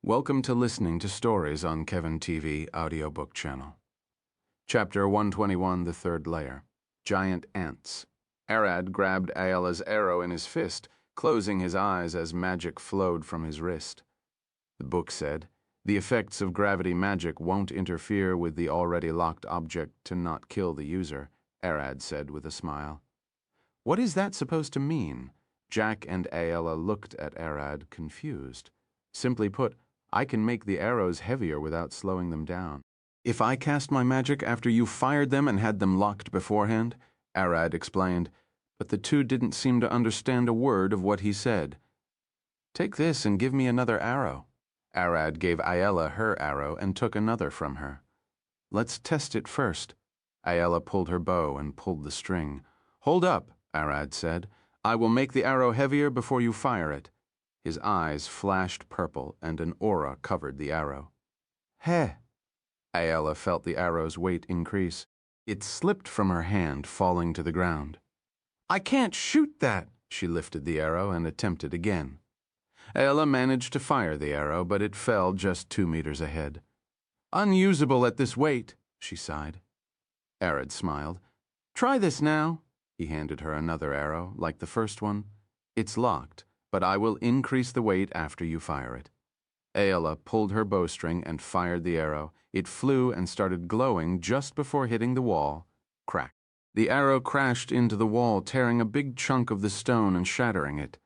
Welcome to listening to stories on Kevin TV audiobook channel. Chapter 121, The Third Layer. Giant Ants. Arad grabbed Ayala's arrow in his fist, closing his eyes as magic flowed from his wrist. The book said, the effects of gravity magic won't interfere with the already locked object to not kill the user, Arad said with a smile. What is that supposed to mean? Jack and Ayala looked at Arad, confused. Simply put, I can make the arrows heavier without slowing them down. If I cast my magic after you fired them and had them locked beforehand, Arad explained, but the two didn't seem to understand a word of what he said. Take this and give me another arrow. Arad gave Ayala her arrow and took another from her. Let's test it first. Ayala pulled her bow and pulled the string. Hold up, Arad said. I will make the arrow heavier before you fire it. His eyes flashed purple, and an aura covered the arrow. Heh! Ayala felt the arrow's weight increase. It slipped from her hand, falling to the ground. I can't shoot that! She lifted the arrow and attempted again. Ayala managed to fire the arrow, but it fell just 2 meters ahead. Unusable at this weight, she sighed. Arad smiled. Try this now. He handed her another arrow, like the first one. It's locked, but I will increase the weight after you fire it. Ayala pulled her bowstring and fired the arrow. It flew and started glowing just before hitting the wall. Crack. The arrow crashed into the wall, tearing a big chunk of the stone and shattering it.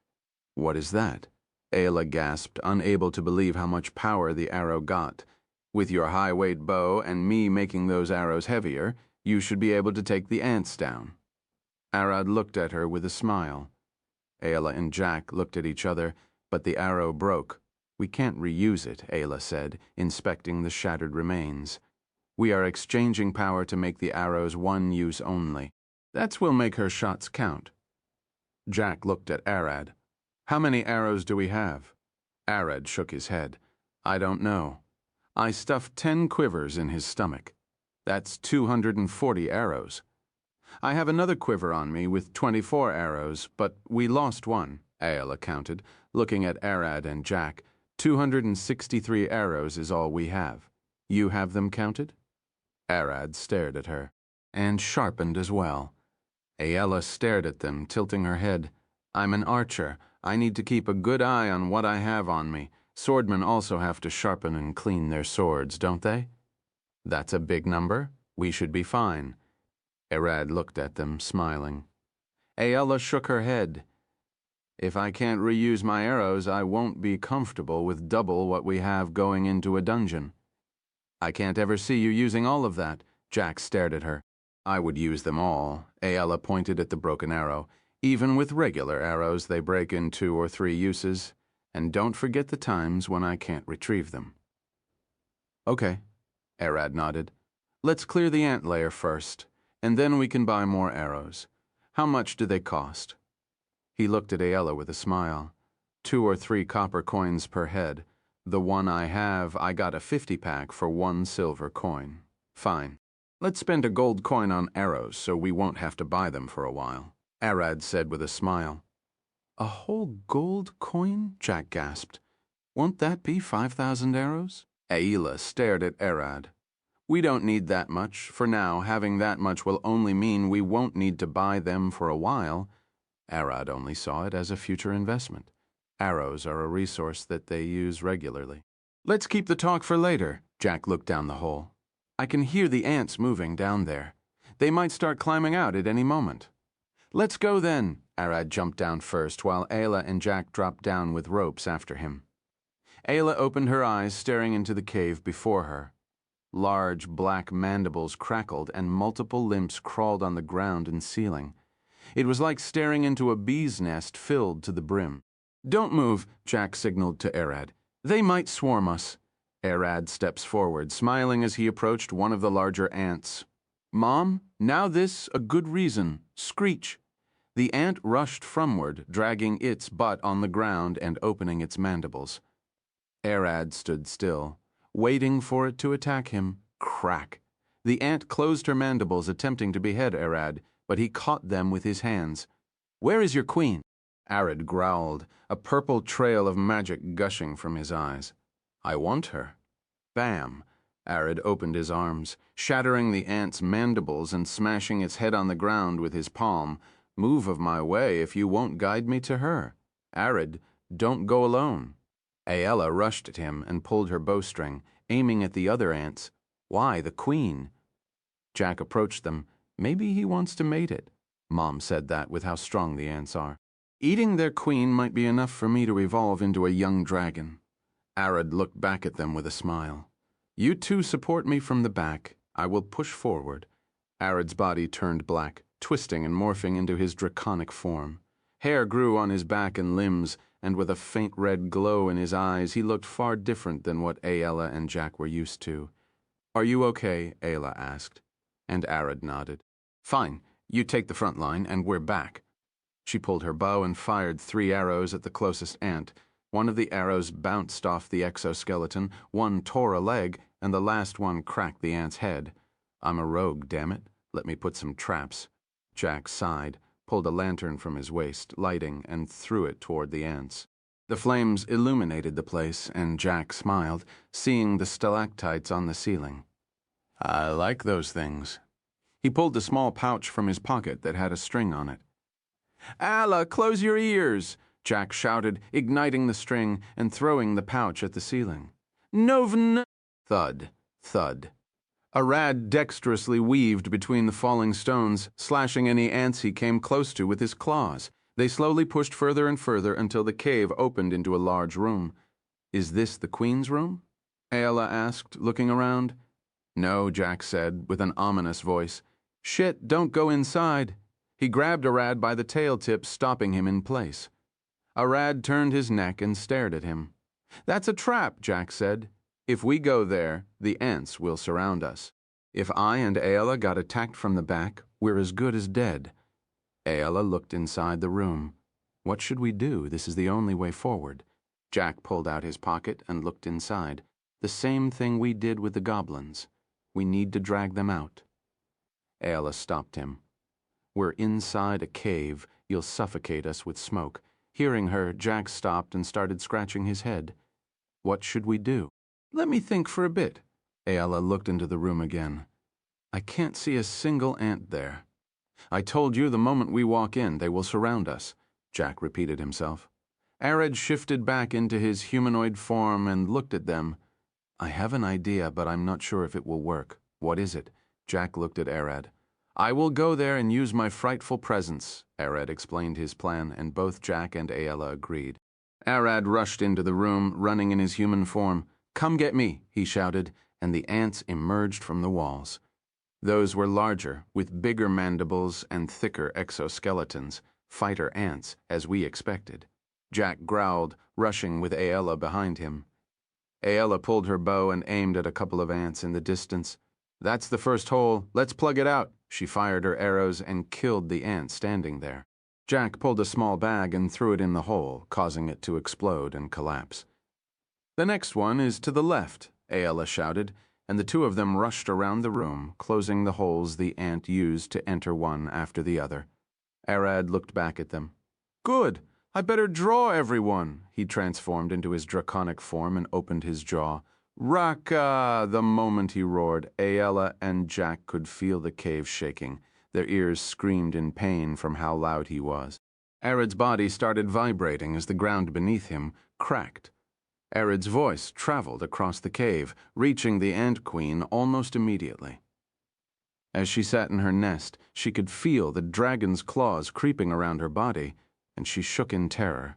What is that? Ayala gasped, unable to believe how much power the arrow got. With your high-weight bow and me making those arrows heavier, you should be able to take the ants down. Arad looked at her with a smile. Ayala and Jack looked at each other, but the arrow broke. We can't reuse it, Ayala said, inspecting the shattered remains. We are exchanging power to make the arrows one use only. That will make her shots count. Jack looked at Arad. How many arrows do we have? Arad shook his head. I don't know. I stuffed 10 quivers in his stomach. That's 240 arrows. I have another quiver on me with 24 arrows, but we lost one, Ayala counted, looking at Arad and Jack. 263 arrows is all we have. You have them counted? Arad stared at her, and sharpened as well. Ayala stared at them, tilting her head. I'm an archer. I need to keep a good eye on what I have on me. Swordmen also have to sharpen and clean their swords, don't they? That's a big number. We should be fine. Arad looked at them, smiling. Ayala shook her head. If I can't reuse my arrows, I won't be comfortable with double what we have going into a dungeon. I can't ever see you using all of that. Jack stared at her. I would use them all. Ayala pointed at the broken arrow. Even with regular arrows, they break in 2 or 3 uses. And don't forget the times when I can't retrieve them. Okay, Arad nodded. Let's clear the ant layer first, and then we can buy more arrows. How much do they cost? He looked at Ayala with a smile. 2 or 3 copper coins per head. The one I have, I got a 50-pack for 1 silver coin. Fine. Let's spend a gold coin on arrows so we won't have to buy them for a while, Arad said with a smile. A whole gold coin? Jack gasped. Won't that be 5,000 arrows? Ayala stared at Arad. We don't need that much. For now, having that much will only mean we won't need to buy them for a while. Arad only saw it as a future investment. Arrows are a resource that they use regularly. Let's keep the talk for later. Jack looked down the hole. I can hear the ants moving down there. They might start climbing out at any moment. Let's go then. Arad jumped down first, while Ayala and Jack dropped down with ropes after him. Ayala opened her eyes, staring into the cave before her. Large black mandibles crackled and multiple limbs crawled on the ground and ceiling. It was like staring into a bee's nest filled to the brim. Don't move, Jack signaled to Arad. They might swarm us. Arad steps forward, smiling as he approached one of the larger ants. Mom, now this a good reason. Screech. The ant rushed fromward, dragging its butt on the ground and opening its mandibles. Arad stood still, waiting for it to attack him. Crack! The ant closed her mandibles, attempting to behead Arad, but he caught them with his hands. Where is your queen? Arad growled, a purple trail of magic gushing from his eyes. I want her. Bam! Arad opened his arms, shattering the ant's mandibles and smashing its head on the ground with his palm. Move of my way if you won't guide me to her. Arad, don't go alone. Aella rushed at him and pulled her bowstring, aiming at the other ants. Why, the queen? Jack approached them. Maybe he wants to mate it. Mom said that with how strong the ants are. Eating their queen might be enough for me to evolve into a young dragon. Arad looked back at them with a smile. You two support me from the back. I will push forward. Arad's body turned black, twisting and morphing into his draconic form. Hair grew on his back and limbs, and with a faint red glow in his eyes, he looked far different than what Aella and Jack were used to. Are you okay? Aella asked, and Arad nodded. Fine, you take the front line, and we're back. She pulled her bow and fired 3 arrows at the closest ant. One of the arrows bounced off the exoskeleton, one tore a leg, and the last one cracked the ant's head. I'm a rogue, damn it. Let me put some traps. Jack sighed, pulled a lantern from his waist, lighting, and threw it toward the ants. The flames illuminated the place, and Jack smiled, seeing the stalactites on the ceiling. I like those things. He pulled the small pouch from his pocket that had a string on it. Allah, close your ears! Jack shouted, igniting the string and throwing the pouch at the ceiling. Novn! Thud, thud. Arad dexterously weaved between the falling stones, slashing any ants he came close to with his claws. They slowly pushed further and further until the cave opened into a large room. Is this the Queen's room? Aella asked, looking around. No, Jack said, with an ominous voice. Shit, don't go inside. He grabbed Arad by the tail tip, stopping him in place. Arad turned his neck and stared at him. That's a trap, Jack said. If we go there, the ants will surround us. If I and Aella got attacked from the back, we're as good as dead. Aella looked inside the room. What should we do? This is the only way forward. Jack pulled out his pocket and looked inside. The same thing we did with the goblins. We need to drag them out. Aella stopped him. We're inside a cave. You'll suffocate us with smoke. Hearing her, Jack stopped and started scratching his head. What should we do? Let me think for a bit. Aella looked into the room again. I can't see a single ant there. I told you the moment we walk in, they will surround us, Jack repeated himself. Arad shifted back into his humanoid form and looked at them. I have an idea, but I'm not sure if it will work. What is it? Jack looked at Arad. I will go there and use my frightful presence, Arad explained his plan, and both Jack and Aella agreed. Arad rushed into the room, running in his human form. Come get me, he shouted, and the ants emerged from the walls. Those were larger, with bigger mandibles and thicker exoskeletons, fighter ants, as we expected. Jack growled, rushing with Aella behind him. Aella pulled her bow and aimed at a couple of ants in the distance. That's the first hole. Let's plug it out. She fired her arrows and killed the ant standing there. Jack pulled a small bag and threw it in the hole, causing it to explode and collapse. The next one is to the left, Aella shouted, and the two of them rushed around the room, closing the holes the ant used to enter one after the other. Arad looked back at them. Good. I better draw everyone. He transformed into his draconic form and opened his jaw. Raka! The moment he roared, Aella and Jack could feel the cave shaking. Their ears screamed in pain from how loud he was. Arad's body started vibrating as the ground beneath him cracked. Arad's voice traveled across the cave, reaching the Ant Queen almost immediately. As she sat in her nest, she could feel the dragon's claws creeping around her body, and she shook in terror.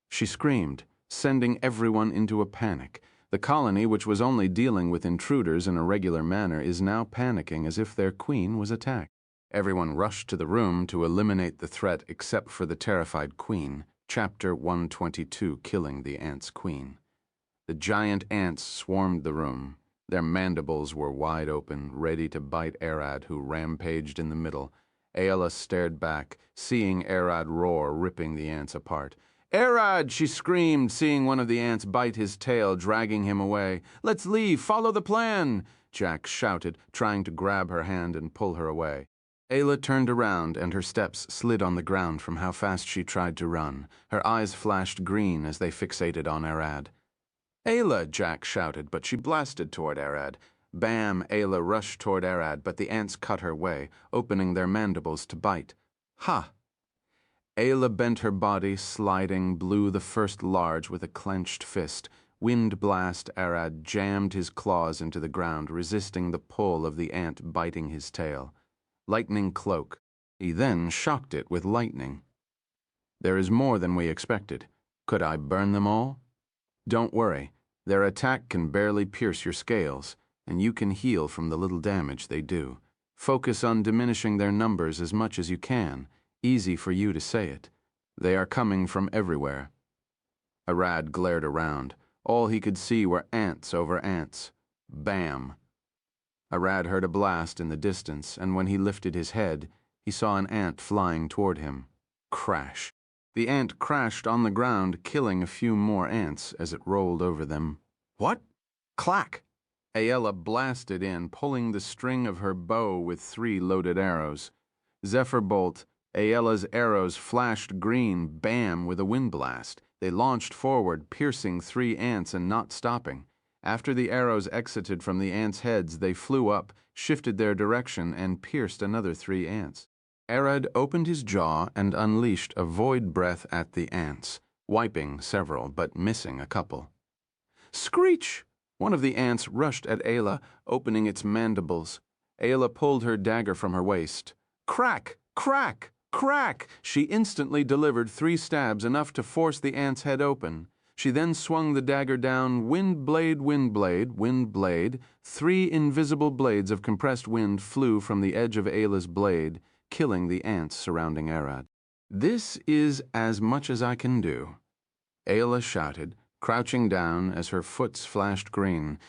She screamed, sending everyone into a panic. The colony, which was only dealing with intruders in a regular manner, is now panicking as if their queen was attacked. Everyone rushed to the room to eliminate the threat except for the terrified queen. Chapter 122, Killing the Ants' Queen. The giant ants swarmed the room. Their mandibles were wide open, ready to bite Arad, who rampaged in the middle. Aella stared back, seeing Arad roar, ripping the ants apart. Arad! She screamed, seeing one of the ants bite his tail, dragging him away. Let's leave! Follow the plan! Jack shouted, trying to grab her hand and pull her away. Aella turned around, and her steps slid on the ground from how fast she tried to run. Her eyes flashed green as they fixated on Arad. "Ayla!" Jack shouted, but she blasted toward Arad. Bam! Ayla rushed toward Arad, but the ants cut her way, opening their mandibles to bite. Ha! Ayla bent her body, sliding, blew the first large with a clenched fist. Wind blast, Arad jammed his claws into the ground, resisting the pull of the ant biting his tail. Lightning cloak. He then shocked it with lightning. There is more than we expected. Could I burn them all? Don't worry. Their attack can barely pierce your scales, and you can heal from the little damage they do. Focus on diminishing their numbers as much as you can. Easy for you to say it. They are coming from everywhere. Arad glared around. All he could see were ants over ants. Bam! Arad heard a blast in the distance, and when he lifted his head, he saw an ant flying toward him. Crash. The ant crashed on the ground, killing a few more ants as it rolled over them. What? Clack! Ayla blasted in, pulling the string of her bow with 3 loaded arrows. Zephyr bolt. Ayla's arrows flashed green, bam, with a wind blast. They launched forward, piercing 3 ants and not stopping. After the arrows exited from the ants' heads, they flew up, shifted their direction, and pierced another 3 ants. Arad opened his jaw and unleashed a void breath at the ants, wiping several but missing a couple. Screech! One of the ants rushed at Ayla, opening its mandibles. Ayla pulled her dagger from her waist. Crack! Crack! Crack! She instantly delivered 3 stabs, enough to force the ant's head open. She then swung the dagger down, wind blade, wind blade, wind blade. 3 invisible blades of compressed wind flew from the edge of Ayla's blade, killing the ants surrounding Arad. This is as much as I can do, Ayla shouted, crouching down as her foots flashed green.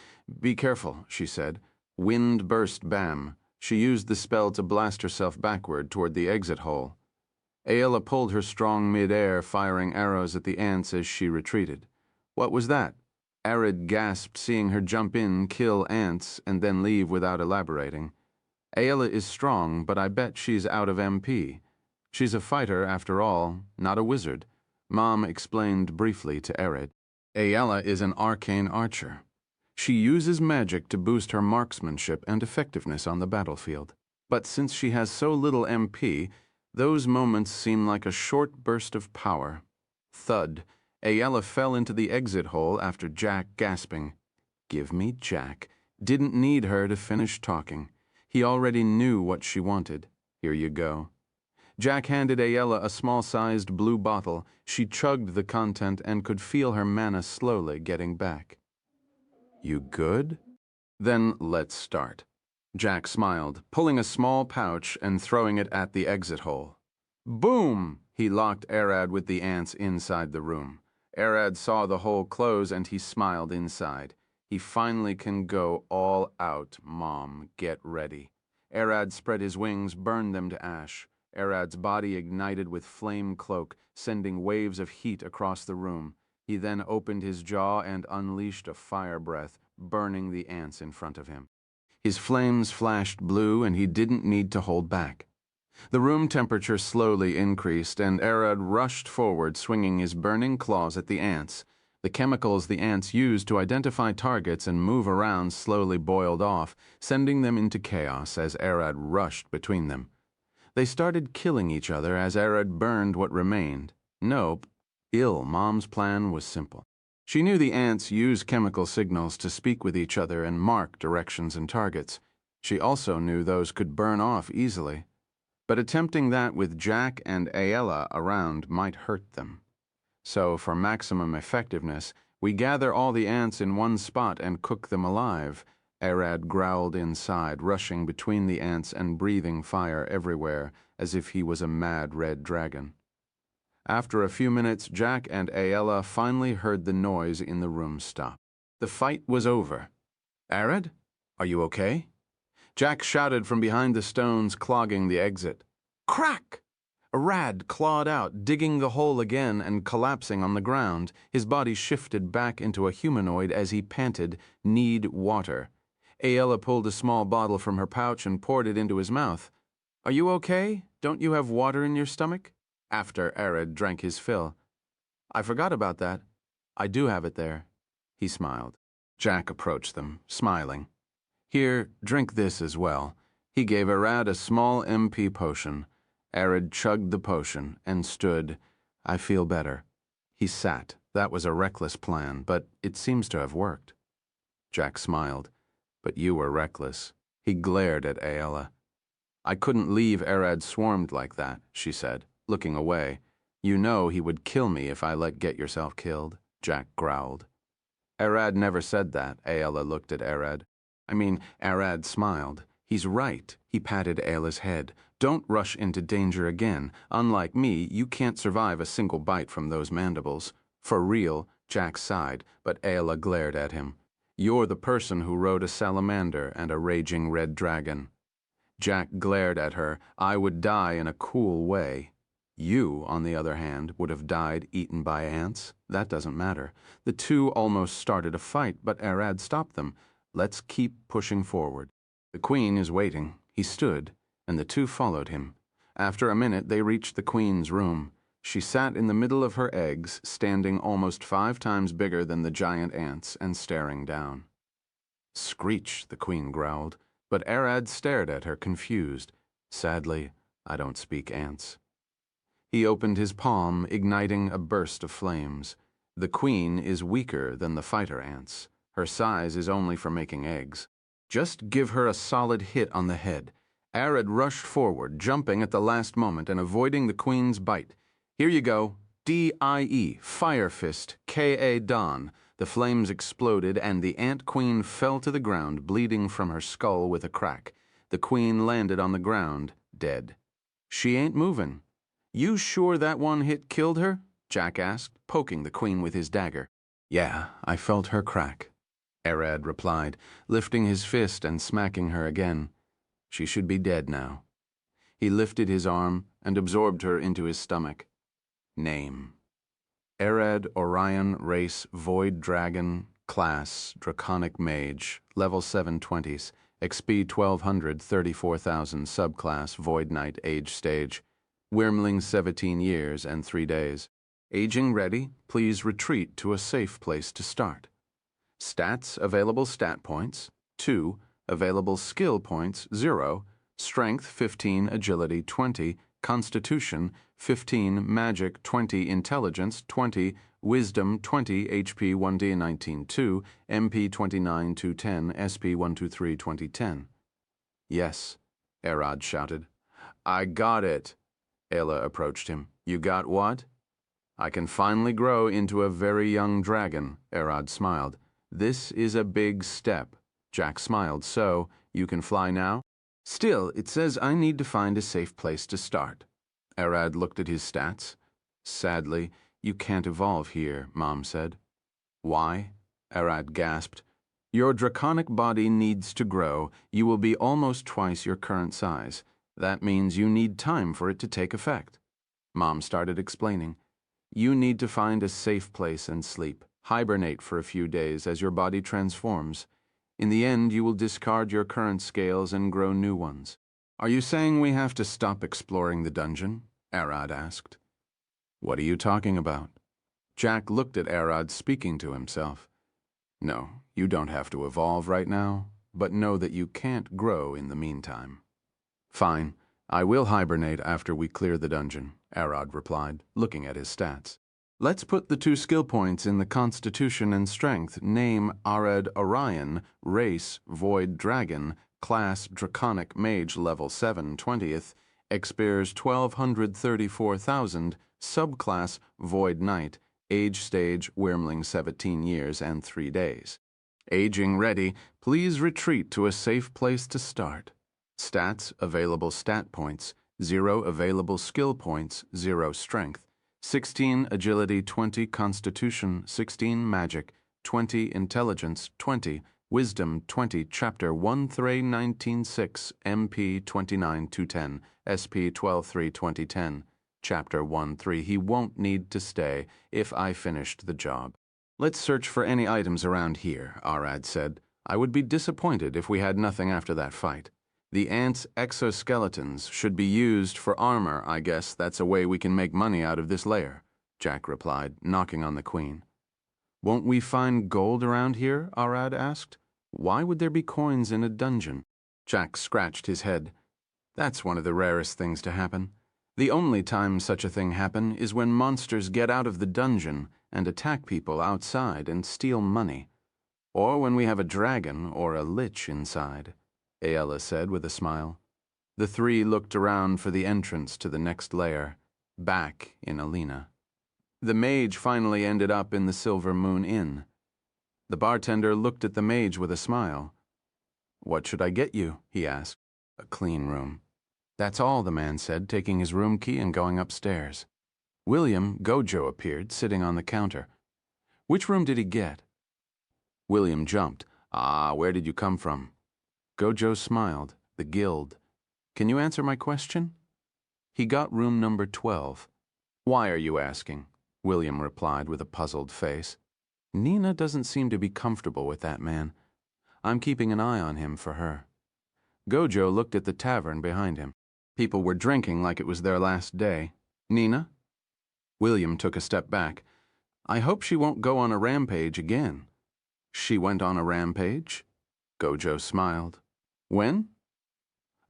Be careful, she said. Wind burst bam. She used the spell to blast herself backward toward the exit hole. Ayla pulled her strong mid-air, firing arrows at the ants as she retreated. What was that? Arad gasped, seeing her jump in, kill ants, and then leave without elaborating. Ayla is strong, but I bet she's out of MP. She's a fighter, after all, not a wizard, Mom explained briefly to Arad. Ayla is an arcane archer. She uses magic to boost her marksmanship and effectiveness on the battlefield. But since she has so little MP, those moments seem like a short burst of power. Thud. Ayla fell into the exit hole after Jack gasping. Give me Jack. Didn't need her to finish talking. He already knew what she wanted. Here you go. Jack handed Ayla a small-sized blue bottle. She chugged the content and could feel her mana slowly getting back. You good? Then let's start. Jack smiled, pulling a small pouch and throwing it at the exit hole. Boom! He locked Arad with the ants inside the room. Arad saw the hole close and he smiled inside. He finally can go all out, Mom. Get ready. Arad spread his wings, burned them to ash. Arad's body ignited with flame cloak, sending waves of heat across the room. He then opened his jaw and unleashed a fire breath, burning the ants in front of him. His flames flashed blue, and he didn't need to hold back. The room temperature slowly increased, and Arad rushed forward, swinging his burning claws at the ants. The chemicals the ants used to identify targets and move around slowly boiled off, sending them into chaos as Arad rushed between them. They started killing each other as Arad burned what remained. Nope. Mom's plan was simple. She knew the ants use chemical signals to speak with each other and mark directions and targets. She also knew those could burn off easily. But attempting that with Jack and Ayla around might hurt them. So, for maximum effectiveness, we gather all the ants in one spot and cook them alive. Arad growled inside, rushing between the ants and breathing fire everywhere, as if he was a mad red dragon. After a few minutes, Jack and Ayla finally heard the noise in the room stop. The fight was over. Arad, are you okay? Jack shouted from behind the stones clogging the exit. Crack! Arad clawed out, digging the hole again and collapsing on the ground. His body shifted back into a humanoid as he panted, "Need water." Ayla pulled a small bottle from her pouch and poured it into his mouth. Are you okay? Don't you have water in your stomach? After Arad drank his fill. I forgot about that. I do have it there. He smiled. Jack approached them, smiling. Here, drink this as well. He gave Arad a small MP potion. Arad chugged the potion and stood. I feel better. He sat. That was a reckless plan, but it seems to have worked. Jack smiled. But you were reckless. He glared at Aella. I couldn't leave Arad swarmed like that, she said, looking away. You know he would kill me if I let get yourself killed, Jack growled. Arad never said that, Aella looked at Arad. Arad smiled. He's right, he patted Aella's head. Don't rush into danger again. Unlike me, you can't survive a single bite from those mandibles. For real, Jack sighed, but Aella glared at him. You're the person who rode a salamander and a raging red dragon. Jack glared at her. I would die in a cool way. You, on the other hand, would have died eaten by ants. That doesn't matter. The two almost started a fight, but Arad stopped them. Let's keep pushing forward. The queen is waiting. He stood, and the two followed him. After a minute, they reached the queen's room. She sat in the middle of her eggs, standing almost 5 times bigger than the giant ants, and staring down. Screech, the queen growled, but Arad stared at her, confused. Sadly, I don't speak ants. He opened his palm, igniting a burst of flames. The queen is weaker than the fighter ants. Her size is only for making eggs. Just give her a solid hit on the head. Arad rushed forward, jumping at the last moment and avoiding the queen's bite. Here you go. D-I-E, Fire Fist, K.A. Dawn. The flames exploded, and the ant queen fell to the ground, bleeding from her skull with a crack. The queen landed on the ground, dead. She ain't moving. You sure that one hit killed her? Jack asked, poking the queen with his dagger. Yeah, I felt her crack, Arad replied, lifting his fist and smacking her again. She should be dead now. He lifted his arm and absorbed her into his stomach. Name: Arad Orion, race Void Dragon, class Draconic Mage, level 720s, XP 1200, 34,000, subclass Void Knight, age stage. Wyrmling 17 years and 3 days. Aging ready, please retreat to a safe place to start. Stats: available stat points, 2, available skill points, 0, strength 15, agility 20, constitution 15, magic 20, intelligence 20, wisdom 20, HP 1D 19-2, MP 29 210, SP 123 2010. Yes, Arad shouted. I got it. Aella approached him. You got what? I can finally grow into a very young dragon, Arad smiled. This is a big step. Jack smiled. So, you can fly now? Still, it says I need to find a safe place to start. Arad looked at his stats. Sadly, you can't evolve here, Mom said. Why? Arad gasped. Your draconic body needs to grow. You will be almost twice your current size. That means you need time for it to take effect. Mom started explaining. You need to find a safe place and sleep. Hibernate for a few days as your body transforms. In the end, you will discard your current scales and grow new ones. Are you saying we have to stop exploring the dungeon? Arad asked. What are you talking about? Jack looked at Arad, speaking to himself. No, you don't have to evolve right now, but know that you can't grow in the meantime. Fine, I will hibernate after we clear the dungeon, Arad replied, looking at his stats. Let's put the 2 skill points in the Constitution and Strength. Name Arad Orion, race Void Dragon, class Draconic Mage, level 7, 20th, expires 1234,000, subclass Void Knight, age stage Wyrmling 17 years and 3 days. Aging ready, please retreat to a safe place to start. Stats: available stat points, 0 available skill points, 0 strength, 16 agility, 20 constitution, 16 magic, 20 intelligence, 20 wisdom, 20 chapter 1-3-19-6, MP 29-210, SP 12-3-2010, chapter 1-3. He won't need to stay if I finished the job. Let's search for any items around here, Arad said. I would be disappointed if we had nothing after that fight. The ants' exoskeletons should be used for armor. I guess that's a way we can make money out of this lair, Jack replied, knocking on the queen. Won't we find gold around here? Arad asked. Why would there be coins in a dungeon? Jack scratched his head. That's one of the rarest things to happen. The only time such a thing happen is when monsters get out of the dungeon and attack people outside and steal money. Or when we have a dragon or a lich inside, Aella said with a smile. The three looked around for the entrance to the next lair, back in Alina. The mage finally ended up in the Silver Moon Inn. The bartender looked at the mage with a smile. What should I get you? He asked. A clean room. That's all, the man said, taking his room key and going upstairs. William, Gojo, appeared, sitting on the counter. Which room did he get? William jumped. Where did you come from? Gojo smiled. The guild. Can you answer my question? He got room number 12. Why are you asking? William replied with a puzzled face. Nina doesn't seem to be comfortable with that man. I'm keeping an eye on him for her. Gojo looked at the tavern behind him. People were drinking like it was their last day. Nina? William took a step back. I hope she won't go on a rampage again. She went on a rampage? Gojo smiled. When?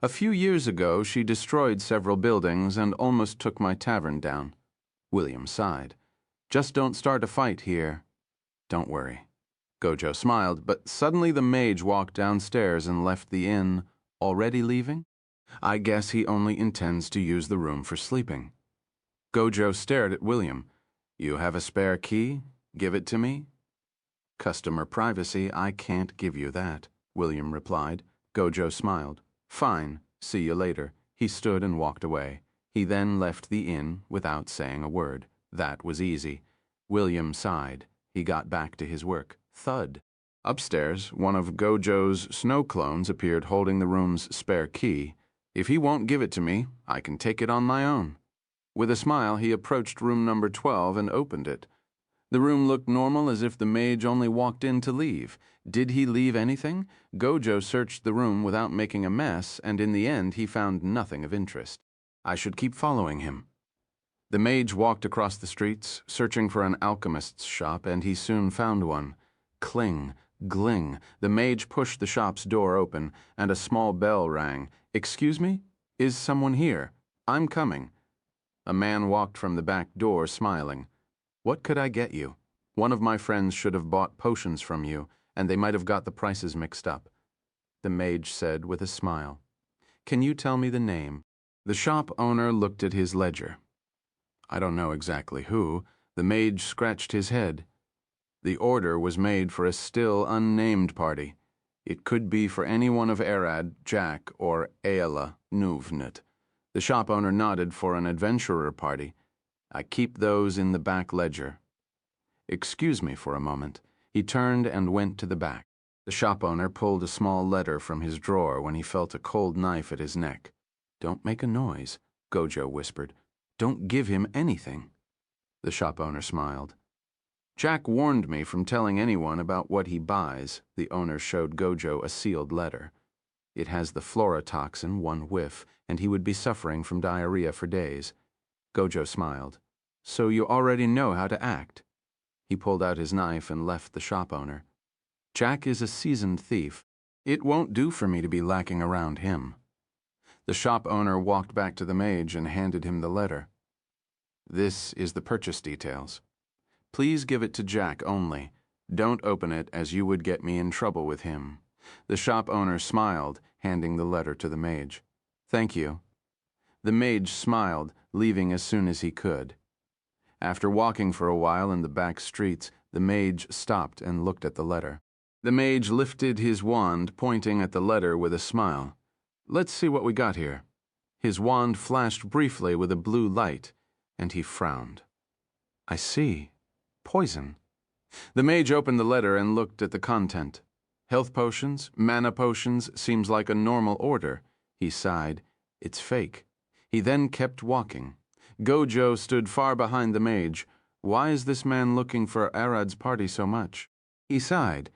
A few years ago, she destroyed several buildings and almost took my tavern down. William sighed. Just don't start a fight here. Don't worry. Gojo smiled, but suddenly the mage walked downstairs and left the inn. Already leaving? I guess he only intends to use the room for sleeping. Gojo stared at William. You have a spare key? Give it to me? Customer privacy, I can't give you that, William replied. Gojo smiled. Fine, see you later. He stood and walked away. He then left the inn without saying a word. That was easy. William sighed. He got back to his work. Thud. Upstairs, one of Gojo's snow clones appeared holding the room's spare key. If he won't give it to me, I can take it on my own. With a smile, he approached room number 12 and opened it. The room looked normal, as if the mage only walked in to leave. Did he leave anything? Gojo searched the room without making a mess, and in the end he found nothing of interest. I should keep following him. The mage walked across the streets, searching for an alchemist's shop, and he soon found one. Cling, gling. The mage pushed the shop's door open, and a small bell rang. Excuse me? Is someone here? I'm coming. A man walked from the back door, smiling. What could I get you? One of my friends should have bought potions from you, and they might have got the prices mixed up. The mage said with a smile. Can you tell me the name? The shop owner looked at his ledger. I don't know exactly who. The mage scratched his head. The order was made for a still unnamed party. It could be for any one of Arad, Jack, or Aella Nuvnut. The shop owner nodded for an adventurer party. I keep those in the back ledger. Excuse me for a moment. He turned and went to the back. The shop owner pulled a small letter from his drawer when he felt a cold knife at his neck. Don't make a noise, Gojo whispered. Don't give him anything. The shop owner smiled. Jack warned me from telling anyone about what he buys. The owner showed Gojo a sealed letter. It has the flora toxin, 1 whiff, and he would be suffering from diarrhea for days. Gojo smiled. So you already know how to act. He pulled out his knife and left the shop owner. Jack is a seasoned thief. It won't do for me to be lacking around him. The shop owner walked back to the mage and handed him the letter. This is the purchase details. Please give it to Jack only. Don't open it, as you would get me in trouble with him. The shop owner smiled, handing the letter to the mage. Thank you. The mage smiled, leaving as soon as he could. After walking for a while in the back streets, the mage stopped and looked at the letter. The mage lifted his wand, pointing at the letter with a smile. Let's see what we got here. His wand flashed briefly with a blue light, and he frowned. I see. Poison. The mage opened the letter and looked at the content. Health potions, mana potions, seems like a normal order. He sighed. It's fake. He then kept walking. Gojo stood far behind the mage. Why is this man looking for Arad's party so much? He sighed.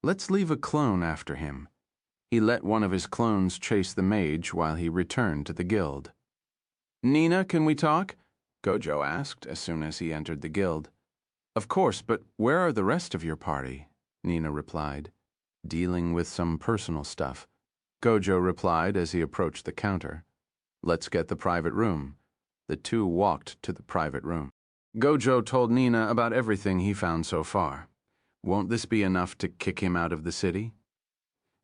Let's leave a clone after him. He let one of his clones chase the mage while he returned to the guild. Nina, can we talk? Gojo asked as soon as he entered the guild. Of course, but where are the rest of your party? Nina replied. Dealing with some personal stuff. Gojo replied as he approached the counter. Let's get the private room. The two walked to the private room. Gojo told Nina about everything he found so far. Won't this be enough to kick him out of the city?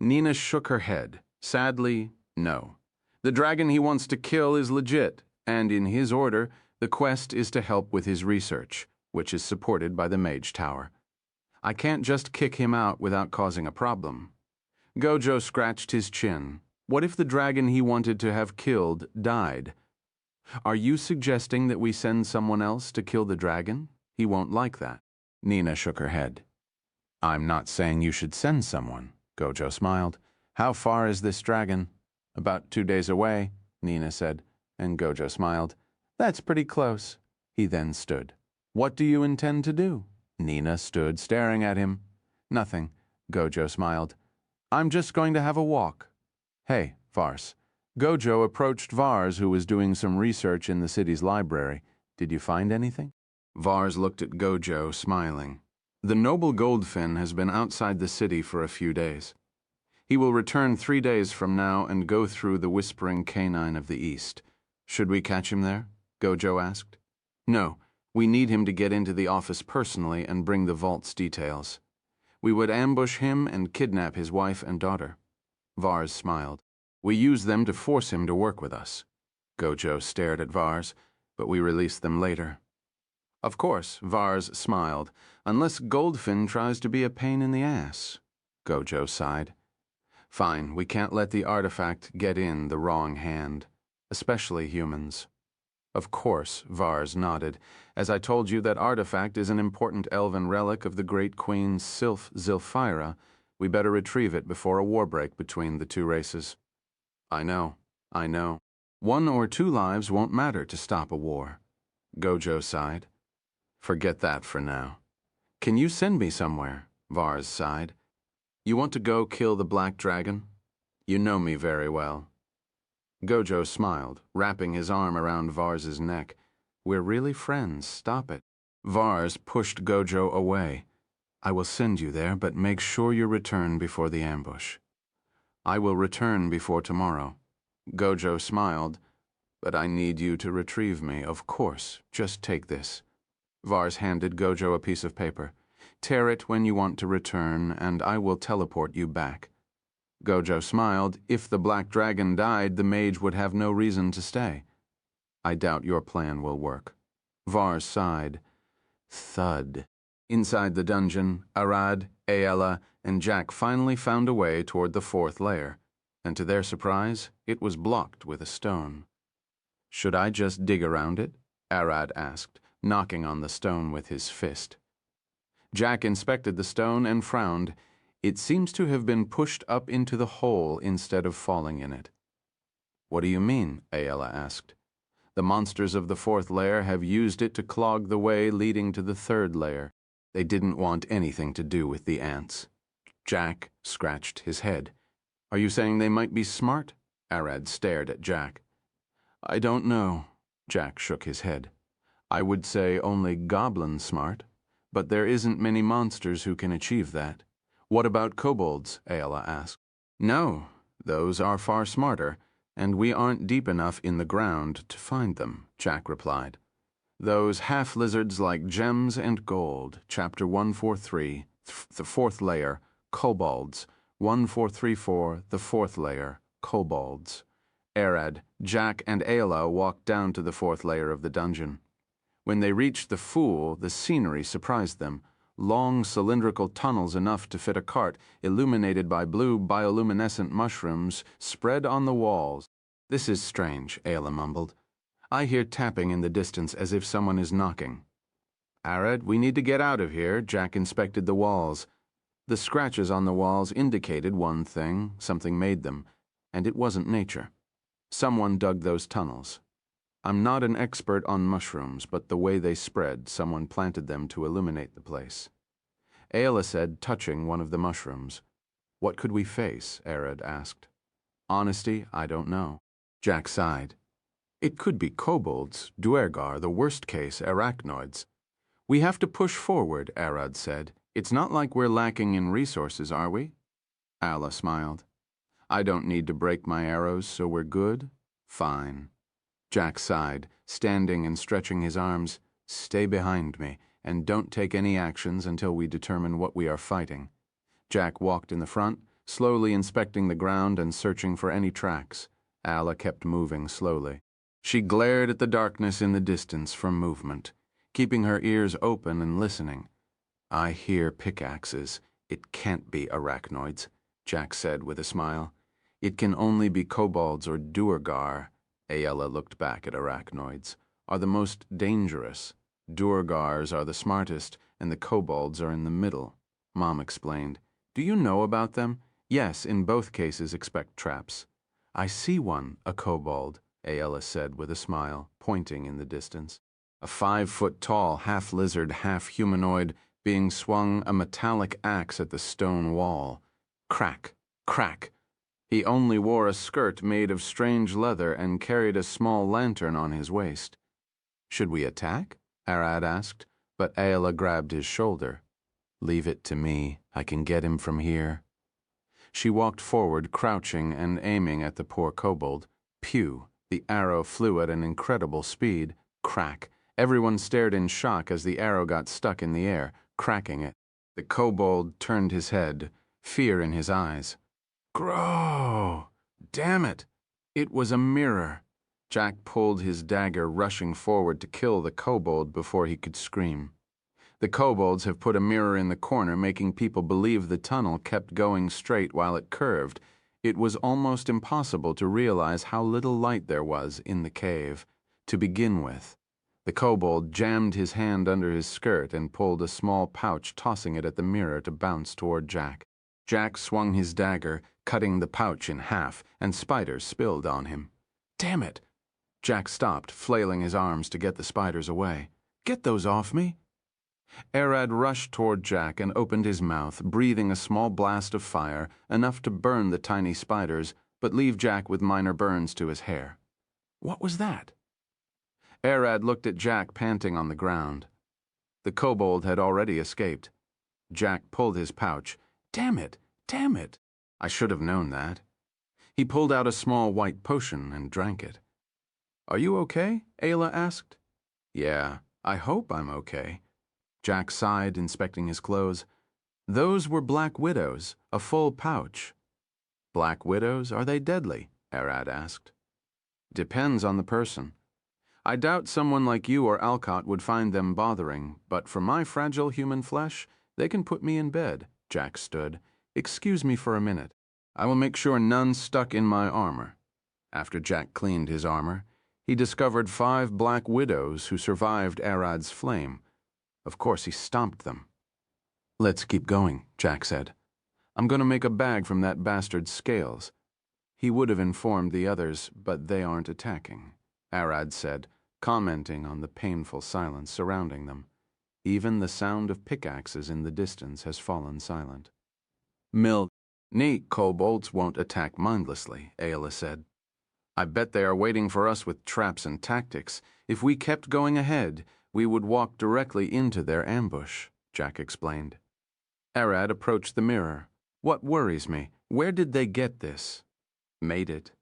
Nina shook her head. Sadly, no. The dragon he wants to kill is legit, and in his order, the quest is to help with his research, which is supported by the Mage Tower. I can't just kick him out without causing a problem. Gojo scratched his chin. What if the dragon he wanted to have killed died? Are you suggesting that we send someone else to kill the dragon? He won't like that. Nina shook her head. I'm not saying you should send someone. Gojo smiled. How far is this dragon? About 2 days away, Nina said, and Gojo smiled. That's pretty close. He then stood. What do you intend to do? Nina stood staring at him. Nothing, Gojo smiled. I'm just going to have a walk. Hey, Vars. Gojo approached Vars, who was doing some research in the city's library. Did you find anything? Vars looked at Gojo, smiling. The noble Goldfin has been outside the city for a few days. He will return 3 days from now and go through the Whispering Canine of the East. Should we catch him there? Gojo asked. No, we need him to get into the office personally and bring the vault's details. We would ambush him and kidnap his wife and daughter. Vars smiled. We use them to force him to work with us. Gojo stared at Vars, but we release them later. Of course, Vars smiled, unless Goldfin tries to be a pain in the ass. Gojo sighed. Fine, we can't let the artifact get in the wrong hand, especially humans. Of course, Vars nodded. As I told you, that artifact is an important elven relic of the great queen Sylph Zilphira. We better retrieve it before a war break between the two races. I know. 1 or 2 lives won't matter to stop a war. Gojo sighed. Forget that for now. Can you send me somewhere? Vars sighed. You want to go kill the black dragon? You know me very well. Gojo smiled, wrapping his arm around Vars's neck. We're really friends, stop it. Vars pushed Gojo away. I will send you there, but make sure you return before the ambush. I will return before tomorrow. Gojo smiled. But I need you to retrieve me, of course. Just take this. Vars handed Gojo a piece of paper. Tear it when you want to return, and I will teleport you back. Gojo smiled. If the black dragon died, the mage would have no reason to stay. I doubt your plan will work. Vars sighed. Thud. Inside the dungeon, Arad, Aella, and Jack finally found a way toward the 4th layer, and to their surprise, it was blocked with a stone. Should I just dig around it? Arad asked, knocking on the stone with his fist. Jack inspected the stone and frowned. It seems to have been pushed up into the hole instead of falling in it. What do you mean? Aella asked. The monsters of the 4th layer have used it to clog the way leading to the 3rd layer. They didn't want anything to do with the ants. Jack scratched his head. Are you saying they might be smart? Arad stared at Jack. I don't know. Jack shook his head. I would say only goblin smart, but there isn't many monsters who can achieve that. What about kobolds? Aella asked. No, those are far smarter, and we aren't deep enough in the ground to find them, Jack replied. Those half-lizards like gems and gold, Chapter 143, the 4th layer, kobolds, 1434, the 4th layer, kobolds. Arad, Jack, and Aella walked down to the 4th layer of the dungeon. When they reached the Fool, the scenery surprised them. Long cylindrical tunnels enough to fit a cart, illuminated by blue bioluminescent mushrooms, spread on the walls. This is strange, Aella mumbled. I hear tapping in the distance as if someone is knocking. Arad, we need to get out of here. Jack inspected the walls. The scratches on the walls indicated one thing, something made them, and it wasn't nature. Someone dug those tunnels. I'm not an expert on mushrooms, but the way they spread, someone planted them to illuminate the place. Aella said, touching one of the mushrooms. What could we face? Arad asked. Honesty, I don't know. Jack sighed. It could be kobolds, duergar, the worst case, arachnoids. We have to push forward, Arad said. It's not like we're lacking in resources, are we? Ayala smiled. I don't need to break my arrows, so we're good? Fine. Jack sighed, standing and stretching his arms. Stay behind me, and don't take any actions until we determine what we are fighting. Jack walked in the front, slowly inspecting the ground and searching for any tracks. Ayala kept moving slowly. She glared at the darkness in the distance for movement, keeping her ears open and listening. I hear pickaxes. It can't be arachnoids, Jack said with a smile. It can only be kobolds or duergar. Ayala looked back at arachnoids. Are the most dangerous. Duergars are the smartest, and the kobolds are in the middle. Mom explained. Do you know about them? Yes, in both cases expect traps. I see one, a kobold, Ayala said with a smile, pointing in the distance. A 5-foot-tall, half-lizard, half-humanoid, being swung a metallic axe at the stone wall. Crack, crack. He only wore a skirt made of strange leather and carried a small lantern on his waist. Should we attack? Arad asked, but Ayala grabbed his shoulder. Leave it to me. I can get him from here. She walked forward, crouching and aiming at the poor kobold. Pew! The arrow flew at an incredible speed. Crack! Everyone stared in shock as the arrow got stuck in the air, cracking it. The kobold turned his head, fear in his eyes. Grow! Damn it! It was a mirror. Jack pulled his dagger, rushing forward to kill the kobold before he could scream. The kobolds have put a mirror in the corner, making people believe the tunnel kept going straight while it curved. It was almost impossible to realize how little light there was in the cave. To begin with, the kobold jammed his hand under his skirt and pulled a small pouch, tossing it at the mirror to bounce toward Jack. Jack swung his dagger, cutting the pouch in half, and spiders spilled on him. Damn it! Jack stopped, flailing his arms to get the spiders away. Get those off me! Arad rushed toward Jack and opened his mouth, breathing a small blast of fire, enough to burn the tiny spiders, but leave Jack with minor burns to his hair. What was that? Arad looked at Jack panting on the ground. The kobold had already escaped. Jack pulled his pouch. Damn it! Damn it! I should have known that. He pulled out a small white potion and drank it. Are you okay? Ayla asked. Yeah, I hope I'm okay. Jack sighed, inspecting his clothes. Those were black widows, a full pouch. Black widows? Are they deadly? Arad asked. Depends on the person. I doubt someone like you or Alcott would find them bothering, but for my fragile human flesh, they can put me in bed. Jack stood. Excuse me for a minute. I will make sure none stuck in my armor. After Jack cleaned his armor, he discovered 5 black widows who survived Arad's flame. Of course, he stomped them. Let's keep going, Jack said. I'm going to make a bag from that bastard's scales. He would have informed the others, but they aren't attacking, Arad said, commenting on the painful silence surrounding them. Even the sound of pickaxes in the distance has fallen silent. Neat kobolds won't attack mindlessly, Ayla said. I bet they are waiting for us with traps and tactics. If we kept going ahead, we would walk directly into their ambush, Jack explained. Arad approached the mirror. What worries me? Where did they get this? Made it.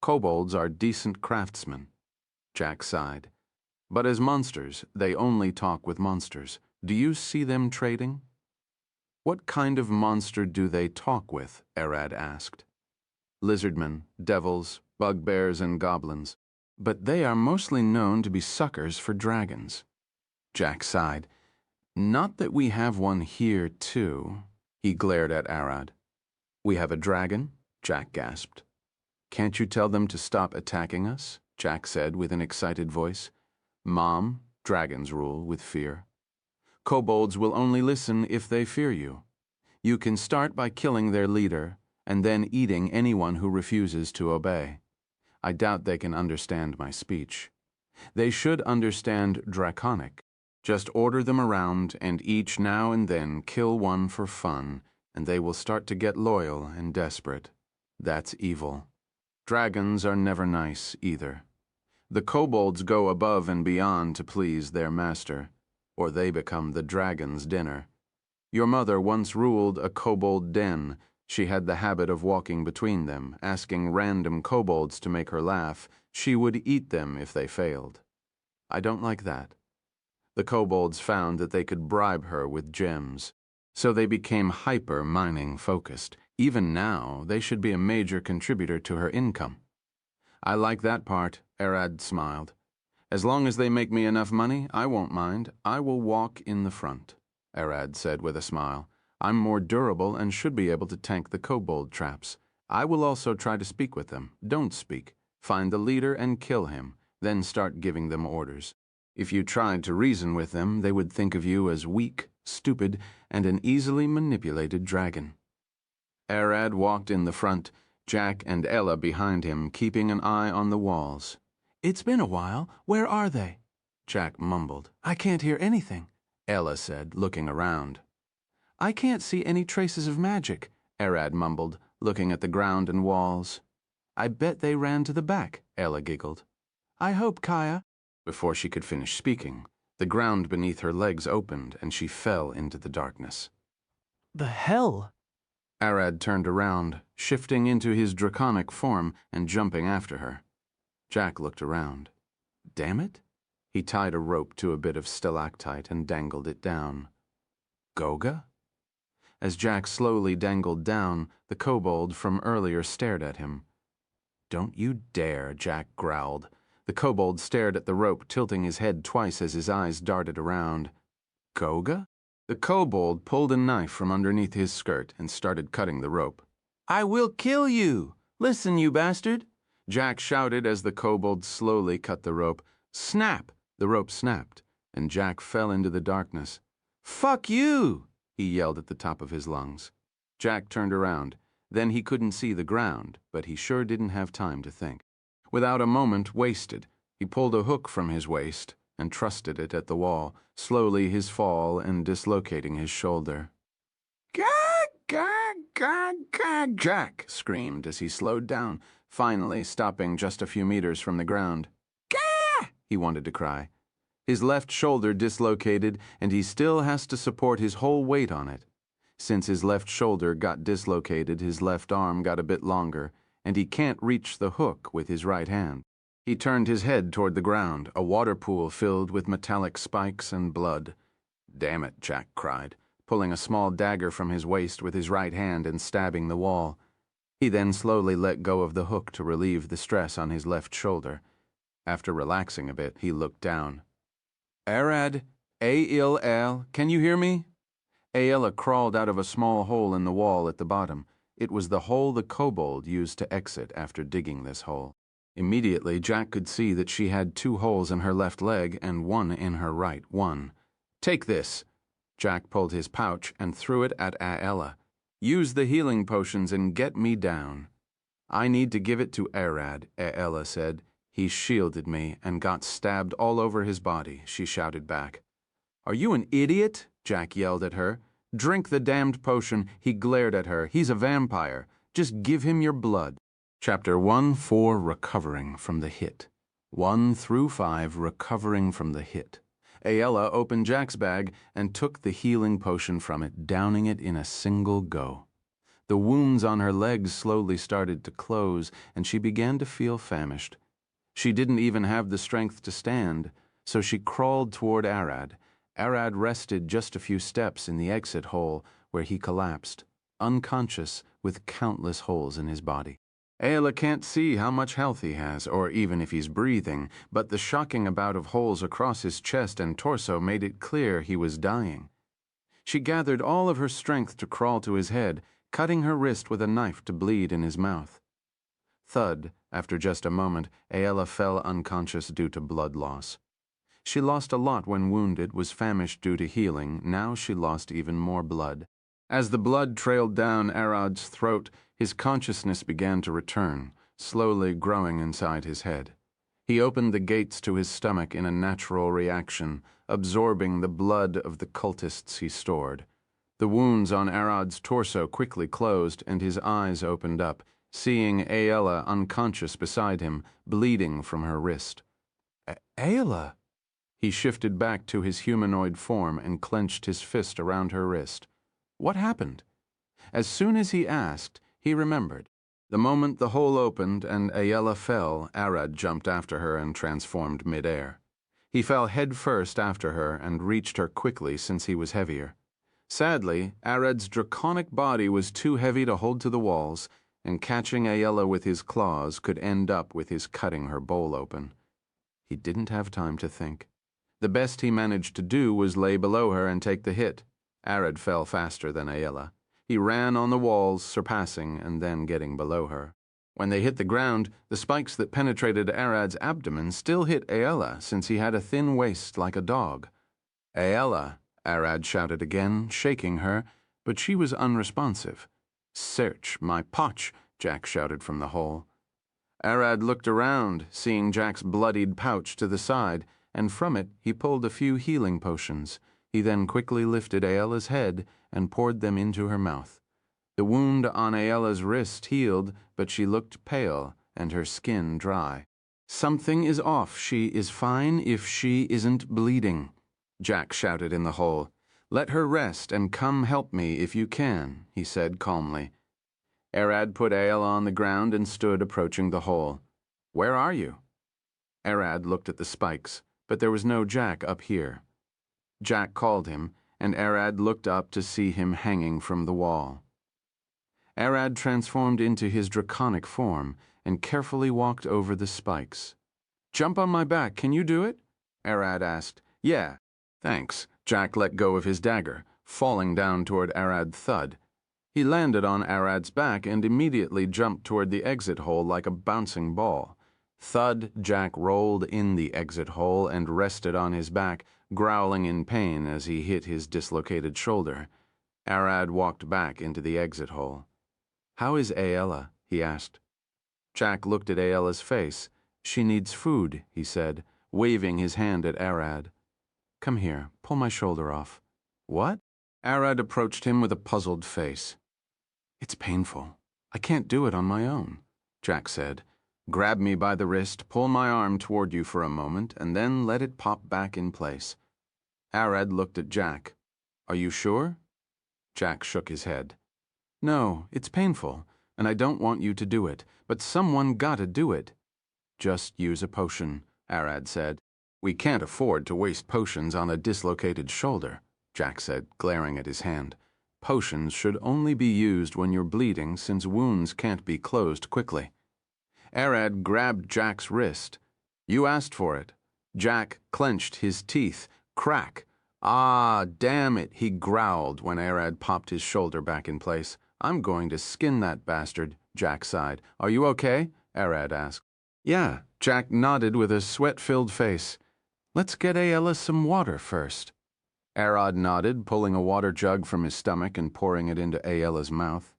Kobolds are decent craftsmen. Jack sighed. But as monsters, they only talk with monsters. Do you see them trading? What kind of monster do they talk with? Arad asked. Lizardmen, devils, bugbears, and goblins. But they are mostly known to be suckers for dragons. Jack sighed. Not that we have one here, too. He glared at Arad. We have a dragon? Jack gasped. Can't you tell them to stop attacking us? Jack said with an excited voice. Mom, dragons rule with fear. Kobolds will only listen if they fear you. You can start by killing their leader, and then eating anyone who refuses to obey. I doubt they can understand my speech. They should understand Draconic. Just order them around, and each now and then kill one for fun, and they will start to get loyal and desperate. That's evil. Dragons are never nice, either. The kobolds go above and beyond to please their master. or they become the dragon's dinner. Your mother once ruled a kobold den. She had the habit of walking between them, asking random kobolds to make her laugh. She would eat them if they failed. I don't like that. The kobolds found that they could bribe her with gems, so they became hyper-mining focused. Even now, they should be a major contributor to her income. I like that part, Arad smiled. As long as they make me enough money, I won't mind. I will walk in the front, Arad said with a smile. I'm more durable and should be able to tank the kobold traps. I will also try to speak with them. Don't speak. Find the leader and kill him, then start giving them orders. If you tried to reason with them, they would think of you as weak, stupid, and an easily manipulated dragon. Arad walked in the front, Jack and Ella behind him, keeping an eye on the walls. It's been a while. Where are they? Jack mumbled. I can't hear anything, Ella said, looking around. I can't see any traces of magic, Arad mumbled, looking at the ground and walls. I bet they ran to the back, Ella giggled. I hope, Kaya. Before she could finish speaking, the ground beneath her legs opened and she fell into the darkness. The hell? Arad turned around, shifting into his draconic form and jumping after her. Jack looked around. Damn it. He tied a rope to a bit of stalactite and dangled it down. Goga? As Jack slowly dangled down, the kobold from earlier stared at him. Don't you dare, Jack growled. The kobold stared at the rope, tilting his head twice as his eyes darted around. Goga? The kobold pulled a knife from underneath his skirt and started cutting the rope. I will kill you! Listen, you bastard! Jack shouted as the kobold slowly cut the rope. Snap! The rope snapped, and Jack fell into the darkness. Fuck you! He yelled at the top of his lungs. Jack turned around. Then he couldn't see the ground, but he sure didn't have time to think. Without a moment wasted, he pulled a hook from his waist and trusted it at the wall, slowly his fall and dislocating his shoulder. Gag, gag, gag, gag, Jack screamed as he slowed down, finally stopping just a few meters from the ground. Gah! He wanted to cry. His left shoulder dislocated, and he still has to support his whole weight on it. Since his left shoulder got dislocated, his left arm got a bit longer, and he can't reach the hook with his right hand. He turned his head toward the ground, a water pool filled with metallic spikes and blood. Damn it, Jack cried, pulling a small dagger from his waist with his right hand and stabbing the wall. He then slowly let go of the hook to relieve the stress on his left shoulder. After relaxing a bit, he looked down. Arad, A-Il-Al, can you hear me? Aella crawled out of a small hole in the wall at the bottom. It was the hole the kobold used to exit after digging this hole. Immediately, Jack could see that she had 2 holes in her left leg and 1 in her right one. Take this. Jack pulled his pouch and threw it at Aella. Use the healing potions and get me down. I need to give it to Arad, Aella said. He shielded me and got stabbed all over his body, she shouted back. Are you an idiot? Jack yelled at her. Drink the damned potion. He glared at her. He's a vampire. Just give him your blood. Chapter 1-4 Recovering from the Hit. 1-5 Recovering from the Hit. Aella opened Jack's bag and took the healing potion from it, downing it in a single go. The wounds on her legs slowly started to close, and she began to feel famished. She didn't even have the strength to stand, so she crawled toward Arad. Arad rested just a few steps in the exit hole where he collapsed, unconscious with countless holes in his body. Aella can't see how much health he has, or even if he's breathing, but the shocking amount of holes across his chest and torso made it clear he was dying. She gathered all of her strength to crawl to his head, cutting her wrist with a knife to bleed in his mouth. Thud, after just a moment, Aella fell unconscious due to blood loss. She lost a lot when wounded, was famished due to healing. Now she lost even more blood. As the blood trailed down Arad's throat, his consciousness began to return, slowly growing inside his head. He opened the gates to his stomach in a natural reaction, absorbing the blood of the cultists he stored. The wounds on Arad's torso quickly closed, and his eyes opened up, seeing Aella unconscious beside him, bleeding from her wrist. Aella! He shifted back to his humanoid form and clenched his fist around her wrist. What happened? As soon as he asked, he remembered. The moment the hole opened and Ayala fell, Arad jumped after her and transformed midair. He fell head first after her and reached her quickly since he was heavier. Sadly, Arad's draconic body was too heavy to hold to the walls, and catching Ayala with his claws could end up with his cutting her bowl open. He didn't have time to think. The best he managed to do was lay below her and take the hit. Arad fell faster than Ayala. He ran on the walls, surpassing and then getting below her. When they hit the ground, the spikes that penetrated Arad's abdomen still hit Ayala, since he had a thin waist like a dog. Ayala, Arad shouted again, shaking her, but she was unresponsive. Search my potch, Jack shouted from the hole. Arad looked around, seeing Jack's bloodied pouch to the side, and from it he pulled a few healing potions. He then quickly lifted Ayala's head and poured them into her mouth. The wound on Ayala's wrist healed, but she looked pale and her skin dry. Something is off. She is fine if she isn't bleeding, Jack shouted in the hole. Let her rest and come help me if you can, he said calmly. Arad put Ayala on the ground and stood approaching the hole. Where are you? Arad looked at the spikes, but there was no Jack up here. Jack called him, and Arad looked up to see him hanging from the wall. Arad transformed into his draconic form and carefully walked over the spikes. Jump on my back, can you do it? Arad asked. Yeah, thanks. Jack let go of his dagger, falling down toward Arad thud. He landed on Arad's back and immediately jumped toward the exit hole like a bouncing ball. Thud, Jack rolled in the exit hole and rested on his back, growling in pain as he hit his dislocated shoulder. Arad walked back into the exit hole. How is Ayala? He asked. Jack looked at Ayala's face. She needs food, he said, waving his hand at Arad. Come here, pull my shoulder off. What? Arad approached him with a puzzled face. It's painful. I can't do it on my own, Jack said. Grab me by the wrist, pull my arm toward you for a moment, and then let it pop back in place. Arad looked at Jack. Are you sure? Jack shook his head. No, it's painful, and I don't want you to do it, but someone gotta do it. Just use a potion, Arad said. We can't afford to waste potions on a dislocated shoulder, Jack said, glaring at his hand. Potions should only be used when you're bleeding, since wounds can't be closed quickly. Arad grabbed Jack's wrist. You asked for it. Jack clenched his teeth. Crack. Ah, damn it, he growled when Arad popped his shoulder back in place. I'm going to skin that bastard, Jack sighed. Are you okay? Arad asked. Yeah, Jack nodded with a sweat-filled face. Let's get Ayala some water first. Arad nodded, pulling a water jug from his stomach and pouring it into Ayala's mouth.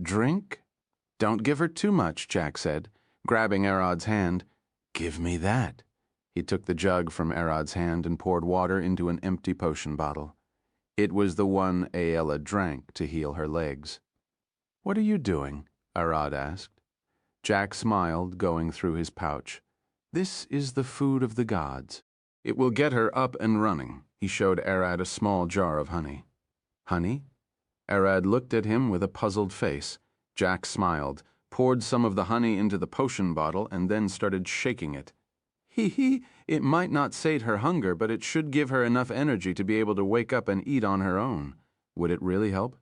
Drink? Don't give her too much, Jack said, grabbing Arad's hand. Give me that. He took the jug from Arad's hand and poured water into an empty potion bottle. It was the one Ayala drank to heal her legs. What are you doing? Arad asked. Jack smiled, going through his pouch. This is the food of the gods. It will get her up and running. He showed Arad a small jar of honey. Honey? Arad looked at him with a puzzled face. Jack smiled, poured some of the honey into the potion bottle, and then started shaking it. Hee, it might not sate her hunger, but it should give her enough energy to be able to wake up and eat on her own. Would it really help?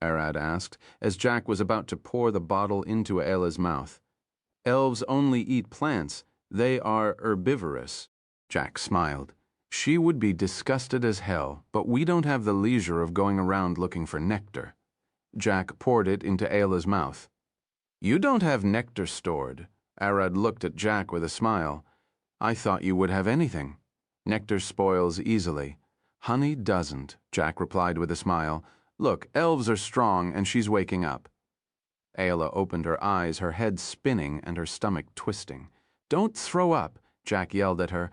Arad asked, as Jack was about to pour the bottle into Ayala's mouth. Elves only eat plants. They are herbivorous. Jack smiled. She would be disgusted as hell, but we don't have the leisure of going around looking for nectar. Jack poured it into Ayala's mouth. You don't have nectar stored. Arad looked at Jack with a smile. I thought you would have anything. Nectar spoils easily. Honey doesn't, Jack replied with a smile. Look, elves are strong, and she's waking up. Ayala opened her eyes, her head spinning and her stomach twisting. Don't throw up, Jack yelled at her.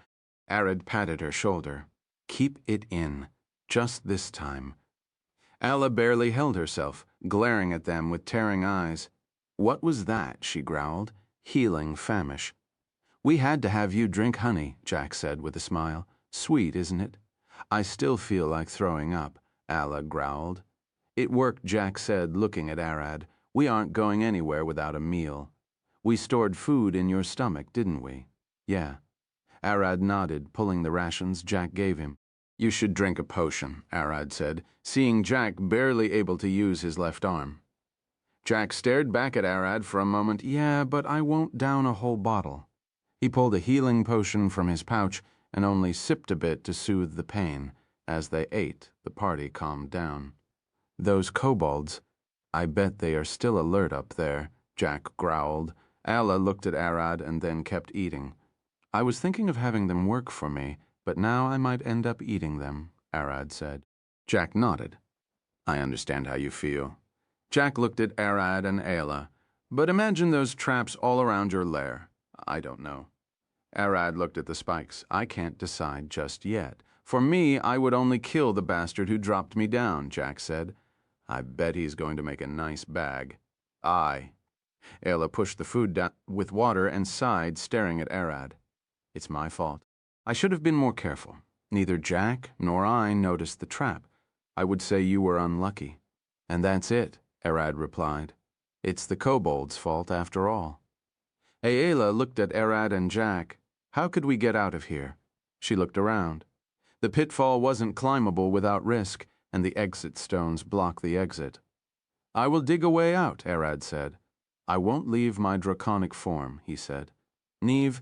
Arad patted her shoulder. Keep it in. Just this time. Ayala barely held herself, glaring at them with tearing eyes. What was that? She growled. Healing famish. We had to have you drink honey, Jack said with a smile. Sweet, isn't it? I still feel like throwing up, Alla growled. It worked, Jack said, looking at Arad. We aren't going anywhere without a meal. We stored food in your stomach, didn't we? Yeah. Arad nodded, pulling the rations Jack gave him. You should drink a potion, Arad said, seeing Jack barely able to use his left arm. Jack stared back at Arad for a moment. Yeah, but I won't down a whole bottle. He pulled a healing potion from his pouch and only sipped a bit to soothe the pain. As they ate, the party calmed down. Those kobolds, I bet they are still alert up there, Jack growled. Alla looked at Arad and then kept eating. I was thinking of having them work for me, but now I might end up eating them, Arad said. Jack nodded. I understand how you feel. Jack looked at Arad and Ayla. But imagine those traps all around your lair. I don't know. Arad looked at the spikes. I can't decide just yet. For me, I would only kill the bastard who dropped me down, Jack said. I bet he's going to make a nice bag. Aye. Ayla pushed the food down with water and sighed, staring at Arad. It's my fault. I should have been more careful. Neither Jack nor I noticed the trap. I would say you were unlucky. And that's it, Arad replied. It's the kobold's fault after all. Ayla looked at Arad and Jack. How could we get out of here? She looked around. The pitfall wasn't climbable without risk, and the exit stones blocked the exit. I will dig a way out, Arad said. I won't leave my draconic form, he said. Neve...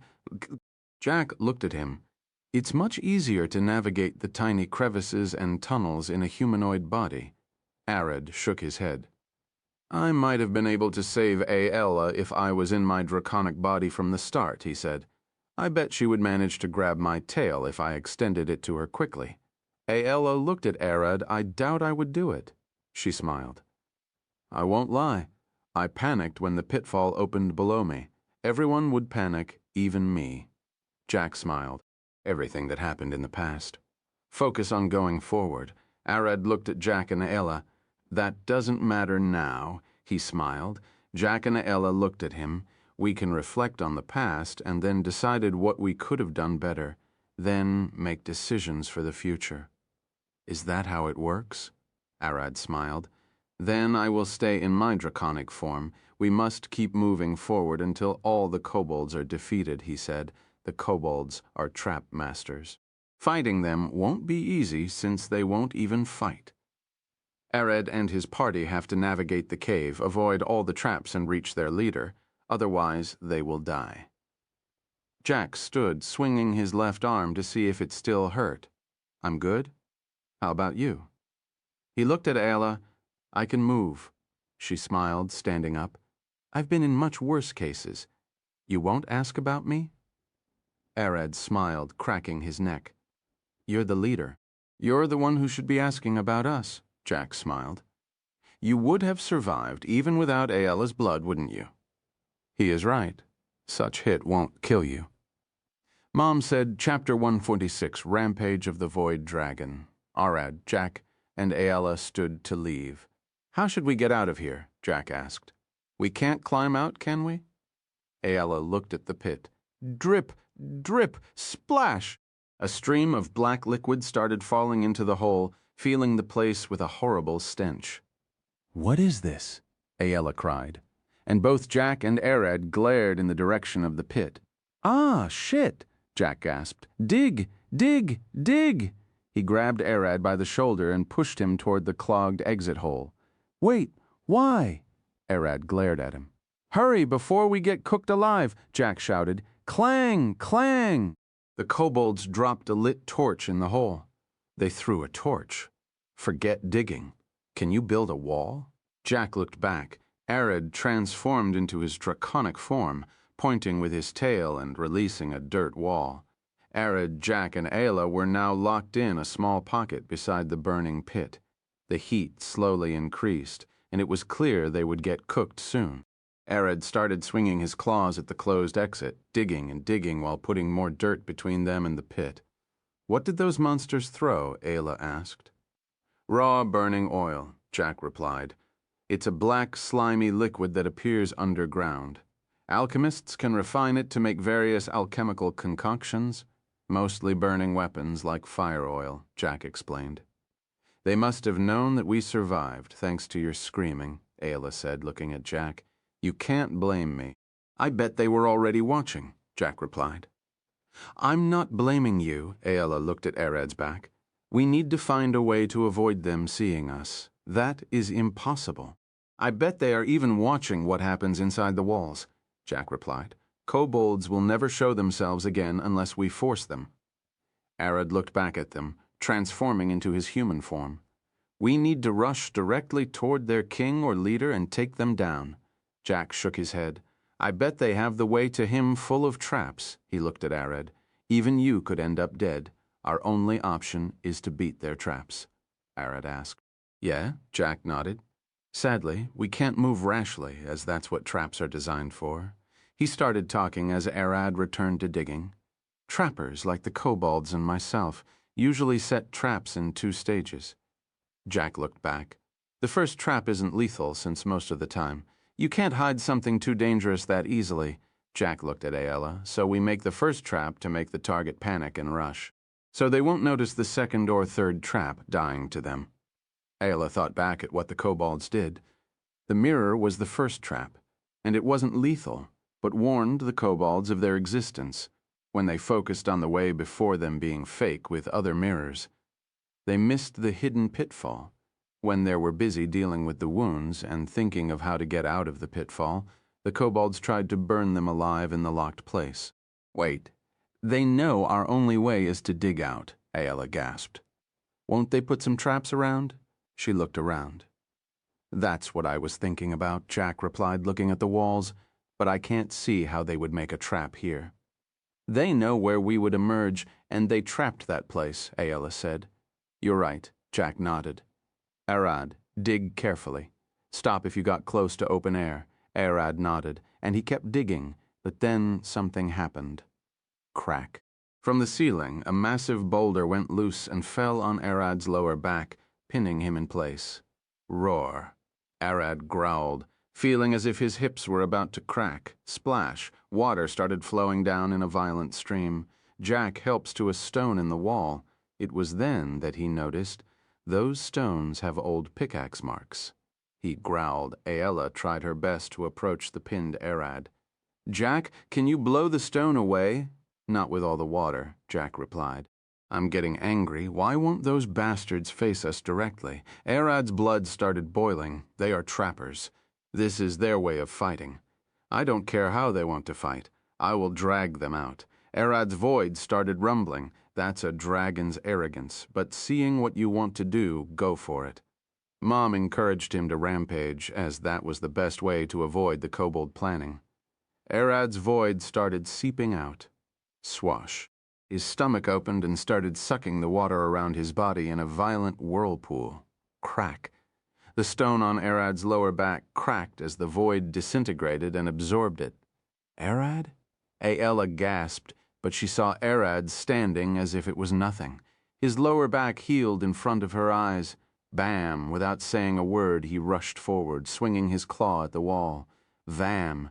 Jack looked at him. It's much easier to navigate the tiny crevices and tunnels in a humanoid body. Arad shook his head. I might have been able to save Ayla if I was in my draconic body from the start, he said. I bet she would manage to grab my tail if I extended it to her quickly. Ayla looked at Arad. I doubt I would do it. She smiled. I won't lie. I panicked when the pitfall opened below me. Everyone would panic, even me. Jack smiled. Everything that happened in the past. Focus on going forward. Arad looked at Jack and Ayla. That doesn't matter now, he smiled. Jack and Ayla looked at him. We can reflect on the past and then decided what we could have done better, then make decisions for the future. Is that how it works? Arad smiled. Then I will stay in my draconic form. We must keep moving forward until all the kobolds are defeated, he said. The kobolds are trap masters. Fighting them won't be easy since they won't even fight. Arad and his party have to navigate the cave, avoid all the traps and reach their leader. Otherwise, they will die. Jack stood, swinging his left arm to see if it still hurt. I'm good? How about you? He looked at Ayla. I can move. She smiled, standing up. I've been in much worse cases. You won't ask about me? Arad smiled, cracking his neck. You're the leader. You're the one who should be asking about us, Jack smiled. You would have survived even without Ayla's blood, wouldn't you? He is right. Such hit won't kill you. Mom said, Chapter 146, Rampage of the Void Dragon. Arad, Jack, and Ayla stood to leave. How should we get out of here? Jack asked. We can't climb out, can we? Ayla looked at the pit. Drip, drip, splash! A stream of black liquid started falling into the hole, filling the place with a horrible stench. What is this? Ayla cried, and both Jack and Arad glared in the direction of the pit. Ah, shit, Jack gasped. Dig, dig, dig! He grabbed Arad by the shoulder and pushed him toward the clogged exit hole. Wait, why? Arad glared at him. Hurry before we get cooked alive, Jack shouted. Clang, clang! The kobolds dropped a lit torch in the hole. They threw a torch. Forget digging. Can you build a wall? Jack looked back. Arad transformed into his draconic form, pointing with his tail and releasing a dirt wall. Arad, Jack, and Ayla were now locked in a small pocket beside the burning pit. The heat slowly increased, and it was clear they would get cooked soon. Arad started swinging his claws at the closed exit, digging and digging while putting more dirt between them and the pit. What did those monsters throw? Ayla asked. Raw burning oil, Jack replied. It's a black, slimy liquid that appears underground. Alchemists can refine it to make various alchemical concoctions. Mostly burning weapons like fire oil, Jack explained. They must have known that we survived, thanks to your screaming, Ayla said, looking at Jack. You can't blame me. I bet they were already watching, Jack replied. I'm not blaming you, Ayla looked at Arad's back. We need to find a way to avoid them seeing us. That is impossible. I bet they are even watching what happens inside the walls, Jack replied. Kobolds will never show themselves again unless we force them. Arad looked back at them, transforming into his human form. We need to rush directly toward their king or leader and take them down. Jack shook his head. I bet they have the way to him full of traps, he looked at Arad. Even you could end up dead. Our only option is to beat their traps. Arad asked. Yeah, Jack nodded. Sadly, we can't move rashly, as that's what traps are designed for. He started talking as Arad returned to digging. Trappers, like the kobolds and myself, usually set traps in 2 stages. Jack looked back. The first trap isn't lethal, since most of the time. You can't hide something too dangerous that easily. Jack looked at Ayla. So we make the first trap to make the target panic and rush. So they won't notice the second or third trap dying to them. Ayla thought back at what the kobolds did. The mirror was the first trap, and it wasn't lethal, but warned the kobolds of their existence when they focused on the way before them being fake with other mirrors. They missed the hidden pitfall. When they were busy dealing with the wounds and thinking of how to get out of the pitfall, the kobolds tried to burn them alive in the locked place. Wait, they know our only way is to dig out, Ayla gasped. Won't they put some traps around? She looked around. That's what I was thinking about, Jack replied, looking at the walls, but I can't see how they would make a trap here. They know where we would emerge, and they trapped that place, Ayla said. You're right, Jack nodded. Arad, dig carefully. Stop if you got close to open air. Arad nodded, and he kept digging, but then something happened. Crack. From the ceiling, a massive boulder went loose and fell on Arad's lower back, pinning him in place. Roar. Arad growled, feeling as if his hips were about to crack. Splash. Water started flowing down in a violent stream. Jack helps to a stone in the wall. It was then that he noticed, those stones have old pickaxe marks. He growled. Ayla tried her best to approach the pinned Arad. Jack, can you blow the stone away? Not with all the water, Jack replied. I'm getting angry. Why won't those bastards face us directly? Arad's blood started boiling. They are trappers. This is their way of fighting. I don't care how they want to fight. I will drag them out. Arad's void started rumbling. That's a dragon's arrogance, but seeing what you want to do, go for it. Mom encouraged him to rampage, as that was the best way to avoid the kobold planning. Arad's void started seeping out. Swash. His stomach opened and started sucking the water around his body in a violent whirlpool. Crack. The stone on Arad's lower back cracked as the void disintegrated and absorbed it. Arad? Ayla gasped, but she saw Arad standing as if it was nothing. His lower back healed in front of her eyes. Bam! Without saying a word, he rushed forward, swinging his claw at the wall. Vam!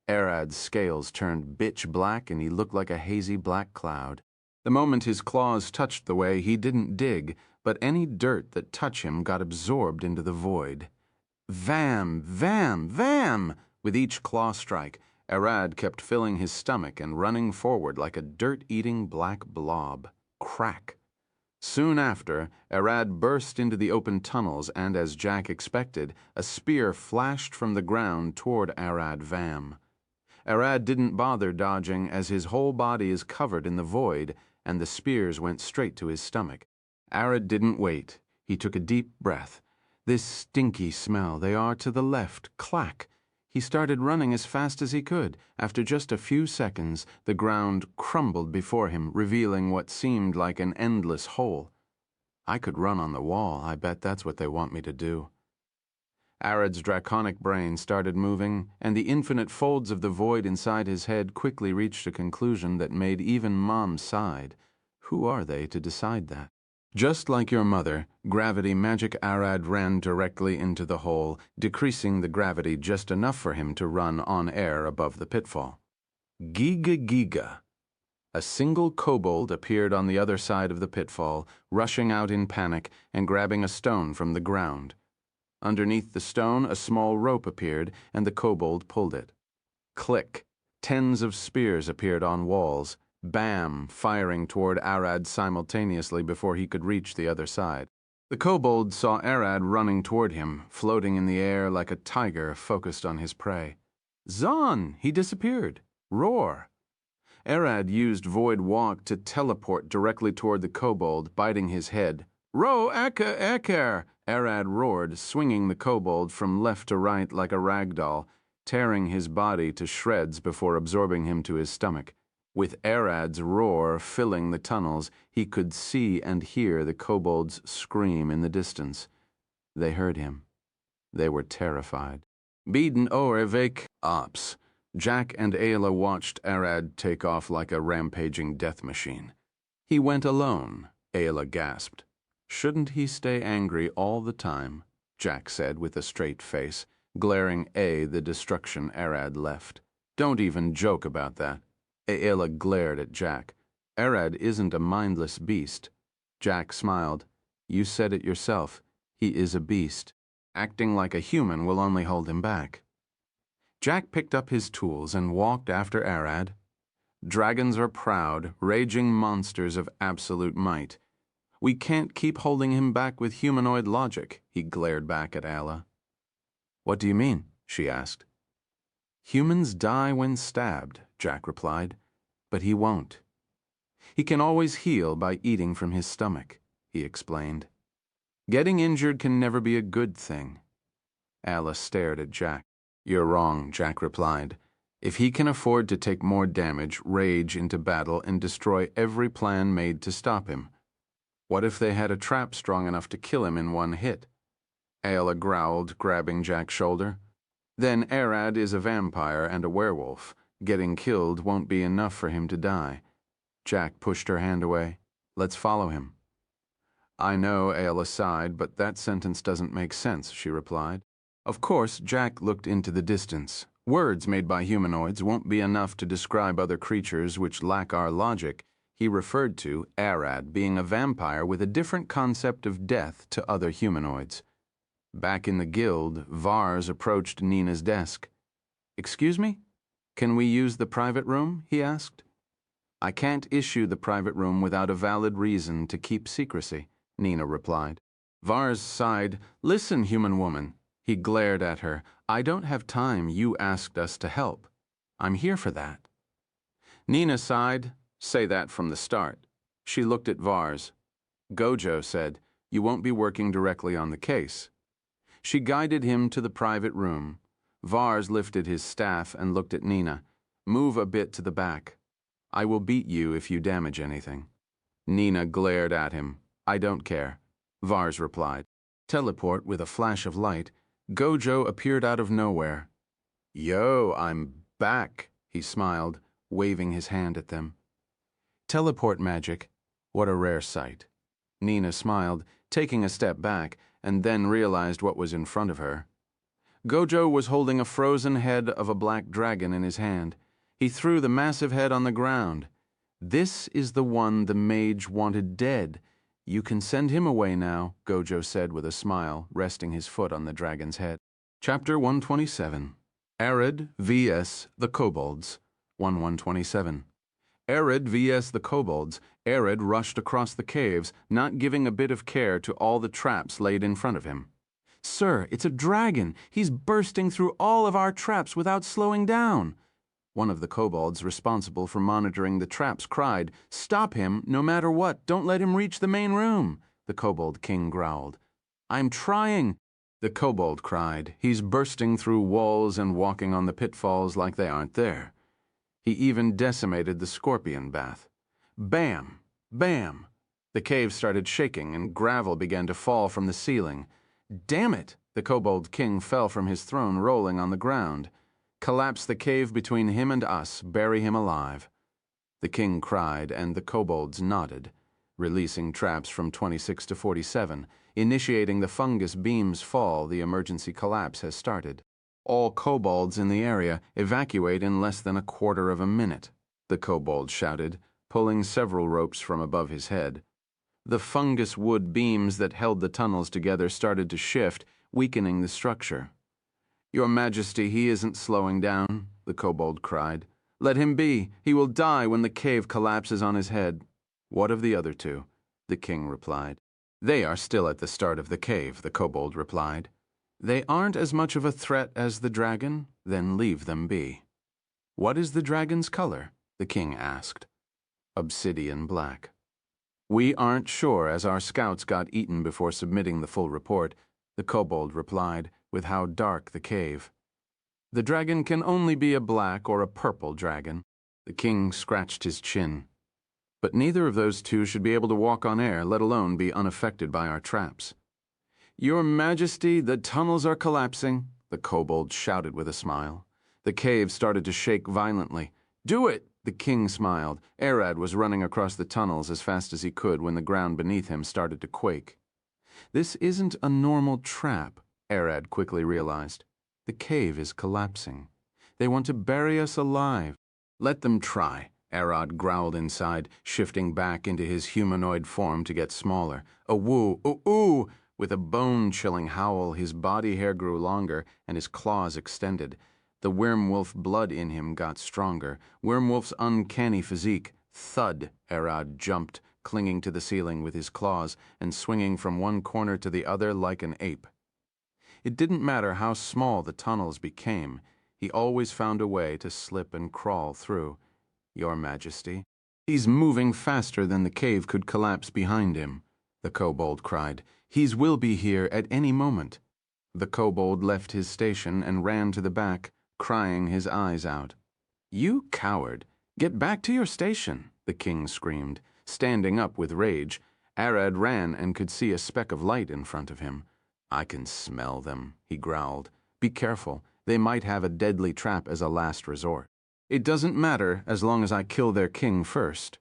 Arad's scales turned bitch black and he looked like a hazy black cloud. The moment his claws touched the way, he didn't dig, but any dirt that touched him got absorbed into the void. Vam! Vam! Vam! With each claw strike, Arad kept filling his stomach and running forward like a dirt-eating black blob. Crack! Soon after, Arad burst into the open tunnels and, as Jack expected, a spear flashed from the ground toward Arad Vam. Arad didn't bother dodging, as his whole body is covered in the void, and the spears went straight to his stomach. Arad didn't wait. He took a deep breath. This stinky smell. They are to the left. Clack! He started running as fast as he could. After just a few seconds, the ground crumbled before him, revealing what seemed like an endless hole. I could run on the wall. I bet that's what they want me to do. Arad's draconic brain started moving, and the infinite folds of the void inside his head quickly reached a conclusion that made even Mom sigh. Who are they to decide that? Just like your mother, gravity magic Arad ran directly into the hole, decreasing the gravity just enough for him to run on air above the pitfall. Giga Giga. A single kobold appeared on the other side of the pitfall, rushing out in panic and grabbing a stone from the ground. Underneath the stone, a small rope appeared, and the kobold pulled it. Click! Tens of spears appeared on walls. Bam! Firing toward Arad simultaneously before he could reach the other side. The kobold saw Arad running toward him, floating in the air like a tiger focused on his prey. Zon! He disappeared. Roar! Arad used Void Walk to teleport directly toward the kobold, biting his head. Ro Eka Eker! Arad roared, swinging the kobold from left to right like a rag doll, tearing his body to shreds before absorbing him to his stomach. With Arad's roar filling the tunnels, he could see and hear the kobolds scream in the distance. They heard him. They were terrified. Beeden Orevek Ops. Jack and Ayla watched Arad take off like a rampaging death machine. He went alone, Ayla gasped. Shouldn't he stay angry all the time? Jack said with a straight face, glaring the destruction Arad left. Don't even joke about that. Ayla glared at Jack. Arad isn't a mindless beast. Jack smiled. You said it yourself. He is a beast. Acting like a human will only hold him back. Jack picked up his tools and walked after Arad. Dragons are proud, raging monsters of absolute might. We can't keep holding him back with humanoid logic, he glared back at Ayla. What do you mean? She asked. Humans die when stabbed, Jack replied, but he won't. He can always heal by eating from his stomach, he explained. Getting injured can never be a good thing. Ayla stared at Jack. You're wrong, Jack replied. If he can afford to take more damage, rage into battle, and destroy every plan made to stop him. What if they had a trap strong enough to kill him in one hit? Ayla growled, grabbing Jack's shoulder. Then Arad is a vampire and a werewolf. Getting killed won't be enough for him to die. Jack pushed her hand away. Let's follow him. I know, Ayla sighed, but that sentence doesn't make sense, she replied. Of course, Jack looked into the distance. Words made by humanoids won't be enough to describe other creatures which lack our logic. He referred to Arad being a vampire with a different concept of death to other humanoids. Back in the guild, Vars approached Nina's desk. Excuse me? Can we use the private room? He asked. I can't issue the private room without a valid reason to keep secrecy, Nina replied. Vars sighed. Listen, human woman. He glared at her. I don't have time. You asked us to help. I'm here for that. Nina sighed. Say that from the start. She looked at Vars. Gojo said, you won't be working directly on the case. She guided him to the private room. Vars lifted his staff and looked at Nina. Move a bit to the back. I will beat you if you damage anything. Nina glared at him. I don't care. Vars replied. Teleport with a flash of light. Gojo appeared out of nowhere. Yo, I'm back, he smiled, waving his hand at them. Teleport magic. What a rare sight. Nina smiled, taking a step back, and then realized what was in front of her. Gojo was holding a frozen head of a black dragon in his hand. He threw the massive head on the ground. This is the one the mage wanted dead. You can send him away now, Gojo said with a smile, resting his foot on the dragon's head. Chapter 127. Arad vs. the Kobolds. 127. Arad vs. the Kobolds. Arad rushed across the caves, not giving a bit of care to all the traps laid in front of him. Sir, it's a dragon. He's bursting through all of our traps without slowing down. One of the kobolds responsible for monitoring the traps cried, Stop him, no matter what. Don't let him reach the main room. The kobold king growled. I'm trying. The kobold cried. He's bursting through walls and walking on the pitfalls like they aren't there. He even decimated the scorpion bath. Bam! Bam! The cave started shaking and gravel began to fall from the ceiling. Damn it! The kobold king fell from his throne, rolling on the ground. Collapse the cave between him and us, bury him alive. The king cried, and the kobolds nodded, releasing traps from 26 to 47, initiating the fungus beam's fall. The emergency collapse has started. All kobolds in the area evacuate in less than a quarter of a minute, the kobold shouted. pulling several ropes from above his head. The fungus wood beams that held the tunnels together started to shift, weakening the structure. "Your Majesty, he isn't slowing down," the kobold cried. "Let him be. He will die when the cave collapses on his head." "What of the other two?" the king replied. "They are still at the start of the cave," the kobold replied. "They aren't as much of a threat as the dragon, then leave them be." "What is the dragon's color?" the king asked. "Obsidian black." "We aren't sure, as our scouts got eaten before submitting the full report," the kobold replied, with how dark the cave. "The dragon can only be a black or a purple dragon." The king scratched his chin. "But neither of those two should be able to walk on air, let alone be unaffected by our traps." "Your Majesty, the tunnels are collapsing," the kobold shouted with a smile. The cave started to shake violently. "Do it!" the king smiled. Arad was running across the tunnels as fast as he could when the ground beneath him started to quake. "This isn't a normal trap," Arad quickly realized. "The cave is collapsing. They want to bury us alive." "Let them try," Arad growled inside, shifting back into his humanoid form to get smaller. "A woo, ooh, ooh!" With a bone-chilling howl, his body hair grew longer and his claws extended. The werewolf blood in him got stronger. Werewolf's uncanny physique. Thud! Arad jumped, clinging to the ceiling with his claws and swinging from one corner to the other like an ape. It didn't matter how small the tunnels became. He always found a way to slip and crawl through. "Your Majesty, he's moving faster than the cave could collapse behind him," the kobold cried. "He will be here at any moment." The kobold left his station and ran to the back, crying his eyes out. "You coward! Get back to your station!" the king screamed, standing up with rage. Arad ran and could see a speck of light in front of him. "I can smell them," he growled. "Be careful. They might have a deadly trap as a last resort." "It doesn't matter as long as I kill their king first."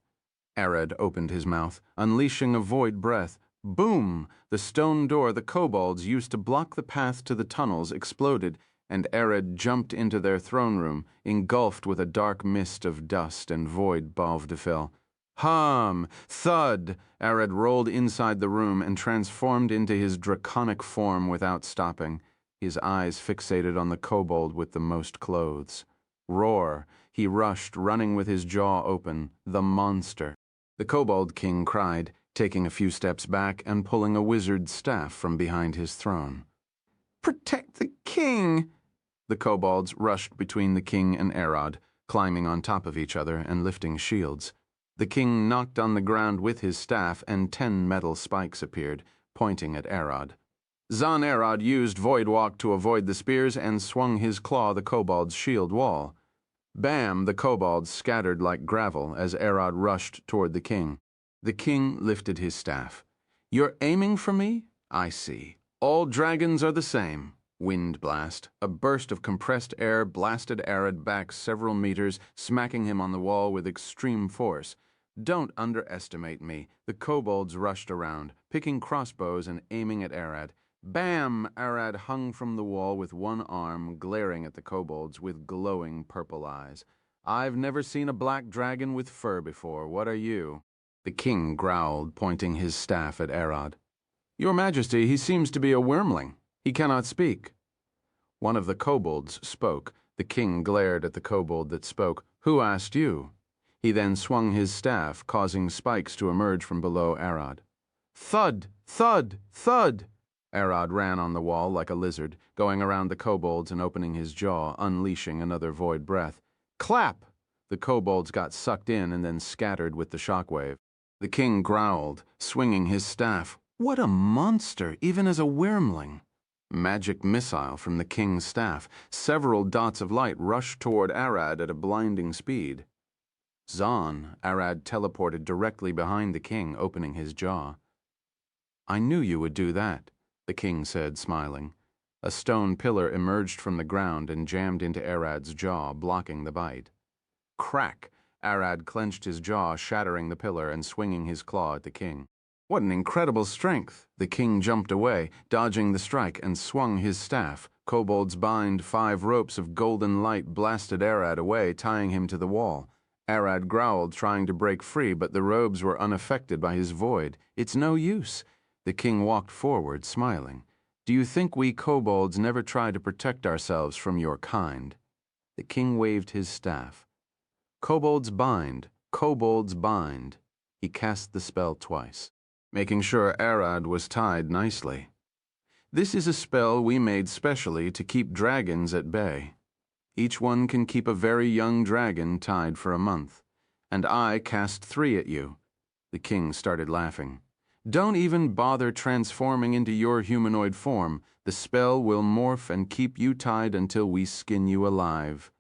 Arad opened his mouth, unleashing a void breath. Boom! The stone door the kobolds used to block the path to the tunnels exploded, and Arad jumped into their throne room, engulfed with a dark mist of dust and void bave de fel. Hum! Thud! Arad rolled inside the room and transformed into his draconic form without stopping, his eyes fixated on the kobold with the most clothes. Roar! He rushed, running with his jaw open. The monster! The kobold king cried, taking a few steps back and pulling a wizard's staff from behind his throne. "Protect the king!" The kobolds rushed between the king and Arad, climbing on top of each other and lifting shields. The king knocked on the ground with his staff, and 10 metal spikes appeared, pointing at Arad. Zon Arad used Void Walk to avoid the spears and swung his claw the kobold's shield wall. Bam! The kobolds scattered like gravel as Arad rushed toward the king. The king lifted his staff. "You're aiming for me? I see. All dragons are the same." Wind blast. A burst of compressed air blasted Arad back several meters, smacking him on the wall with extreme force. "Don't underestimate me." The kobolds rushed around, picking crossbows and aiming at Arad. Bam! Arad hung from the wall with one arm, glaring at the kobolds with glowing purple eyes. "I've never seen a black dragon with fur before. What are you?" The king growled, pointing his staff at Arad. "Your Majesty, he seems to be a wormling. He cannot speak." One of the kobolds spoke. The king glared at the kobold that spoke. "Who asked you?" He then swung his staff, causing spikes to emerge from below Arad. Thud! Thud! Thud! Arad ran on the wall like a lizard, going around the kobolds and opening his jaw, unleashing another void breath. Clap! The kobolds got sucked in and then scattered with the shockwave. The king growled, swinging his staff. "What a monster, even as a wormling!" Magic missile from the king's staff. Several dots of light rushed toward Arad at a blinding speed. Zon, Arad teleported directly behind the king, opening his jaw. "I knew you would do that," the king said, smiling. A stone pillar emerged from the ground and jammed into Arad's jaw, blocking the bite. Crack! Arad clenched his jaw, shattering the pillar and swinging his claw at the king. "What an incredible strength!" The king jumped away, dodging the strike, and swung his staff. Kobolds bind 5 ropes of golden light blasted Arad away, tying him to the wall. Arad growled, trying to break free, but the robes were unaffected by his void. "It's no use." The king walked forward, smiling. "Do you think we kobolds never try to protect ourselves from your kind?" The king waved his staff. "Kobolds bind, kobolds bind." He cast the spell twice, making sure Arad was tied nicely. "This is a spell we made specially to keep dragons at bay. Each one can keep a very young dragon tied for a month. And I cast 3 at you." The king started laughing. "Don't even bother transforming into your humanoid form. The spell will morph and keep you tied until we skin you alive."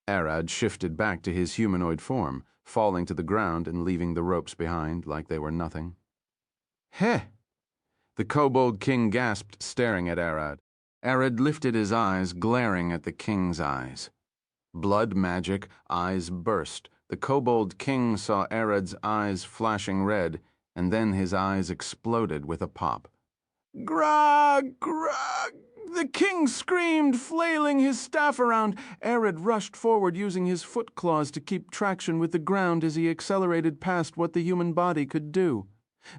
Arad shifted back to his humanoid form, falling to the ground and leaving the ropes behind like they were nothing. "Heh!" The kobold king gasped, staring at Arad. Arad lifted his eyes, glaring at the king's eyes. Blood magic, eyes burst. The kobold king saw Arad's eyes flashing red, and then his eyes exploded with a pop. "Grog! Grog!" The king screamed, flailing his staff around. Arad rushed forward, using his foot claws to keep traction with the ground as he accelerated past what the human body could do.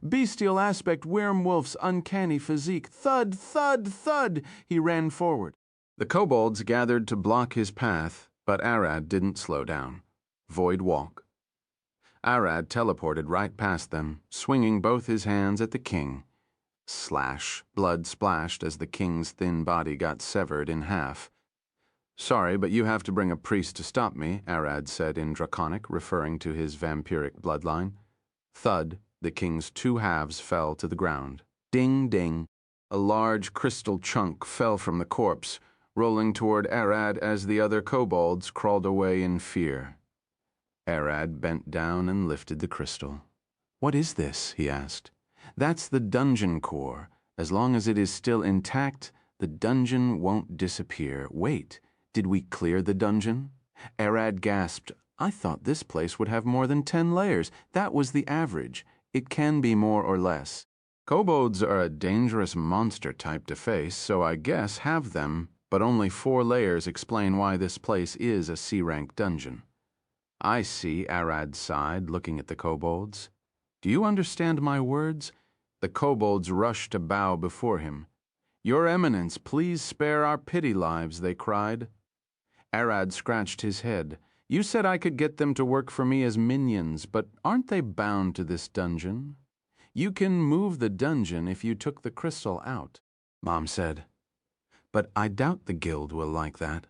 Bestial aspect, werewolf's uncanny physique. Thud, thud, thud! He ran forward. The kobolds gathered to block his path, but Arad didn't slow down. Void walk. Arad teleported right past them, swinging both his hands at the king. Slash. Blood splashed as the king's thin body got severed in half. "Sorry, but you have to bring a priest to stop me," Arad said in Draconic, referring to his vampiric bloodline. Thud. The king's 2 halves fell to the ground. Ding, ding. A large crystal chunk fell from the corpse, rolling toward Arad as the other kobolds crawled away in fear. Arad bent down and lifted the crystal. "What is this?" he asked. "That's the dungeon core. As long as it is still intact, the dungeon won't disappear. Wait, did we clear the dungeon?" Arad gasped. "I thought this place would have more than 10 layers. That was the average. It can be more or less. Kobolds are a dangerous monster type to face, so I guess have them, but only 4 layers explain why this place is a C-rank dungeon." "I see," Arad sighed, looking at the kobolds. "Do you understand my words?" The kobolds rushed to bow before him. "Your Eminence, please spare our pity lives," they cried. Arad scratched his head. "You said I could get them to work for me as minions, but aren't they bound to this dungeon?" "You can move the dungeon if you took the crystal out," Mom said. "But I doubt the guild will like that.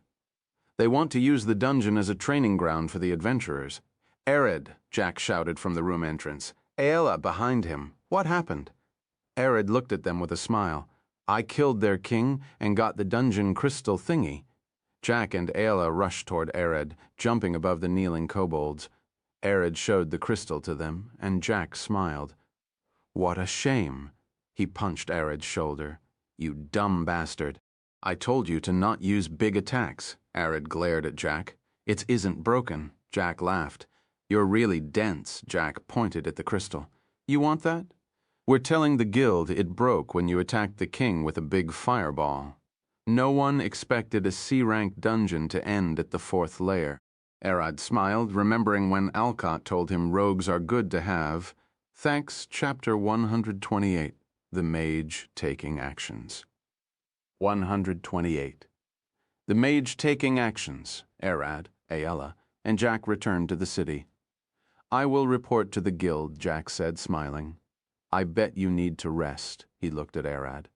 They want to use the dungeon as a training ground for the adventurers." "Arad," Jack shouted from the room entrance. "Aela behind him. What happened?" Arad looked at them with a smile. "I killed their king and got the dungeon crystal thingy." Jack and Aela rushed toward Arad, jumping above the kneeling kobolds. Arad showed the crystal to them, and Jack smiled. "What a shame." He punched Arad's shoulder. "You dumb bastard. I told you to not use big attacks." Arad glared at Jack. "It isn't broken." Jack laughed. "You're really dense." Jack pointed at the crystal. "You want that?" "We're telling the guild it broke when you attacked the king with a big fireball." No one expected a C-rank dungeon to end at the 4th layer. Arad smiled, remembering when Alcott told him rogues are good to have. Thanks, Chapter 128, The Mage Taking Actions. 128. The Mage Taking Actions. Arad, Aela, and Jack returned to the city. "I will report to the guild," Jack said, smiling. "I bet you need to rest." He looked at Arad.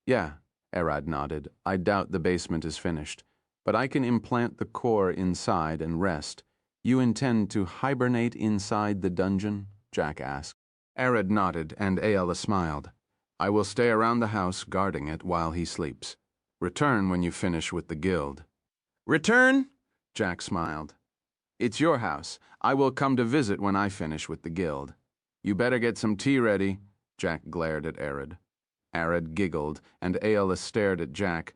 "Yeah." Arad nodded. "I doubt the basement is finished, but I can implant the core inside and rest." "You intend to hibernate inside the dungeon?" Jack asked. Arad nodded, and Aela smiled. "I will stay around the house guarding it while he sleeps. Return when you finish with the guild." "Return?" Jack smiled. "It's your house. I will come to visit when I finish with the guild." "You better get some tea ready." Jack glared at Arad. Arad giggled, and Aela stared at Jack.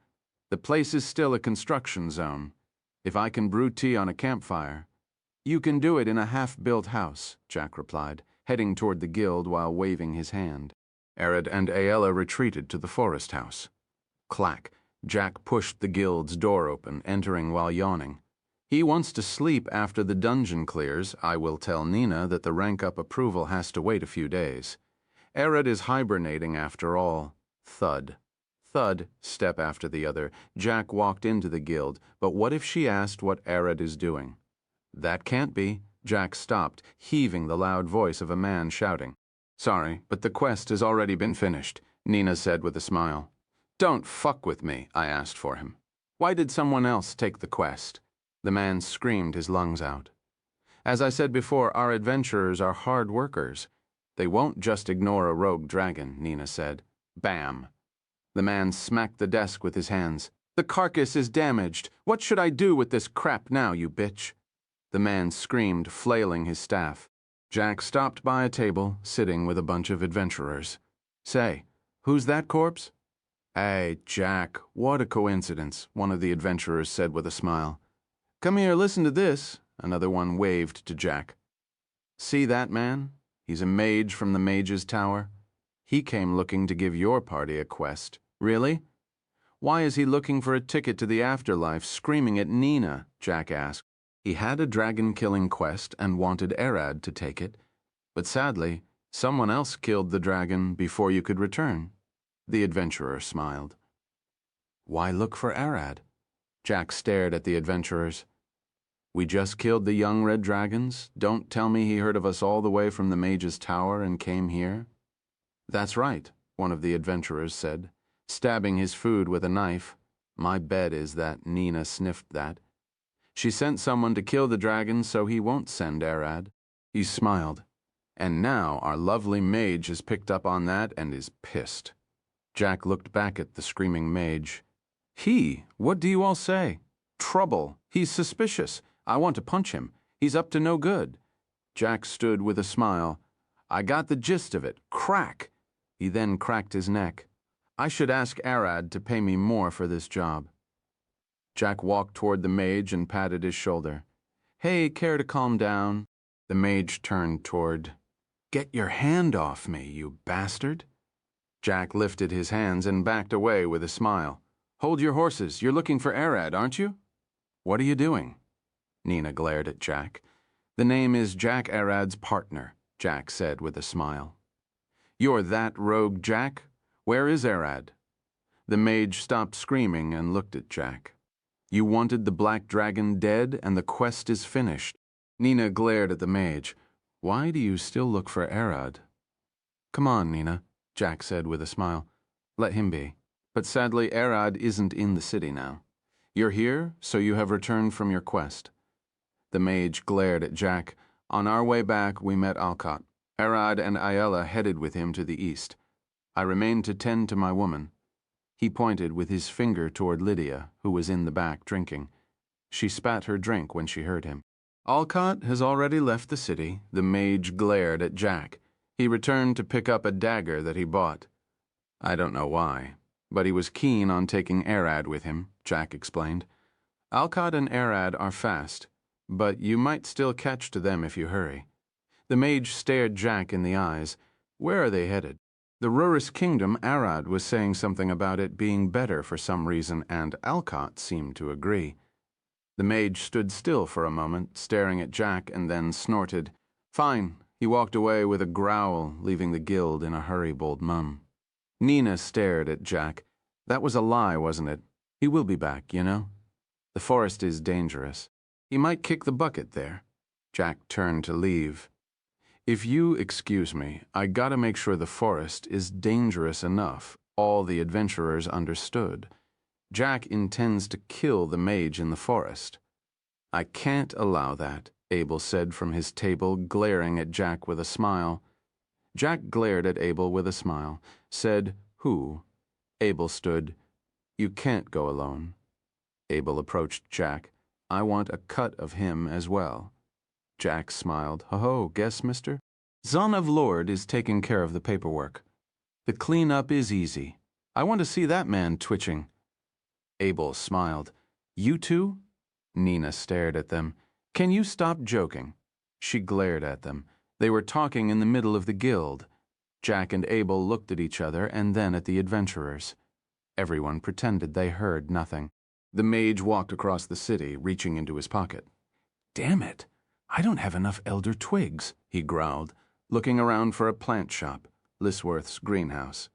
"The place is still a construction zone. If I can brew tea on a campfire." "You can do it in a half-built house," Jack replied, heading toward the guild while waving his hand. Arad and Aela retreated to the forest house. Clack! Jack pushed the guild's door open, entering while yawning. He wants to sleep after the dungeon clears. I will tell Nina that the rank-up approval has to wait a few days. Arad is hibernating after all. Thud. Thud, step after the other. Jack walked into the guild, but what if she asked what Arad is doing? That can't be. Jack stopped, heaving the loud voice of a man shouting. Sorry, but the quest has already been finished, Nina said with a smile. Don't fuck with me, I asked for him. Why did someone else take the quest? The man screamed his lungs out. As I said before, our adventurers are hard workers. They won't just ignore a rogue dragon, Nina said. Bam. The man smacked the desk with his hands. The carcass is damaged. What should I do with this crap now, you bitch? The man screamed, flailing his staff. Jack stopped by a table, sitting with a bunch of adventurers. Say, who's that corpse? Hey, Jack, what a coincidence, one of the adventurers said with a smile. Come here, listen to this, another one waved to Jack. See that man? He's a mage from the Mage's Tower. He came looking to give your party a quest. Really? Why is he looking for a ticket to the afterlife, screaming at Nina? Jack asked. He had a dragon-killing quest and wanted Arad to take it, but sadly, someone else killed the dragon before you could return. The adventurer smiled. Why look for Arad? Jack stared at the adventurers. We just killed the young red dragons. Don't tell me he heard of us all the way from the Mage's Tower and came here. That's right, one of the adventurers said, stabbing his food with a knife. My bet is that Nina sniffed that. She sent someone to kill the dragon, so he won't send Arad. He smiled. And now our lovely mage has picked up on that and is pissed. Jack looked back at the screaming mage. What do you all say? Trouble. He's suspicious. I want to punch him. He's up to no good. Jack stood with a smile. I got the gist of it. Crack. He then cracked his neck. I should ask Arad to pay me more for this job. Jack walked toward the mage and patted his shoulder. Hey, care to calm down? The mage turned toward. Get your hand off me, you bastard. Jack lifted his hands and backed away with a smile. Hold your horses. You're looking for Arad, aren't you? What are you doing? Nina glared at Jack. The name is Jack Arad's partner, Jack said with a smile. You're that rogue, Jack? Where is Arad? The mage stopped screaming and looked at Jack. You wanted the black dragon dead and the quest is finished. Nina glared at the mage. Why do you still look for Arad? Come on, Nina, Jack said with a smile. Let him be. But sadly, Arad isn't in the city now. You're here, so you have returned from your quest. The mage glared at Jack. On our way back, we met Alcott. Arad and Ayala headed with him to the east. I remained to tend to my woman. He pointed with his finger toward Lydia, who was in the back drinking. She spat her drink when she heard him. Alcott has already left the city. The mage glared at Jack. He returned to pick up a dagger that he bought. I don't know why, but he was keen on taking Arad with him, Jack explained. Alcott and Arad are fast, but you might still catch to them if you hurry. The mage stared Jack in the eyes. Where are they headed? The Ruris Kingdom. Arad was saying something about it being better for some reason, and Alcott seemed to agree. The mage stood still for a moment, staring at Jack, and then snorted. Fine. He walked away with a growl, leaving the guild in a hurry-bold mum. Nina stared at Jack. That was a lie, wasn't it? He will be back, you know. The forest is dangerous. He might kick the bucket there. Jack turned to leave. If you excuse me, I gotta make sure the forest is dangerous enough. All the adventurers understood. Jack intends to kill the mage in the forest. I can't allow that, Abel said from his table, glaring at Jack with a smile. Jack glared at Abel with a smile, said, Who? Abel stood. You can't go alone. Abel approached Jack. I want a cut of him as well. Jack smiled. Ho-ho, guess, mister? Zon of Lord is taking care of the paperwork. The cleanup is easy. I want to see that man twitching. Abel smiled. You two? Nina stared at them. Can you stop joking? She glared at them. They were talking in the middle of the guild. Jack and Abel looked at each other and then at the adventurers. Everyone pretended they heard nothing. The mage walked across the city, reaching into his pocket. "Damn it! I don't have enough elder twigs," he growled, looking around for a plant shop, Lisworth's greenhouse.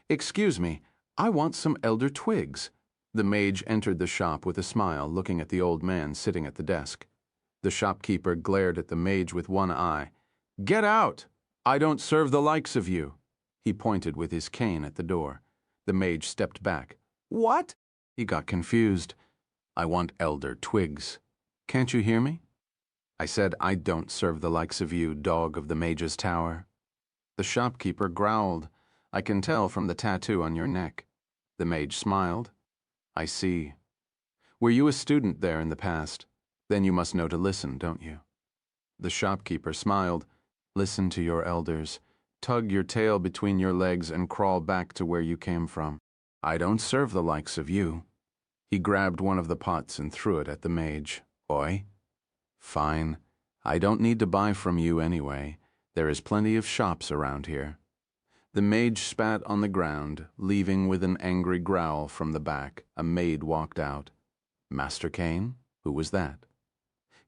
"Excuse me, I want some elder twigs." The mage entered the shop with a smile, looking at the old man sitting at the desk. The shopkeeper glared at the mage with one eye. "Get out! I don't serve the likes of you." He pointed with his cane at the door. The mage stepped back. "What?" He got confused. "I want elder twigs. Can't you hear me? I said I don't serve the likes of you, dog of the mage's tower." The shopkeeper growled. "I can tell from the tattoo on your neck." The mage smiled. "I see. Were you a student there in the past? Then you must know to listen, don't you?" The shopkeeper smiled. "Listen to your elders. Tug your tail between your legs and crawl back to where you came from. I don't serve the likes of you." He grabbed one of the pots and threw it at the mage. "Oi? Fine. I don't need to buy from you anyway. There is plenty of shops around here." The mage spat on the ground, leaving with an angry growl from the back. A maid walked out. "Master Kane? Who was that?"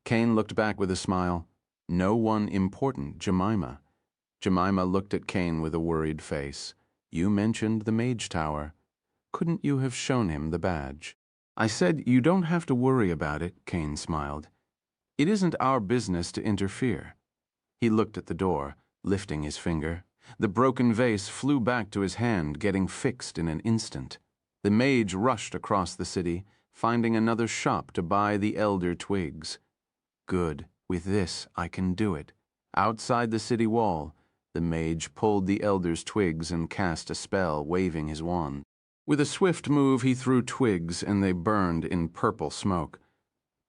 Kane looked back with a smile. "No one important, Jemima." Jemima looked at Kane with a worried face. "You mentioned the mage tower. Couldn't you have shown him the badge?" "I said you don't have to worry about it," Kane smiled. "It isn't our business to interfere." He looked at the door, lifting his finger. The broken vase flew back to his hand, getting fixed in an instant. The mage rushed across the city, finding another shop to buy the elder twigs. "Good. With this, I can do it." Outside the city wall, the mage pulled the elder's twigs and cast a spell, waving his wand. With a swift move, he threw twigs, and they burned in purple smoke.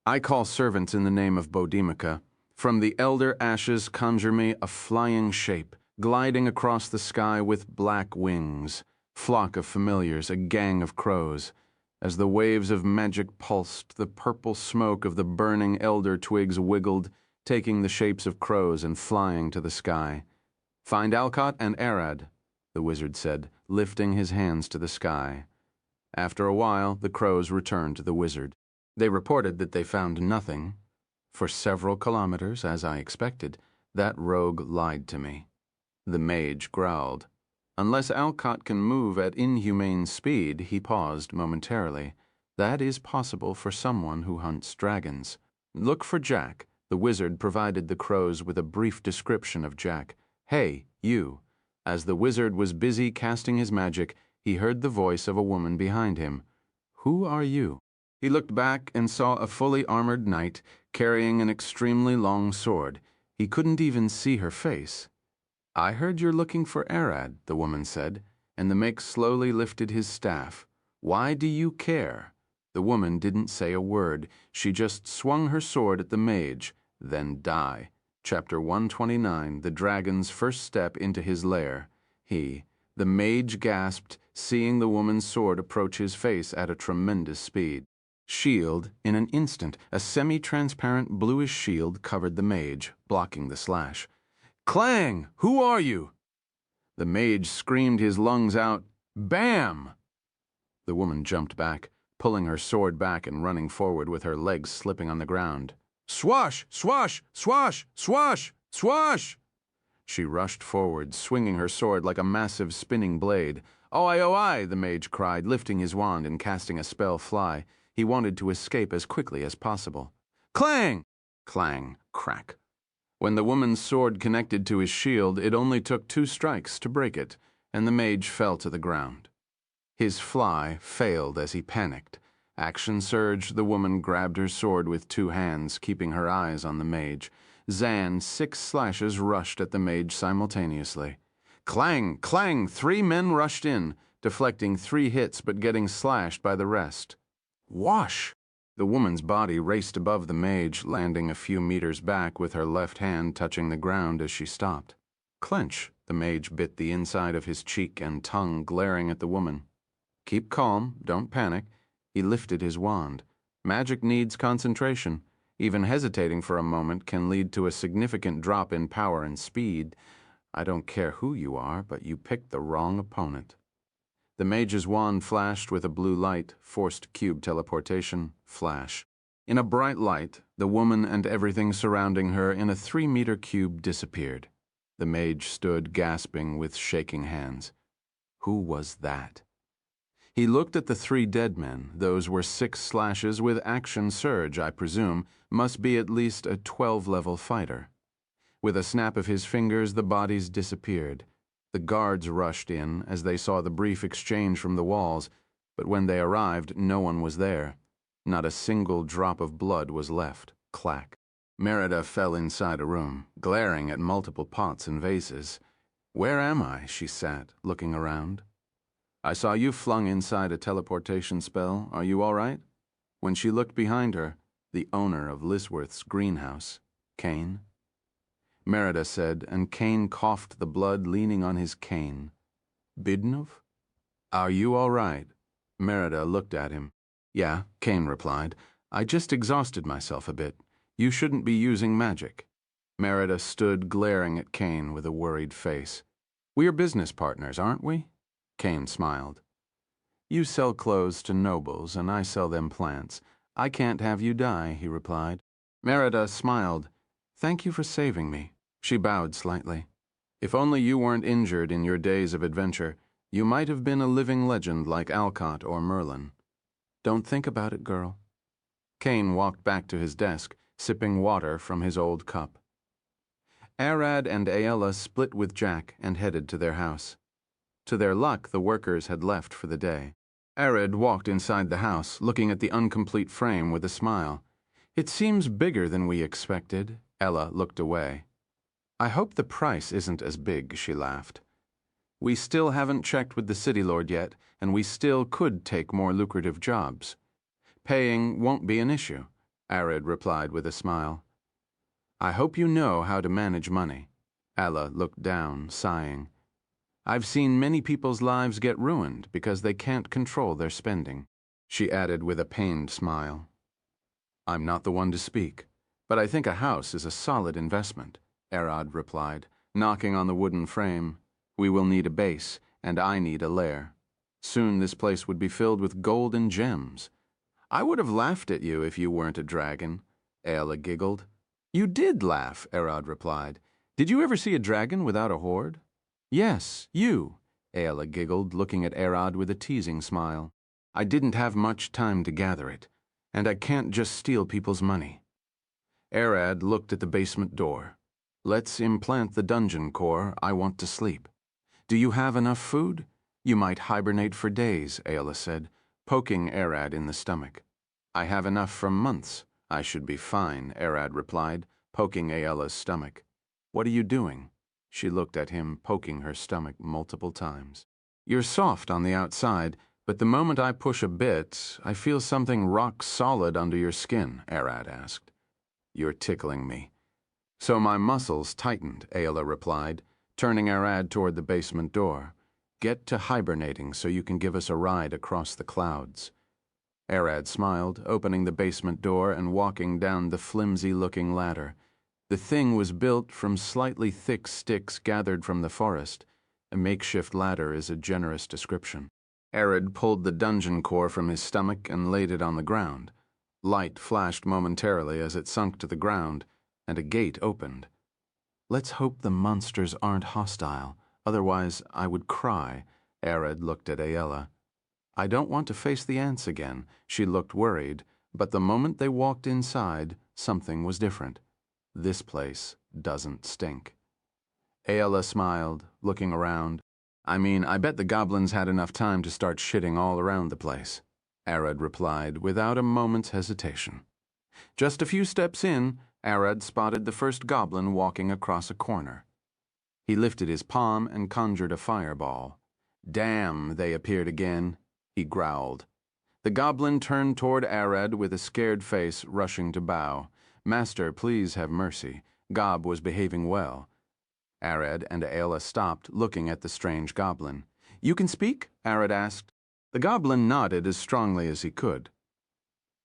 "I call servants in the name of Boudica. From the elder ashes conjure me a flying shape, gliding across the sky with black wings. Flock of familiars, a gang of crows." As the waves of magic pulsed, the purple smoke of the burning elder twigs wiggled, taking the shapes of crows and flying to the sky. "Find Alcott and Arad," the wizard said, lifting his hands to the sky. After a while, the crows returned to the wizard. They reported that they found nothing. "For several kilometers, as I expected, that rogue lied to me." The mage growled. "Unless Alcott can move at inhumane speed," he paused momentarily. "That is possible for someone who hunts dragons. Look for Jack." The wizard provided the crows with a brief description of Jack. "Hey, you." As the wizard was busy casting his magic, he heard the voice of a woman behind him. "Who are you?" He looked back and saw a fully armored knight carrying an extremely long sword. He couldn't even see her face. "I heard you're looking for Arad," the woman said, and the mage slowly lifted his staff. "Why do you care?" The woman didn't say a word. She just swung her sword at the mage. Then die. Chapter 129, The Dragon's First Step into His Lair. The mage gasped, seeing the woman's sword approach his face at a tremendous speed. Shield, in an instant, a semi-transparent bluish shield covered the mage, blocking the slash. "Clang! Who are you?" The mage screamed his lungs out. "Bam!" The woman jumped back, pulling her sword back and running forward with her legs slipping on the ground. "Swash! Swash! Swash! Swash! Swash!" She rushed forward, swinging her sword like a massive spinning blade. "Oh, I," the mage cried, lifting his wand and casting a spell fly. He wanted to escape as quickly as possible. Clang! Clang! Crack! When the woman's sword connected to his shield, it only took 2 strikes to break it, and the mage fell to the ground. His fly failed as he panicked. Action surge, the woman grabbed her sword with 2 hands, keeping her eyes on the mage. Zan, 6 slashes rushed at the mage simultaneously. Clang! Clang! 3 men rushed in, deflecting 3 hits but getting slashed by the rest. Whoosh! The woman's body raced above the mage, landing a few meters back with her left hand touching the ground as she stopped. Clench! The mage bit the inside of his cheek and tongue, glaring at the woman. Keep calm, don't panic. He lifted his wand. Magic needs concentration. Even hesitating for a moment can lead to a significant drop in power and speed. I don't care who you are, but you picked the wrong opponent. The mage's wand flashed with a blue light, forced cube teleportation, flash. In a bright light, the woman and everything surrounding her in a 3-meter cube disappeared. The mage stood gasping with shaking hands. Who was that? He looked at the 3 dead men. Those were 6 slashes with action surge, I presume, must be at least a 12-level fighter. With a snap of his fingers, the bodies disappeared. The guards rushed in as they saw the brief exchange from the walls, but when they arrived, no one was there. Not a single drop of blood was left. Clack. Merida fell inside a room, glaring at multiple pots and vases. "Where am I?" she sat, looking around. "I saw you flung inside a teleportation spell. Are you all right?" When she looked behind her, the owner of Lisworth's greenhouse, Kane. Merida said, and Kane coughed the blood leaning on his cane. "Bidnov? Are you all right?" Merida looked at him. "Yeah," Kane replied. "I just exhausted myself a bit. You shouldn't be using magic." Merida stood glaring at Kane with a worried face. "We're business partners, aren't we?" Kane smiled. "You sell clothes to nobles, and I sell them plants. I can't have you die," he replied. Merida smiled. "Thank you for saving me." She bowed slightly. "If only you weren't injured in your days of adventure, you might have been a living legend like Alcott or Merlin. Don't think about it, girl." Kane walked back to his desk, sipping water from his old cup. Arad and Aella split with Jack and headed to their house. To their luck, the workers had left for the day. Arad walked inside the house, looking at the incomplete frame with a smile. "It seems bigger than we expected." Ella looked away. "I hope the price isn't as big," she laughed. "We still haven't checked with the city lord yet, and we still could take more lucrative jobs. Paying won't be an issue," Arad replied with a smile. "I hope you know how to manage money." Ella looked down, sighing. "I've seen many people's lives get ruined because they can't control their spending." She added with a pained smile. "I'm not the one to speak, but I think a house is a solid investment," Arad replied, knocking on the wooden frame. "We will need a base, and I need a lair. Soon this place would be filled with gold and gems." "I would have laughed at you if you weren't a dragon," Aella giggled. "You did laugh," Arad replied. "Did you ever see a dragon without a horde?" "Yes, you," Aella giggled, looking at Arad with a teasing smile. "I didn't have much time to gather it, and I can't just steal people's money." Arad looked at the basement door. "Let's implant the dungeon core. I want to sleep." "Do you have enough food?" "You might hibernate for days," Aella said, poking Arad in the stomach. "I have enough for months. I should be fine," Arad replied, poking Aella's stomach. "What are you doing?" She looked at him, poking her stomach multiple times. "You're soft on the outside, but the moment I push a bit, I feel something rock solid under your skin," Arad asked. "You're tickling me." "So my muscles tightened," Aella replied, turning Arad toward the basement door. "Get to hibernating so you can give us a ride across the clouds." Arad smiled, opening the basement door and walking down the flimsy-looking ladder. The thing was built from slightly thick sticks gathered from the forest. A makeshift ladder is a generous description. Arad pulled the dungeon core from his stomach and laid it on the ground. Light flashed momentarily as it sunk to the ground, and a gate opened. "Let's hope the monsters aren't hostile, otherwise I would cry." Arad looked at Aella. "I don't want to face the ants again." She looked worried, but the moment they walked inside, something was different. "This place doesn't stink." Aella smiled, looking around. I bet the goblins had enough time to start shitting all around the place," Arad replied without a moment's hesitation. Just a few steps in, Arad spotted the first goblin walking across a corner. He lifted his palm and conjured a fireball. "Damn, they appeared again," he growled. The goblin turned toward Arad with a scared face, rushing to bow. "Master, please have mercy." Gob was behaving well. Arad and Aella stopped, looking at the strange goblin. "You can speak?" Arad asked. The goblin nodded as strongly as he could.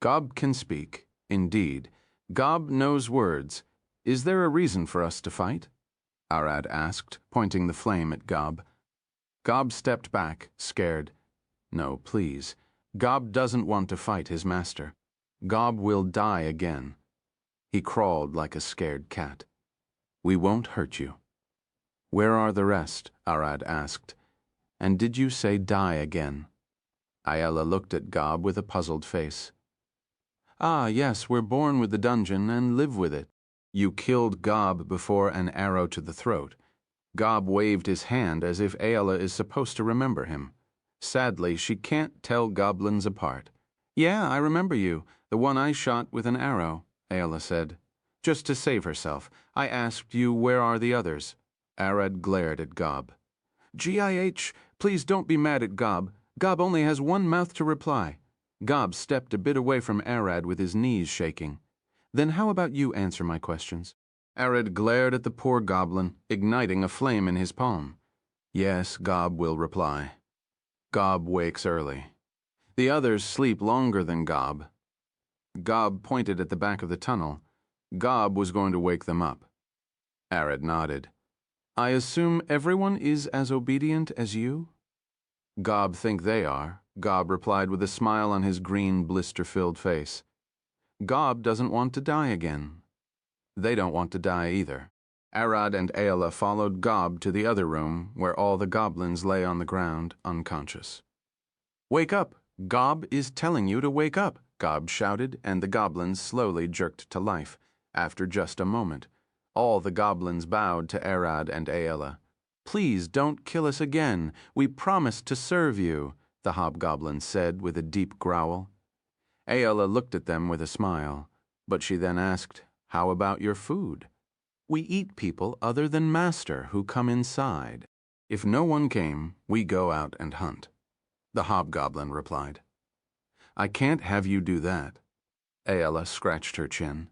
"Gob can speak, indeed. Gob knows words. Is there a reason for us to fight?" Arad asked, pointing the flame at Gob. Gob stepped back, scared. No, please. Gob doesn't want to fight his master. Gob will die again. He crawled like a scared cat. We won't hurt you. Where are the rest? Arad asked. And did you say die again? Ayala looked at Gob with a puzzled face. Ah, yes, we're born with the dungeon and live with it. You killed Gob before an arrow to the throat. Gob waved his hand as if Ayala is supposed to remember him. Sadly, she can't tell goblins apart. Yeah, I remember you, the one I shot with an arrow, Ayala said. Just to save herself, I asked you where are the others. Arad glared at Gob. Gih, please don't be mad at Gob. Gob only has one mouth to reply. Gob stepped a bit away from Arad with his knees shaking. Then how about you answer my questions? Arad glared at the poor goblin, igniting a flame in his palm. Yes, Gob will reply. Gob wakes early. The others sleep longer than Gob. Gob pointed at the back of the tunnel. Gob was going to wake them up. Arad nodded. I assume everyone is as obedient as you? Gob think they are, Gob replied with a smile on his green, blister-filled face. Gob doesn't want to die again. They don't want to die either. Arad and Ayala followed Gob to the other room, where all the goblins lay on the ground, unconscious. Wake up! Gob is telling you to wake up, Gob shouted, and the goblins slowly jerked to life. After just a moment, all the goblins bowed to Arad and Ayala. Please don't kill us again. We promised to serve you, the hobgoblin said with a deep growl. Ayala looked at them with a smile, but she then asked, How about your food? We eat people other than master who come inside. If no one came, we go out and hunt, the hobgoblin replied. I can't have you do that. Ayala scratched her chin.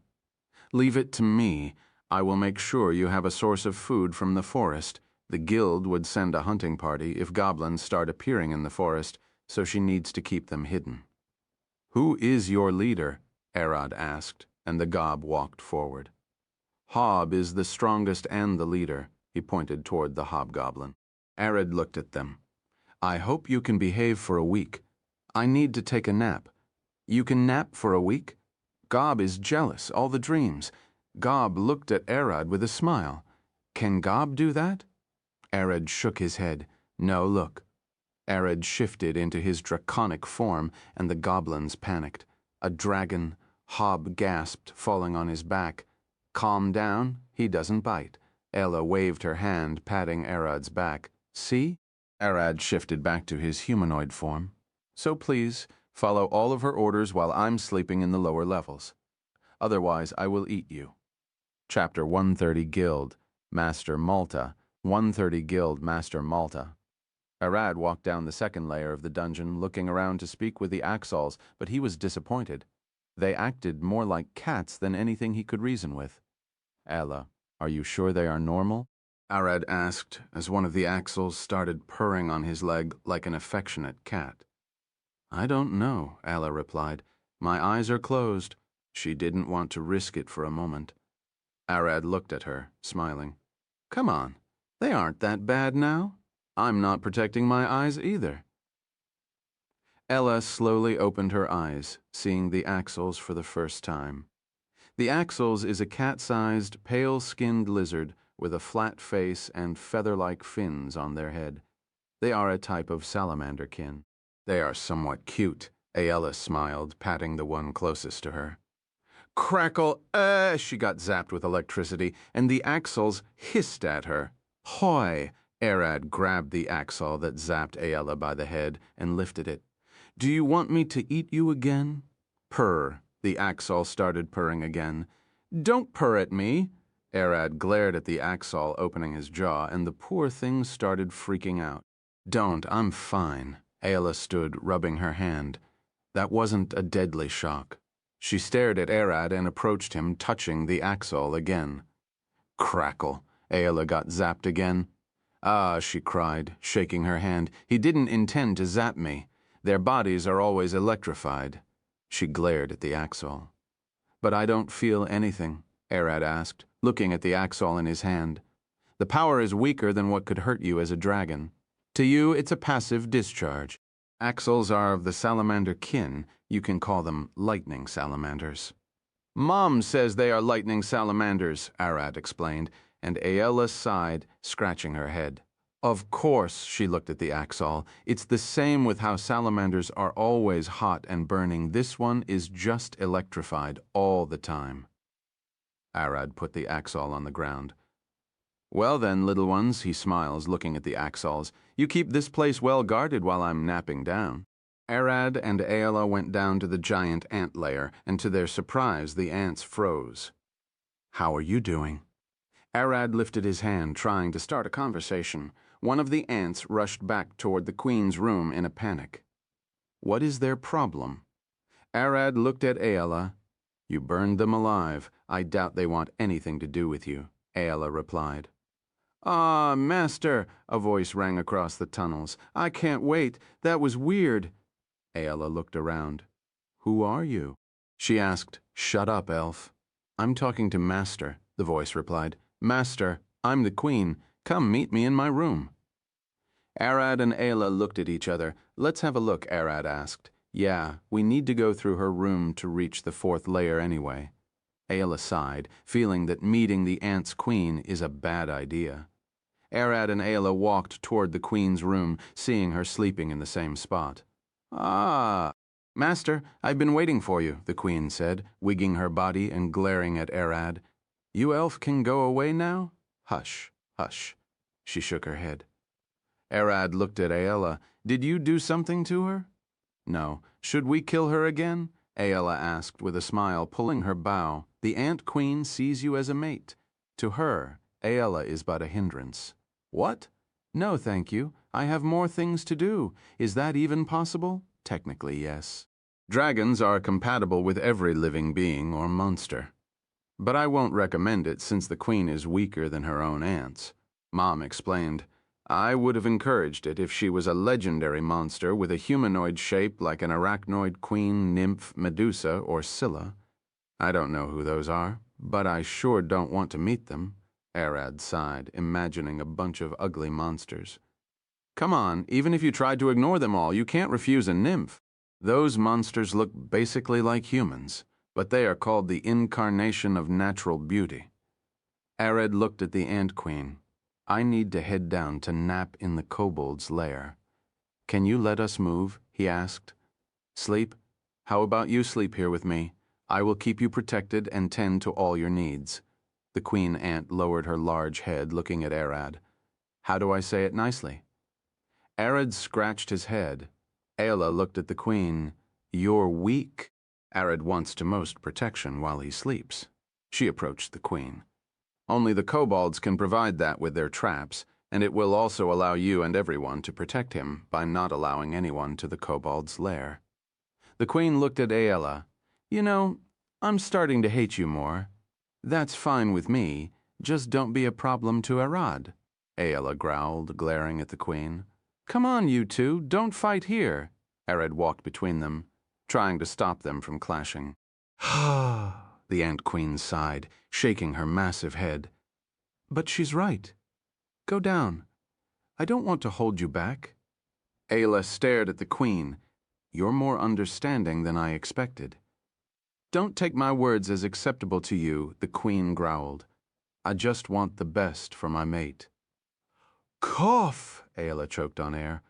Leave it to me. I will make sure you have a source of food from the forest. The guild would send a hunting party if goblins start appearing in the forest, so she needs to keep them hidden. Who is your leader? Arad asked, and the gob walked forward. Hob is the strongest and the leader, he pointed toward the hobgoblin. Arad looked at them. I hope you can behave for a week. I need to take a nap. You can nap for a week? Gob is jealous, all the dreams. Gob looked at Arad with a smile. Can Gob do that? Arad shook his head. No, look. Arad shifted into his draconic form, and the goblins panicked. A dragon, Hob gasped, falling on his back. Calm down, he doesn't bite. Ella waved her hand, patting Arad's back. See? Arad shifted back to his humanoid form. So please, follow all of her orders while I'm sleeping in the lower levels. Otherwise, I will eat you. Chapter 130 Guild, Master Malta, 130 Guild, Master Malta. Arad walked down the second layer of the dungeon, looking around to speak with the Axals, but he was disappointed. They acted more like cats than anything he could reason with. Ella, are you sure they are normal? Arad asked, as one of the Axals started purring on his leg like an affectionate cat. I don't know, Ella replied. My eyes are closed. She didn't want to risk it for a moment. Arad looked at her, smiling. Come on, they aren't that bad now. I'm not protecting my eyes either. Ella slowly opened her eyes, seeing the Axals for the first time. The Axals is a cat-sized, pale-skinned lizard with a flat face and feather-like fins on their head. They are a type of salamanderkin. They are somewhat cute, Aella smiled, patting the one closest to her. Crackle! She got zapped with electricity, and the Axals hissed at her. Hoy! Arad grabbed the Axal that zapped Aella by the head and lifted it. Do you want me to eat you again? Purr. The Axal started purring again. Don't purr at me. Arad glared at the Axal opening his jaw, and the poor thing started freaking out. Don't, I'm fine. Aella stood, rubbing her hand. That wasn't a deadly shock. She stared at Arad and approached him, touching the Axal again. Crackle. Aella got zapped again. Ah, she cried, shaking her hand. He didn't intend to zap me. Their bodies are always electrified. She glared at the Axal. But I don't feel anything, Arad asked, looking at the Axal in his hand. The power is weaker than what could hurt you as a dragon. To you, it's a passive discharge. Axles are of the salamander kin. You can call them lightning salamanders. Mom says they are lightning salamanders, Arad explained, and Aella sighed, scratching her head. Of course, she looked at the Axol. It's the same with how salamanders are always hot and burning. This one is just electrified all the time. Arad put the Axol on the ground. Well then, little ones, he smiles, looking at the Axols. You keep this place well guarded while I'm napping down. Arad and Aella went down to the giant ant lair, and to their surprise, the ants froze. How are you doing? Arad lifted his hand, trying to start a conversation. One of the ants rushed back toward the queen's room in a panic. What is their problem? Arad looked at Aella. You burned them alive. I doubt they want anything to do with you, Aella replied. Ah, Master, a voice rang across the tunnels. I can't wait. That was weird. Aella looked around. Who are you? She asked. Shut up, elf. I'm talking to Master, the voice replied. Master, I'm the queen. Come meet me in my room. Arad and Aella looked at each other. Let's have a look, Arad asked. Yeah, we need to go through her room to reach the fourth layer anyway. Aella sighed, feeling that meeting the ant's queen is a bad idea. Arad and Aella walked toward the queen's room, seeing her sleeping in the same spot. Ah, Master, I've been waiting for you, the queen said, wigging her body and glaring at Arad. You elf can go away now? Hush, hush. She shook her head. Arad looked at Aella. Did you do something to her? No. Should we kill her again? Aella asked with a smile, pulling her bow. The ant queen sees you as a mate. To her, Aella is but a hindrance. What? No, thank you. I have more things to do. Is that even possible? Technically, yes. Dragons are compatible with every living being or monster. But I won't recommend it since the queen is weaker than her own ants. Mom explained. I would have encouraged it if she was a legendary monster with a humanoid shape like an arachnoid queen, nymph, Medusa, or Scylla. I don't know who those are, but I sure don't want to meet them. Arad sighed, imagining a bunch of ugly monsters. Come on, even if you tried to ignore them all, you can't refuse a nymph. Those monsters look basically like humans, but they are called the incarnation of natural beauty. Arad looked at the ant queen. I need to head down to nap in the kobold's lair. Can you let us move? He asked. Sleep? How about you sleep here with me? I will keep you protected and tend to all your needs. The queen ant lowered her large head, looking at Arad. How do I say it nicely? Arad scratched his head. Aella looked at the queen. You're weak. Arad wants to most protection while he sleeps. She approached the queen. Only the kobolds can provide that with their traps, and it will also allow you and everyone to protect him by not allowing anyone to the kobold's lair. The queen looked at Aella. You know, I'm starting to hate you more. That's fine with me, just don't be a problem to Arad. Aella growled, glaring at the queen. Come on, you two, don't fight here. Arad walked between them, trying to stop them from clashing. The ant queen sighed, shaking her massive head. But she's right. Go down. I don't want to hold you back. Aella stared at the queen. You're more understanding than I expected. Don't take my words as acceptable to you, the queen growled. I just want the best for my mate. Cough, Aella choked on air.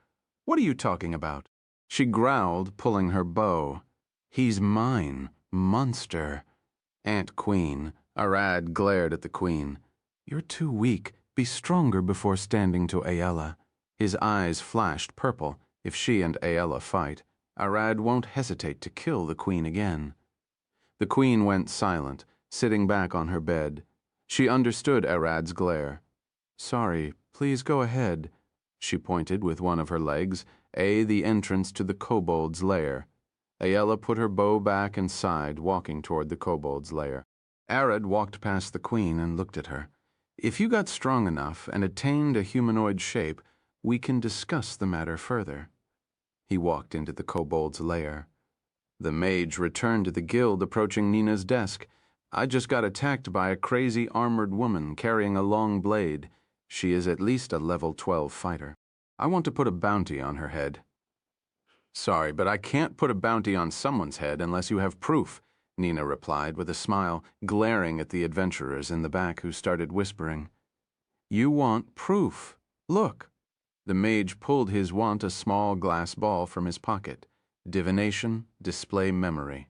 What are you talking about? She growled, pulling her bow. He's mine, monster. Ant Queen, Arad glared at the queen. You're too weak. Be stronger before standing to Aella. His eyes flashed purple. If she and Aella fight, Arad won't hesitate to kill the queen again. The queen went silent, sitting back on her bed. She understood Arad's glare. Sorry, please go ahead. She pointed with one of her legs, the entrance to the kobold's lair. Aella put her bow back and sighed, walking toward the kobold's lair. Arad walked past the queen and looked at her. If you got strong enough and attained a humanoid shape, we can discuss the matter further. He walked into the kobold's lair. The mage returned to the guild, approaching Nina's desk. I just got attacked by a crazy armored woman carrying a long blade. She is at least a level 12 fighter. I want to put a bounty on her head. Sorry, but I can't put a bounty on someone's head unless you have proof, Nina replied with a smile, glaring at the adventurers in the back who started whispering. You want proof. Look. The mage pulled his wand, a small glass ball, from his pocket. Divination, display memory.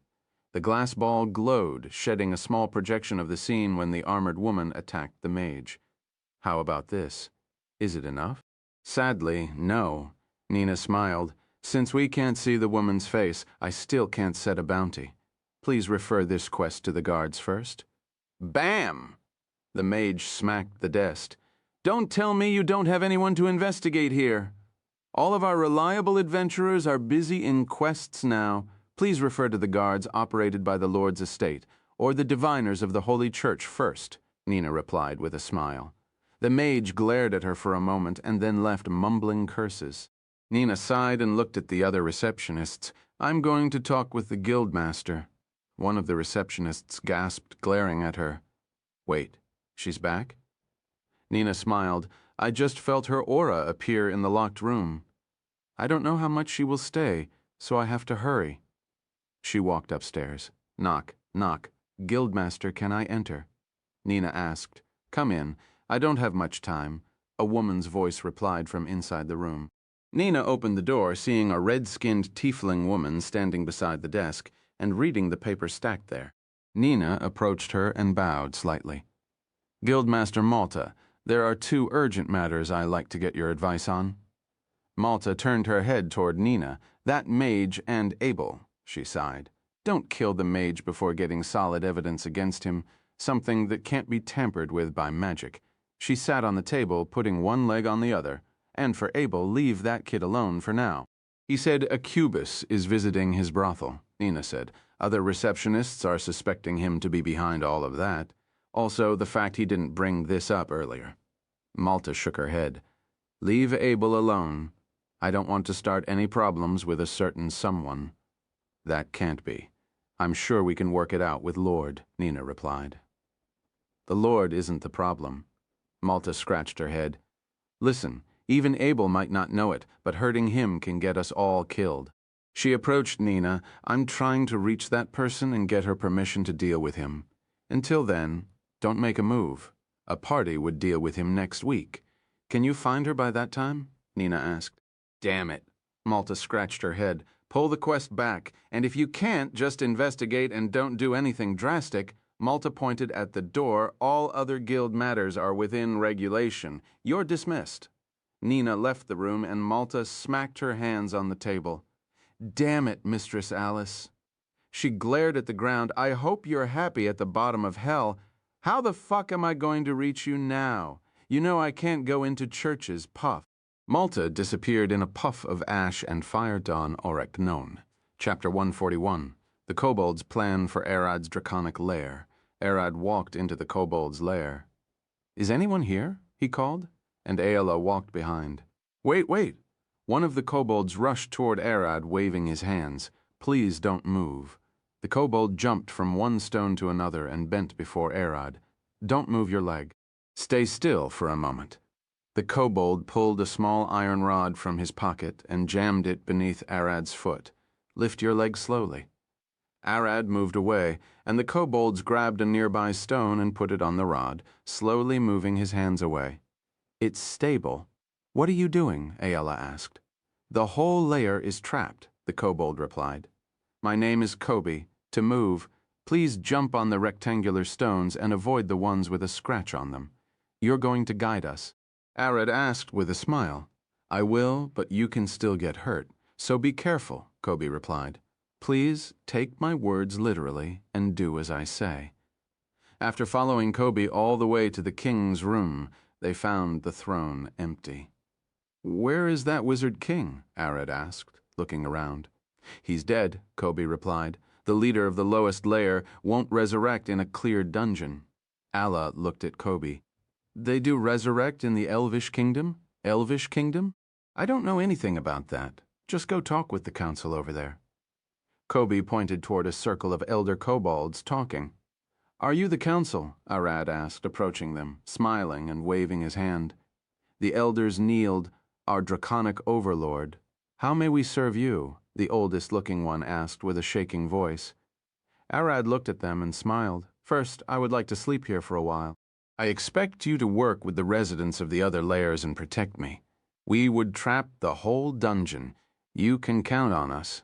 The glass ball glowed, shedding a small projection of the scene when the armored woman attacked the mage. How about this? Is it enough? Sadly, no. Nina smiled. Since we can't see the woman's face, I still can't set a bounty. Please refer this quest to the guards first. Bam! The mage smacked the desk. Don't tell me you don't have anyone to investigate here. All of our reliable adventurers are busy in quests now. Please refer to the guards operated by the Lord's estate, or the diviners of the Holy Church first, Nina replied with a smile. The mage glared at her for a moment and then left mumbling curses. Nina sighed and looked at the other receptionists. I'm going to talk with the guildmaster. One of the receptionists gasped, glaring at her. Wait, she's back? Nina smiled. I just felt her aura appear in the locked room. I don't know how much she will stay, so I have to hurry. She walked upstairs. Knock, knock. Guildmaster, can I enter? Nina asked. Come in. I don't have much time. A woman's voice replied from inside the room. Nina opened the door, seeing a red-skinned tiefling woman standing beside the desk and reading the paper stacked there. Nina approached her and bowed slightly. Guildmaster Malta, there are 2 urgent matters I'd like to get your advice on. Malta turned her head toward Nina. That mage and Abel, she sighed. Don't kill the mage before getting solid evidence against him, something that can't be tampered with by magic. She sat on the table, putting one leg on the other. And for Abel, leave that kid alone for now. He said a Cubus is visiting his brothel, Nina said. Other receptionists are suspecting him to be behind all of that. Also, the fact he didn't bring this up earlier. Malta shook her head. Leave Abel alone. I don't want to start any problems with a certain someone. That can't be. I'm sure we can work it out with Lord, Nina replied. The Lord isn't the problem. Malta scratched her head. Listen, even Abel might not know it, but hurting him can get us all killed. She approached Nina. I'm trying to reach that person and get her permission to deal with him. Until then, don't make a move. A party would deal with him next week. Can you find her by that time? Nina asked. Damn it. Malta scratched her head. Pull the quest back, and if you can't, just investigate and don't do anything drastic. Malta pointed at the door. All other guild matters are within regulation. You're dismissed. Nina left the room, and Malta smacked her hands on the table. Damn it, Mistress Alice. She glared at the ground. I hope you're happy at the bottom of hell. How the fuck am I going to reach you now? You know I can't go into churches, puff. Malta disappeared in a puff of ash and fire. Dawn Orek known. Chapter 141. The Kobold's Plan for Arad's Draconic Lair. Arad walked into the Kobold's lair. Is anyone here? He called, and Aela walked behind. Wait, wait! One of the kobolds rushed toward Arad, waving his hands. Please don't move. The kobold jumped from one stone to another and bent before Arad. Don't move your leg. Stay still for a moment. The kobold pulled a small iron rod from his pocket and jammed it beneath Arad's foot. Lift your leg slowly. Arad moved away, and the kobolds grabbed a nearby stone and put it on the rod, slowly moving his hands away. It's stable. What are you doing? Aela asked. The whole lair is trapped, the kobold replied. My name is Kobe. To move, please jump on the rectangular stones and avoid the ones with a scratch on them. You're going to guide us. Arad asked with a smile. I will, but you can still get hurt, so be careful, Kobe replied. Please take my words literally and do as I say. After following Kobe all the way to the king's room, they found the throne empty. Where is that wizard king? Arad asked, looking around. He's dead, Kobe replied. The leader of the lowest layer won't resurrect in a cleared dungeon. Allah looked at Kobe. They do resurrect in the Elvish Kingdom? Elvish Kingdom? I don't know anything about that. Just go talk with the council over there. Kobe pointed toward a circle of elder kobolds talking. Are you the council? Arad asked, approaching them, smiling and waving his hand. The elders kneeled. Our draconic overlord. How may we serve you? the oldest-looking one asked with a shaking voice. Arad looked at them and smiled. First, I would like to sleep here for a while. I expect you to work with the residents of the other layers and protect me. We would trap the whole dungeon. You can count on us.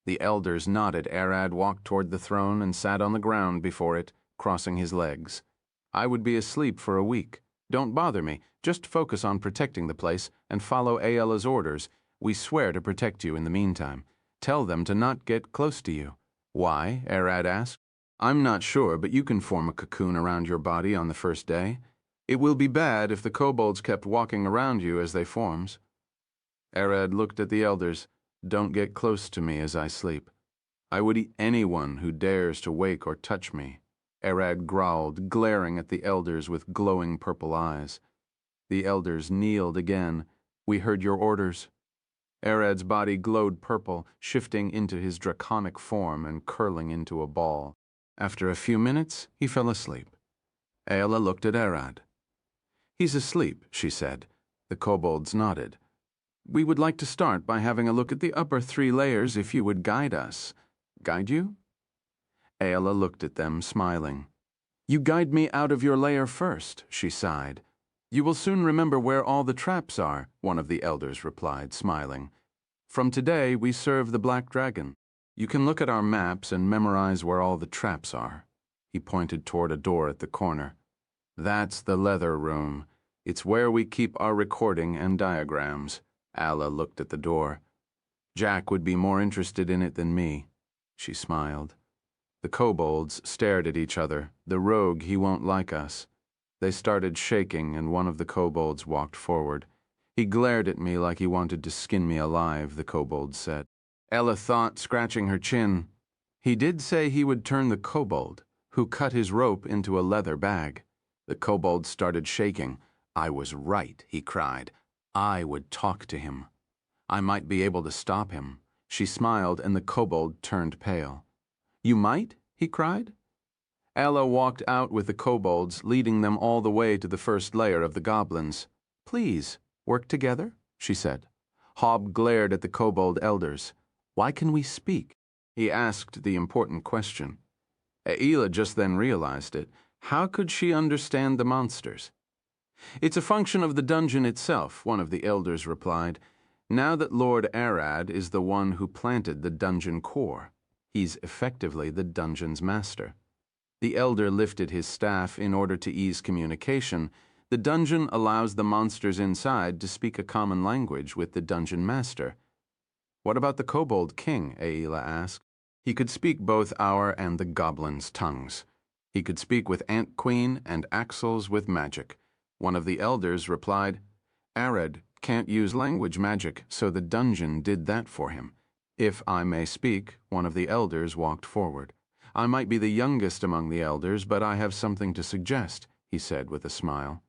The elders nodded. Arad walked toward the throne and sat on the ground before it, crossing his legs. I would be asleep for a week. Don't bother me. Just focus on protecting the place and follow Ayala's orders. We swear to protect you in the meantime. Tell them to not get close to you. Why? Arad asked. I'm not sure, but you can form a cocoon around your body on the first day. It will be bad if the kobolds kept walking around you as they forms. Arad looked at the elders. Don't get close to me as I sleep. I would eat anyone who dares to wake or touch me. Arad growled, glaring at the elders with glowing purple eyes. The elders kneeled again. We heard your orders. Arad's body glowed purple, shifting into his draconic form and curling into a ball. After a few minutes, he fell asleep. Ayala looked at Arad. He's asleep, she said. The kobolds nodded. We would like to start by having a look at the upper 3 layers if you would guide us. Guide you? Ayala looked at them, smiling. You guide me out of your lair first, she sighed. You will soon remember where all the traps are, one of the elders replied, smiling. From today, we serve the Black Dragon. You can look at our maps and memorize where all the traps are. He pointed toward a door at the corner. That's the leather room. It's where we keep our recording and diagrams. Alla looked at the door. Jack would be more interested in it than me. She smiled. The kobolds stared at each other. The rogue, he won't like us. They started shaking, and one of the kobolds walked forward. He glared at me like he wanted to skin me alive, the kobold said. Ella thought, scratching her chin. He did say he would turn the kobold, who cut his rope, into a leather bag. The kobold started shaking. I was right, he cried. I would talk to him. I might be able to stop him. She smiled, and the kobold turned pale. You might? He cried. Ella walked out with the kobolds, leading them all the way to the first layer of the goblins. Please, work together, she said. Hob glared at the kobold elders. Why can we speak? He asked the important question. Aila just then realized it. How could she understand the monsters? It's a function of the dungeon itself, one of the elders replied. Now that Lord Arad is the one who planted the dungeon core, he's effectively the dungeon's master. The elder lifted his staff in order to ease communication. The dungeon allows the monsters inside to speak a common language with the dungeon master. What about the kobold king? Aila asked. He could speak both our and the goblins' tongues. He could speak with Ant Queen and Axles with magic. One of the elders replied, Arad can't use language magic, so the dungeon did that for him. If I may speak, one of the elders walked forward. I might be the youngest among the elders, but I have something to suggest, he said with a smile.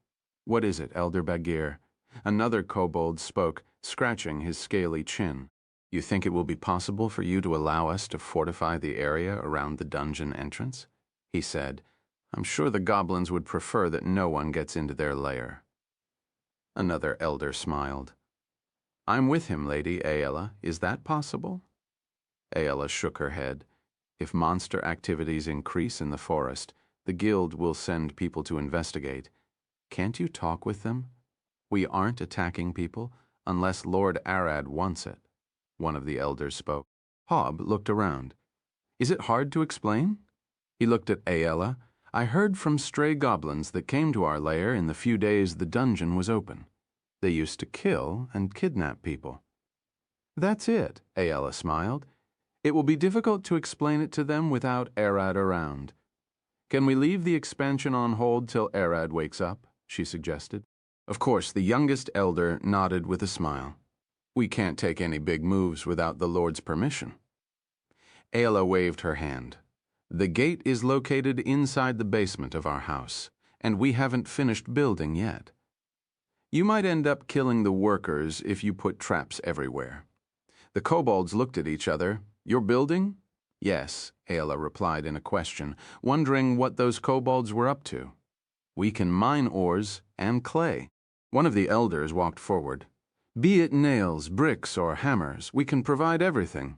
What is it, Elder Bagheer? Another kobold spoke, scratching his scaly chin. You think it will be possible for you to allow us to fortify the area around the dungeon entrance? He said. I'm sure the goblins would prefer that no one gets into their lair. Another elder smiled. I'm with him, Lady Aela. Is that possible? Aela shook her head. If monster activities increase in the forest, the guild will send people to investigate. Can't you talk with them? We aren't attacking people unless Lord Arad wants it. One of the elders spoke. Hob looked around. Is it hard to explain? He looked at Aela. I heard from stray goblins that came to our lair in the few days the dungeon was open. They used to kill and kidnap people. That's it, Aela smiled. It will be difficult to explain it to them without Arad around. Can we leave the expansion on hold till Arad wakes up? She suggested. Of course, the youngest elder nodded with a smile. We can't take any big moves without the Lord's permission. Aela waved her hand. The gate is located inside the basement of our house, and we haven't finished building yet. You might end up killing the workers if you put traps everywhere. The kobolds looked at each other. You're building? Yes, Aela replied in a question, wondering what those kobolds were up to. We can mine ores and clay. One of the elders walked forward. Be it nails, bricks, or hammers, we can provide everything.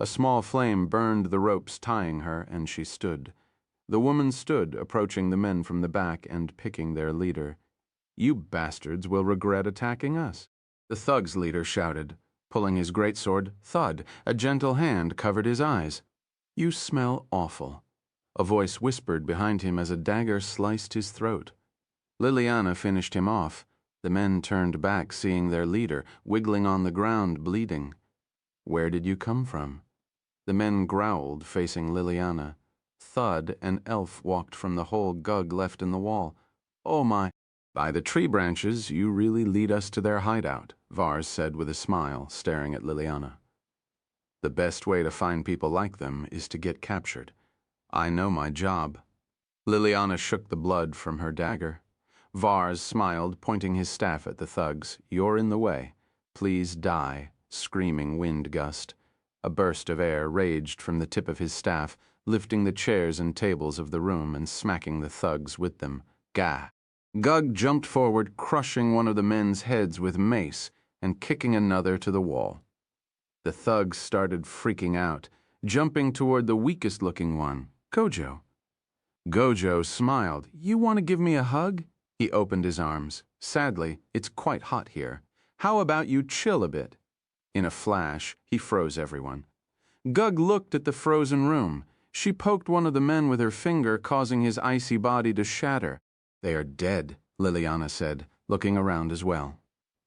A small flame burned the ropes tying her, and she stood. The woman stood, approaching the men from the back and picking their leader. "You bastards will regret attacking us." The thug's leader shouted. Pulling his greatsword, thud, a gentle hand covered his eyes. "You smell awful." A voice whispered behind him as a dagger sliced his throat. Liliana finished him off. The men turned back, seeing their leader, wiggling on the ground, bleeding. "Where did you come from?" The men growled, facing Liliana. Thud, an elf, walked from the hole Gug left in the wall. "Oh my!" "By the tree branches, you really lead us to their hideout," Vars said with a smile, staring at Liliana. "The best way to find people like them is to get captured. I know my job." Liliana shook the blood from her dagger. Vars smiled, pointing his staff at the thugs. "You're in the way. Please die." Screaming wind gust. A burst of air raged from the tip of his staff, lifting the chairs and tables of the room and smacking the thugs with them. Gah! Gug jumped forward, crushing one of the men's heads with mace and kicking another to the wall. The thugs started freaking out, jumping toward the weakest-looking one, Gojo. Gojo smiled. "You want to give me a hug?" He opened his arms. "Sadly, it's quite hot here. How about you chill a bit?" In a flash, he froze everyone. Gug looked at the frozen room. She poked one of the men with her finger, causing his icy body to shatter. "They are dead," Liliana said, looking around as well.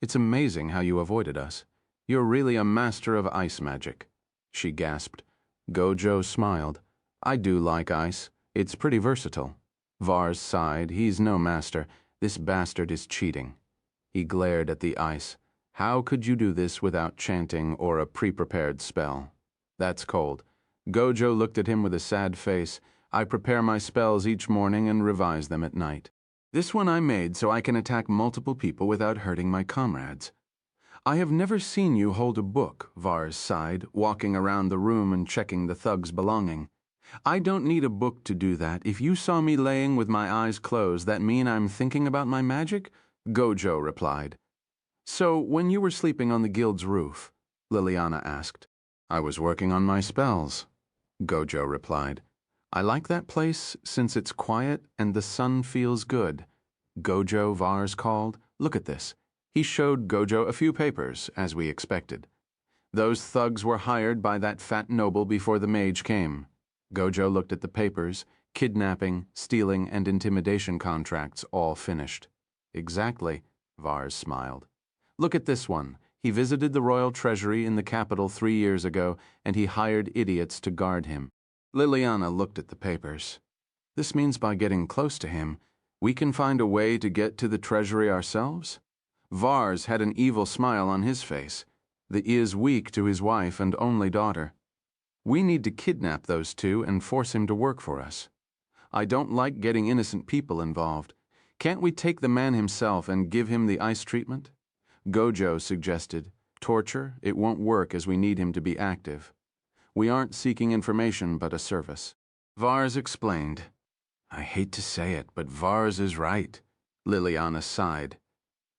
"It's amazing how you avoided us. You're really a master of ice magic." She gasped. Gojo smiled. "I do like ice. It's pretty versatile." Vars sighed. "He's no master. This bastard is cheating." He glared at the ice. "How could you do this without chanting or a pre-prepared spell?" "That's cold." Gojo looked at him with a sad face. "I prepare my spells each morning and revise them at night. This one I made so I can attack multiple people without hurting my comrades." "I have never seen you hold a book," Vars sighed, walking around the room and checking the thug's belonging. "I don't need a book to do that. If you saw me laying with my eyes closed, that mean I'm thinking about my magic?" Gojo replied. "So, when you were sleeping on the guild's roof?" Liliana asked. "I was working on my spells," Gojo replied. "I like that place since it's quiet and the sun feels good." "Gojo," Vars called. "Look at this." He showed Gojo a few papers, as we expected. "Those thugs were hired by that fat noble before the mage came." Gojo looked at the papers. Kidnapping, stealing, and intimidation contracts all finished. "Exactly," Vars smiled. "Look at this one. He visited the royal treasury in the capital 3 years ago, and he hired idiots to guard him." Liliana looked at the papers. "This means by getting close to him, we can find a way to get to the treasury ourselves?" Vars had an evil smile on his face. He is weak to his wife and only daughter. "We need to kidnap those two and force him to work for us. I don't like getting innocent people involved. Can't we take the man himself and give him the ice treatment?" Gojo suggested. "Torture? It won't work as we need him to be active. We aren't seeking information but a service." Vars explained. "I hate to say it, but Vars is right." Liliana sighed.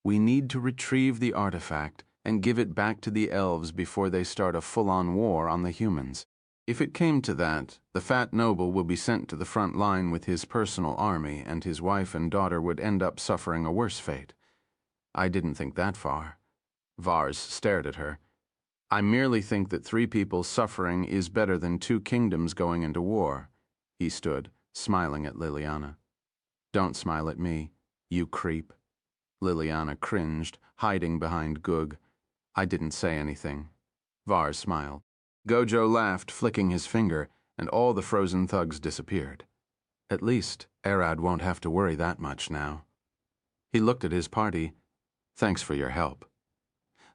"We need to retrieve the artifact and give it back to the elves before they start a full-on war on the humans. If it came to that, the fat noble will be sent to the front line with his personal army, and his wife and daughter would end up suffering a worse fate." "I didn't think that far." Vars stared at her. "I merely think that 3 people suffering is better than 2 kingdoms going into war." He stood, smiling at Liliana. "Don't smile at me, you creep." Liliana cringed, hiding behind Gug. "I didn't say anything." Vars smiled. Gojo laughed, flicking his finger, and all the frozen thugs disappeared. "At least, Arad won't have to worry that much now." He looked at his party. "Thanks for your help."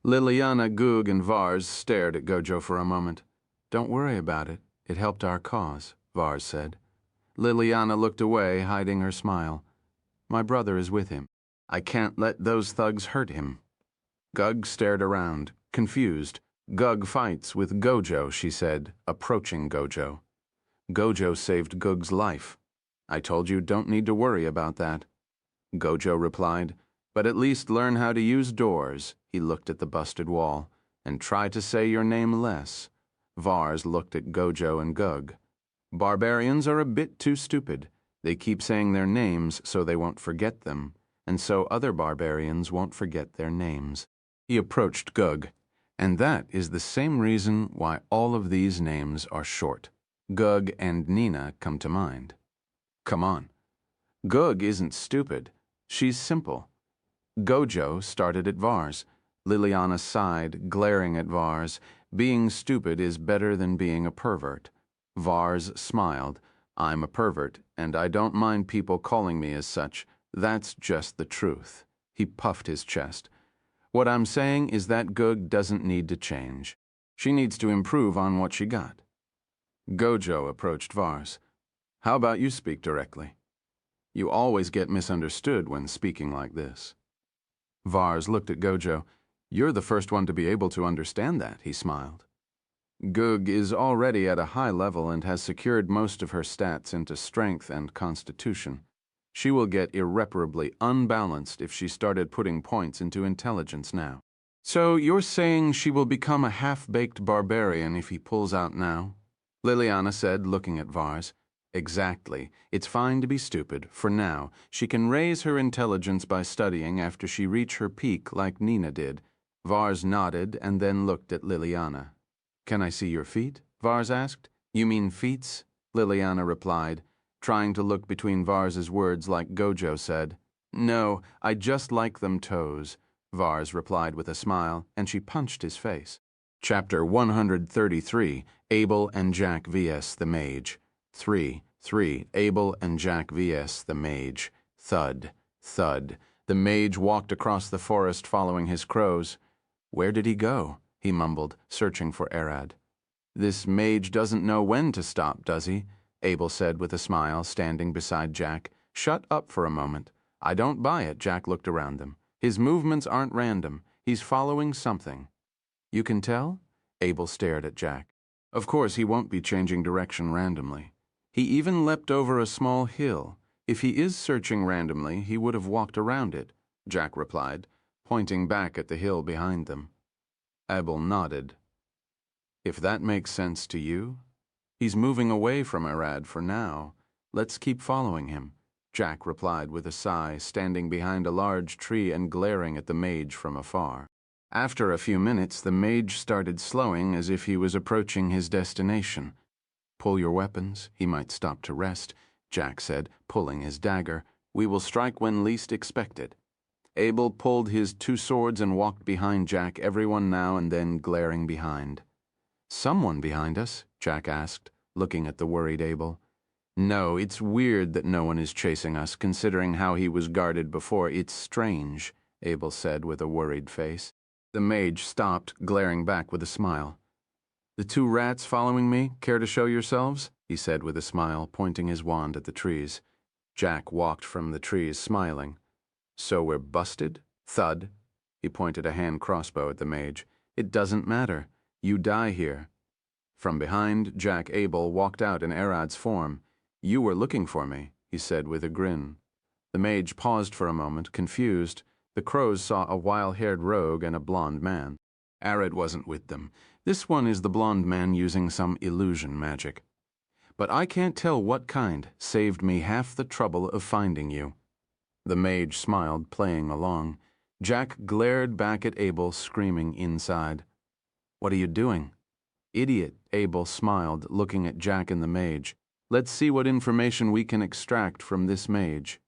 Liliana, Gug, and Vars stared at Gojo for a moment. "Don't worry about it. It helped our cause," Vars said. Liliana looked away, hiding her smile. "My brother is with him. I can't let those thugs hurt him." Gug stared around, confused. "Gug fights with Gojo," she said, approaching Gojo. "Gojo saved Gug's life. I told you don't need to worry about that." Gojo replied, "But at least learn how to use doors." He looked at the busted wall. "And try to say your name less." Vars looked at Gojo and Gug. Barbarians are a bit too stupid. They keep saying their names so they won't forget them, and so other barbarians won't forget their names. He approached Gug, and that is the same reason why all of these names are short. Gug and Nina come to mind. Come on. Gug isn't stupid. She's simple. Gojo started at Vars. Liliana sighed, glaring at Vars. Being stupid is better than being a pervert. Vars smiled. I'm a pervert, and I don't mind people calling me as such. That's just the truth. He puffed his chest. What I'm saying is that Gug doesn't need to change. She needs to improve on what she got. Gojo approached Vars. How about you speak directly? You always get misunderstood when speaking like this. Vars looked at Gojo. You're the first one to be able to understand that, he smiled. Gug is already at a high level and has secured most of her stats into strength and constitution. She will get irreparably unbalanced if she started putting points into intelligence now. So you're saying she will become a half-baked barbarian if he pulls out now? Liliana said, looking at Vars. Exactly. It's fine to be stupid, for now. She can raise her intelligence by studying after she reach her peak like Nina did. Vars nodded and then looked at Liliana. Can I see your feet? Vars asked. You mean feets? Liliana replied, trying to look between Vars's words like Gojo said. No, I just like them toes, Vars replied with a smile, and she punched his face. Chapter 133, Abel and Jack vs. the Mage. 3. Abel and Jack vs. the Mage. Thud, thud. The mage walked across the forest following his crows. Where did he go? He mumbled, searching for Arad. This mage doesn't know when to stop, does he? Abel said with a smile, standing beside Jack. Shut up for a moment. I don't buy it, Jack looked around them. His movements aren't random. He's following something. You can tell? Abel stared at Jack. Of course, he won't be changing direction randomly. He even leapt over a small hill. If he is searching randomly, he would have walked around it, Jack replied, pointing back at the hill behind them. Abel nodded. If that makes sense to you? He's moving away from Arad for now. Let's keep following him, Jack replied with a sigh, standing behind a large tree and glaring at the mage from afar. After a few minutes, the mage started slowing as if he was approaching his destination. Pull your weapons. He might stop to rest, Jack said, pulling his dagger. We will strike when least expected. Abel pulled his two swords and walked behind Jack, everyone now and then glaring behind. Someone behind us? Jack asked, looking at the worried Abel. No, it's weird that no one is chasing us, considering how he was guarded before. It's strange, Abel said with a worried face. The mage stopped, glaring back with a smile. The two rats following me, care to show yourselves? He said with a smile, pointing his wand at the trees. Jack walked from the trees, smiling. So we're busted? Thud. He pointed a hand crossbow at the mage. It doesn't matter. You die here. From behind, Jack Abel walked out in Arad's form. You were looking for me, he said with a grin. The mage paused for a moment, confused. The crows saw a wild-haired rogue and a blond man. Arad wasn't with them. This one is the blond man using some illusion magic. But I can't tell what kind saved me half the trouble of finding you. The mage smiled, playing along. Jack glared back at Abel, screaming inside. What are you doing? Idiot, Abel smiled, looking at Jack and the mage. Let's see what information we can extract from this mage.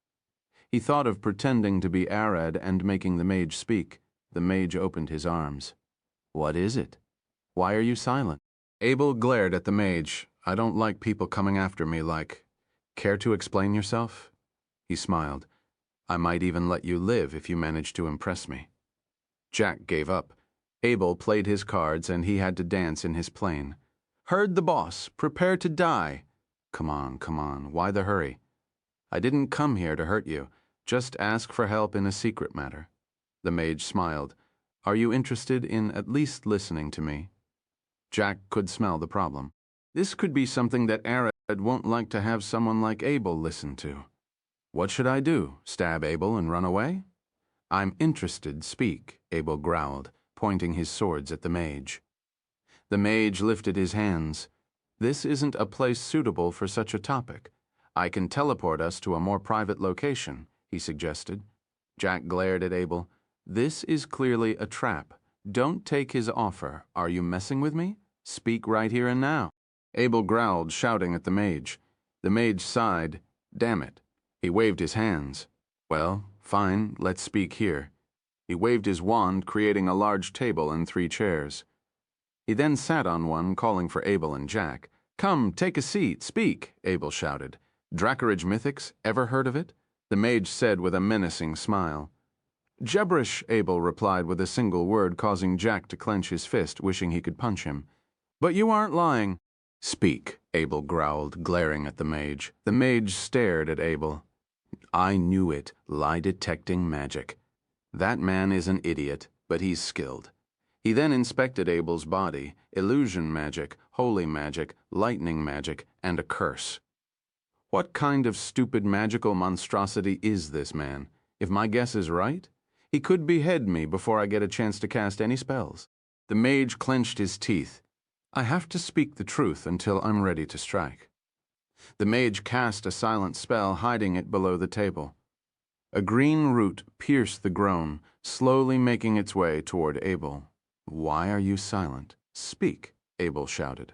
He thought of pretending to be Arad and making the mage speak. The mage opened his arms. What is it? Why are you silent? Abel glared at the mage. I don't like people coming after me like... Care to explain yourself? He smiled. I might even let you live if you manage to impress me. Jack gave up. Abel played his cards and he had to dance in his plane. Heard the boss. Prepare to die. Come on. Why the hurry? I didn't come here to hurt you. Just ask for help in a secret matter. The mage smiled. Are you interested in at least listening to me? Jack could smell the problem. This could be something that Arad won't like to have someone like Abel listen to. What should I do? Stab Abel and run away? I'm interested, speak, Abel growled, pointing his swords at the mage. The mage lifted his hands. This isn't a place suitable for such a topic. I can teleport us to a more private location, he suggested. Jack glared at Abel. This is clearly a trap. Don't take his offer. Are you messing with me? Speak right here and now. Abel growled, shouting at the mage. The mage sighed. Damn it. He waved his hands. Well, fine, let's speak here. He waved his wand, creating a large table and 3 chairs. He then sat on one, calling for Abel and Jack. Come, take a seat, speak, Abel shouted. Dracarage Mythics, ever heard of it? The mage said with a menacing smile. Gibberish, Abel replied with a single word, causing Jack to clench his fist, wishing he could punch him. But you aren't lying. Speak, Abel growled, glaring at the mage. The mage stared at Abel. I knew it, lie-detecting magic. That man is an idiot, but he's skilled. He then inspected Abel's body, illusion magic, holy magic, lightning magic, and a curse. What kind of stupid magical monstrosity is this man? If my guess is right, he could behead me before I get a chance to cast any spells. The mage clenched his teeth. I have to speak the truth until I'm ready to strike. The mage cast a silent spell, hiding it below the table. A green root pierced the groan, slowly making its way toward Abel. Why are you silent? Speak, Abel shouted.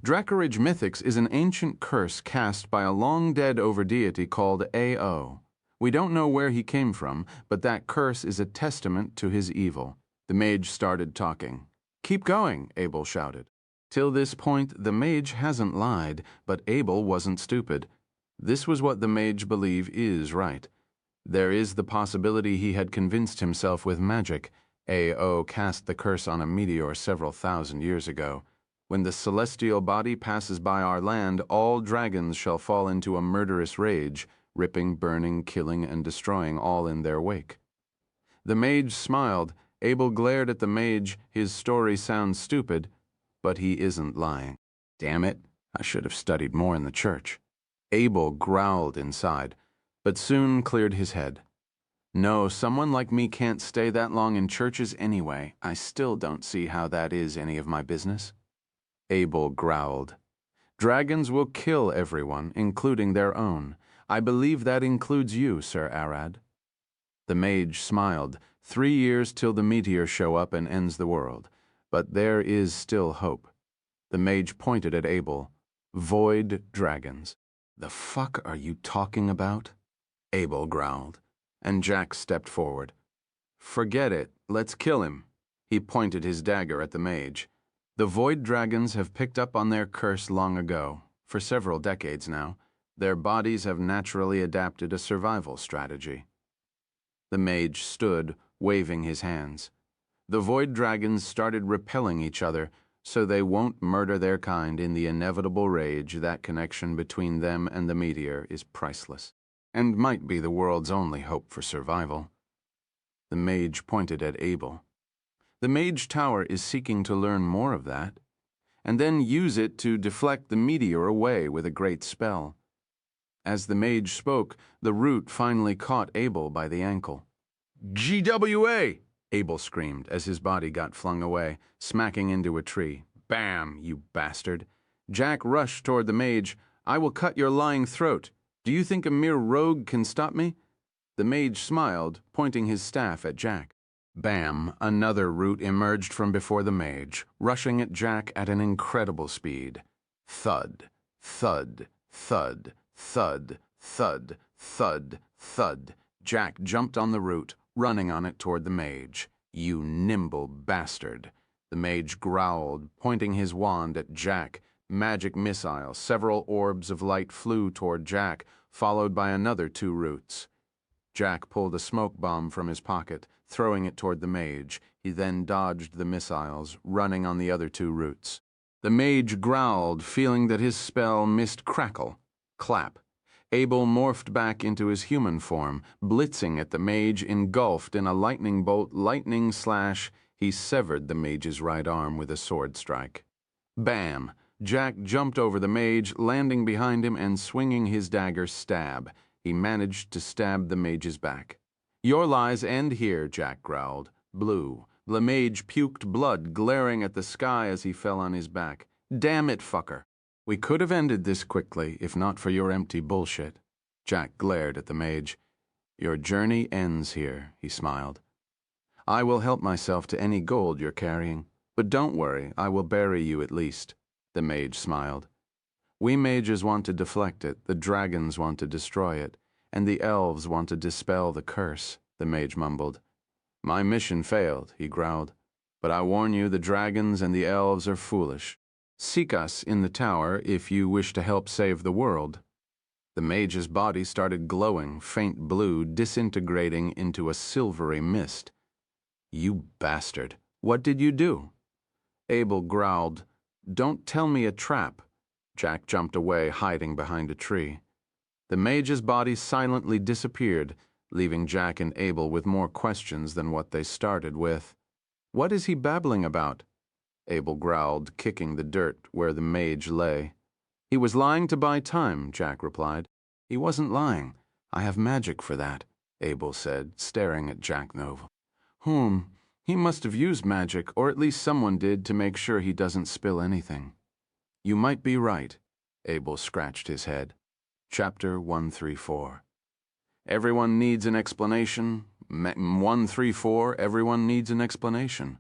Dracarage Mythics is an ancient curse cast by a long-dead overdeity called A.O. We don't know where he came from, but that curse is a testament to his evil. The mage started talking. Keep going, Abel shouted. Till this point, the mage hasn't lied, but Abel wasn't stupid. This was what the mage believed is right. There is the possibility he had convinced himself with magic. A.O. cast the curse on a meteor several thousand years ago. When the celestial body passes by our land, all dragons shall fall into a murderous rage, ripping, burning, killing, and destroying all in their wake. The mage smiled. Abel glared at the mage. His story sounds stupid, but he isn't lying. Damn it, I should have studied more in the church. Abel growled inside, but soon cleared his head. No, someone like me can't stay that long in churches anyway. I still don't see how that is any of my business. Abel growled. Dragons will kill everyone, including their own. I believe that includes you, Sir Arad. The mage smiled. 3 years till the meteor show up and ends the world. But there is still hope. The mage pointed at Abel. Void dragons. The fuck are you talking about? Abel growled, and Jack stepped forward. Forget it. Let's kill him. He pointed his dagger at the mage. The void dragons have picked up on their curse long ago, for several decades now. Their bodies have naturally adapted a survival strategy. The mage stood, waving his hands. The void dragons started repelling each other, so they won't murder their kind in the inevitable rage. That connection between them and the meteor is priceless, and might be the world's only hope for survival. The mage pointed at Abel. The mage tower is seeking to learn more of that, and then use it to deflect the meteor away with a great spell. As the mage spoke, the root finally caught Abel by the ankle. GWA! Abel screamed as his body got flung away, smacking into a tree. Bam, you bastard! Jack rushed toward the mage. I will cut your lying throat. Do you think a mere rogue can stop me? The mage smiled, pointing his staff at Jack. Bam, another root emerged from before the mage, rushing at Jack at an incredible speed. Thud, thud, thud, thud, thud, thud, thud. Jack jumped on the root, running on it toward the mage. You nimble bastard. The mage growled, pointing his wand at Jack. Magic missile, several orbs of light flew toward Jack, followed by another 2 roots. Jack pulled a smoke bomb from his pocket, throwing it toward the mage. He then dodged the missiles, running on the other 2 roots. The mage growled, feeling that his spell missed crackle. Clap. Abel morphed back into his human form, blitzing at the mage, engulfed in a lightning bolt. Lightning slash. He severed the mage's right arm with a sword strike. Bam! Jack jumped over the mage, landing behind him and swinging his dagger. Stab. He managed to stab the mage's back. Your lies end here, Jack growled. Blue. The mage puked blood, glaring at the sky as he fell on his back. Damn it, fucker. We could have ended this quickly, if not for your empty bullshit. Jack glared at the mage. Your journey ends here, he smiled. I will help myself to any gold you're carrying, but don't worry, I will bury you at least. The mage smiled. We mages want to deflect it, the dragons want to destroy it, and the elves want to dispel the curse, the mage mumbled. My mission failed, he growled, but I warn you the dragons and the elves are foolish. Seek us in the tower if you wish to help save the world. The mage's body started glowing, faint blue, disintegrating into a silvery mist. You bastard, what did you do? Abel growled, Don't tell me a trap. Jack jumped away, hiding behind a tree. The mage's body silently disappeared, leaving Jack and Abel with more questions than what they started with. What is he babbling about? Abel growled, kicking the dirt where the mage lay. He was lying to buy time, Jack replied. He wasn't lying. I have magic for that, Abel said, staring at Jack Nove. He must have used magic, or at least someone did, to make sure he doesn't spill anything. You might be right, Abel scratched his head. Chapter 134. Everyone needs an explanation. 134, everyone needs an explanation.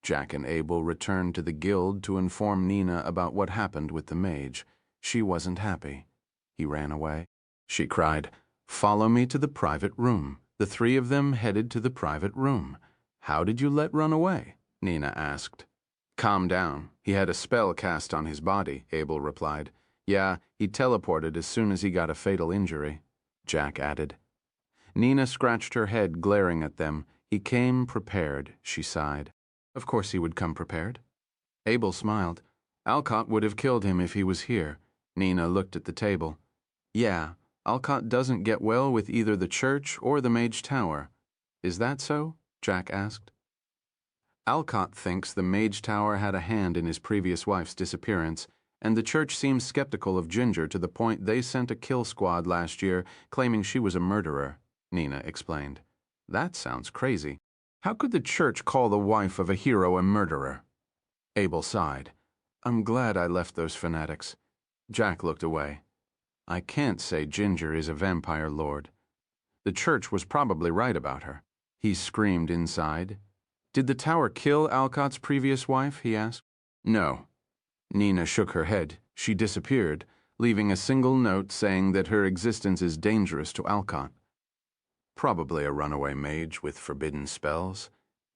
Jack and Abel returned to the guild to inform Nina about what happened with the mage. She wasn't happy. He ran away. She cried, Follow me to the private room. The three of them headed to the private room. How did you let run away? Nina asked. Calm down. He had a spell cast on his body, Abel replied. Yeah, he teleported as soon as he got a fatal injury, Jack added. Nina scratched her head, glaring at them. He came prepared, she sighed. Of course he would come prepared. Abel smiled. Alcott would have killed him if he was here. Nina looked at the table. Yeah, Alcott doesn't get well with either the church or the Mage Tower. Is that so? Jack asked. Alcott thinks the Mage Tower had a hand in his previous wife's disappearance, and the church seems skeptical of Ginger to the point they sent a kill squad last year claiming she was a murderer, Nina explained. That sounds crazy. How could the church call the wife of a hero a murderer? Abel sighed. I'm glad I left those fanatics. Jack looked away. I can't say Ginger is a vampire lord. The church was probably right about her. He screamed inside. Did the tower kill Alcott's previous wife? He asked. No. Nina shook her head. She disappeared, leaving a single note saying that her existence is dangerous to Alcott. Probably a runaway mage with forbidden spells.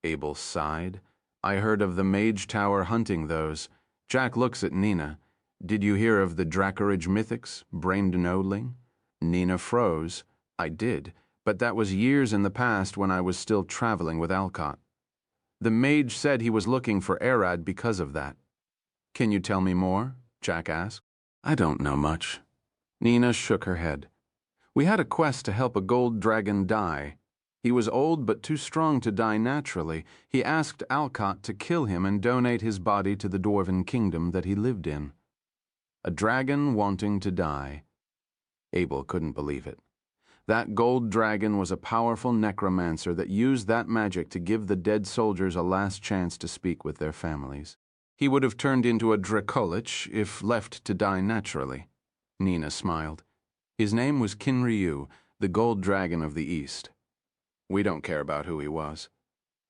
Abel sighed. I heard of the Mage Tower hunting those. Jack looks at Nina. Did you hear of the Dracoridge Mythics, brained nodling? Nina froze. I did, but that was years in the past when I was still traveling with Alcott. The mage said he was looking for Arad because of that. Can you tell me more? Jack asked. I don't know much. Nina shook her head. We had a quest to help a gold dragon die. He was old but too strong to die naturally. He asked Alcott to kill him and donate his body to the dwarven kingdom that he lived in. A dragon wanting to die. Abel couldn't believe it. That gold dragon was a powerful necromancer that used that magic to give the dead soldiers a last chance to speak with their families. He would have turned into a Dracolich if left to die naturally. Nina smiled. His name was Kinryu, the gold dragon of the East. We don't care about who he was.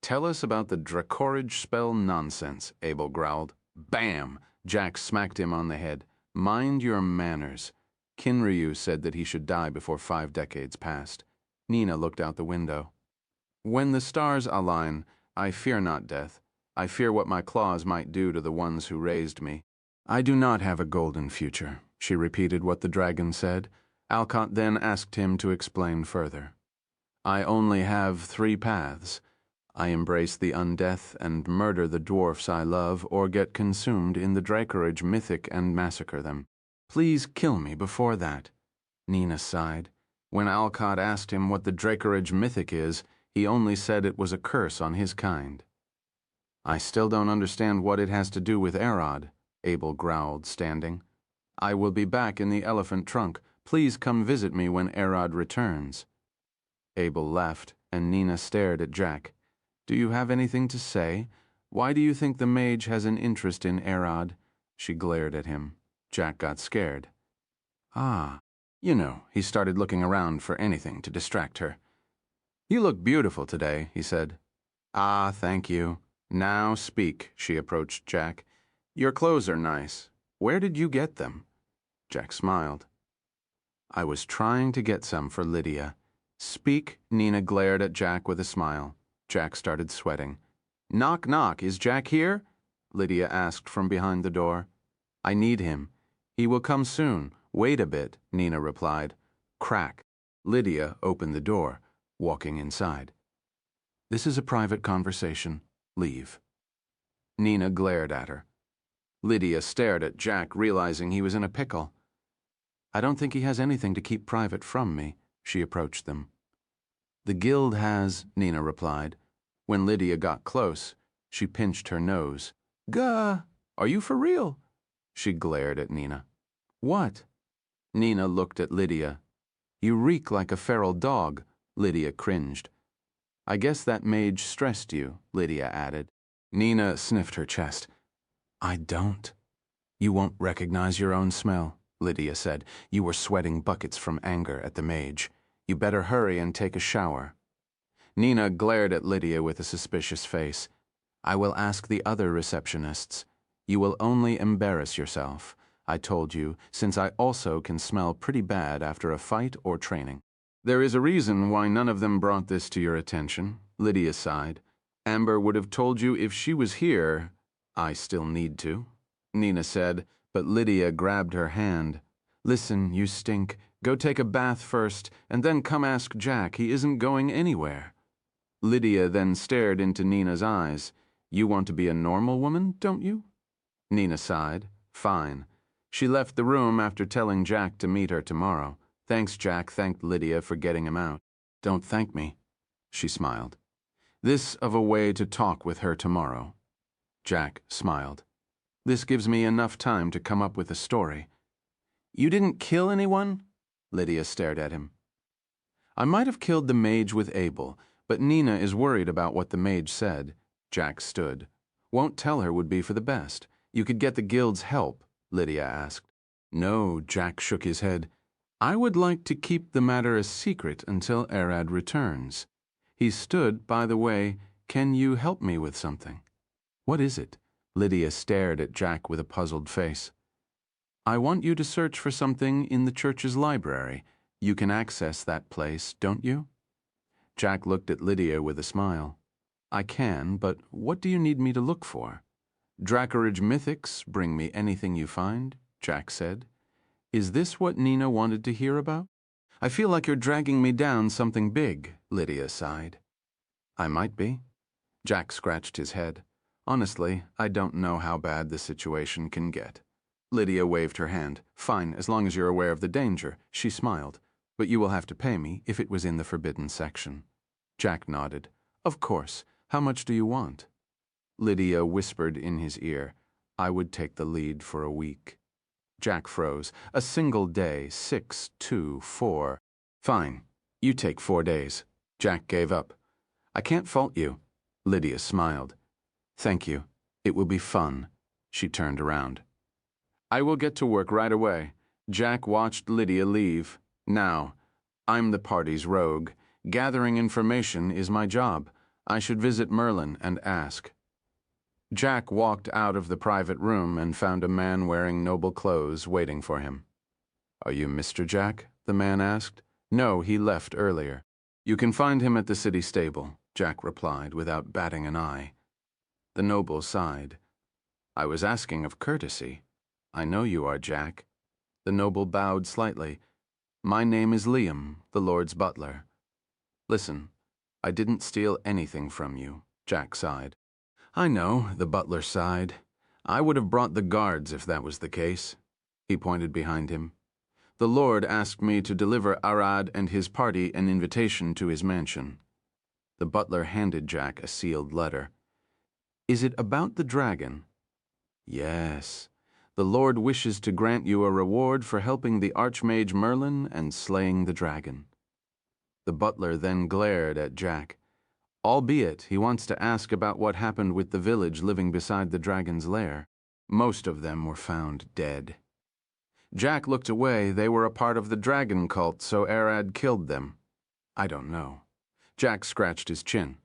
Tell us about the Dracoridge spell nonsense, Abel growled. Bam! Jack smacked him on the head. Mind your manners. Kinryu said that he should die before 5 decades passed. Nina looked out the window. When the stars align, I fear not death. I fear what my claws might do to the ones who raised me. I do not have a golden future, she repeated what the dragon said. Alcott then asked him to explain further. I only have 3 paths. I embrace the undeath and murder the dwarfs I love, or get consumed in the Dracoridge mythic and massacre them. Please kill me before that. Nina sighed. When Alcott asked him what the Dracoridge mythic is, he only said it was a curse on his kind. I still don't understand what it has to do with Arad, Abel growled, standing. I will be back in the elephant trunk. Please come visit me when Arad returns. Abel left, and Nina stared at Jack. Do you have anything to say? Why do you think the mage has an interest in Arad? She glared at him. Jack got scared. Ah, you know, he started looking around for anything to distract her. You look beautiful today, he said. Ah, thank you. Now speak, she approached Jack. Your clothes are nice. Where did you get them? Jack smiled. I was trying to get some for Lydia. Speak, Nina glared at Jack with a smile. Jack started sweating. Knock, knock, is Jack here? Lydia asked from behind the door. I need him. He will come soon. Wait a bit, Nina replied. Crack. Lydia opened the door, walking inside. This is a private conversation. Leave. Nina glared at her. Lydia stared at Jack, realizing he was in a pickle. I don't think he has anything to keep private from me, she approached them. The guild has, Nina replied. When Lydia got close, she pinched her nose. Gah! Are you for real? She glared at Nina. What? Nina looked at Lydia. You reek like a feral dog, Lydia cringed. I guess that mage stressed you, Lydia added. Nina sniffed her chest. I don't. You won't recognize your own smell, Lydia said. You were sweating buckets from anger at the mage. You better hurry and take a shower. Nina glared at Lydia with a suspicious face. I will ask the other receptionists. You will only embarrass yourself, I told you, since I also can smell pretty bad after a fight or training. There is a reason why none of them brought this to your attention, Lydia sighed. Amber would have told you if she was here. I still need to, Nina said, but Lydia grabbed her hand. Listen, you stink. Go take a bath first, and then come ask Jack. He isn't going anywhere. Lydia then stared into Nina's eyes. You want to be a normal woman, don't you? Nina sighed. Fine. She left the room after telling Jack to meet her tomorrow. Thanks, Jack thanked Lydia for getting him out. Don't thank me, she smiled. This of a way to talk with her tomorrow. Jack smiled. This gives me enough time to come up with a story. You didn't kill anyone? Lydia stared at him. I might have killed the mage with Abel, but Nina is worried about what the mage said. Jack stood. Won't tell her would be for the best. You could get the guild's help, Lydia asked. No, Jack shook his head. I would like to keep the matter a secret until Arad returns. He stood, by the way. Can you help me with something? What is it? Lydia stared at Jack with a puzzled face. I want you to search for something in the church's library. You can access that place, don't you? Jack looked at Lydia with a smile. I can, but what do you need me to look for? Dracoridge Mythics, bring me anything you find, Jack said. Is this what Nina wanted to hear about? I feel like you're dragging me down something big, Lydia sighed. I might be. Jack scratched his head. Honestly, I don't know how bad the situation can get. Lydia waved her hand. Fine, as long as you're aware of the danger, she smiled. But you will have to pay me if it was in the forbidden section. Jack nodded. Of course. How much do you want? Lydia whispered in his ear. I would take the lead for a week. Jack froze. A single day, 6, 2, 4. Fine. You take 4 days. Jack gave up. I can't fault you. Lydia smiled. Thank you. It will be fun. She turned around. I will get to work right away. Jack watched Lydia leave. Now, I'm the party's rogue. Gathering information is my job. I should visit Merlin and ask. Jack walked out of the private room and found a man wearing noble clothes waiting for him. Are you Mr. Jack? The man asked. No, he left earlier. You can find him at the city stable, Jack replied without batting an eye. The noble sighed. I was asking of courtesy. I know you are Jack. The noble bowed slightly. My name is Liam, the Lord's butler. Listen, I didn't steal anything from you, Jack sighed. I know, the butler sighed. I would have brought the guards if that was the case. He pointed behind him. The Lord asked me to deliver Arad and his party an invitation to his mansion. The butler handed Jack a sealed letter. Is it about the dragon? Yes. The Lord wishes to grant you a reward for helping the Archmage Merlin and slaying the dragon. The butler then glared at Jack. Albeit, he wants to ask about what happened with the village living beside the dragon's lair. Most of them were found dead. Jack looked away. They were a part of the dragon cult, so Arad killed them. I don't know. Jack scratched his chin.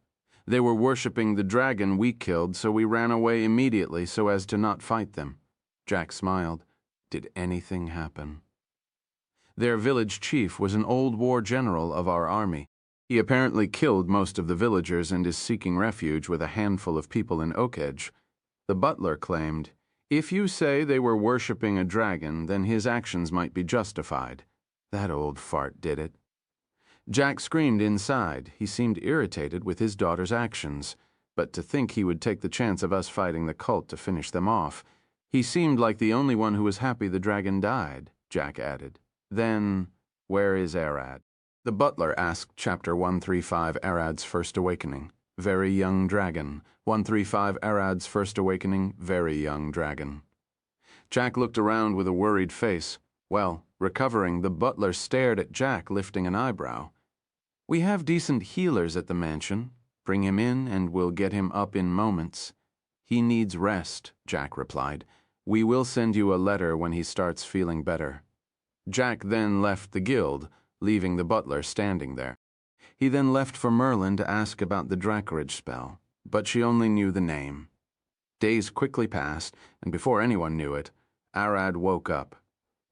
They were worshipping the dragon we killed, so we ran away immediately so as to not fight them. Jack smiled. Did anything happen? Their village chief was an old war general of our army. He apparently killed most of the villagers and is seeking refuge with a handful of people in Oakedge. The butler claimed, if you say they were worshipping a dragon, then his actions might be justified. That old fart did it. Jack screamed inside. He seemed irritated with his daughter's actions, but to think he would take the chance of us fighting the cult to finish them off. He seemed like the only one who was happy the dragon died, Jack added. Then, where is Arad? The butler asked Chapter 135 Arad's First Awakening. Very young dragon. 135 Arad's First Awakening. Very young dragon. Jack looked around with a worried face. Well, recovering, the butler stared at Jack, lifting an eyebrow. We have decent healers at the mansion. Bring him in and we'll get him up in moments. He needs rest, Jack replied. We will send you a letter when he starts feeling better. Jack then left the guild, leaving the butler standing there. He then left for Merlin to ask about the Dracourage spell, but she only knew the name. Days quickly passed, and before anyone knew it, Arad woke up.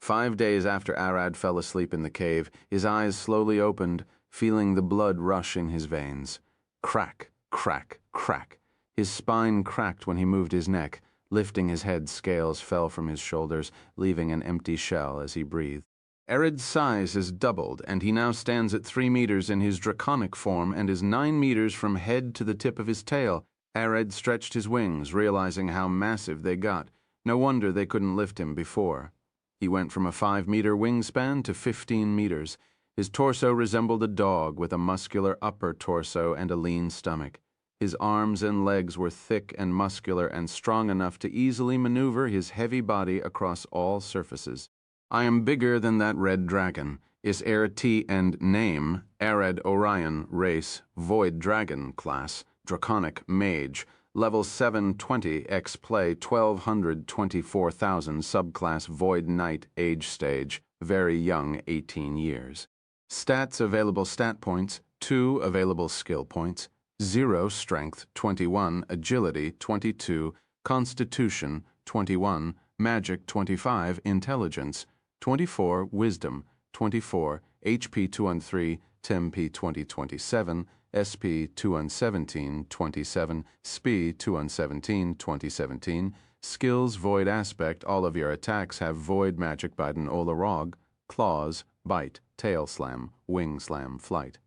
5 days after Arad fell asleep in the cave, his eyes slowly opened, feeling the blood rush in his veins. Crack, crack, crack. His spine cracked when he moved his neck. Lifting his head, scales fell from his shoulders, leaving an empty shell as he breathed. Arad's size has doubled, and he now stands at 3 meters in his draconic form and is 9 meters from head to the tip of his tail. Arad stretched his wings, realizing how massive they got. No wonder they couldn't lift him before. He went from a 5-meter wingspan to 15 meters. His torso resembled a dog with a muscular upper torso and a lean stomach. His arms and legs were thick and muscular and strong enough to easily maneuver his heavy body across all surfaces. I am bigger than that red dragon. Is T and name, Arad Orion, race, Void Dragon class, Draconic Mage, level 720 X-Play 1224,000 subclass Void Knight age stage, very young 18 years. Stats available stat points, 2 available skill points, 0 strength, 21, agility, 22, constitution, 21, magic, 25, intelligence, 24, wisdom, 24, HP 213, Temp 2027, SP 217, 27, Sp 217, 2017, skills, void aspect, all of your attacks have void magic Biden Olarog, claws, bite, tail slam, wing slam, flight.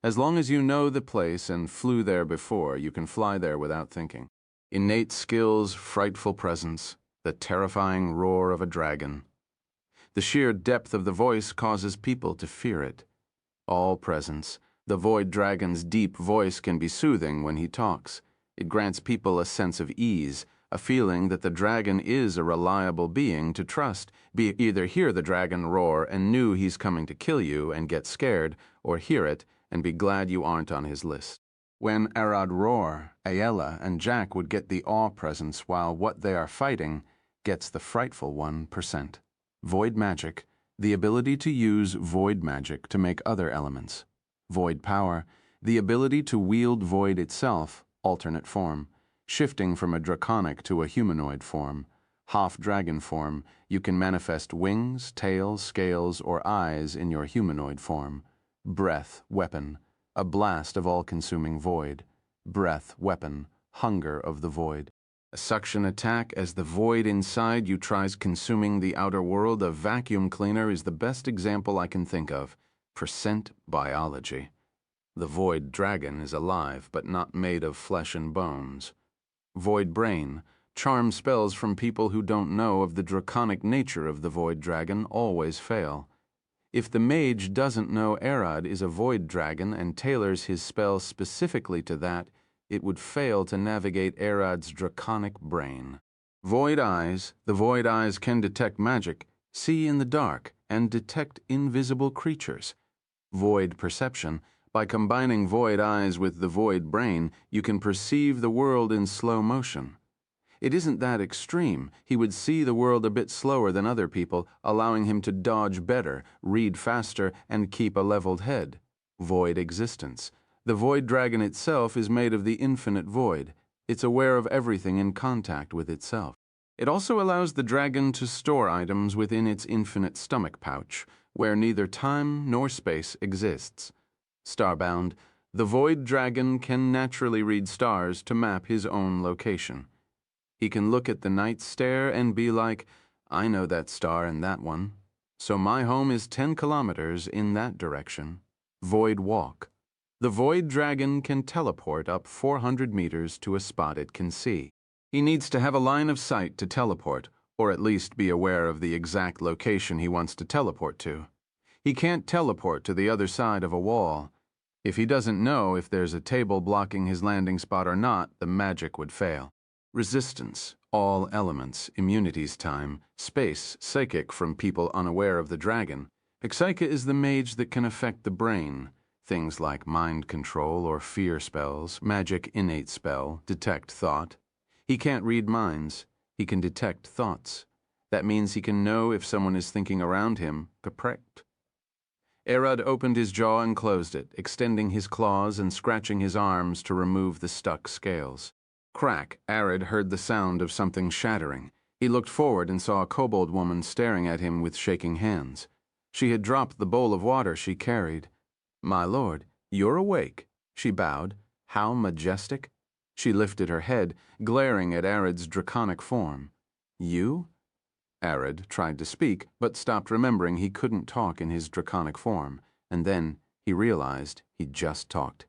As long as you know the place and flew there before, you can fly there without thinking. Innate skills, frightful presence, the terrifying roar of a dragon. The sheer depth of the voice causes people to fear it. All presence. The Void Dragon's deep voice can be soothing when he talks. It grants people a sense of ease, a feeling that the dragon is a reliable being to trust. Either hear the dragon roar and knew he's coming to kill you and get scared, or hear it and be glad you aren't on his list. When Arad roar, Ayala and Jack would get the awe presence while what they are fighting gets the frightful 1%. Void magic, the ability to use void magic to make other elements. Void power, the ability to wield void itself, alternate form, shifting from a draconic to a humanoid form. Half-dragon form, you can manifest wings, tails, scales, or eyes in your humanoid form. Breath, weapon, a blast of all-consuming void. Breath, weapon, hunger of the void. A suction attack as the void inside you tries consuming the outer world. A vacuum cleaner is the best example I can think of. Percent biology. The void dragon is alive, but not made of flesh and bones. Void brain. Charm spells from people who don't know of the draconic nature of the void dragon always fail. If the mage doesn't know Arad is a void dragon and tailors his spell specifically to that, it would fail to navigate Arad's draconic brain. Void eyes. The void eyes can detect magic, see in the dark, and detect invisible creatures. Void perception. By combining void eyes with the void brain, you can perceive the world in slow motion. It isn't that extreme. He would see the world a bit slower than other people, allowing him to dodge better, read faster, and keep a leveled head. Void existence. The void dragon itself is made of the infinite void. It's aware of everything in contact with itself. It also allows the dragon to store items within its infinite stomach pouch, where neither time nor space exists. Starbound, the void dragon can naturally read stars to map his own location. He can look at the night stare and be like, I know that star and that one. So my home is 10 kilometers in that direction. Void walk. The void dragon can teleport up 400 meters to a spot it can see. He needs to have a line of sight to teleport, or at least be aware of the exact location he wants to teleport to. He can't teleport to the other side of a wall. If he doesn't know if there's a table blocking his landing spot or not, the magic would fail. Resistance, all elements, immunities time, space, psychic from people unaware of the dragon. Psyche is the mage that can affect the brain. Things like mind control or fear spells, magic innate spell, detect thought. He can't read minds. He can detect thoughts. That means he can know if someone is thinking around him, correct. Arad opened his jaw and closed it, extending his claws and scratching his arms to remove the stuck scales. Crack, Arad heard the sound of something shattering. He looked forward and saw a kobold woman staring at him with shaking hands. She had dropped the bowl of water she carried. My lord, you're awake. She bowed. How majestic. She lifted her head, glaring at Arad's draconic form. You? Arad tried to speak, but stopped remembering he couldn't talk in his draconic form, and then he realized he'd just talked.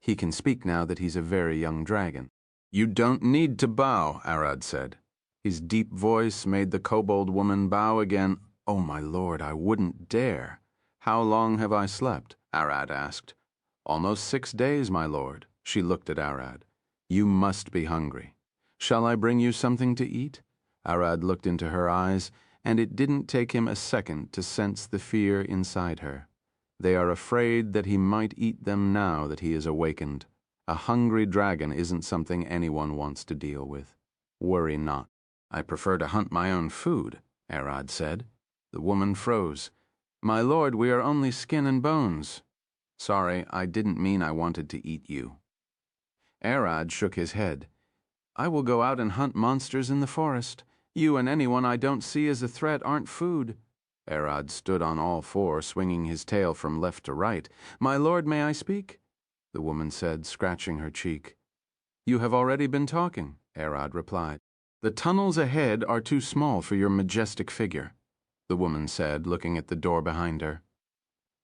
He can speak now that he's a very young dragon. You don't need to bow, Arad said. His deep voice made the kobold woman bow again. Oh, my lord, I wouldn't dare. How long have I slept? Arad asked. Almost 6 days, my lord. She looked at Arad. You must be hungry. Shall I bring you something to eat? Arad looked into her eyes, and it didn't take him a second to sense the fear inside her. They are afraid that he might eat them now that he is awakened. A hungry dragon isn't something anyone wants to deal with. Worry not. I prefer to hunt my own food, Arad said. The woman froze. My lord, we are only skin and bones. Sorry, I didn't mean I wanted to eat you. Arad shook his head. I will go out and hunt monsters in the forest. You and anyone I don't see as a threat aren't food. Arad stood on all four, swinging his tail from left to right. My lord, may I speak? The woman said, scratching her cheek. You have already been talking, Arad replied. The tunnels ahead are too small for your majestic figure, the woman said, looking at the door behind her.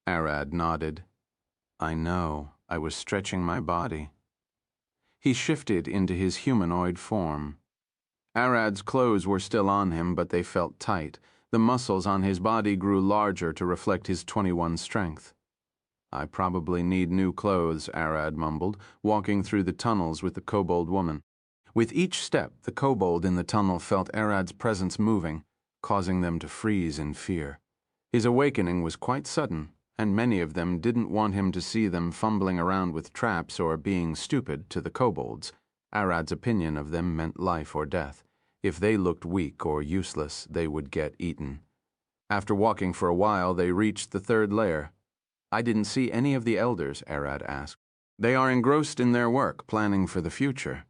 Arad nodded. I know, I was stretching my body. He shifted into his humanoid form. Arad's clothes were still on him, but they felt tight. The muscles on his body grew larger to reflect his 21 strength. I probably need new clothes, Arad mumbled, walking through the tunnels with the kobold woman. With each step, the kobold in the tunnel felt Arad's presence moving, causing them to freeze in fear. His awakening was quite sudden, and many of them didn't want him to see them fumbling around with traps or being stupid to the kobolds. Arad's opinion of them meant life or death. If they looked weak or useless, they would get eaten. After walking for a while, they reached the third layer. I didn't see any of the elders, Arad asked. They are engrossed in their work, planning for the future.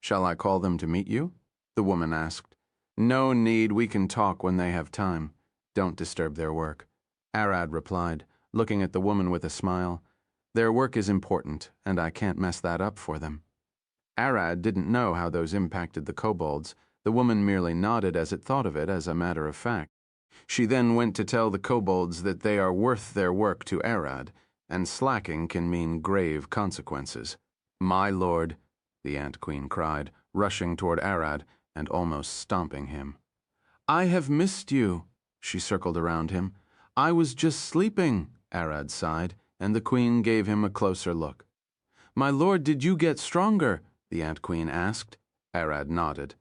Shall I call them to meet you? The woman asked. No need, we can talk when they have time. Don't disturb their work. Arad replied, looking at the woman with a smile. Their work is important, and I can't mess that up for them. Arad didn't know how those impacted the kobolds. The woman merely nodded as it thought of it as a matter of fact. She then went to tell the kobolds that they are worth their work to Arad, and slacking can mean grave consequences. My lord, the Ant Queen cried, rushing toward Arad and almost stomping him. I have missed you, she circled around him. I was just sleeping, Arad sighed, and the Queen gave him a closer look. My lord, did you get stronger? The Ant Queen asked. Arad nodded.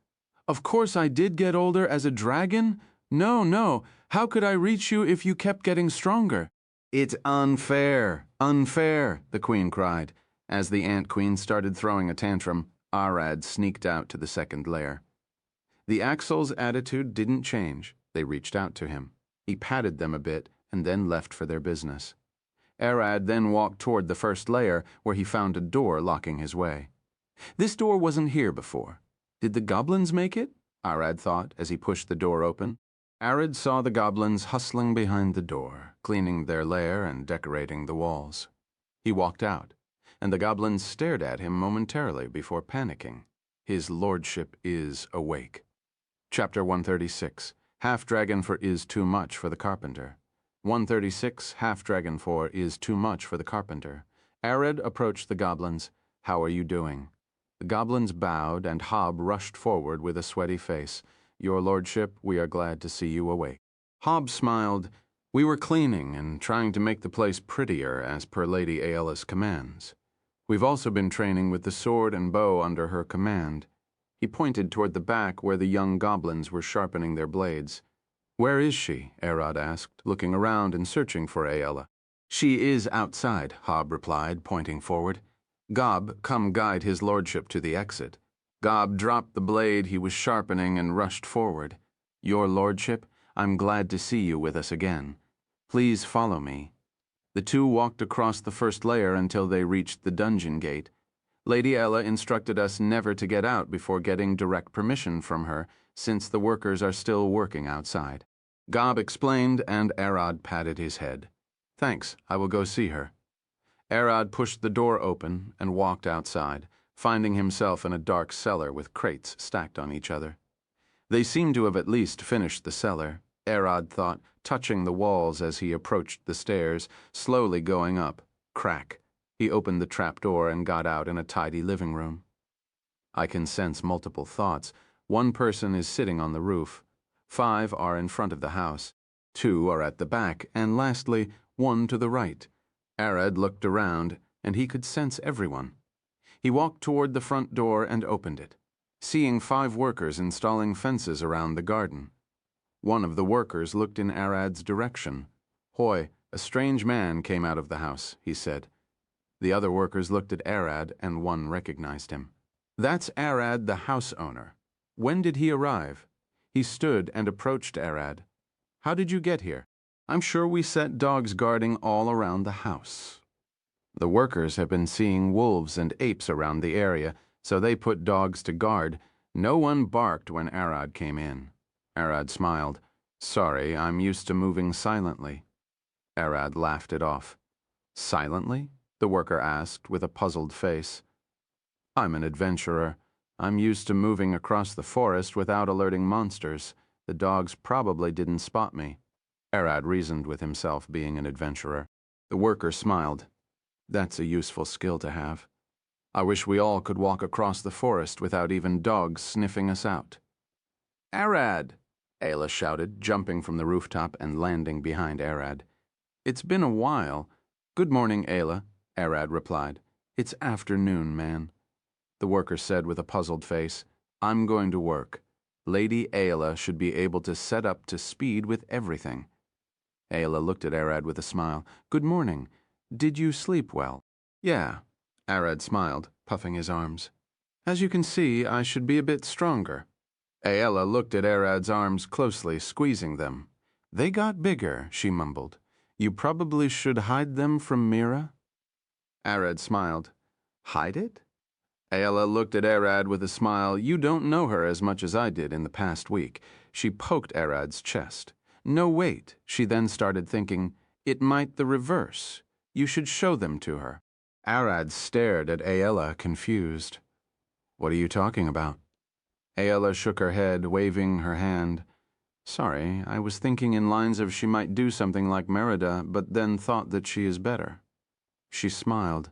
Of course I did get older as a dragon? No. How could I reach you if you kept getting stronger? It's unfair, unfair, the queen cried. As the ant queen started throwing a tantrum, Arad sneaked out to the second lair. The Axol's attitude didn't change. They reached out to him. He patted them a bit and then left for their business. Arad then walked toward the first lair, where he found a door locking his way. This door wasn't here before. Did the goblins make it? Arad thought as he pushed the door open. Arad saw the goblins hustling behind the door, cleaning their lair and decorating the walls. He walked out, and the goblins stared at him momentarily before panicking. His lordship is awake. Chapter 136, Half-Dragon for Is Too Much for the Carpenter. 136, Half-Dragon for Is Too Much for the Carpenter. Arad approached the goblins. How are you doing? The goblins bowed, and Hob rushed forward with a sweaty face. Your lordship, we are glad to see you awake. Hob smiled. We were cleaning and trying to make the place prettier as per Lady Aella's commands. We've also been training with the sword and bow under her command. He pointed toward the back where the young goblins were sharpening their blades. Where is she? Arad asked, looking around and searching for Aella. She is outside, Hob replied, pointing forward. Gob, come guide his lordship to the exit. Gob dropped the blade he was sharpening and rushed forward. Your lordship, I'm glad to see you with us again. Please follow me. The two walked across the first layer until they reached the dungeon gate. Lady Aella instructed us never to get out before getting direct permission from her, since the workers are still working outside. Gob explained, and Arad patted his head. Thanks, I will go see her. Arad pushed the door open and walked outside, finding himself in a dark cellar with crates stacked on each other. They seemed to have at least finished the cellar, Arad thought, touching the walls as he approached the stairs, slowly going up. Crack. He opened the trapdoor and got out in a tidy living room. I can sense multiple thoughts. One person is sitting on the roof. 5 are in front of the house. 2 are at the back, and lastly, 1 to the right. Arad looked around, and he could sense everyone. He walked toward the front door and opened it, seeing 5 workers installing fences around the garden. One of the workers looked in Arad's direction. Hoy, a strange man came out of the house, he said. The other workers looked at Arad, and one recognized him. That's Arad, the house owner. When did he arrive? He stood and approached Arad. How did you get here? I'm sure we set dogs guarding all around the house. The workers have been seeing wolves and apes around the area, so they put dogs to guard. No one barked when Arad came in. Arad smiled. Sorry, I'm used to moving silently. Arad laughed it off. Silently? The worker asked with a puzzled face. I'm an adventurer. I'm used to moving across the forest without alerting monsters. The dogs probably didn't spot me. Arad reasoned with himself, being an adventurer. The worker smiled. That's a useful skill to have. I wish we all could walk across the forest without even dogs sniffing us out. Arad! Aella shouted, jumping from the rooftop and landing behind Arad. It's been a while. Good morning, Aella, Arad replied. It's afternoon, man. The worker said with a puzzled face, I'm going to work. Lady Aella should be able to set up to speed with everything. Aella looked at Arad with a smile. Good morning. Did you sleep well? Yeah, Arad smiled, puffing his arms. As you can see, I should be a bit stronger. Aella looked at Arad's arms closely, squeezing them. They got bigger, she mumbled. You probably should hide them from Mira? Arad smiled. Hide it? Aella looked at Arad with a smile. You don't know her as much as I did in the past week. She poked Arad's chest. No, wait, she then started thinking. It might the reverse. You should show them to her. Arad stared at Aella, confused. What are you talking about? Aella shook her head, waving her hand. Sorry, I was thinking in lines of she might do something like Merida, but then thought that she is better. She smiled.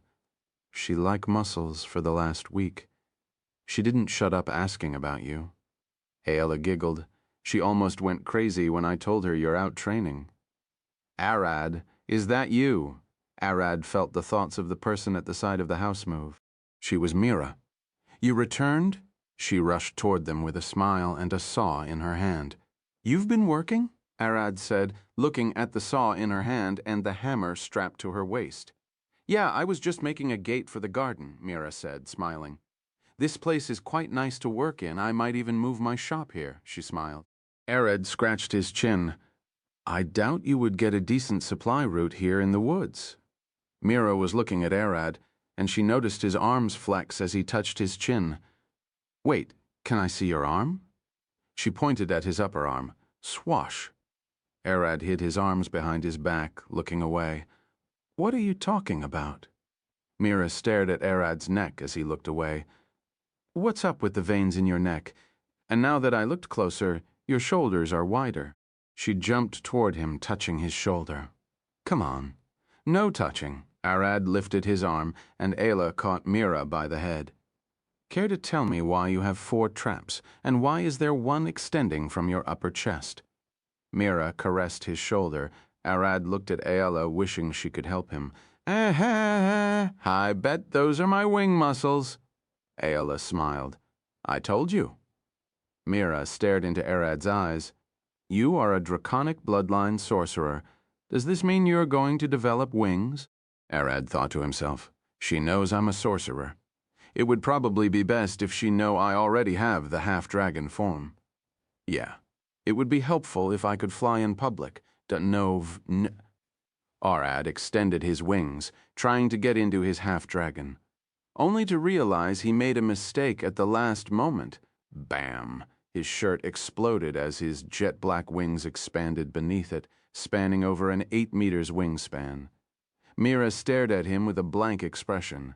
She liked muscles for the last week. She didn't shut up asking about you. Aella giggled. She almost went crazy when I told her you're out training. Arad, is that you? Arad felt the thoughts of the person at the side of the house move. She was Mira. You returned? She rushed toward them with a smile and a saw in her hand. You've been working? Arad said, looking at the saw in her hand and the hammer strapped to her waist. Yeah, I was just making a gate for the garden, Mira said, smiling. This place is quite nice to work in. I might even move my shop here, she smiled. Arad scratched his chin. I doubt you would get a decent supply route here in the woods. Mira was looking at Arad, and she noticed his arms flex as he touched his chin. Wait, can I see your arm? She pointed at his upper arm. Swash. Arad hid his arms behind his back, looking away. What are you talking about? Mira stared at Arad's neck as he looked away. What's up with the veins in your neck? And now that I looked closer, your shoulders are wider. She jumped toward him, touching his shoulder. Come on. No touching. Arad lifted his arm, and Ayla caught Mira by the head. Care to tell me why you have 4 traps, and why is there one extending from your upper chest? Mira caressed his shoulder. Arad looked at Ayla, wishing she could help him. I bet those are my wing muscles. Ayla smiled. I told you. Mira stared into Arad's eyes. You are a draconic bloodline sorcerer. Does this mean you are going to develop wings? Arad thought to himself. She knows I'm a sorcerer. It would probably be best if she know I already have the half-dragon form. Yeah, it would be helpful if I could fly in public. Arad extended his wings, trying to get into his half-dragon, only to realize he made a mistake at the last moment. Bam! His shirt exploded as his jet-black wings expanded beneath it, spanning over an 8 meters wingspan. Mira stared at him with a blank expression.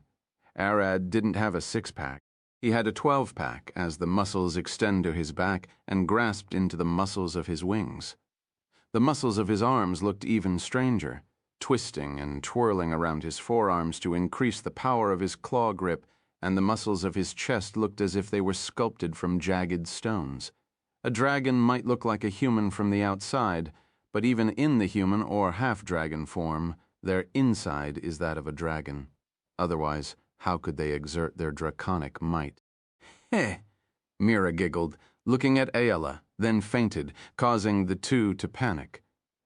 Arad didn't have a 6-pack. He had a 12-pack as the muscles extended to his back and grasped into the muscles of his wings. The muscles of his arms looked even stranger, twisting and twirling around his forearms to increase the power of his claw grip, and the muscles of his chest looked as if they were sculpted from jagged stones. A dragon might look like a human from the outside, but even in the human or half-dragon form, their inside is that of a dragon. Otherwise, how could they exert their draconic might? Heh! Mira giggled, looking at Ayla, then fainted, causing the two to panic.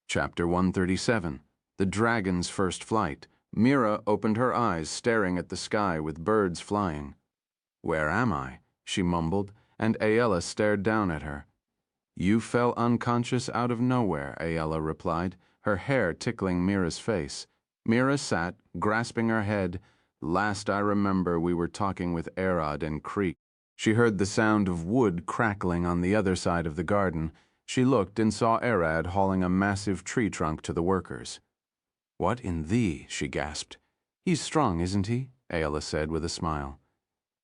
Chapter 137. The Dragon's First Flight. Mira opened her eyes, staring at the sky with birds flying. Where am I? She mumbled, and Ayla stared down at her. You fell unconscious out of nowhere, Ayla replied, her hair tickling Mira's face. Mira sat, grasping her head. Last I remember, we were talking with Arad and Creek. She heard the sound of wood crackling on the other side of the garden. She looked and saw Arad hauling a massive tree trunk to the workers. What in thee? She gasped. He's strong, isn't he? Ayla said with a smile.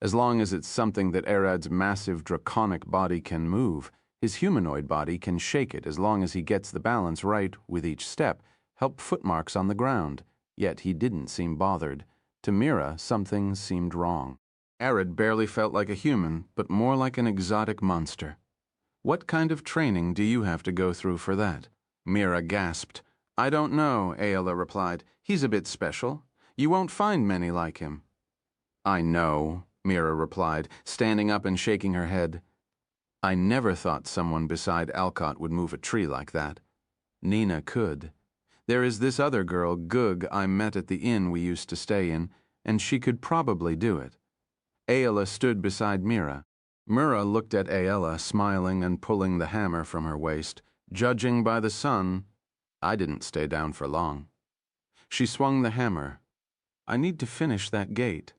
As long as it's something that Arad's massive draconic body can move, his humanoid body can shake it as long as he gets the balance right with each step, help footmarks on the ground. Yet he didn't seem bothered. To Mira, something seemed wrong. Arad barely felt like a human, but more like an exotic monster. What kind of training do you have to go through for that? Mira gasped. I don't know, Ayla replied. He's a bit special. You won't find many like him. I know, Mira replied, standing up and shaking her head. I never thought someone beside Alcott would move a tree like that. Nina could. There is this other girl, Gug, I met at the inn we used to stay in, and she could probably do it. Ayla stood beside Mira. Mira looked at Ayla, smiling and pulling the hammer from her waist. Judging by the sun, I didn't stay down for long. She swung the hammer. I need to finish that gate.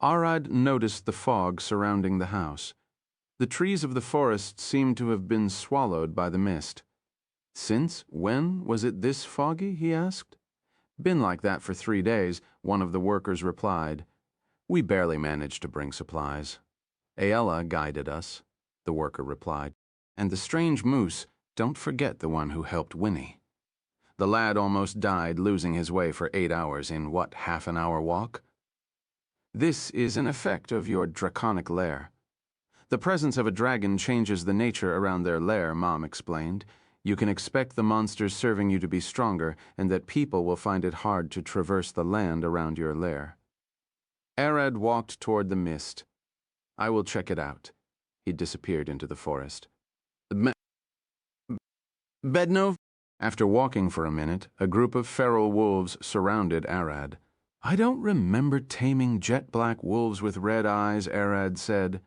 Arad noticed the fog surrounding the house. The trees of the forest seemed to have been swallowed by the mist. Since when was it this foggy? He asked. Been like that for 3 days, one of the workers replied. We barely managed to bring supplies. Ayla guided us, the worker replied. And the strange moose, don't forget the one who helped Winnie. The lad almost died losing his way for 8 hours in what, half-an-hour walk? This is an effect of your draconic lair. The presence of a dragon changes the nature around their lair, Mom explained. You can expect the monsters serving you to be stronger, and that people will find it hard to traverse the land around your lair. Arad walked toward the mist. I will check it out. He disappeared into the forest. Bedno? After walking for a minute, a group of feral wolves surrounded Arad. I don't remember taming jet-black wolves with red eyes, Arad said.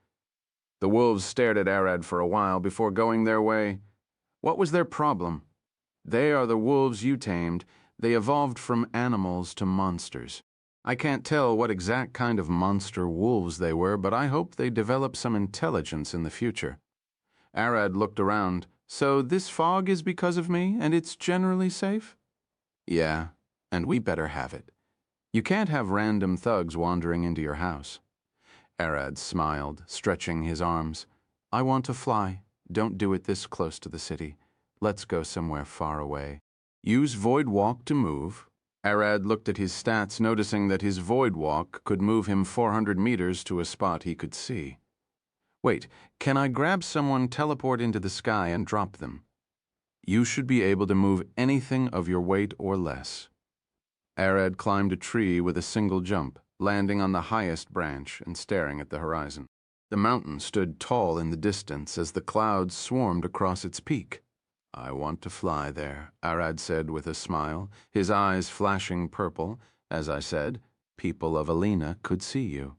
The wolves stared at Arad for a while before going their way. What was their problem? They are the wolves you tamed. They evolved from animals to monsters. I can't tell what exact kind of monster wolves they were, but I hope they develop some intelligence in the future. Arad looked around. So this fog is because of me, and it's generally safe? Yeah, and we better have it. You can't have random thugs wandering into your house. Arad smiled, stretching his arms. I want to fly. Don't do it this close to the city. Let's go somewhere far away. Use Void Walk to move. Arad looked at his stats, noticing that his Void Walk could move him 400 meters to a spot he could see. Wait, can I grab someone, teleport into the sky, and drop them? You should be able to move anything of your weight or less. Arad climbed a tree with a single jump, landing on the highest branch and staring at the horizon. The mountain stood tall in the distance as the clouds swarmed across its peak. I want to fly there, Arad said with a smile, his eyes flashing purple. As I said, people of Alina could see you.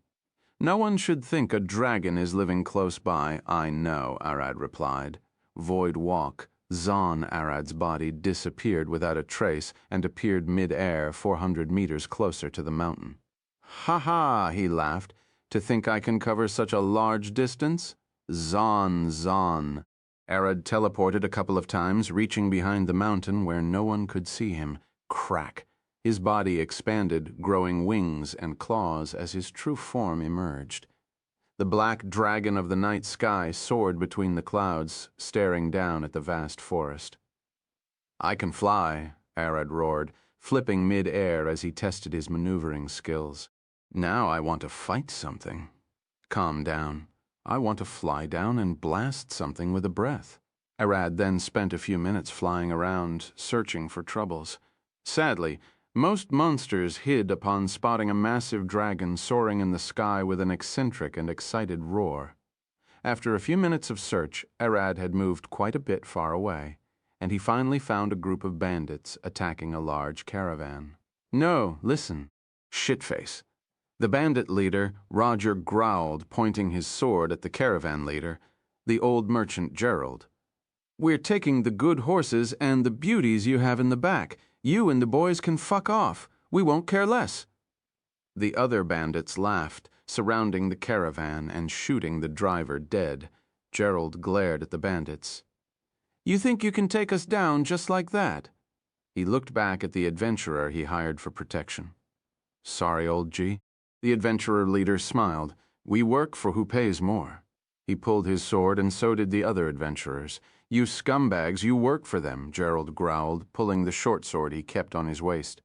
No one should think a dragon is living close by. I know, Arad replied. Void Walk. Zon Arad's body disappeared without a trace and appeared mid-air 400 meters closer to the mountain. Ha ha, he laughed. To think I can cover such a large distance? Zon. Arad teleported a couple of times, reaching behind the mountain where no one could see him. Crack. His body expanded, growing wings and claws as his true form emerged. The black dragon of the night sky soared between the clouds, staring down at the vast forest. I can fly, Arad roared, flipping mid-air as he tested his maneuvering skills. Now I want to fight something. Calm down. I want to fly down and blast something with a breath. Arad then spent a few minutes flying around, searching for troubles. Sadly, most monsters hid upon spotting a massive dragon soaring in the sky with an eccentric and excited roar. After a few minutes of search, Arad had moved quite a bit far away, and he finally found a group of bandits attacking a large caravan. No, listen. Shitface. The bandit leader, Roger, growled, pointing his sword at the caravan leader, the old merchant Gerald. We're taking the good horses and the beauties you have in the back. You and the boys can fuck off. We won't care less. The other bandits laughed, surrounding the caravan and shooting the driver dead. Gerald glared at the bandits. You think you can take us down just like that? He looked back at the adventurer he hired for protection. Sorry, old G. The adventurer leader smiled. We work for who pays more. He pulled his sword, and so did the other adventurers. You scumbags, you work for them, Gerald growled, pulling the short sword he kept on his waist.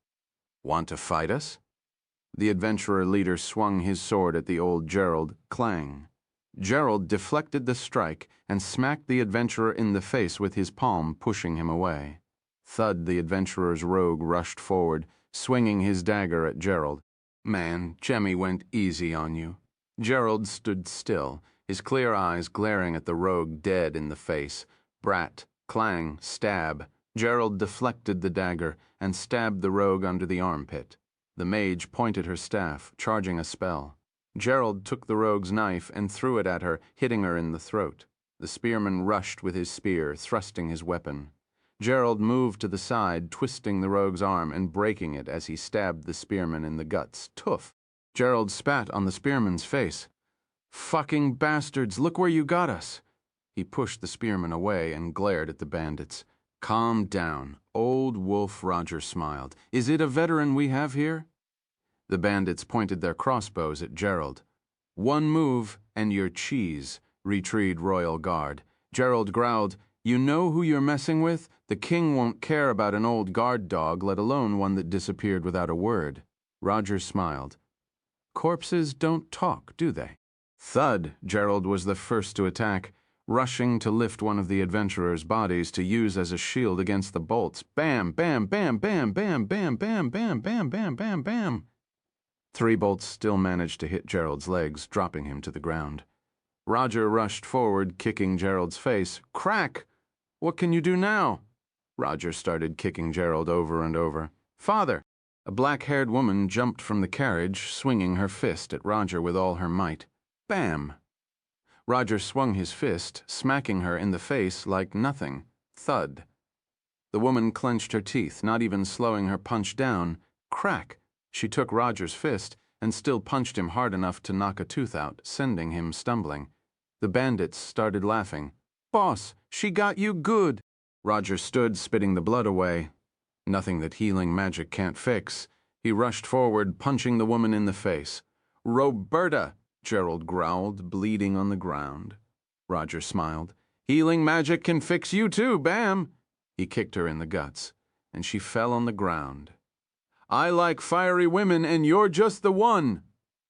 Want to fight us? The adventurer leader swung his sword at the old Gerald. Clang. Gerald deflected the strike and smacked the adventurer in the face with his palm, pushing him away. Thud, the adventurer's rogue rushed forward, swinging his dagger at Gerald. Man, Jemmy went easy on you. Gerald stood still, his clear eyes glaring at the rogue dead in the face. Brat, clang, stab. Gerald deflected the dagger and stabbed the rogue under the armpit. The mage pointed her staff, charging a spell. Gerald took the rogue's knife and threw it at her, hitting her in the throat. The spearman rushed with his spear, thrusting his weapon. Gerald moved to the side, twisting the rogue's arm and breaking it as he stabbed the spearman in the guts. Toof! Gerald spat on the spearman's face. Fucking bastards, look where you got us! He pushed the spearman away and glared at the bandits. Calm down. Old Wolf Roger smiled. Is it a veteran we have here? The bandits pointed their crossbows at Gerald. One move, and you're cheese, retreated Royal Guard. Gerald growled, You know who you're messing with? The king won't care about an old guard dog, let alone one that disappeared without a word. Roger smiled. Corpses don't talk, do they? Thud, Gerald was the first to attack, rushing to lift one of the adventurers' bodies to use as a shield against the bolts. Bam, bam, bam, bam, bam, bam, bam, bam, bam, bam, bam, bam. 3 bolts still managed to hit Gerald's legs, dropping him to the ground. Roger rushed forward, kicking Gerald's face. Crack! What can you do now? Roger started kicking Gerald over and over. "Father!" A black-haired woman jumped from the carriage, swinging her fist at Roger with all her might. Bam! Roger swung his fist, smacking her in the face like nothing. Thud. The woman clenched her teeth, not even slowing her punch down. Crack! She took Roger's fist and still punched him hard enough to knock a tooth out, sending him stumbling. The bandits started laughing. "Boss, she got you good!" Roger stood, spitting the blood away. Nothing that healing magic can't fix. He rushed forward, punching the woman in the face. "Roberta!" Gerald growled, bleeding on the ground. Roger smiled. "Healing magic can fix you too, Bam!" He kicked her in the guts, and she fell on the ground. "I like fiery women, and you're just the one!"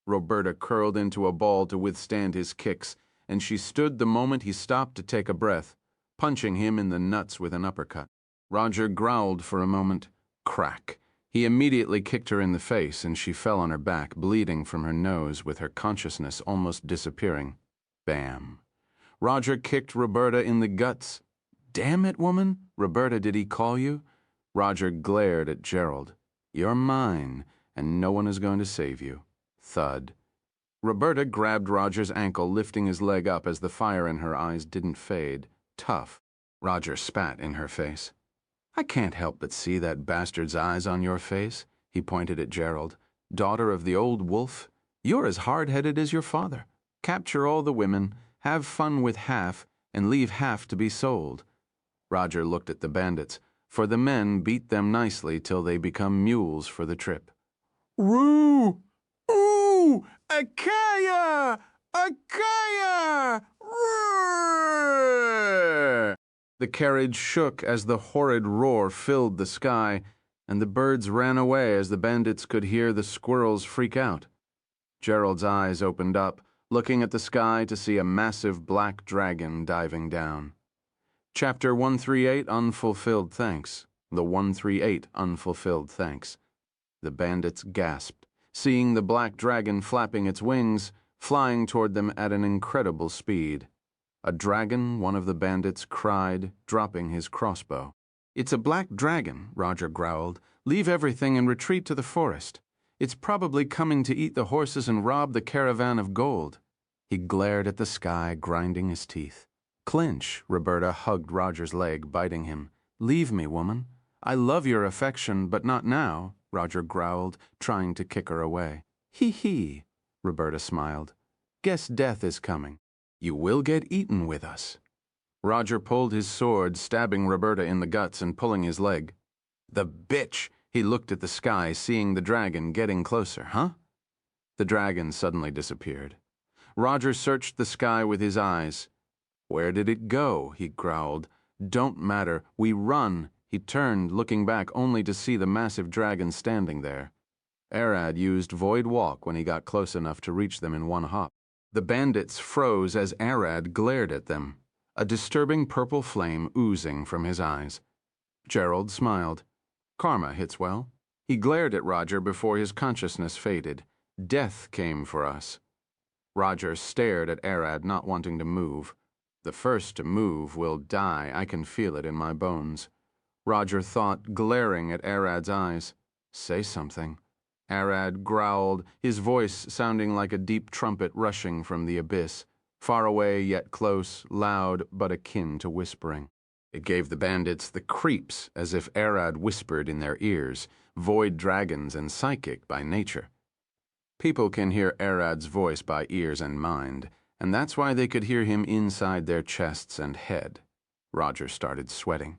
Roberta curled into a ball to withstand his kicks, and she stood the moment he stopped to take a breath, punching him in the nuts with an uppercut. Roger growled for a moment. Crack! He immediately kicked her in the face, and she fell on her back, bleeding from her nose, with her consciousness almost disappearing. Bam! Roger kicked Roberta in the guts. "Damn it, woman! Roberta, did he call you?" Roger glared at Gerald. "You're mine, and no one is going to save you." Thud. Roberta grabbed Roger's ankle, lifting his leg up as the fire in her eyes didn't fade. Tough. Roger spat in her face. "I can't help but see that bastard's eyes on your face." He pointed at Gerald. "Daughter of the old wolf, you're as hard-headed as your father. Capture all the women, have fun with half, and leave half to be sold." Roger looked at the bandits. For the men beat them nicely till they become mules for the trip. "Roo! Ooh! Akaya! Akaya! Roar!" The carriage shook as the horrid roar filled the sky, and the birds ran away as the bandits could hear the squirrels freak out. Gerald's eyes opened up, looking at the sky to see a massive black dragon diving down. Chapter 138, Unfulfilled Thanks. The 138 Unfulfilled Thanks. The bandits gasped, seeing the black dragon flapping its wings, flying toward them at an incredible speed. "A dragon," one of the bandits cried, dropping his crossbow. "It's a black dragon," Roger growled. "Leave everything and retreat to the forest. It's probably coming to eat the horses and rob the caravan of gold." He glared at the sky, grinding his teeth. "Clinch," Roberta hugged Roger's leg, biting him. "Leave me, woman. I love your affection, but not now," Roger growled, trying to kick her away. "Hee-hee," Roberta smiled. "Guess death is coming. You will get eaten with us." Roger pulled his sword, stabbing Roberta in the guts and pulling his leg. "The bitch!" He looked at the sky, seeing the dragon getting closer. "Huh?" The dragon suddenly disappeared. Roger searched the sky with his eyes. "Where did it go?" he growled. "Don't matter. We run." He turned, looking back only to see the massive dragon standing there. Arad used Void Walk when he got close enough to reach them in one hop. The bandits froze as Arad glared at them, a disturbing purple flame oozing from his eyes. Gerald smiled. "Karma hits well." He glared at Roger before his consciousness faded. "Death came for us." Roger stared at Arad, not wanting to move. "The first to move will die. I can feel it in my bones." Roger thought, glaring at Arad's eyes. "Say something." Arad growled, his voice sounding like a deep trumpet rushing from the abyss, far away yet close, loud but akin to whispering. It gave the bandits the creeps, as if Arad whispered in their ears, void dragons and psychic by nature. People can hear Arad's voice by ears and mind, and that's why they could hear him inside their chests and head. Roger started sweating.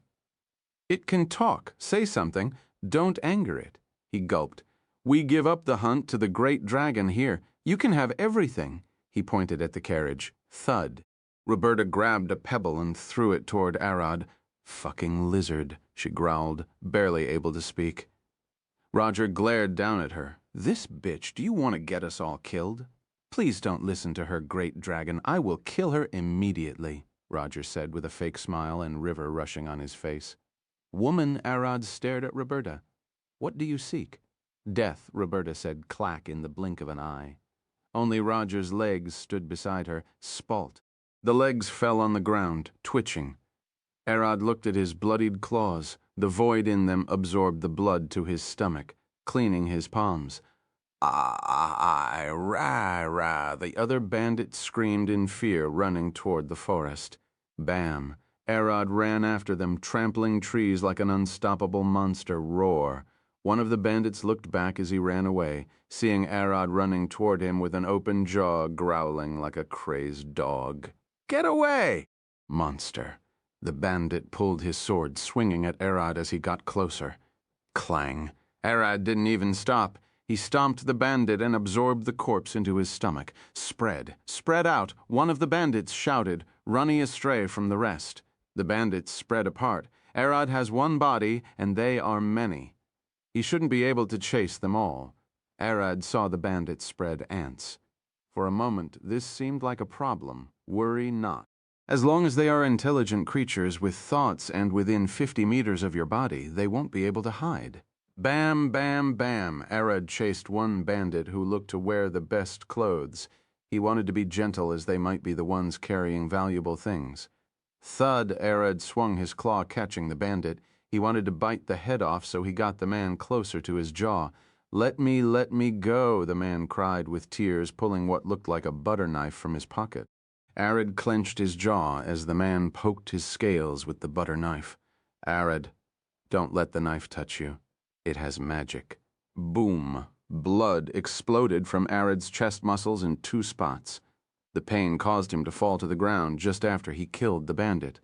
"It can talk. Say something. Don't anger it." He gulped. "We give up the hunt to the great dragon here. You can have everything." He pointed at the carriage. Thud. Roberta grabbed a pebble and threw it toward Arad. "Fucking lizard," she growled, barely able to speak. Roger glared down at her. "This bitch, do you want to get us all killed?" "Please don't listen to her, great dragon. I will kill her immediately," Roger said with a fake smile and river rushing on his face. "Woman," Arad stared at Roberta. "What do you seek?" "Death," Roberta said, clack in the blink of an eye. Only Roger's legs stood beside her, spalt. The legs fell on the ground, twitching. Arad looked at his bloodied claws. The void in them absorbed the blood to his stomach, cleaning his palms. Rah. The other bandit screamed in fear, running toward the forest. Bam. Arad ran after them, trampling trees like an unstoppable monster. Roar. One of the bandits looked back as he ran away, seeing Arad running toward him with an open jaw, growling like a crazed dog. Get away! Monster. The bandit pulled his sword, swinging at Arad as he got closer. Clang. Arad didn't even stop. He stomped the bandit and absorbed the corpse into his stomach. Spread out. One of the bandits shouted, running astray from the rest. The bandits spread apart. Arad has one body, and they are many. He shouldn't be able to chase them all. Arad saw the bandits spread ants. For a moment, this seemed like a problem. Worry not. As long as they are intelligent creatures with thoughts and within 50 meters of your body, they won't be able to hide. Bam, bam, bam. Arad chased one bandit who looked to wear the best clothes. He wanted to be gentle, as they might be the ones carrying valuable things. Thud. Arad swung his claw, catching the bandit. He wanted to bite the head off, so he got the man closer to his jaw. Let me go, the man cried with tears, pulling what looked like a butter knife from his pocket. Arad clenched his jaw as the man poked his scales with the butter knife. Arad, don't let the knife touch you. It has magic. Boom. Blood exploded from Arad's chest muscles in 2 spots. The pain caused him to fall to the ground just after he killed the bandit.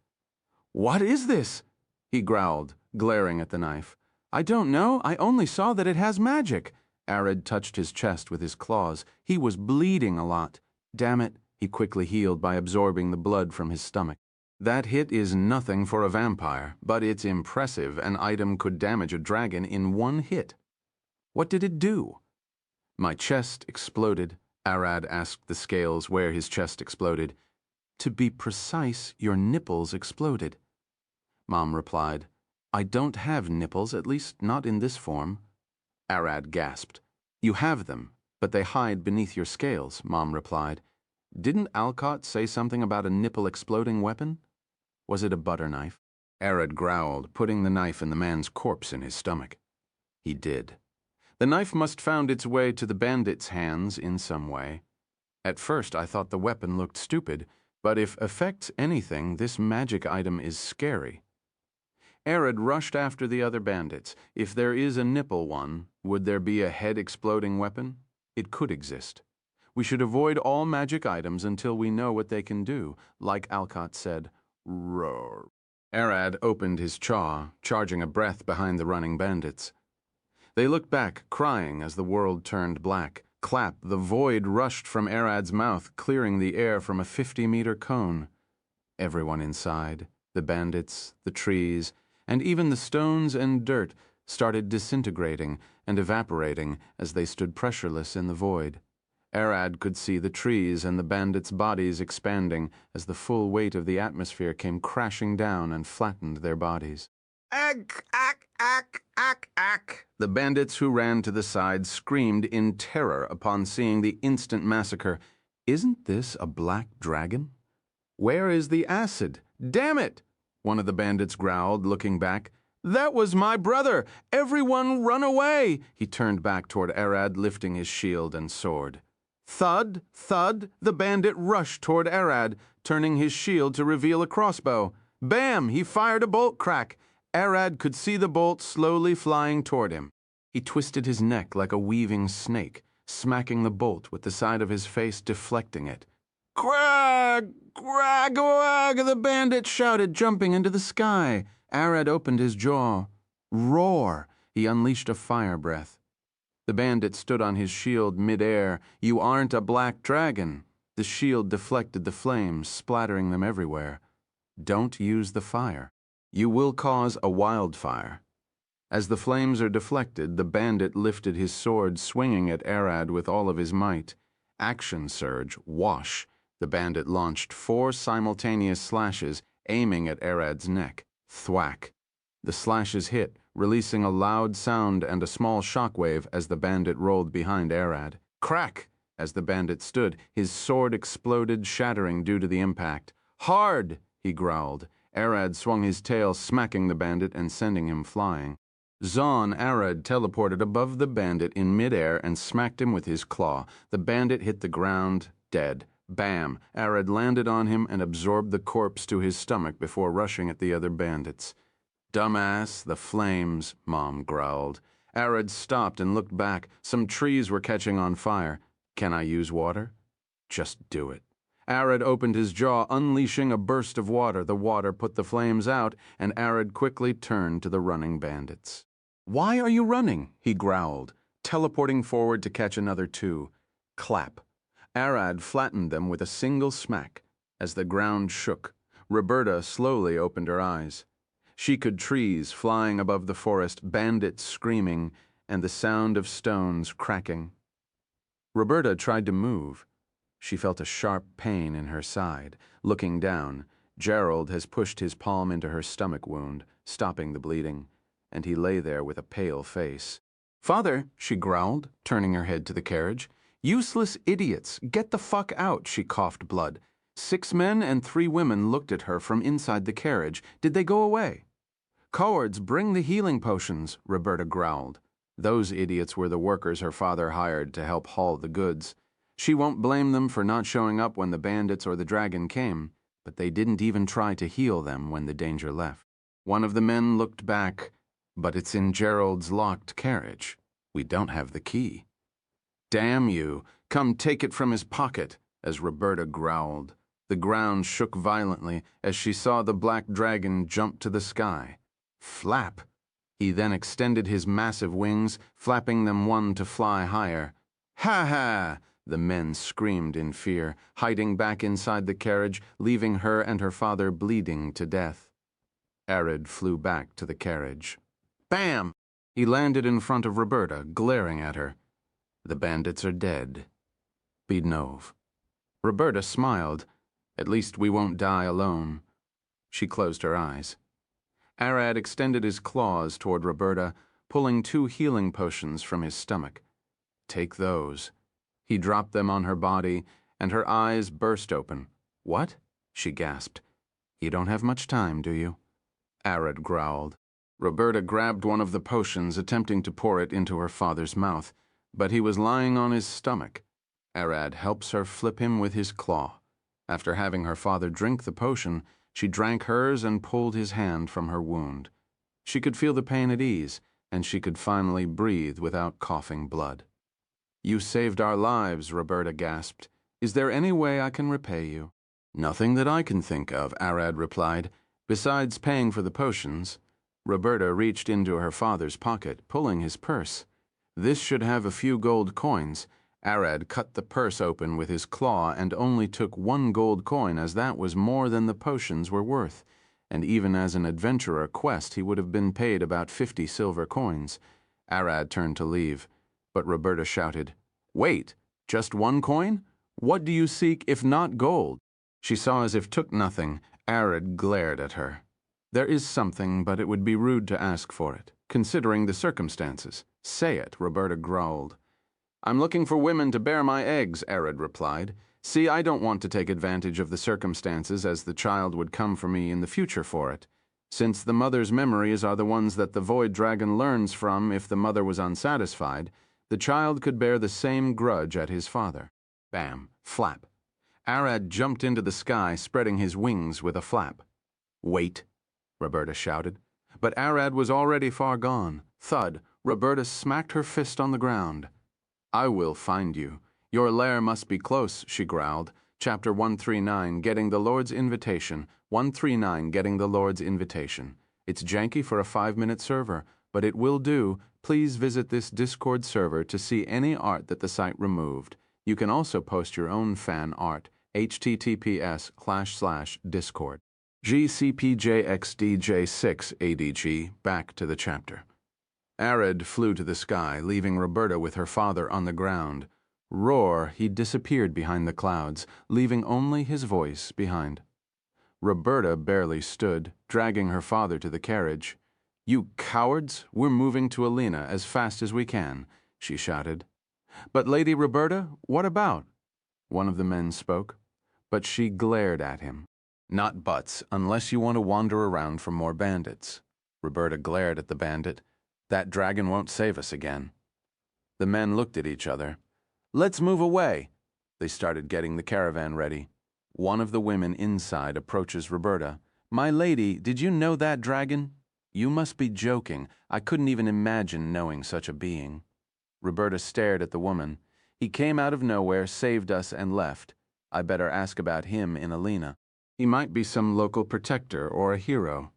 What is this? He growled, glaring at the knife. I don't know. I only saw that it has magic. Arad touched his chest with his claws. He was bleeding a lot. Damn it. He quickly healed by absorbing the blood from his stomach. That hit is nothing for a vampire, but it's impressive. An item could damage a dragon in 1 hit. What did it do? My chest exploded. Arad asked the scales where his chest exploded. To be precise, your nipples exploded. Mom replied, I don't have nipples, at least not in this form. Arad gasped. You have them, but they hide beneath your scales, Mom replied. Didn't Alcott say something about a nipple-exploding weapon? Was it a butter knife? Arad growled, putting the knife in the man's corpse in his stomach. He did. The knife must found its way to the bandit's hands in some way. At first I thought the weapon looked stupid, but if affects anything, this magic item is scary. Arad rushed after the other bandits. If there is a nipple one, would there be a head-exploding weapon? It could exist. We should avoid all magic items until we know what they can do, like Alcott said. Roar. Arad opened his jaw, charging a breath behind the running bandits. They looked back, crying as the world turned black. Clap, the void rushed from Arad's mouth, clearing the air from a 50-meter cone. Everyone inside, the bandits, the trees, and even the stones and dirt, started disintegrating and evaporating as they stood pressureless in the void. Arad could see the trees and the bandits' bodies expanding as the full weight of the atmosphere came crashing down and flattened their bodies. Ack, ack, ack, ack, ack. The bandits who ran to the side screamed in terror upon seeing the instant massacre. Isn't this a black dragon? Where is the acid? Damn it! One of the bandits growled, looking back. That was my brother! Everyone run away! He turned back toward Arad, lifting his shield and sword. Thud, thud, the bandit rushed toward Arad, turning his shield to reveal a crossbow. Bam! He fired a bolt crack. Arad could see the bolt slowly flying toward him. He twisted his neck like a weaving snake, smacking the bolt with the side of his face, deflecting it. Crag! Crag! Crag! The bandit shouted, jumping into the sky. Arad opened his jaw. Roar! He unleashed a fire breath. The bandit stood on his shield mid-air. You aren't a black dragon. The shield deflected the flames, splattering them everywhere. Don't use the fire. You will cause a wildfire. As the flames are deflected, the bandit lifted his sword, swinging at Arad with all of his might. Action surge, wash. The bandit launched 4 simultaneous slashes, aiming at Arad's neck. Thwack. The slashes hit, releasing a loud sound and a small shockwave as the bandit rolled behind Arad. Crack! As the bandit stood, his sword exploded, shattering due to the impact. Hard! He growled. Arad swung his tail, smacking the bandit and sending him flying. Zon Arad teleported above the bandit in midair and smacked him with his claw. The bandit hit the ground, dead. Bam! Arad landed on him and absorbed the corpse to his stomach before rushing at the other bandits. "Dumbass, the flames," Mom growled. Arad stopped and looked back. Some trees were catching on fire. "Can I use water?" "Just do it." Arad opened his jaw, unleashing a burst of water. The water put the flames out, and Arad quickly turned to the running bandits. "Why are you running?" he growled, teleporting forward to catch another two. Clap. Arad flattened them with a single smack. As the ground shook, Roberta slowly opened her eyes. She could trees flying above the forest, bandits screaming, and the sound of stones cracking. Roberta tried to move. She felt a sharp pain in her side. Looking down, Gerald has pushed his palm into her stomach wound, stopping the bleeding, and he lay there with a pale face. "Father," she growled, turning her head to the carriage. "Useless idiots! Get the fuck out!" She coughed blood. 6 men and 3 women looked at her from inside the carriage. Did they go away? "Cowards, bring the healing potions," Roberta growled. Those idiots were the workers her father hired to help haul the goods. She won't blame them for not showing up when the bandits or the dragon came, but they didn't even try to heal them when the danger left. One of the men looked back. "But it's in Gerald's locked carriage. We don't have the key." "Damn you! Come take it from his pocket," as Roberta growled. The ground shook violently as she saw the black dragon jump to the sky. Flap! He then extended his massive wings, flapping them one to fly higher. "Ha ha!" The men screamed in fear, hiding back inside the carriage, leaving her and her father bleeding to death. Arad flew back to the carriage. Bam! He landed in front of Roberta, glaring at her. "The bandits are dead. Bidnov." Roberta smiled. "At least we won't die alone." She closed her eyes. Arad extended his claws toward Roberta, pulling 2 healing potions from his stomach. "Take those." He dropped them on her body, and her eyes burst open. "What?" she gasped. "You don't have much time, do you?" Arad growled. Roberta grabbed one of the potions, attempting to pour it into her father's mouth, but he was lying on his stomach. Arad helps her flip him with his claw. After having her father drink the potion, she drank hers and pulled his hand from her wound. She could feel the pain at ease, and she could finally breathe without coughing blood. "You saved our lives," Roberta gasped. "Is there any way I can repay you?" "Nothing that I can think of," Arad replied. "Besides paying for the potions." Roberta reached into her father's pocket, pulling his purse. This should have a few gold coins. Arad cut the purse open with his claw and only took 1 gold coin, as that was more than the potions were worth, and even as an adventurer quest he would have been paid about 50 silver coins. Arad turned to leave, but Roberta shouted, "Wait, just 1 coin? What do you seek if not gold?" She saw as if took nothing. Arad glared at her. "There is something, but it would be rude to ask for it, considering the circumstances." "Say it," Roberta growled. "I'm looking for women to bear my eggs," Arad replied. "See, I don't want to take advantage of the circumstances, as the child would come for me in the future for it. Since the mother's memories are the ones that the void dragon learns from if the mother was unsatisfied, the child could bear the same grudge at his father." Bam! Flap! Arad jumped into the sky, spreading his wings with a flap. "Wait!" Roberta shouted. But Arad was already far gone. Thud! Roberta smacked her fist on the ground. "I will find you. Your lair must be close," she growled. Chapter 139, Getting the Lord's Invitation. 139, Getting the Lord's Invitation. It's janky for a 5-minute server, but it will do. Please visit this Discord server to see any art that the site removed. You can also post your own fan art. https://discord. GCPJXDJ6ADG, back to the chapter. Arad flew to the sky, leaving Roberta with her father on the ground. Roar, he disappeared behind the clouds, leaving only his voice behind. Roberta barely stood, dragging her father to the carriage. "You cowards, we're moving to Alina as fast as we can," she shouted. "But Lady Roberta, what about?" One of the men spoke, but she glared at him. Not butts, unless you want to wander around for more bandits. Roberta glared at the bandit. That dragon won't save us again. The men looked at each other. Let's move away. They started getting the caravan ready. One of the women inside approaches Roberta. My lady, did you know that dragon? You must be joking. I couldn't even imagine knowing such a being. Roberta stared at the woman. He came out of nowhere, saved us, and left. I better ask about him in Alina. He might be some local protector or a hero.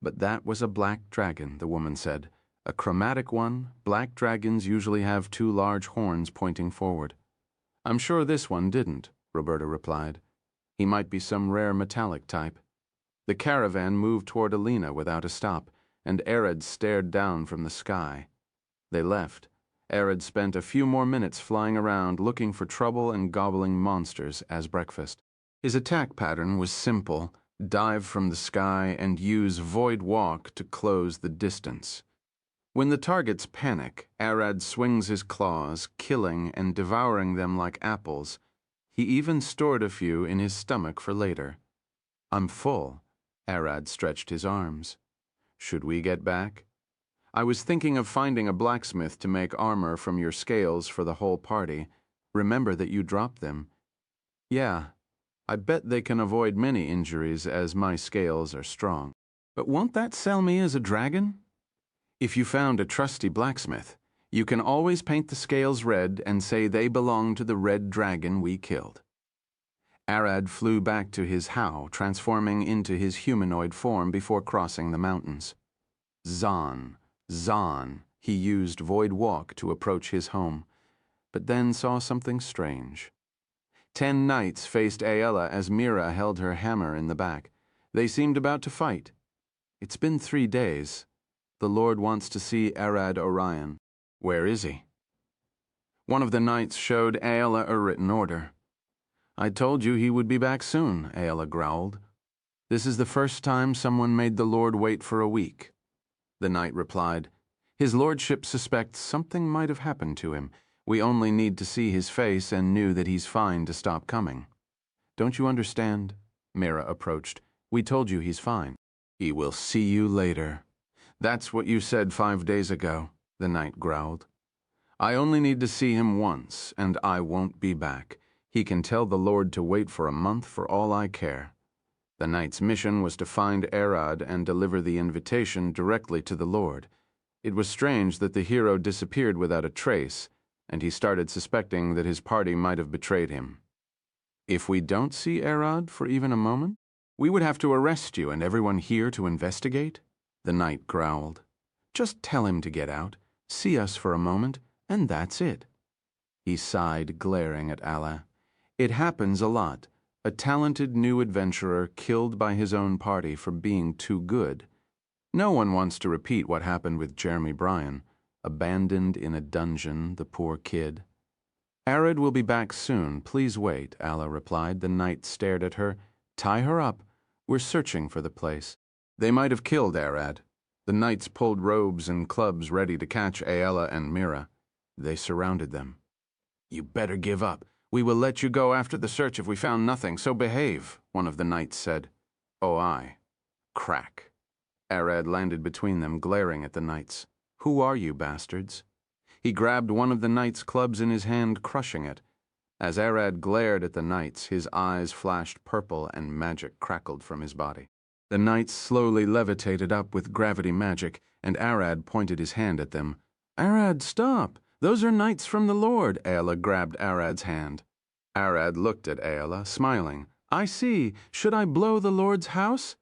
But that was a black dragon, the woman said. A chromatic one. Black dragons usually have two large horns pointing forward. I'm sure this one didn't, Roberta replied. He might be some rare metallic type. The caravan moved toward Alina without a stop, and Arid stared down from the sky. They left. Arid spent a few more minutes flying around looking for trouble and gobbling monsters as breakfast. His attack pattern was simple: dive from the sky and use void walk to close the distance. When the targets panic, Arad swings his claws, killing and devouring them like apples. He even stored a few in his stomach for later. I'm full. Arad stretched his arms. Should we get back? I was thinking of finding a blacksmith to make armor from your scales for the whole party. Remember that you dropped them. Yeah, I bet they can avoid many injuries as my scales are strong. But won't that sell me as a dragon? If you found a trusty blacksmith, you can always paint the scales red and say they belong to the red dragon we killed. Arad flew back to his how, transforming into his humanoid form before crossing the mountains. Zan, he used void walk to approach his home, but then saw something strange. 10 knights faced Aella as Mira held her hammer in the back. They seemed about to fight. It's been 3 days. The Lord wants to see Arad Orion. Where is he? One of the knights showed Aella a written order. I told you he would be back soon, Aella growled. This is the first time someone made the Lord wait for a week. The knight replied, His lordship suspects something might have happened to him. We only need to see his face and knew that he's fine to stop coming. Don't you understand? Mira approached. We told you he's fine. He will see you later. That's what you said 5 days ago, the knight growled. I only need to see him once, and I won't be back. He can tell the Lord to wait for a month for all I care. The knight's mission was to find Arad and deliver the invitation directly to the Lord. It was strange that the hero disappeared without a trace, and he started suspecting that his party might have betrayed him. If we don't see Arad for even a moment, we would have to arrest you and everyone here to investigate, the knight growled. Just tell him to get out, see us for a moment, and that's it. He sighed, glaring at Allah. It happens a lot. A talented new adventurer killed by his own party for being too good. No one wants to repeat what happened with Jeremy Bryan, abandoned in a dungeon, the poor kid. Arad will be back soon. Please wait, Allah replied. The knight stared at her. Tie her up. We're searching for the place. They might have killed Arad. The knights pulled robes and clubs ready to catch Aella and Mira. They surrounded them. You better give up. We will let you go after the search if we found nothing, so behave, one of the knights said. Oh, aye. Crack. Arad landed between them, glaring at the knights. Who are you, bastards? He grabbed one of the knights' clubs in his hand, crushing it. As Arad glared at the knights, his eyes flashed purple and magic crackled from his body. The knights slowly levitated up with gravity magic, and Arad pointed his hand at them. Arad, stop! Those are knights from the Lord. Aella grabbed Arad's hand. Arad looked at Aella, smiling. I see. Should I blow the Lord's house?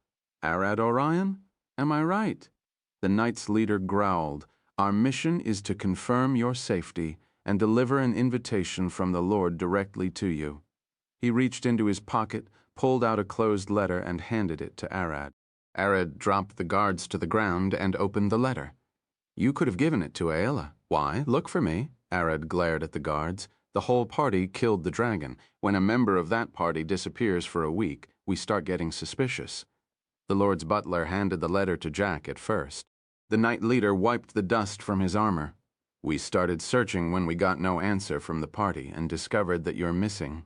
Arad Orion? Am I right? The knight's leader growled. Our mission is to confirm your safety and deliver an invitation from the Lord directly to you. He reached into his pocket, pulled out a closed letter, and handed it to Arad. Arad dropped the guards to the ground and opened the letter. You could have given it to Aella. Why? Look for me. Arad glared at the guards. The whole party killed the dragon. When a member of that party disappears for a week, we start getting suspicious. The Lord's butler handed the letter to Jack at first. The knight leader wiped the dust from his armor. We started searching when we got no answer from the party and discovered that you're missing.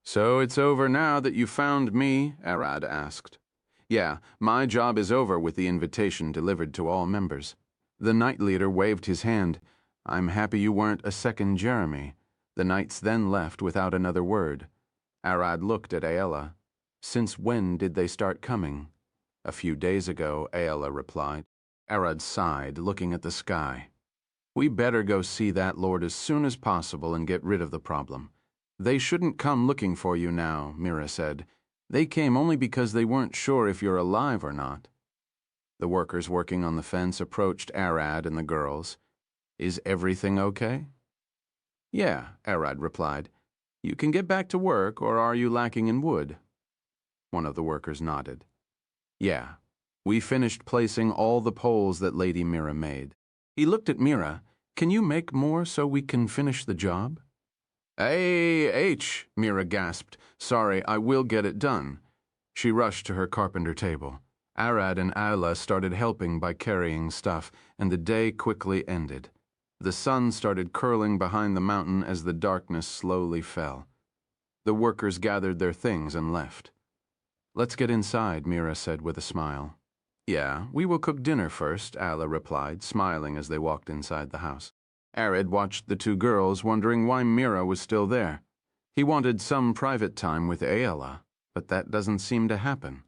So it's over now that you found me? Arad asked. Yeah, my job is over with the invitation delivered to all members. The Knight leader waved his hand. I'm happy you weren't a second Jeremy. The Knights then left without another word. Arad looked at Aella. Since when did they start coming? A few days ago, Aella replied. Arad sighed, looking at the sky. We better go see that lord as soon as possible and get rid of the problem. They shouldn't come looking for you now, Mira said. They came only because they weren't sure if you're alive or not. The workers working on the fence approached Arad and the girls. Is everything okay? Yeah, Arad replied. You can get back to work, or are you lacking in wood? One of the workers nodded. Yeah, we finished placing all the poles that Lady Mira made. He looked at Mira. Can you make more so we can finish the job? H, Mira gasped. Sorry, I will get it done. She rushed to her carpenter table. Arad and Aella started helping by carrying stuff, and the day quickly ended. The sun started curling behind the mountain as the darkness slowly fell. The workers gathered their things and left. Let's get inside, Mira said with a smile. Yeah, we will cook dinner first, Aella replied, smiling as they walked inside the house. Arad watched the two girls, wondering why Mira was still there. He wanted some private time with Aella, but that doesn't seem to happen.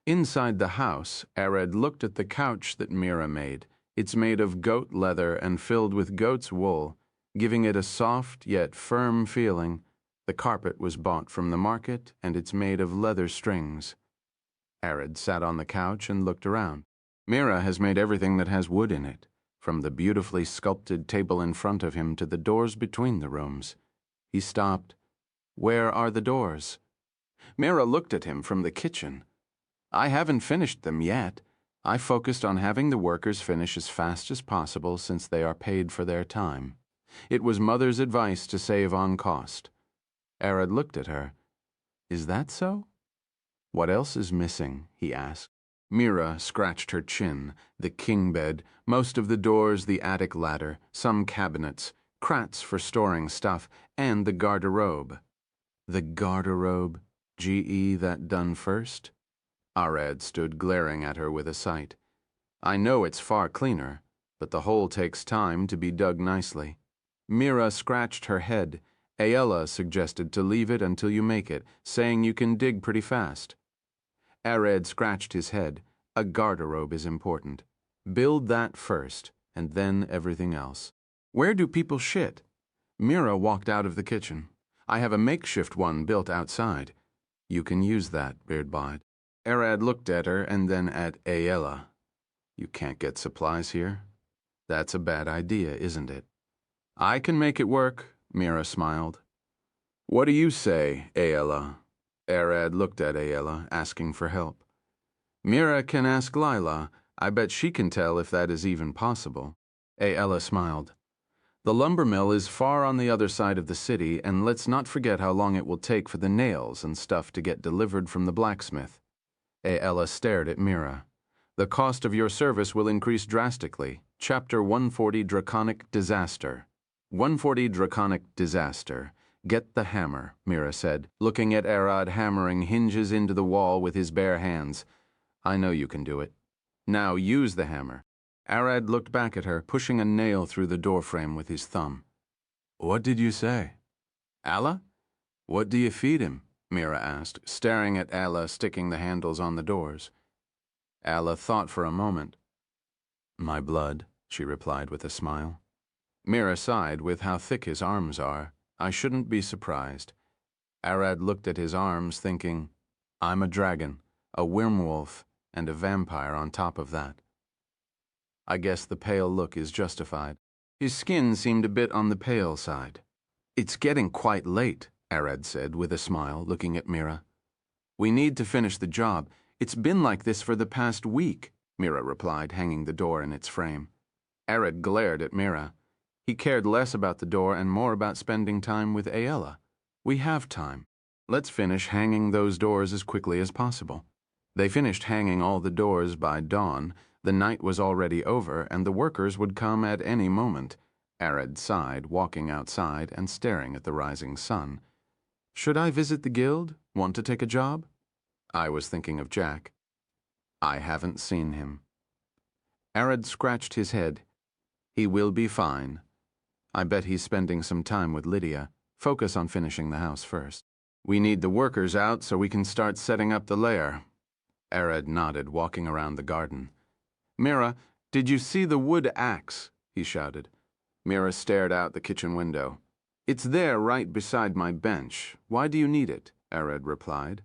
Inside the house, Arad looked at the couch that Mira made. It's made of goat leather and filled with goat's wool, giving it a soft yet firm feeling. The carpet was bought from the market, and it's made of leather strings. Arad sat on the couch and looked around. Mira has made everything that has wood in it, from the beautifully sculpted table in front of him to the doors between the rooms. He stopped. Where are the doors? Mira looked at him from the kitchen. I haven't finished them yet. I focused on having the workers finish as fast as possible since they are paid for their time. It was Mother's advice to save on cost. Arad looked at her. Is that so? What else is missing? He asked. Mira scratched her chin. The king bed, most of the doors, the attic ladder, some cabinets, crats for storing stuff, and the garderobe. The garderobe? G.E. that done first? Arad stood glaring at her with a sight. I know it's far cleaner, but the hole takes time to be dug nicely. Mira scratched her head. Aella suggested to leave it until you make it, saying you can dig pretty fast. Arad scratched his head. A garderobe is important. Build that first, and then everything else. Where do people shit? Mira walked out of the kitchen. I have a makeshift one built outside. You can use that, Beardbite. Arad looked at her and then at Aella. You can't get supplies here? That's a bad idea, isn't it? I can make it work, Mira smiled. What do you say, Aella? Arad looked at Aella, asking for help. Mira can ask Lila. I bet she can tell if that is even possible. Aella smiled. The lumber mill is far on the other side of the city, and let's not forget how long it will take for the nails and stuff to get delivered from the blacksmith. Aella stared at Mira. The cost of your service will increase drastically. Chapter 140 Draconic Disaster. 140 Draconic Disaster. Get the hammer, Mira said, looking at Arad hammering hinges into the wall with his bare hands. I know you can do it. Now use the hammer. Arad looked back at her, pushing a nail through the doorframe with his thumb. What did you say? Allah? What do you feed him? Mira asked, staring at Allah sticking the handles on the doors. Allah thought for a moment. My blood, she replied with a smile. Mira sighed with how thick his arms are. I shouldn't be surprised. Arad looked at his arms, thinking, I'm a dragon, a wormwolf, and a vampire on top of that. I guess the pale look is justified. His skin seemed a bit on the pale side. It's getting quite late, Arad said with a smile, looking at Mira. We need to finish the job. It's been like this for the past week, Mira replied, hanging the door in its frame. Arad glared at Mira. He cared less about the door and more about spending time with Aella. We have time. Let's finish hanging those doors as quickly as possible. They finished hanging all the doors by dawn. The night was already over, and the workers would come at any moment. Arad sighed, walking outside and staring at the rising sun. Should I visit the guild? Want to take a job? I was thinking of Jack. I haven't seen him. Arad scratched his head. He will be fine. I bet he's spending some time with Lydia. Focus on finishing the house first. We need the workers out so we can start setting up the lair. Arad nodded, walking around the garden. Mira, did you see the wood axe? He shouted. Mira stared out the kitchen window. It's there right beside my bench. Why do you need it? Arad replied.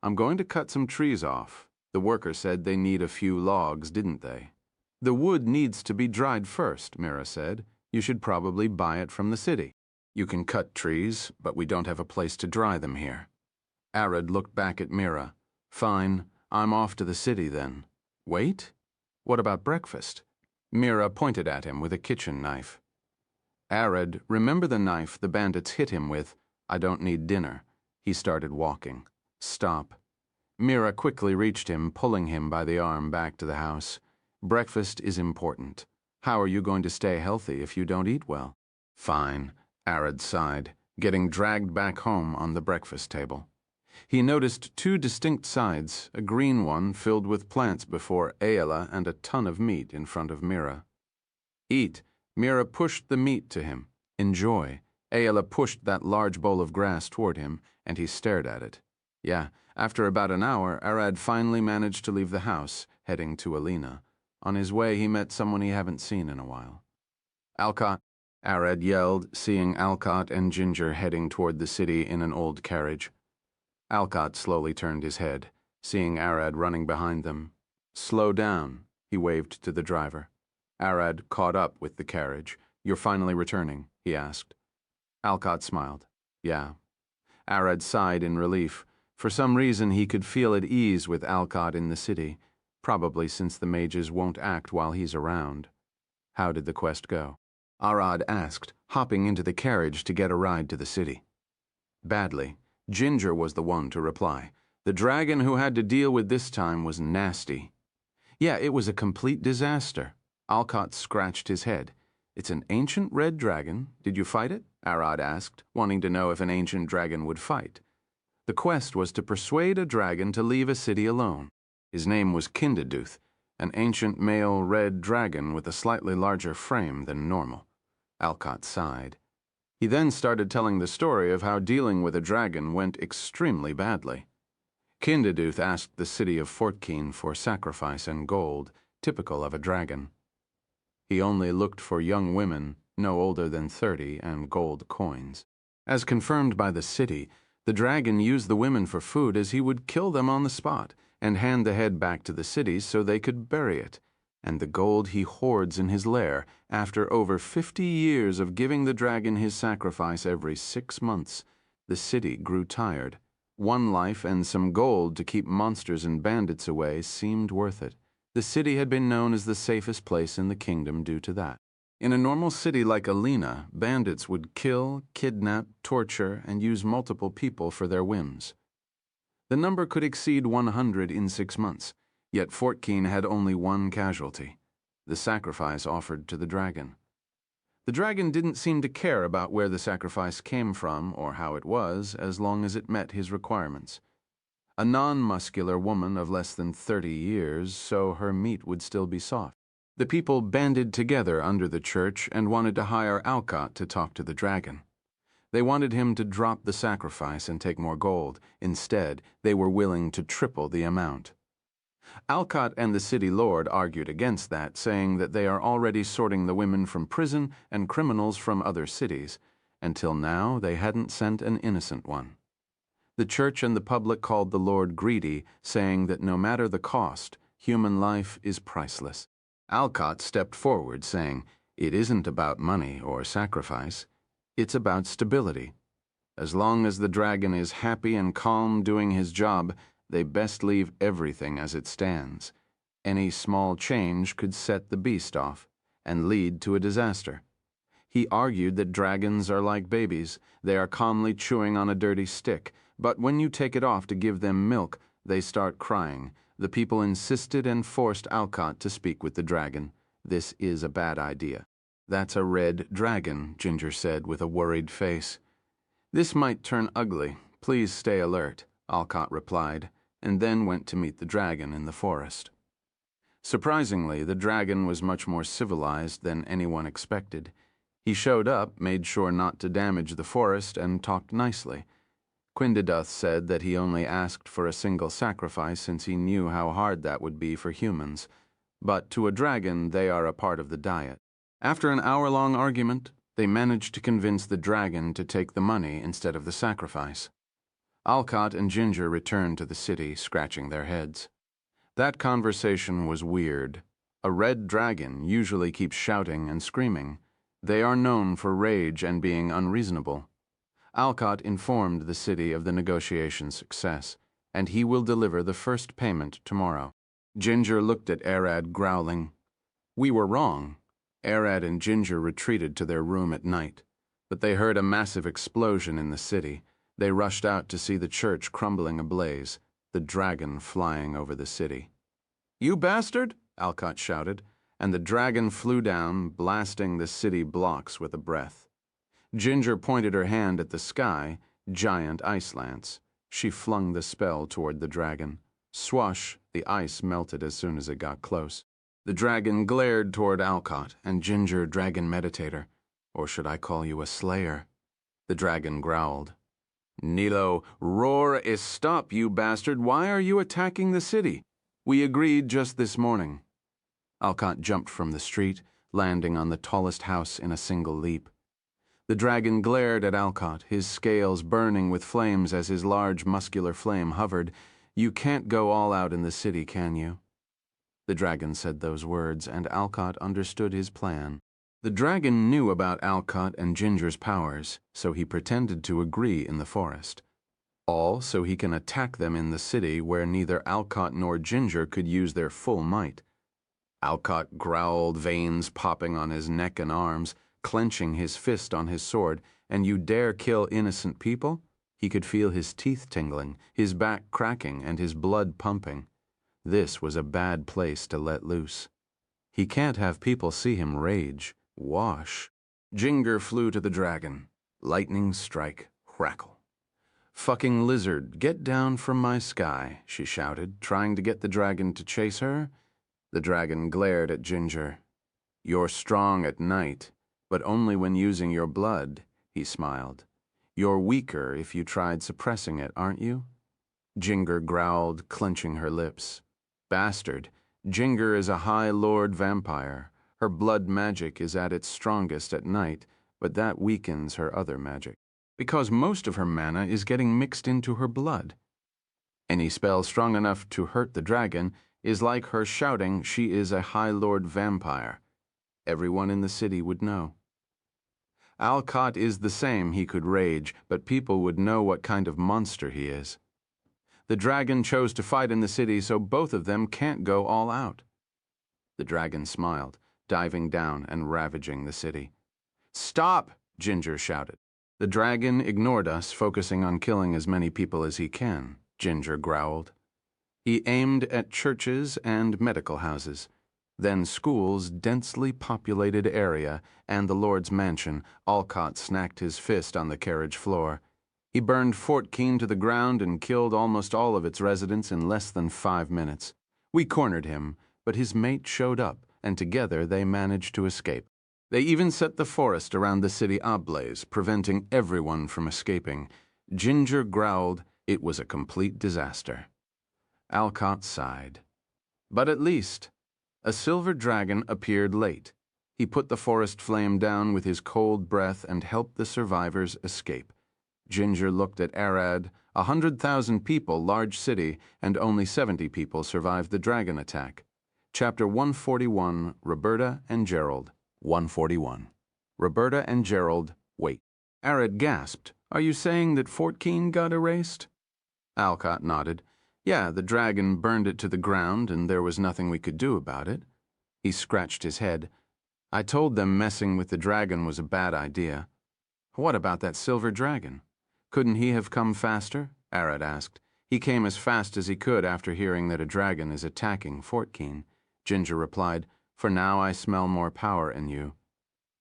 I'm going to cut some trees off. The worker said they need a few logs, didn't they? The wood needs to be dried first, Mira said. You should probably buy it from the city. You can cut trees, but we don't have a place to dry them here. Arad looked back at Mira. Fine, I'm off to the city then. Wait? What about breakfast? Mira pointed at him with a kitchen knife. Arad, remember the knife the bandits hit him with? I don't need dinner. He started walking. Stop. Mira quickly reached him, pulling him by the arm back to the house. Breakfast is important. How are you going to stay healthy if you don't eat well? Fine, Arad sighed, getting dragged back home on the breakfast table. He noticed two distinct sides, a green one filled with plants before Ayala and a ton of meat in front of Mira. Eat. Mira pushed the meat to him. Enjoy. Ayala pushed that large bowl of grass toward him, and he stared at it. Yeah, after about an hour, Arad finally managed to leave the house, heading to Alina. On his way, he met someone he haven't seen in a while. Alcott, Arad yelled, seeing Alcott and Ginger heading toward the city in an old carriage. Alcott slowly turned his head, seeing Arad running behind them. Slow down, he waved to the driver. Arad caught up with the carriage. You're finally returning, he asked. Alcott smiled. Yeah. Arad sighed in relief. For some reason, he could feel at ease with Alcott in the city, probably since the mages won't act while he's around. How did the quest go? Arad asked, hopping into the carriage to get a ride to the city. Badly. Ginger was the one to reply. The dragon who had to deal with this time was nasty. Yeah, it was a complete disaster. Alcott scratched his head. It's an ancient red dragon. Did you fight it? Arad asked, wanting to know if an ancient dragon would fight. The quest was to persuade a dragon to leave a city alone. His name was Kindaduth, an ancient male red dragon with a slightly larger frame than normal. Alcott sighed. He then started telling the story of how dealing with a dragon went extremely badly. Kindaduth asked the city of Fortkeen for sacrifice and gold, typical of a dragon. He only looked for young women, no older than 30, and gold coins. As confirmed by the city, the dragon used the women for food as he would kill them on the spot and hand the head back to the city so they could bury it, and the gold he hoards in his lair after over 50 years of giving the dragon his sacrifice every 6 months. The city grew tired. One life and some gold to keep monsters and bandits away seemed worth it. The city had been known as the safest place in the kingdom due to that. In a normal city like Alina, bandits would kill, kidnap, torture, and use multiple people for their whims. The number could exceed 100 in 6 months, yet Fortkeen had only one casualty, the sacrifice offered to the dragon. The dragon didn't seem to care about where the sacrifice came from or how it was, as long as it met his requirements. A non-muscular woman of less than 30 years, so her meat would still be soft. The people banded together under the church and wanted to hire Alcott to talk to the dragon. They wanted him to drop the sacrifice and take more gold. Instead, they were willing to triple the amount. Alcott and the city lord argued against that, saying that they are already sorting the women from prison and criminals from other cities. Until now, they hadn't sent an innocent one. The church and the public called the Lord greedy, saying that no matter the cost, human life is priceless. Alcott stepped forward, saying, "It isn't about money or sacrifice. It's about stability. As long as the dragon is happy and calm doing his job, they best leave everything as it stands. Any small change could set the beast off and lead to a disaster." He argued that dragons are like babies. They are calmly chewing on a dirty stick, but when you take it off to give them milk, they start crying. The people insisted and forced Alcott to speak with the dragon. This is a bad idea. "That's a red dragon," Ginger said with a worried face. "This might turn ugly, Please stay alert, Alcott replied, and then went to meet the dragon in the forest. Surprisingly, the dragon was much more civilized than anyone expected. He showed up, made sure not to damage the forest, and talked nicely. Quindiduth said that he only asked for a single sacrifice since he knew how hard that would be for humans. But to a dragon, they are a part of the diet. After an hour-long argument, they managed to convince the dragon to take the money instead of the sacrifice. Alcott and Ginger returned to the city, scratching their heads. That conversation was weird. A red dragon usually keeps shouting and screaming. They are known for rage and being unreasonable. Alcott informed the city of the negotiation's success, and he will deliver the first payment tomorrow. Ginger looked at Arad, growling. We were wrong. Arad and Ginger retreated to their room at night, but they heard a massive explosion in the city. They rushed out to see the church crumbling ablaze, the dragon flying over the city. You bastard! Alcott shouted, and the dragon flew down, blasting the city blocks with a breath. Ginger pointed her hand at the sky, giant ice lance. She flung the spell toward the dragon. Swash, the ice melted as soon as it got close. The dragon glared toward Alcott and Ginger, dragon meditator. Or should I call you a slayer? The dragon growled. Nilo, roar is stop, you bastard. Why are you attacking the city? We agreed just this morning. Alcott jumped from the street, landing on the tallest house in a single leap. The dragon glared at Alcott, his scales burning with flames as his large muscular flame hovered. You can't go all out in the city, can you? The dragon said those words, and Alcott understood his plan. The dragon knew about Alcott and Ginger's powers, so he pretended to agree in the forest. All so he can attack them in the city where neither Alcott nor Ginger could use their full might. Alcott growled, veins popping on his neck and arms, clenching his fist on his sword. And you dare kill innocent people? He could feel his teeth tingling, his back cracking, and his blood pumping. This was a bad place to let loose. He can't have people see him rage. Wash. Ginger flew to the dragon. Lightning strike, crackle. Fucking lizard, get down from my sky, she shouted, trying to get the dragon to chase her. The dragon glared at Ginger. You're strong at night, but only when using your blood, he smiled. You're weaker if you tried suppressing it, aren't you? Ginger growled, clenching her lips. Bastard, Ginger is a High Lord vampire. Her blood magic is at its strongest at night, but that weakens her other magic, because most of her mana is getting mixed into her blood. Any spell strong enough to hurt the dragon is like her shouting she is a High Lord vampire. Everyone in the city would know. Alcott is the same, he could rage, but people would know what kind of monster he is. The dragon chose to fight in the city, so both of them can't go all out. The dragon smiled, diving down and ravaging the city. Stop! Ginger shouted. The dragon ignored us, focusing on killing as many people as he can, Ginger growled. He aimed at churches and medical houses, then schools, densely populated area, and the Lord's mansion. Alcott snacked his fist on the carriage floor. He burned Fort Keene to the ground and killed almost all of its residents in less than 5 minutes. We cornered him, but his mate showed up, and together they managed to escape. They even set the forest around the city ablaze, preventing everyone from escaping. Ginger growled. It was a complete disaster. Alcott sighed. But at least, a silver dragon appeared late. He put the forest flame down with his cold breath and helped the survivors escape. Ginger looked at Arad. 100,000 people, large city, and only 70 people survived the dragon attack. Chapter 141, Roberta and Gerald. 141. Roberta and Gerald wait. Arad gasped. Are you saying that Fort Keene got erased? Alcott nodded. Yeah, the dragon burned it to the ground, and there was nothing we could do about it. He scratched his head. I told them messing with the dragon was a bad idea. What about that silver dragon? Couldn't he have come faster? Arad asked. He came as fast as he could after hearing that a dragon is attacking Fort Keene. Ginger replied, For now I smell more power in you.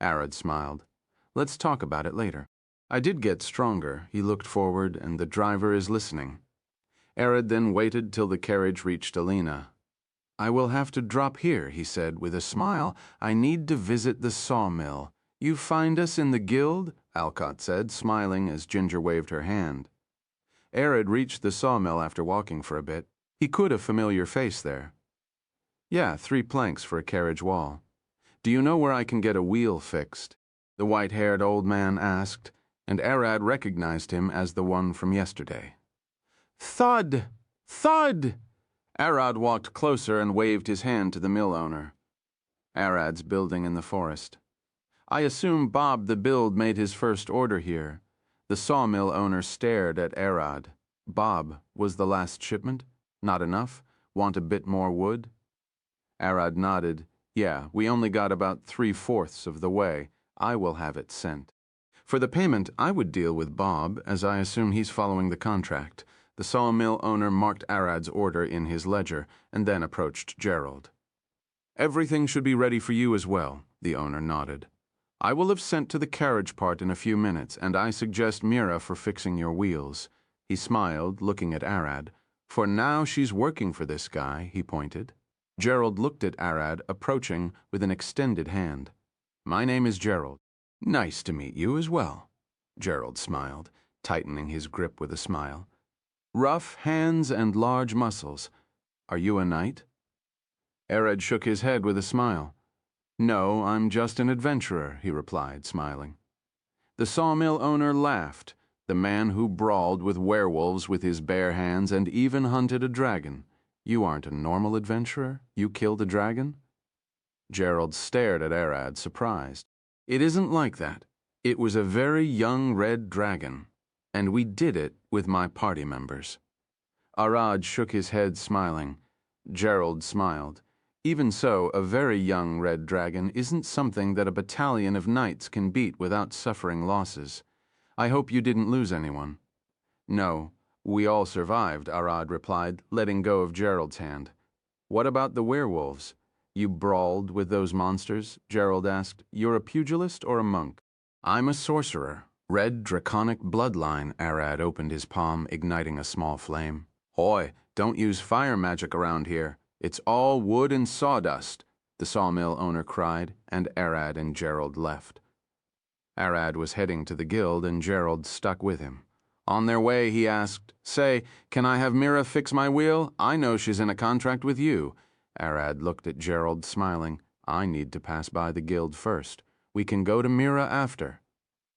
Arad smiled. Let's talk about it later. I did get stronger. He looked forward, and the driver is listening. Arad then waited till the carriage reached Alina. I will have to drop here, he said with a smile. I need to visit the sawmill. You find us in the guild? Alcott said, smiling as Ginger waved her hand. Arad reached the sawmill after walking for a bit. He could a familiar face there. Yeah, 3 planks for a carriage wall. Do you know where I can get a wheel fixed? The white-haired old man asked, and Arad recognized him as the one from yesterday. Thud! Thud! Arad walked closer and waved his hand to the mill owner. Arad's building in the forest. I assume Bob the Build made his first order here. The sawmill owner stared at Arad. Bob, was the last shipment? Not enough? Want a bit more wood? Arad nodded. Yeah, we only got about 3/4 of the way. I will have it sent. For the payment, I would deal with Bob, as I assume he's following the contract. The sawmill owner marked Arad's order in his ledger and then approached Gerald. Everything should be ready for you as well, the owner nodded. I will have sent to the carriage part in a few minutes, and I suggest Mira for fixing your wheels. He smiled, looking at Arad. For now she's working for this guy, he pointed. Gerald looked at Arad, approaching with an extended hand. My name is Gerald. Nice to meet you as well. Gerald smiled, tightening his grip with a smile. Rough hands and large muscles. Are you a knight? Arad shook his head with a smile. No, I'm just an adventurer, he replied, smiling. The sawmill owner laughed, the man who brawled with werewolves with his bare hands and even hunted a dragon. You aren't a normal adventurer? You killed a dragon? Gerald stared at Arad, surprised. It isn't like that. It was a very young red dragon, and we did it with my party members. Arad shook his head, smiling. Gerald smiled. Even so, a very young red dragon isn't something that a battalion of knights can beat without suffering losses. I hope you didn't lose anyone. No, we all survived, Arad replied, letting go of Gerald's hand. What about the werewolves? You brawled with those monsters? Gerald asked. You're a pugilist or a monk? I'm a sorcerer. Red draconic bloodline, Arad opened his palm, igniting a small flame. Hoy, don't use fire magic around here. It's all wood and sawdust, the sawmill owner cried, and Arad and Gerald left. Arad was heading to the guild, and Gerald stuck with him. On their way, he asked, Say, can I have Mira fix my wheel? I know she's in a contract with you. Arad looked at Gerald, smiling. I need to pass by the guild first. We can go to Mira after.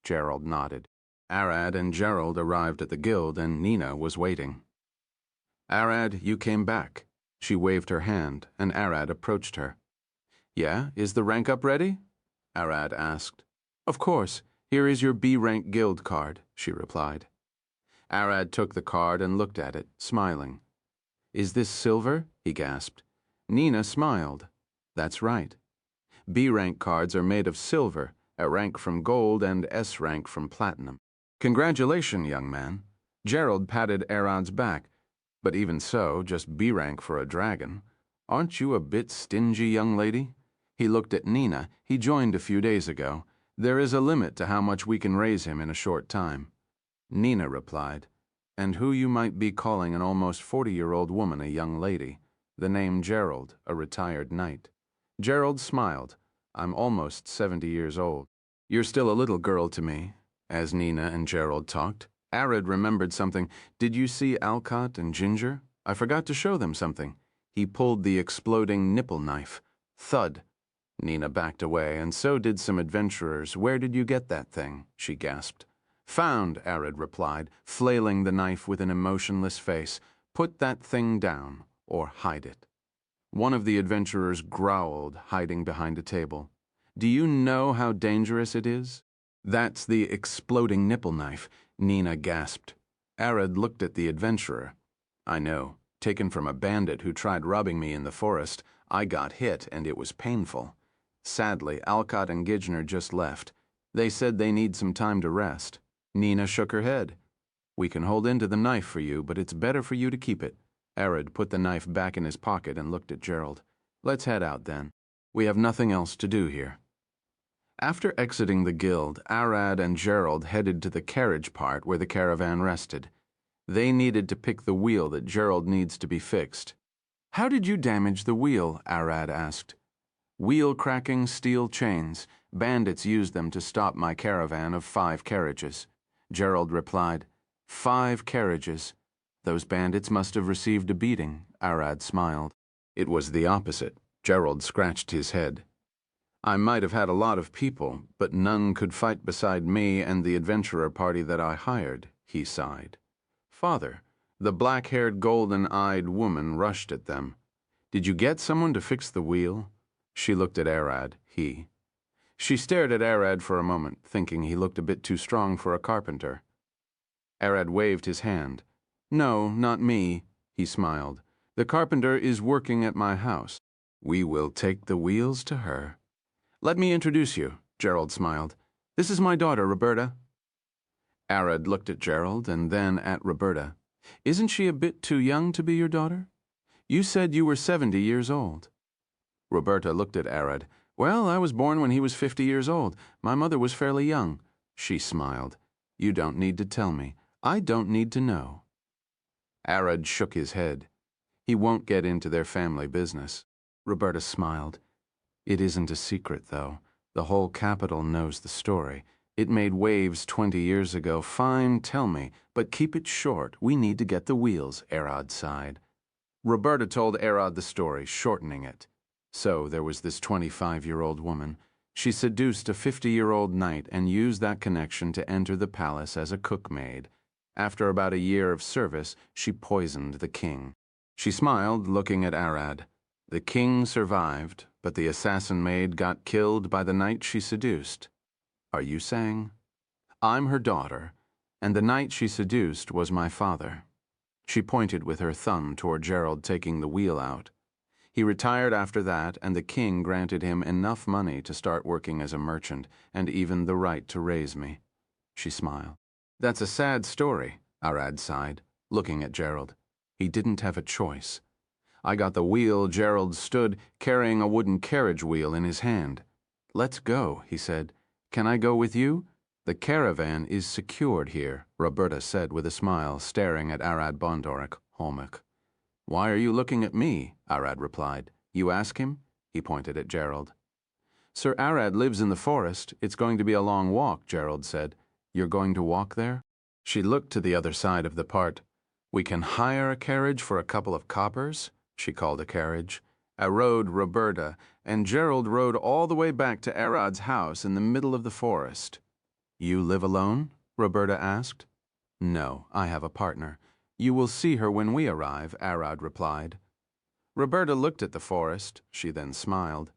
Gerald nodded. Arad and Gerald arrived at the guild, and Nina was waiting. Arad, you came back. She waved her hand, and Arad approached her. Yeah, is the rank up ready? Arad asked. Of course. Here is your B-rank guild card, she replied. Arad took the card and looked at it, smiling. Is this silver? He gasped. Nina smiled. That's right. B-rank cards are made of silver, a rank from gold and S rank from platinum. Congratulations, young man. Gerald patted Arad's back. But even so, just B rank for a dragon. Aren't you a bit stingy, young lady? He looked at Nina. He joined a few days ago. There is a limit to how much we can raise him in a short time. Nina replied, and who you might be calling an almost 40-year-old woman a young lady. The name Gerald, a retired knight. Gerald smiled. I'm almost 70 years old. You're still a little girl to me. As Nina and Gerald talked, Arad remembered something. Did you see Alcott and Ginger? I forgot to show them something. He pulled the exploding nipple knife. Thud. Nina backed away, and so did some adventurers. Where did you get that thing? She gasped. Found, Arad replied, flailing the knife with an emotionless face. Put that thing down, or hide it. One of the adventurers growled, hiding behind a table. Do you know how dangerous it is? That's the exploding nipple knife, Nina gasped. Arad looked at the adventurer. I know. Taken from a bandit who tried robbing me in the forest. I got hit, and it was painful. Sadly, Alcott and Gijner just left. They said they need some time to rest. Nina shook her head. We can hold into the knife for you, but it's better for you to keep it. Arad put the knife back in his pocket and looked at Gerald. Let's head out, then. We have nothing else to do here. After exiting the guild, Arad and Gerald headed to the carriage part where the caravan rested. They needed to pick the wheel that Gerald needs to be fixed. "How did you damage the wheel?" Arad asked. "Wheel cracking steel chains. Bandits used them to stop my caravan of 5 carriages." Gerald replied. 5 carriages. Those bandits must have received a beating." Arad smiled. It was the opposite. Gerald scratched his head. "I might have had a lot of people, but none could fight beside me and the adventurer party that I hired," he sighed. "Father," the black-haired, golden-eyed woman rushed at them. "Did you get someone to fix the wheel?" She looked at Arad, he. She stared at Arad for a moment, thinking he looked a bit too strong for a carpenter. Arad waved his hand. "No, not me," he smiled. "The carpenter is working at my house. We will take the wheels to her." "Let me introduce you," Gerald smiled. "This is my daughter, Roberta." Arad looked at Gerald and then at Roberta. "Isn't she a bit too young to be your daughter? You said you were 70 years old." Roberta looked at Arad. "Well, I was born when he was 50 years old. My mother was fairly young." She smiled. "You don't need to tell me. I don't need to know." Arad shook his head. He won't get into their family business. Roberta smiled. "It isn't a secret, though. The whole capital knows the story. It made waves 20 years ago. Fine, tell me, but keep it short. We need to get the wheels," Arad sighed. Roberta told Arad the story, shortening it. So there was this 25-year-old woman. She seduced a 50-year-old knight and used that connection to enter the palace as a cookmaid. After about a year of service, she poisoned the king. She smiled, looking at Arad. The king survived, but the assassin maid got killed by the knight she seduced. Are you saying? I'm her daughter, and the knight she seduced was my father. She pointed with her thumb toward Gerald taking the wheel out. He retired after that, and the king granted him enough money to start working as a merchant, and even the right to raise me. She smiled. That's a sad story, Arad sighed, looking at Gerald. He didn't have a choice. I got the wheel. Gerald stood, carrying a wooden carriage wheel in his hand. Let's go, he said. Can I go with you? The caravan is secured here, Roberta said with a smile, staring at Arad Bondorik, Holmuk. Why are you looking at me? Arad replied. You ask him? He pointed at Gerald. Sir Arad lives in the forest. It's going to be a long walk, Gerald said. You're going to walk there? She looked to the other side of the part. We can hire a carriage for a couple of coppers, she called a carriage. I rode Roberta, and Gerald rode all the way back to Arad's house in the middle of the forest. You live alone? Roberta asked. No, I have a partner. You will see her when we arrive, Arad replied. Roberta looked at the forest. She then smiled.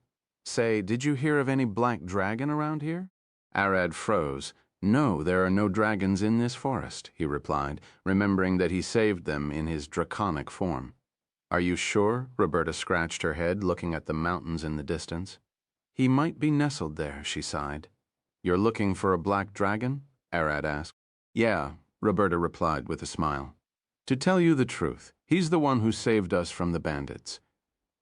Say, did you hear of any black dragon around here? Arad froze. No, there are no dragons in this forest, he replied, remembering that he saved them in his draconic form. Are you sure? Roberta scratched her head, looking at the mountains in the distance. He might be nestled there, she sighed. You're looking for a black dragon? Arad asked. Yeah, Roberta replied with a smile. To tell you the truth, he's the one who saved us from the bandits.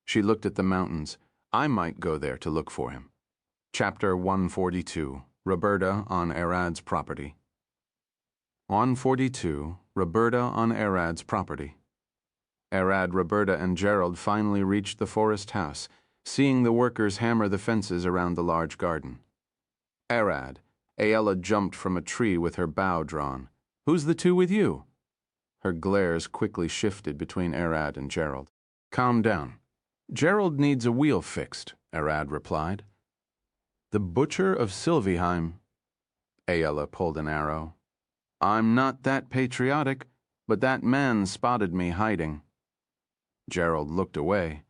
She looked at the mountains. I might go there to look for him. Chapter 142. Roberta on Arad's property. 142. Roberta on Arad's property. Arad, Roberta, and Gerald finally reached the forest house, seeing the workers hammer the fences around the large garden. Arad. Aella jumped from a tree with her bow drawn. Who's the two with you? Her glares quickly shifted between Arad and Gerald. Calm down. Gerald needs a wheel fixed, Arad replied. The butcher of Sylviheim. Aella pulled an arrow. I'm not that patriotic, but that man spotted me hiding. Gerald looked away.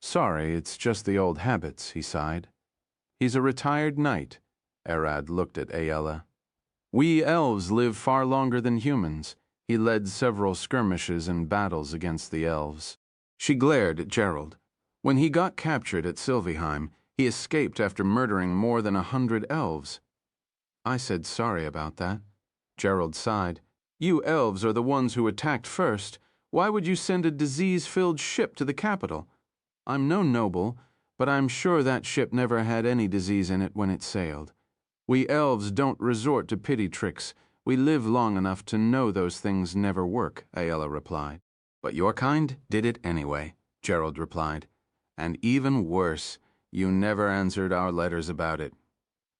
Sorry, it's just the old habits, he sighed. He's a retired knight. Arad looked at Aella. We elves live far longer than humans. He led several skirmishes and battles against the elves. She glared at Gerald. When he got captured at Sylviheim, he escaped after murdering more than 100 elves. I said sorry about that. Gerald sighed. You elves are the ones who attacked first. Why would you send a disease-filled ship to the capital? I'm no noble, but I'm sure that ship never had any disease in it when it sailed. We elves don't resort to pity tricks. We live long enough to know those things never work, Aella replied. But your kind did it anyway, Gerald replied. And even worse, you never answered our letters about it.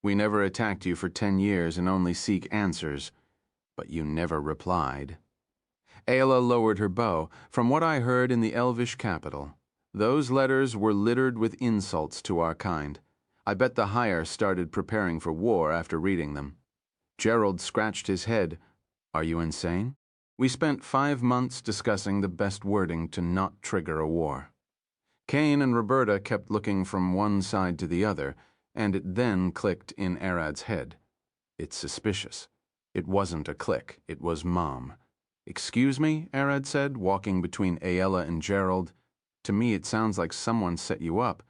We never attacked you for 10 years and only seek answers, but you never replied. Aella lowered her bow. From what I heard in the elvish capital, those letters were littered with insults to our kind. I bet the Higher started preparing for war after reading them. Gerald scratched his head. Are you insane? We spent 5 months discussing the best wording to not trigger a war. Kane and Roberta kept looking from one side to the other, and it then clicked in Arad's head. It's suspicious. It wasn't a click, it was Mom. Excuse me, Arad said, walking between Aella and Gerald. To me it sounds like someone set you up.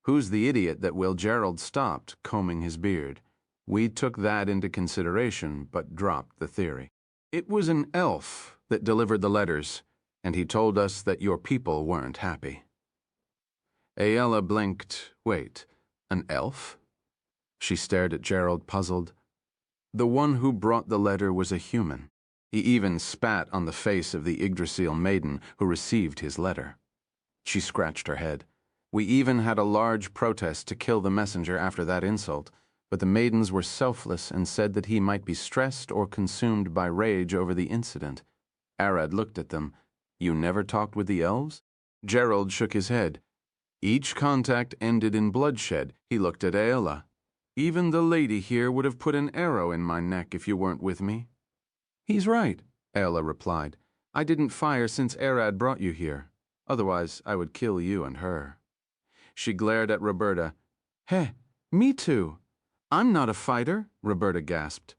Who's the idiot that Will? Gerald stopped, combing his beard. We took that into consideration, but dropped the theory. It was an elf that delivered the letters, and he told us that your people weren't happy. Aella blinked. Wait, an elf? She stared at Gerald, puzzled. The one who brought the letter was a human. He even spat on the face of the Yggdrasil maiden who received his letter. She scratched her head. We even had a large protest to kill the messenger after that insult, but the maidens were selfless and said that he might be stressed or consumed by rage over the incident. Arad looked at them. You never talked with the elves? Gerald shook his head. Each contact ended in bloodshed. He looked at Aella. Even the lady here would have put an arrow in my neck if you weren't with me. He's right, Aella replied. I didn't fire since Arad brought you here. Otherwise, I would kill you and her. She glared at Roberta. Heh, me too. I'm not a fighter, Roberta gasped.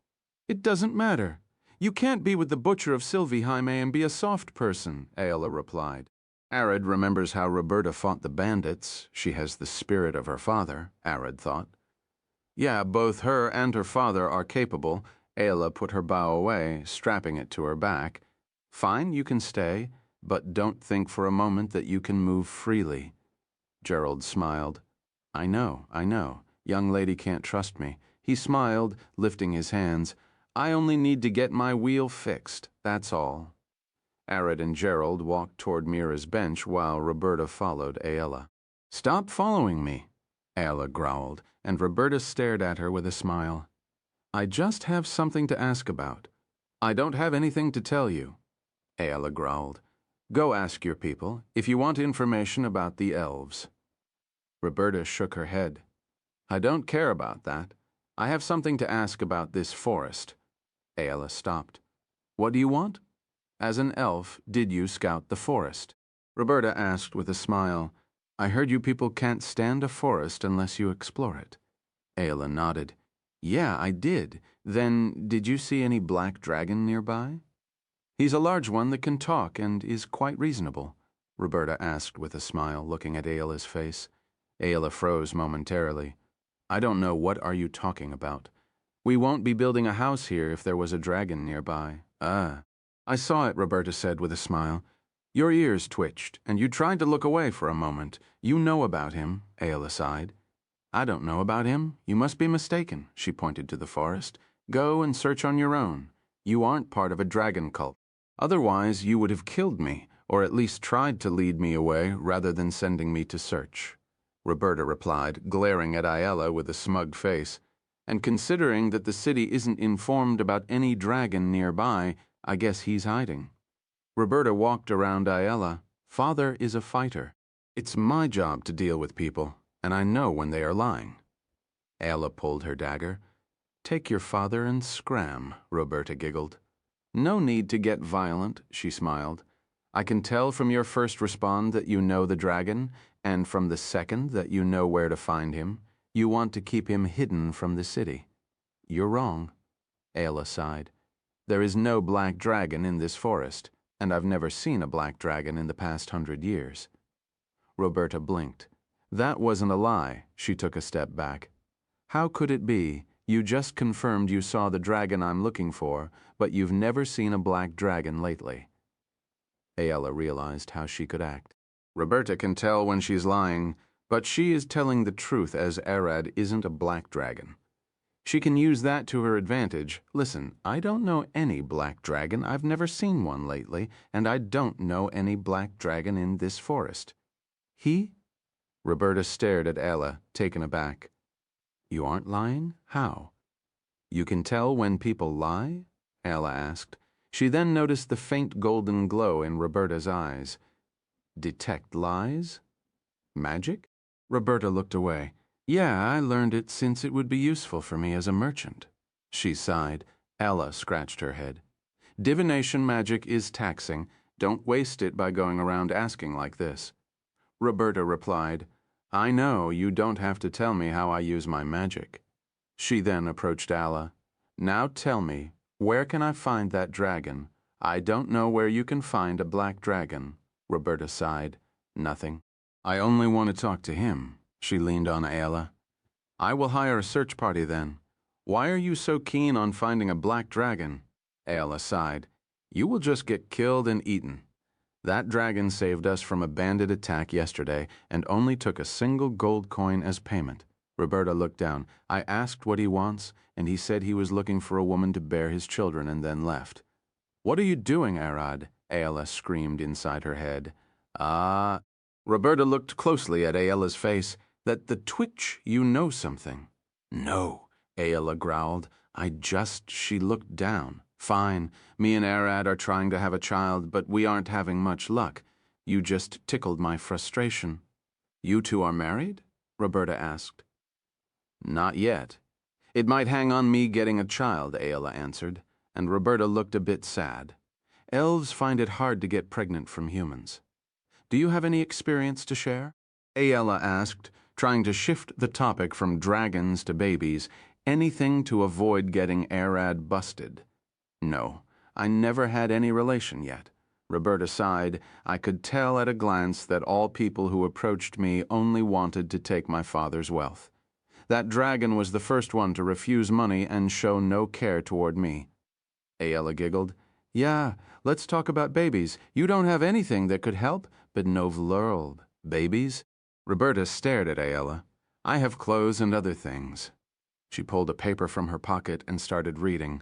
It doesn't matter. You can't be with the butcher of Sylvieheim and be a soft person, Aella replied. Arad remembers how Roberta fought the bandits. She has the spirit of her father, Arad thought. Yeah, both her and her father are capable. Aella put her bow away, strapping it to her back. Fine, you can stay, but don't think for a moment that you can move freely. Gerald smiled. I know. Young lady can't trust me. He smiled, lifting his hands. I only need to get my wheel fixed, that's all. Arad and Gerald walked toward Mira's bench while Roberta followed Aella. Stop following me, Aella growled, and Roberta stared at her with a smile. I just have something to ask about. I don't have anything to tell you, Aella growled. Go ask your people if you want information about the elves. Roberta shook her head. I don't care about that. I have something to ask about this forest. Aella stopped. What do you want? As an elf, did you scout the forest? Roberta asked with a smile. I heard you people can't stand a forest unless you explore it. Aella nodded. Yeah, I did. Then, did you see any black dragon nearby? He's a large one that can talk and is quite reasonable, Roberta asked with a smile, looking at Aella's face. Aella froze momentarily. I don't know, what are you talking about? We won't be building a house here if there was a dragon nearby. Ah. I saw it, Roberta said with a smile. Your ears twitched, and you tried to look away for a moment. You know about him, Aella sighed. I don't know about him. You must be mistaken, she pointed to the forest. Go and search on your own. You aren't part of a dragon cult. Otherwise, you would have killed me, or at least tried to lead me away rather than sending me to search. Roberta replied, glaring at Aella with a smug face. And considering that the city isn't informed about any dragon nearby, I guess he's hiding. Roberta walked around Aella. Father is a fighter. It's my job to deal with people, and I know when they are lying. Aella pulled her dagger. Take your father and scram, Roberta giggled. No need to get violent, she smiled. I can tell from your first respond that you know the dragon, and from the second that you know where to find him. You want to keep him hidden from the city. You're wrong, Aella sighed. There is no black dragon in this forest, and I've never seen a black dragon in the past 100 years. Roberta blinked. That wasn't a lie. She took a step back. How could it be? You just confirmed you saw the dragon I'm looking for, but you've never seen a black dragon lately. Aella realized how she could act. Roberta can tell when she's lying, But she is telling the truth, as Arad isn't a black dragon. She can use that to her advantage. Listen, I don't know any black dragon. I've never seen one lately, and I don't know any black dragon in this forest. He? Roberta stared at Ella, taken aback. You aren't lying? How? You can tell when people lie? Ella asked. She then noticed the faint golden glow in Roberta's eyes. Detect lies? Magic? Roberta looked away. Yeah, I learned it since it would be useful for me as a merchant. She sighed. Ella scratched her head. Divination magic is taxing. Don't waste it by going around asking like this. Roberta replied, I know, you don't have to tell me how I use my magic. She then approached Ella. Now tell me, where can I find that dragon? I don't know where you can find a black dragon. Roberta sighed. Nothing. I only want to talk to him. She leaned on Ella. I will hire a search party then. Why are you so keen on finding a black dragon? Ella sighed. You will just get killed and eaten. That dragon saved us from a bandit attack yesterday and only took a single gold coin as payment. Roberta looked down. I asked what he wants, and he said he was looking for a woman to bear his children and then left. What are you doing, Arad? Aela screamed inside her head. Roberta looked closely at Aela's face. That the twitch, you know something. No, Aela growled. She looked down. Fine, me and Arad are trying to have a child, but we aren't having much luck. You just tickled my frustration. You two are married? Roberta asked. Not yet. It might hang on me getting a child, Aela answered, and Roberta looked a bit sad. Elves find it hard to get pregnant from humans. Do you have any experience to share? Aela asked, trying to shift the topic from dragons to babies, anything to avoid getting Arad busted. No, I never had any relation yet. Roberta sighed. I could tell at a glance that all people who approached me only wanted to take my father's wealth. That dragon was the first one to refuse money and show no care toward me. Aela giggled. Yeah, let's talk about babies. You don't have anything that could help, but no vlurl. Babies? Roberta stared at Aela. I have clothes and other things. She pulled a paper from her pocket and started reading.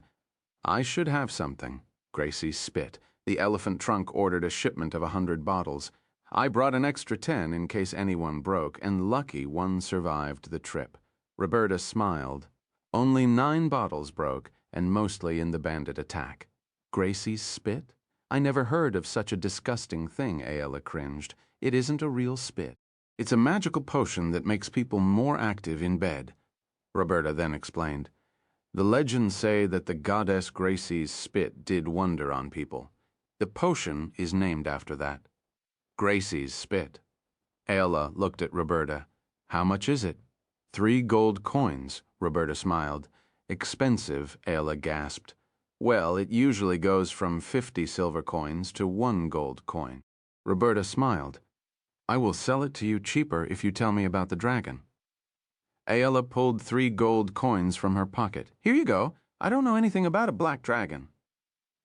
I should have something. Gracie spit. The elephant trunk ordered a shipment of 100 bottles. I brought an extra 10 in case anyone broke, and lucky one survived the trip. Roberta smiled. Only 9 bottles broke, and mostly in the bandit attack. Gracie's spit? I never heard of such a disgusting thing, Aela cringed. It isn't a real spit. It's a magical potion that makes people more active in bed. Roberta then explained. The legends say that the goddess Gracie's spit did wonder on people. The potion is named after that. Gracie's spit. Aela looked at Roberta. How much is it? 3 gold coins, Roberta smiled. Expensive, Aela gasped. Well, it usually goes from 50 silver coins to 1 gold coin. Roberta smiled. I will sell it to you cheaper if you tell me about the dragon. Aela pulled 3 gold coins from her pocket. Here you go. I don't know anything about a black dragon.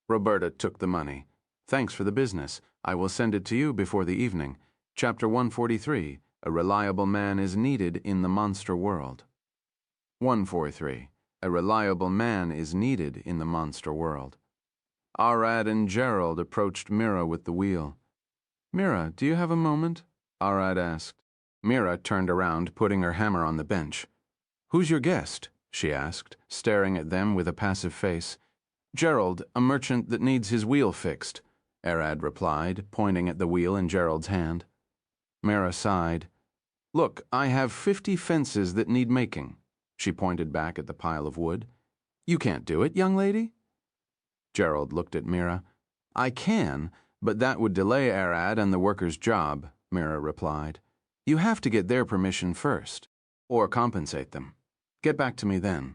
Roberta took the money. Thanks for the business. I will send it to you before the evening. Chapter 143. A reliable man is needed in the monster world. 143. A reliable man is needed in the monster world. Arad and Gerald approached Mira with the wheel. Mira, do you have a moment? Arad asked. Mira turned around, putting her hammer on the bench. Who's your guest? She asked, staring at them with a passive face. Gerald, a merchant that needs his wheel fixed, Arad replied, pointing at the wheel in Gerald's hand. Mira sighed. Look, I have 50 fences that need making. She pointed back at the pile of wood. You can't do it, young lady? Gerald looked at Mira. I can, but that would delay Arad and the worker's job, Mira replied. You have to get their permission first, or compensate them. Get back to me then.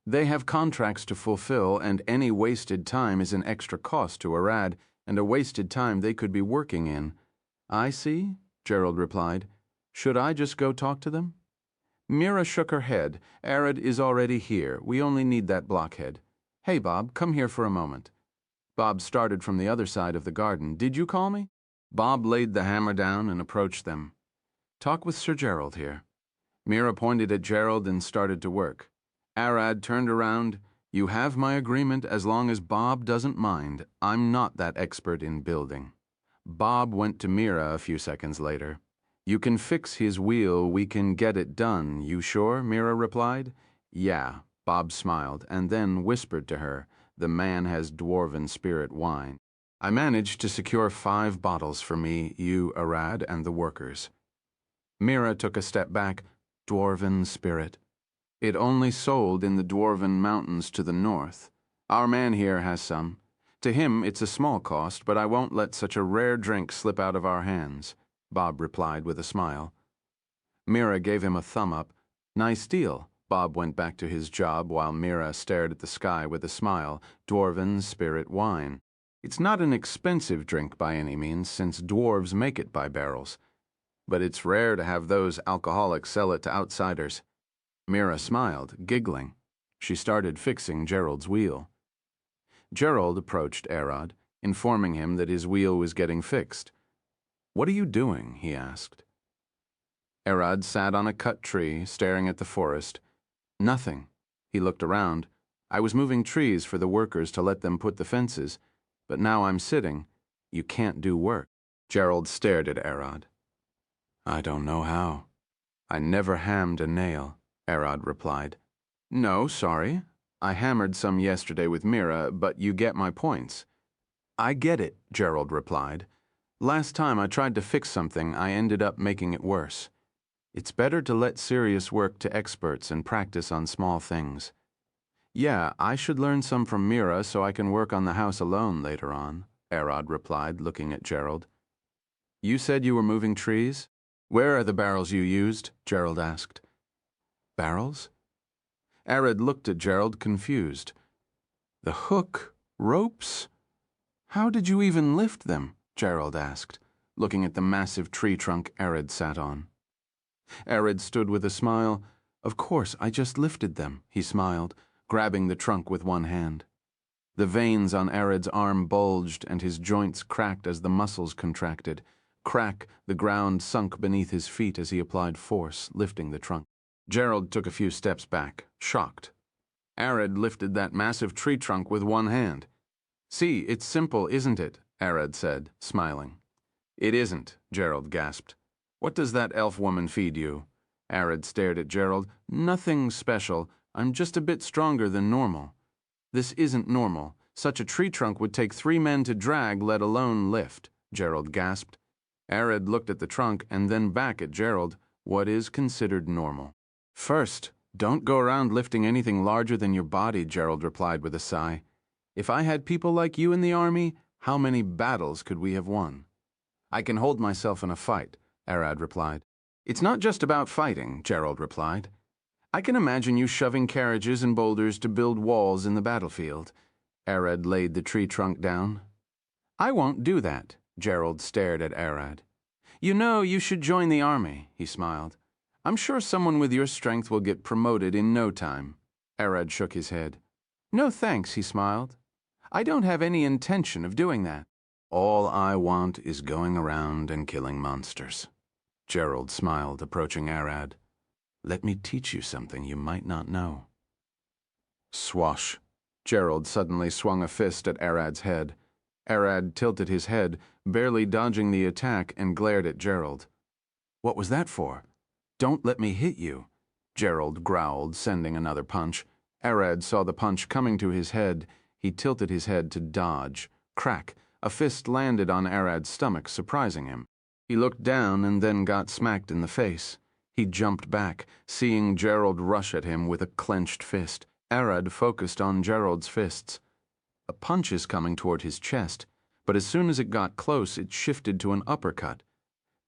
They have contracts to fulfill, and any wasted time is an extra cost to Arad, and a wasted time they could be working in. I see, Gerald replied. Should I just go talk to them? Mira shook her head. Arad is already here. We only need that blockhead. Hey, Bob, come here for a moment. Bob started from the other side of the garden. Did you call me? Bob laid the hammer down and approached them. Talk with Sir Gerald here." Mira pointed at Gerald and started to work. Arad turned around. "You have my agreement as long as Bob doesn't mind. I'm not that expert in building." Bob went to Mira a few seconds later. "You can fix his wheel. We can get it done. You sure?" Mira replied. "Yeah." Bob smiled and then whispered to her, "The man has dwarven spirit wine. I managed to secure 5 bottles for me, you, Arad, and the workers." Mira took a step back. "Dwarven spirit. It only sold in the Dwarven Mountains to the north. Our man here has some. To him it's a small cost, but I won't let such a rare drink slip out of our hands," Bob replied with a smile. Mira gave him a thumb up. "Nice deal." Bob went back to his job while Mira stared at the sky with a smile. "Dwarven spirit wine. It's not an expensive drink by any means, since dwarves make it by barrels. But it's rare to have those alcoholics sell it to outsiders." Mira smiled, giggling. She started fixing Gerald's wheel. Gerald approached Arad, informing him that his wheel was getting fixed. "What are you doing?" he asked. Arad sat on a cut tree, staring at the forest. "Nothing." He looked around. "I was moving trees for the workers to let them put the fences, but now I'm sitting. You can't do work." Gerald stared at Arad. "I don't know how." "I never hammed a nail," Arad replied. "No, sorry. I hammered some yesterday with Mira, but you get my points." "I get it," Gerald replied. "Last time I tried to fix something, I ended up making it worse. It's better to let serious work to experts and practice on small things." "Yeah, I should learn some from Mira so I can work on the house alone later on," Arad replied, looking at Gerald. "You said you were moving trees? Where are the barrels you used?" Gerald asked. "Barrels?" Arad looked at Gerald, confused. "The hook? Ropes? How did you even lift them?" Gerald asked, looking at the massive tree trunk Arad sat on. Arad stood with a smile. "Of course, I just lifted them," he smiled, grabbing the trunk with one hand. The veins on Arad's arm bulged and his joints cracked as the muscles contracted. Crack, the ground sunk beneath his feet as he applied force, lifting the trunk. Gerald took a few steps back, shocked. Arad lifted that massive tree trunk with one hand. "See, it's simple, isn't it?" Arad said, smiling. "It isn't," Gerald gasped. "What does that elf woman feed you?" Arad stared at Gerald. "Nothing special. I'm just a bit stronger than normal." "This isn't normal. Such a tree trunk would take 3 men to drag, let alone lift," Gerald gasped. Arad looked at the trunk and then back at Gerald. "What is considered normal?" "First, don't go around lifting anything larger than your body," Gerald replied with a sigh. "If I had people like you in the army, how many battles could we have won?" "I can hold myself in a fight," Arad replied. "It's not just about fighting," Gerald replied. "I can imagine you shoving carriages and boulders to build walls in the battlefield." Arad laid the tree trunk down. "I won't do that." Gerald stared at Arad. "You know, you should join the army," he smiled. "I'm sure someone with your strength will get promoted in no time." Arad shook his head. "No thanks," he smiled. "I don't have any intention of doing that." "All I want is going around and killing monsters." Gerald smiled, approaching Arad. "Let me teach you something you might not know." Swash. Gerald suddenly swung a fist at Arad's head. Arad tilted his head, barely dodging the attack, and glared at Gerald. "What was that for?" "Don't let me hit you," Gerald growled, sending another punch. Arad saw the punch coming to his head. He tilted his head to dodge. Crack! A fist landed on Arad's stomach, surprising him. He looked down and then got smacked in the face. He jumped back, seeing Gerald rush at him with a clenched fist. Arad focused on Gerald's fists. A punch is coming toward his chest, but as soon as it got close, it shifted to an uppercut.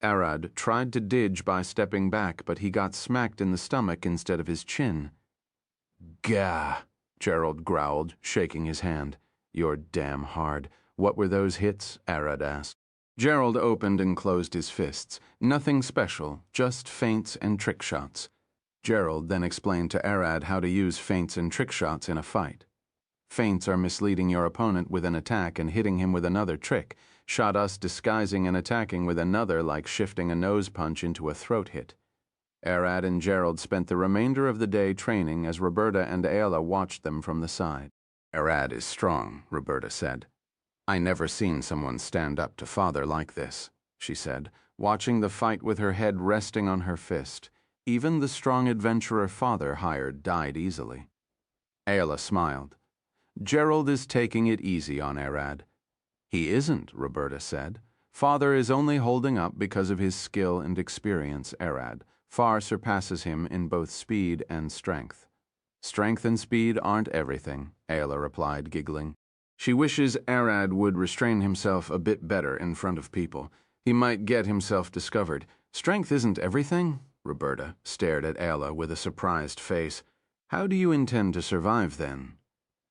Arad tried to dodge by stepping back, but he got smacked in the stomach instead of his chin. "Gah!" Gerald growled, shaking his hand. "You're damn hard. What were those hits?" Arad asked. Gerald opened and closed his fists. Nothing special, just feints and trick shots. Gerald then explained to Arad how to use feints and trick shots in a fight. Feints are misleading your opponent with an attack and hitting him with another trick. shot us disguising and attacking with another like shifting a nose punch into a throat hit. Arad and Gerald spent the remainder of the day training as Roberta and Ayala watched them from the side. Arad is strong, Roberta said. I never seen someone stand up to father like this, she said, watching the fight with her head resting on her fist. Even the strong adventurer father hired died easily. Ayala smiled. Gerald is taking it easy on Arad. He isn't, Roberta said. Father is only holding up because of his skill and experience. Arad far surpasses him in both speed and strength. Strength and speed aren't everything, Ayala replied, giggling. She wishes Arad would restrain himself a bit better in front of people. He might get himself discovered. Strength isn't everything? Roberta stared at Ayala with a surprised face. How do you intend to survive then?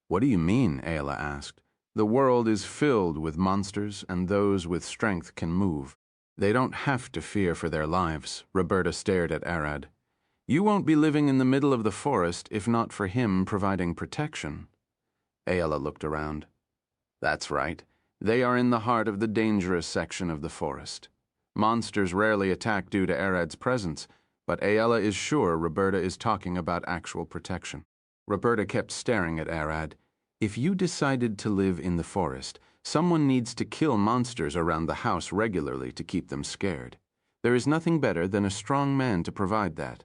What do you mean? Ayala asked. The world is filled with monsters, and those with strength can move. They don't have to fear for their lives. Roberta stared at Arad. You won't be living in the middle of the forest if not for him providing protection. Ayala looked around. That's right. They are in the heart of the dangerous section of the forest. Monsters rarely attack due to Arad's presence, but Ayala is sure Roberta is talking about actual protection. Roberta kept staring at Arad. If you decided to live in the forest, someone needs to kill monsters around the house regularly to keep them scared. There is nothing better than a strong man to provide that.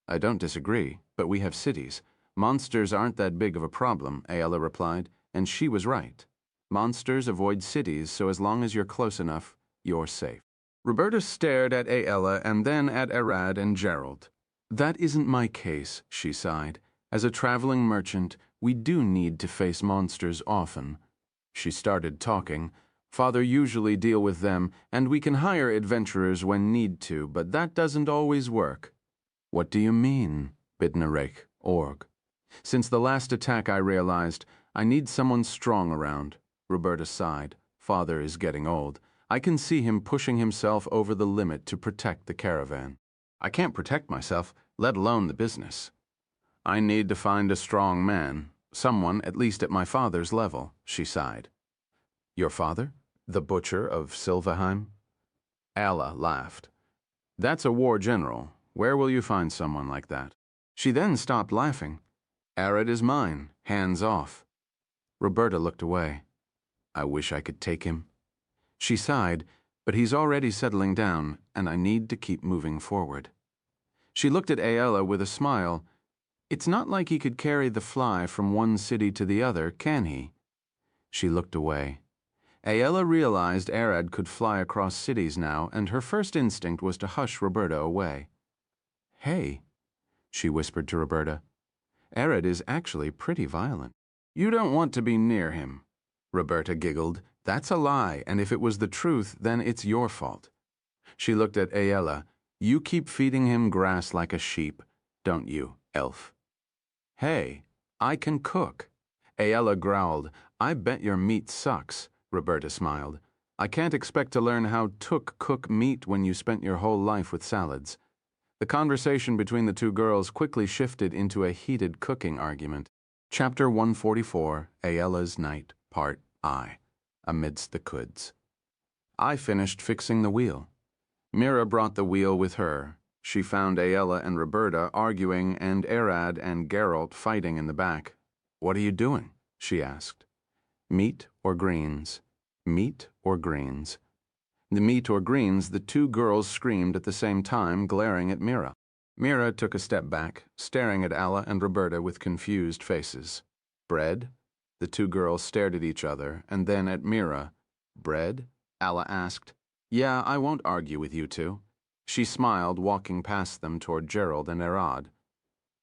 I don't disagree, but we have cities. Monsters aren't that big of a problem, Ayala replied, and she was right. Monsters avoid cities, so as long as you're close enough, you're safe. Roberta stared at Ayala and then at Arad and Gerald. That isn't my case, she sighed. As a traveling merchant, we do need to face monsters often. She started talking. Father usually deal with them, and we can hire adventurers when need to, but that doesn't always work. What do you mean? Bidnarek, Org. Since the last attack I realized, I need someone strong around. Roberta sighed. Father is getting old. I can see him pushing himself over the limit to protect the caravan. I can't protect myself, let alone the business. I need to find a strong man, someone at least at my father's level, she sighed. Your father? The butcher of Silverheim? Ayala laughed. That's a war general. Where will you find someone like that? She then stopped laughing. Arad is mine, hands off. Roberta looked away. I wish I could take him. She sighed, but he's already settling down, and I need to keep moving forward. She looked at Ayala with a smile. It's not like he could carry the fly from one city to the other, can he? She looked away. Ayala realized Arad could fly across cities now, and her first instinct was to hush Roberta away. Hey, she whispered to Roberta. Arad is actually pretty violent. You don't want to be near him. Roberta giggled. That's a lie, and if it was the truth, then it's your fault. She looked at Ayala. You keep feeding him grass like a sheep, don't you, elf? Hey, I can cook. Ayala growled. I bet your meat sucks, Roberta smiled. I can't expect to learn how to cook meat when you spent your whole life with salads. The conversation between the two girls quickly shifted into a heated cooking argument. Chapter 144, Ayala's Night, Part I, Amidst the Cuds. I finished fixing the wheel. Mira brought the wheel with her. She found Ayala and Roberta arguing and Arad and Geralt fighting in the back. What are you doing? She asked. Meat or greens? Meat or greens? The meat or greens, the two girls screamed at the same time, glaring at Mira. Mira took a step back, staring at Alla and Roberta with confused faces. Bread? The two girls stared at each other, and then at Mira. Bread? Alla asked. Yeah, I won't argue with you two. She smiled, walking past them toward Gerald and Arad.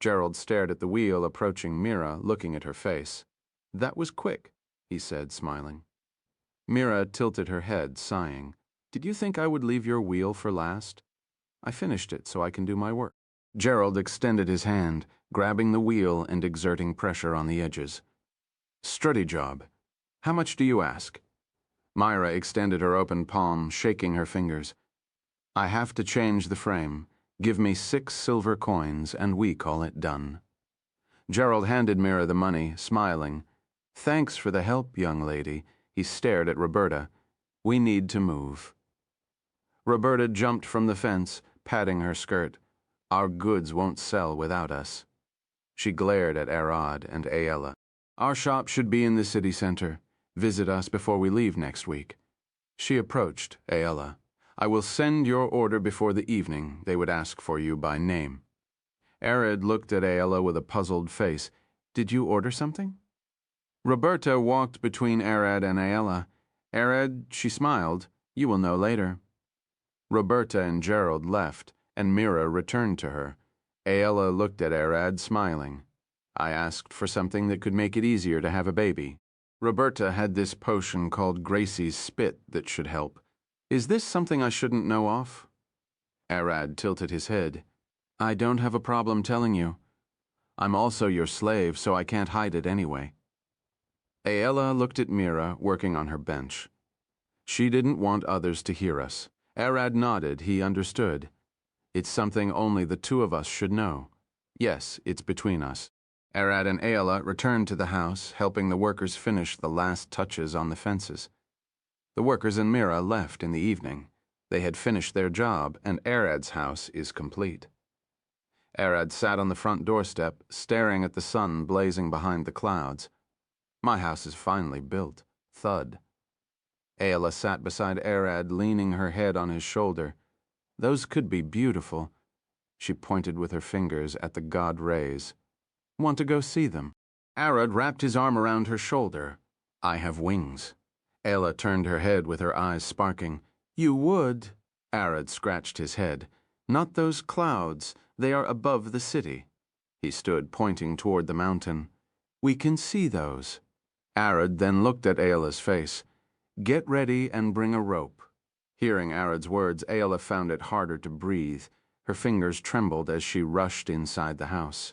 Gerald stared at the wheel, approaching Mira, looking at her face. That was quick, he said, smiling. Mira tilted her head, sighing. Did you think I would leave your wheel for last? I finished it so I can do my work. Gerald extended his hand, grabbing the wheel and exerting pressure on the edges. Strutty job. How much do you ask? Myra extended her open palm, shaking her fingers. I have to change the frame. Give me 6 silver coins, and we call it done. Gerald handed Myra the money, smiling. Thanks for the help, young lady. He stared at Roberta. We need to move. Roberta jumped from the fence, patting her skirt. Our goods won't sell without us. She glared at Arad and Aella. Our shop should be in the city center. Visit us before we leave next week. She approached Aella. I will send your order before the evening. They would ask for you by name. Arad looked at Aella with a puzzled face. Did you order something? Roberta walked between Arad and Aella. Arad, she smiled. You will know later. Roberta and Gerald left, and Mira returned to her. Aella looked at Arad, smiling. I asked for something that could make it easier to have a baby. Roberta had this potion called Gracie's Spit that should help. Is this something I shouldn't know of? Arad tilted his head. I don't have a problem telling you. I'm also your slave, so I can't hide it anyway. Aella looked at Mira, working on her bench. She didn't want others to hear us. Arad nodded. He understood. It's something only the two of us should know. Yes, it's between us. Arad and Aella returned to the house, helping the workers finish the last touches on the fences. The workers and Mira left in the evening. They had finished their job, and Arad's house is complete. Arad sat on the front doorstep, staring at the sun blazing behind the clouds. My house is finally built. Thud. Aella sat beside Arad, leaning her head on his shoulder. Those could be beautiful. She pointed with her fingers at the god rays. Want to go see them? Arad wrapped his arm around her shoulder. I have wings. Aella turned her head with her eyes sparking. You would? Arad scratched his head. Not those clouds. They are above the city. He stood pointing toward the mountain. We can see those. Arad then looked at Aella's face. Get ready and bring a rope. Hearing Arad's words, Aella found it harder to breathe. Her fingers trembled as she rushed inside the house.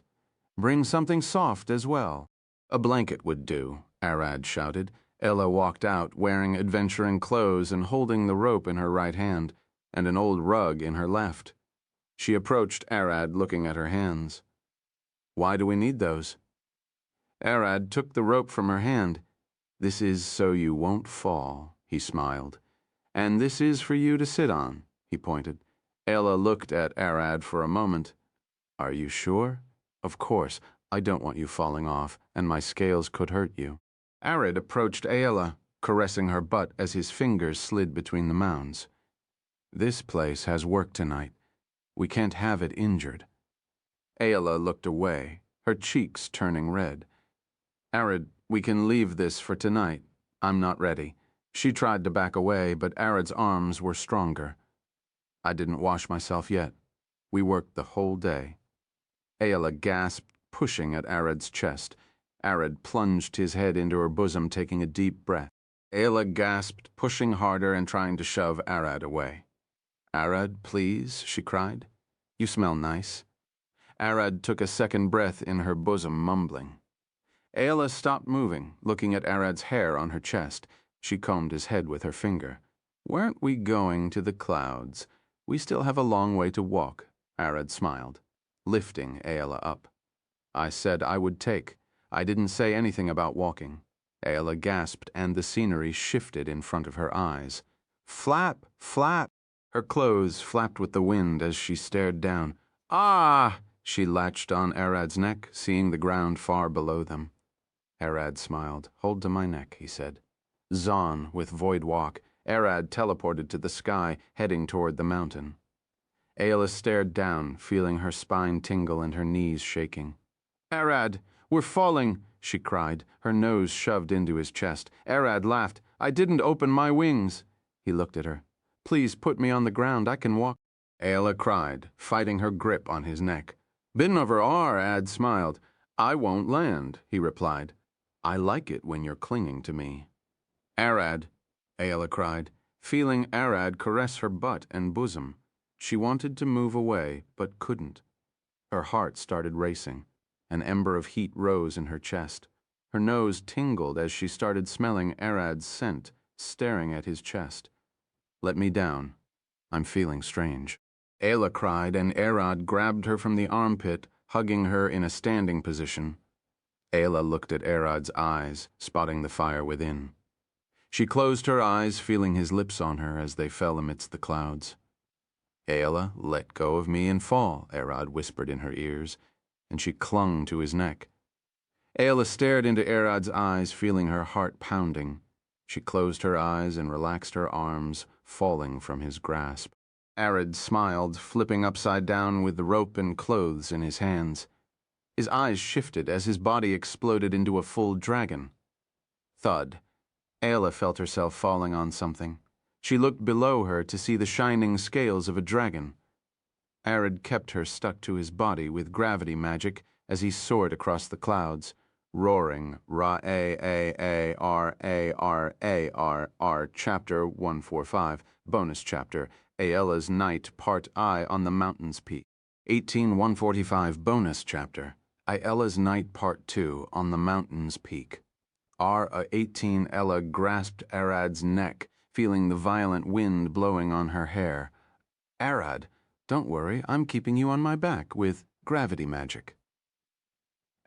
Bring something soft as well. A blanket would do, Arad shouted. Aella walked out, wearing adventuring clothes and holding the rope in her right hand, and an old rug in her left. She approached Arad, looking at her hands. Why do we need those? Arad took the rope from her hand. This is so you won't fall, he smiled. And this is for you to sit on, he pointed. Aella looked at Arad for a moment. Are you sure? Of course, I don't want you falling off, and my scales could hurt you. Arad approached Aella, caressing her butt as his fingers slid between the mounds. This place has work tonight. We can't have it injured. Aella looked away, her cheeks turning red. Arad, we can leave this for tonight. I'm not ready. She tried to back away, but Arad's arms were stronger. I didn't wash myself yet. We worked the whole day. Aella gasped, pushing at Arad's chest. Arad plunged his head into her bosom, taking a deep breath. Aella gasped, pushing harder and trying to shove Arad away. Arad, please, she cried. You smell nice. Arad took a second breath in her bosom, mumbling. Aella stopped moving, looking at Arad's hair on her chest. She combed his head with her finger. Weren't we going to the clouds? We still have a long way to walk, Arad smiled, lifting Aella up. I said I would take. I didn't say anything about walking. Aella gasped, and the scenery shifted in front of her eyes. Flap, flap! Her clothes flapped with the wind as she stared down. Ah! She latched on Arad's neck, seeing the ground far below them. Arad smiled. Hold to my neck, he said. Zon, with Void Walk, Arad teleported to the sky, heading toward the mountain. Aella stared down, feeling her spine tingle and her knees shaking. Arad, we're falling, she cried, her nose shoved into his chest. Arad laughed. I didn't open my wings. He looked at her. Please put me on the ground. I can walk. Aella cried, fighting her grip on his neck. Bin over Arad smiled. I won't land, he replied. I like it when you're clinging to me. Arad, Aella cried, feeling Arad caress her butt and bosom. She wanted to move away, but couldn't. Her heart started racing. An ember of heat rose in her chest. Her nose tingled as she started smelling Arad's scent, staring at his chest. Let me down. I'm feeling strange. Aella cried, and Arad grabbed her from the armpit, hugging her in a standing position. Aella looked at Arad's eyes, spotting the fire within. She closed her eyes, feeling his lips on her as they fell amidst the clouds. Aela, let go of me and fall, Arad whispered in her ears, and she clung to his neck. Aela stared into Arad's eyes, feeling her heart pounding. She closed her eyes and relaxed her arms, falling from his grasp. Arad smiled, flipping upside down with the rope and clothes in his hands. His eyes shifted as his body exploded into a full dragon. Thud. Aela felt herself falling on something. She looked below her to see the shining scales of a dragon. Arad kept her stuck to his body with gravity magic as he soared across the clouds, roaring Ra-A-A-A-R-A-R-A-R-R, Chapter 145, Bonus Chapter, Aela's Night, Part I on the Mountain's Peak. 18145 Bonus Chapter, Aela's Night, Part 2 on the Mountain's Peak. R-18 Ella grasped Arad's neck, feeling the violent wind blowing on her hair. Arad, don't worry, I'm keeping you on my back with gravity magic.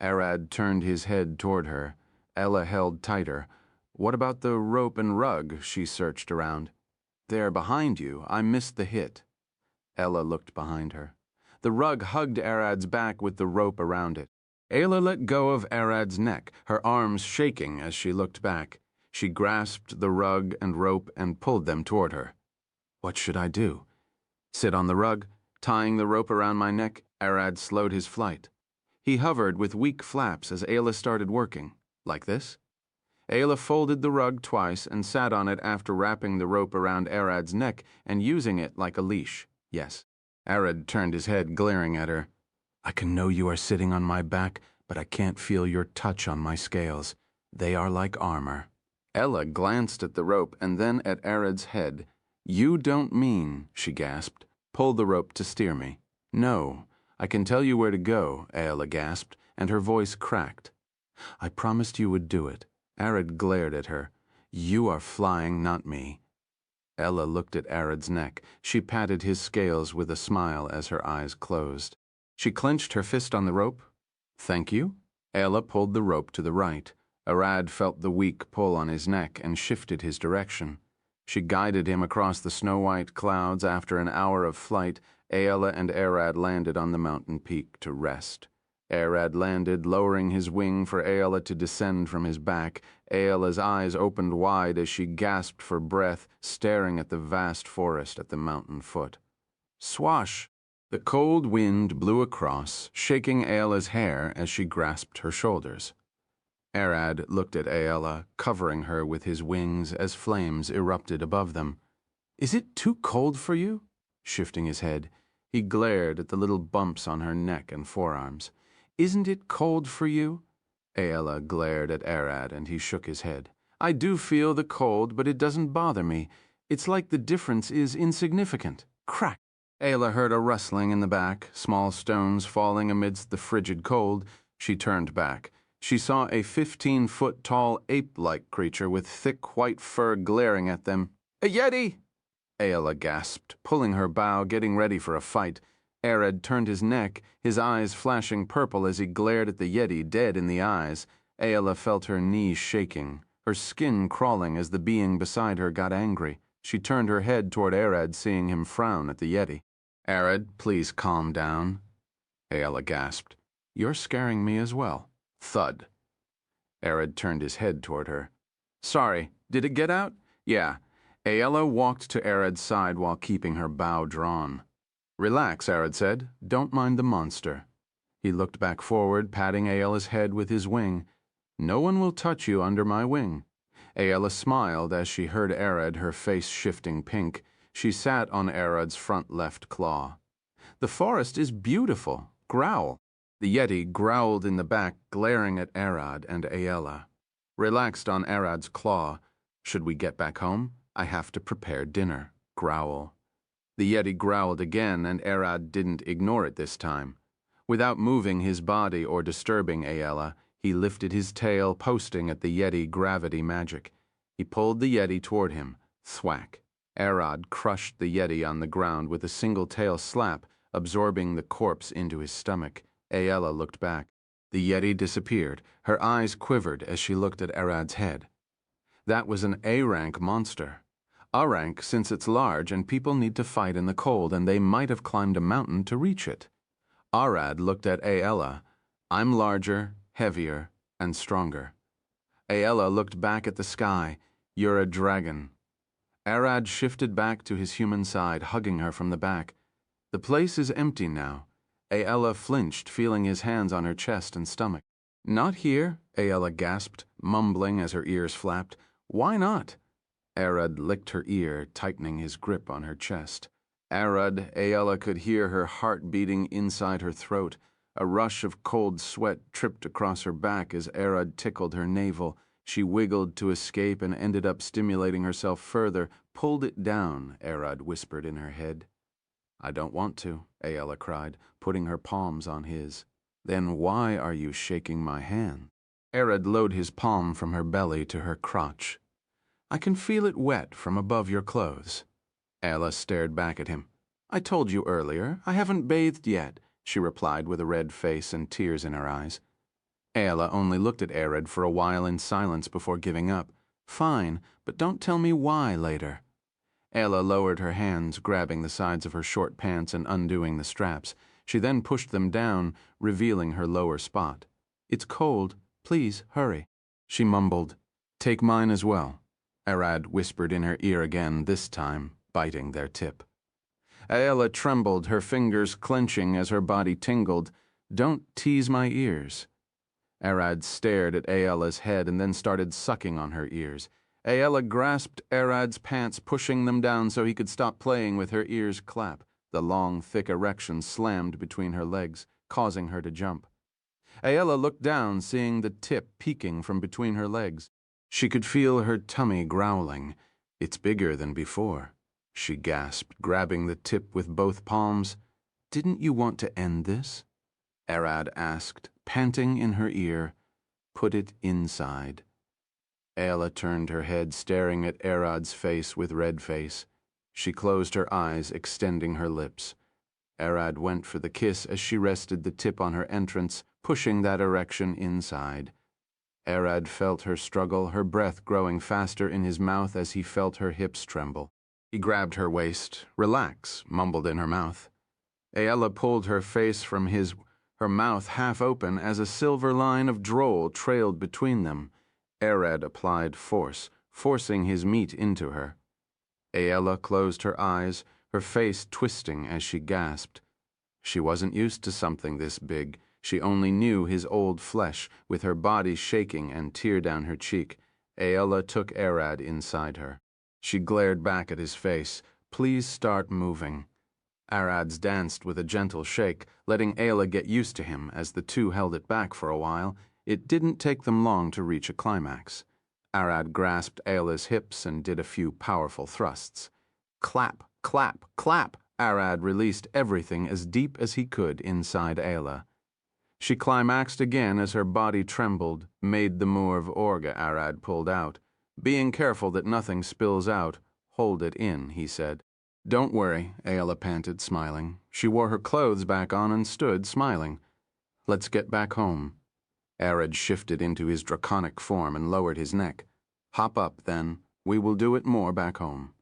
Arad turned his head toward her. Ella held tighter. What about the rope and rug? She searched around. They're behind you. I missed the hit. Ella looked behind her. The rug hugged Arad's back with the rope around it. Aela let go of Arad's neck, her arms shaking as she looked back. She grasped the rug and rope and pulled them toward her. What should I do? Sit on the rug? Tying the rope around my neck, Arad slowed his flight. He hovered with weak flaps as Aela started working. Like this? Aela folded the rug twice and sat on it after wrapping the rope around Arad's neck and using it like a leash. Yes. Arad turned his head, glaring at her. I can know you are sitting on my back, but I can't feel your touch on my scales. They are like armor. Ella glanced at the rope and then at Arad's head. You don't mean, she gasped. Pull the rope to steer me. No, I can tell you where to go, Aela gasped, and her voice cracked. I promised you would do it. Arad glared at her. You are flying, not me. Ella looked at Arad's neck. She patted his scales with a smile as her eyes closed. She clenched her fist on the rope. Thank you. Aela pulled the rope to the right. Arad felt the weak pull on his neck and shifted his direction. She guided him across the snow-white clouds. After an hour of flight, Aela and Arad landed on the mountain peak to rest. Arad landed, lowering his wing for Aela to descend from his back. Aela's eyes opened wide as she gasped for breath, staring at the vast forest at the mountain foot. Swash! The cold wind blew across, shaking Aela's hair as she grasped her shoulders. Arad looked at Aela, covering her with his wings as flames erupted above them. Is it too cold for you? Shifting his head, he glared at the little bumps on her neck and forearms. Isn't it cold for you? Aela glared at Arad and he shook his head. I do feel the cold, but it doesn't bother me. It's like the difference is insignificant. Crack! Aela heard a rustling in the back, small stones falling amidst the frigid cold. She turned back. She saw a 15-foot-tall ape-like creature with thick white fur glaring at them. A yeti! Aela gasped, pulling her bow, getting ready for a fight. Arad turned his neck, his eyes flashing purple as he glared at the yeti, dead in the eyes. Aela felt her knees shaking, her skin crawling as the being beside her got angry. She turned her head toward Arad, seeing him frown at the yeti. Arad, please calm down. Aela gasped. You're scaring me as well. Thud. Arad turned his head toward her. Sorry, did it get out? Yeah. Aela walked to Arad's side while keeping her bow drawn. Relax, Arad said. Don't mind the monster. He looked back forward, patting Aela's head with his wing. No one will touch you under my wing. Aela smiled as she heard Arad, her face shifting pink. She sat on Arad's front left claw. The forest is beautiful. Growl. The yeti growled in the back, glaring at Arad and Aela. Relaxed on Arad's claw. Should we get back home? I have to prepare dinner. Growl. The yeti growled again, and Arad didn't ignore it this time. Without moving his body or disturbing Aela, he lifted his tail, posting at the yeti gravity magic. He pulled the yeti toward him. Thwack. Arad crushed the yeti on the ground with a single tail slap, absorbing the corpse into his stomach. Aela looked back. The yeti disappeared. Her eyes quivered as she looked at Arad's head. That was an A-rank monster. A-rank since it's large and people need to fight in the cold, and they might have climbed a mountain to reach it. Arad looked at Aella. I'm larger, heavier, and stronger. Aella looked back at the sky. You're a dragon. Arad shifted back to his human side, hugging her from the back. The place is empty now. Aella flinched, feeling his hands on her chest and stomach. Not here, Aella gasped, mumbling as her ears flapped. Why not? Arad licked her ear, tightening his grip on her chest. Arad, Aella could hear her heart beating inside her throat. A rush of cold sweat tripped across her back as Arad tickled her navel. She wiggled to escape and ended up stimulating herself further. Pulled it down, Arad whispered in her head. I don't want to, Aella cried, putting her palms on his. Then why are you shaking my hand? Arad lowered his palm from her belly to her crotch. I can feel it wet from above your clothes. Aella stared back at him. I told you earlier, I haven't bathed yet, she replied with a red face and tears in her eyes. Aella only looked at Arad for a while in silence before giving up. Fine, but don't tell me why later. Aella lowered her hands, grabbing the sides of her short pants and undoing the straps. She then pushed them down, revealing her lower spot. It's cold. Please, hurry. She mumbled. Take mine as well. Arad whispered in her ear again, this time biting their tip. Aella trembled, her fingers clenching as her body tingled. Don't tease my ears. Arad stared at Aella's head and then started sucking on her ears. Aella grasped Arad's pants, pushing them down so he could stop playing with her ears clap. The long, thick erection slammed between her legs, causing her to jump. Aella looked down, seeing the tip peeking from between her legs. She could feel her tummy growling. It's bigger than before, she gasped, grabbing the tip with both palms. Didn't you want to end this? Arad asked, panting in her ear. Put it inside. Aella turned her head, staring at Arad's face with red face. She closed her eyes, extending her lips. Arad went for the kiss as she rested the tip on her entrance, pushing that erection inside. Arad felt her struggle, her breath growing faster in his mouth as he felt her hips tremble. He grabbed her waist. Relax, mumbled in her mouth. Aella pulled her face from his, her mouth half open as a silver line of drool trailed between them. Arad applied force, forcing his meat into her. Aella closed her eyes, her face twisting as she gasped. She wasn't used to something this big. She only knew his old flesh, with her body shaking and tear down her cheek. Aella took Arad inside her. She glared back at his face. Please start moving. Arad's danced with a gentle shake, letting Aella get used to him as the two held it back for a while. It didn't take them long to reach a climax. Arad grasped Aella's hips and did a few powerful thrusts. Clap, clap, clap! Arad released everything as deep as he could inside Aella. She climaxed again as her body trembled, made the Moor Orga Arad pulled out. Being careful that nothing spills out, hold it in, he said. Don't worry, Aella panted, smiling. She wore her clothes back on and stood, smiling. Let's get back home. Arad shifted into his draconic form and lowered his neck. Hop up, then. We will do it more back home.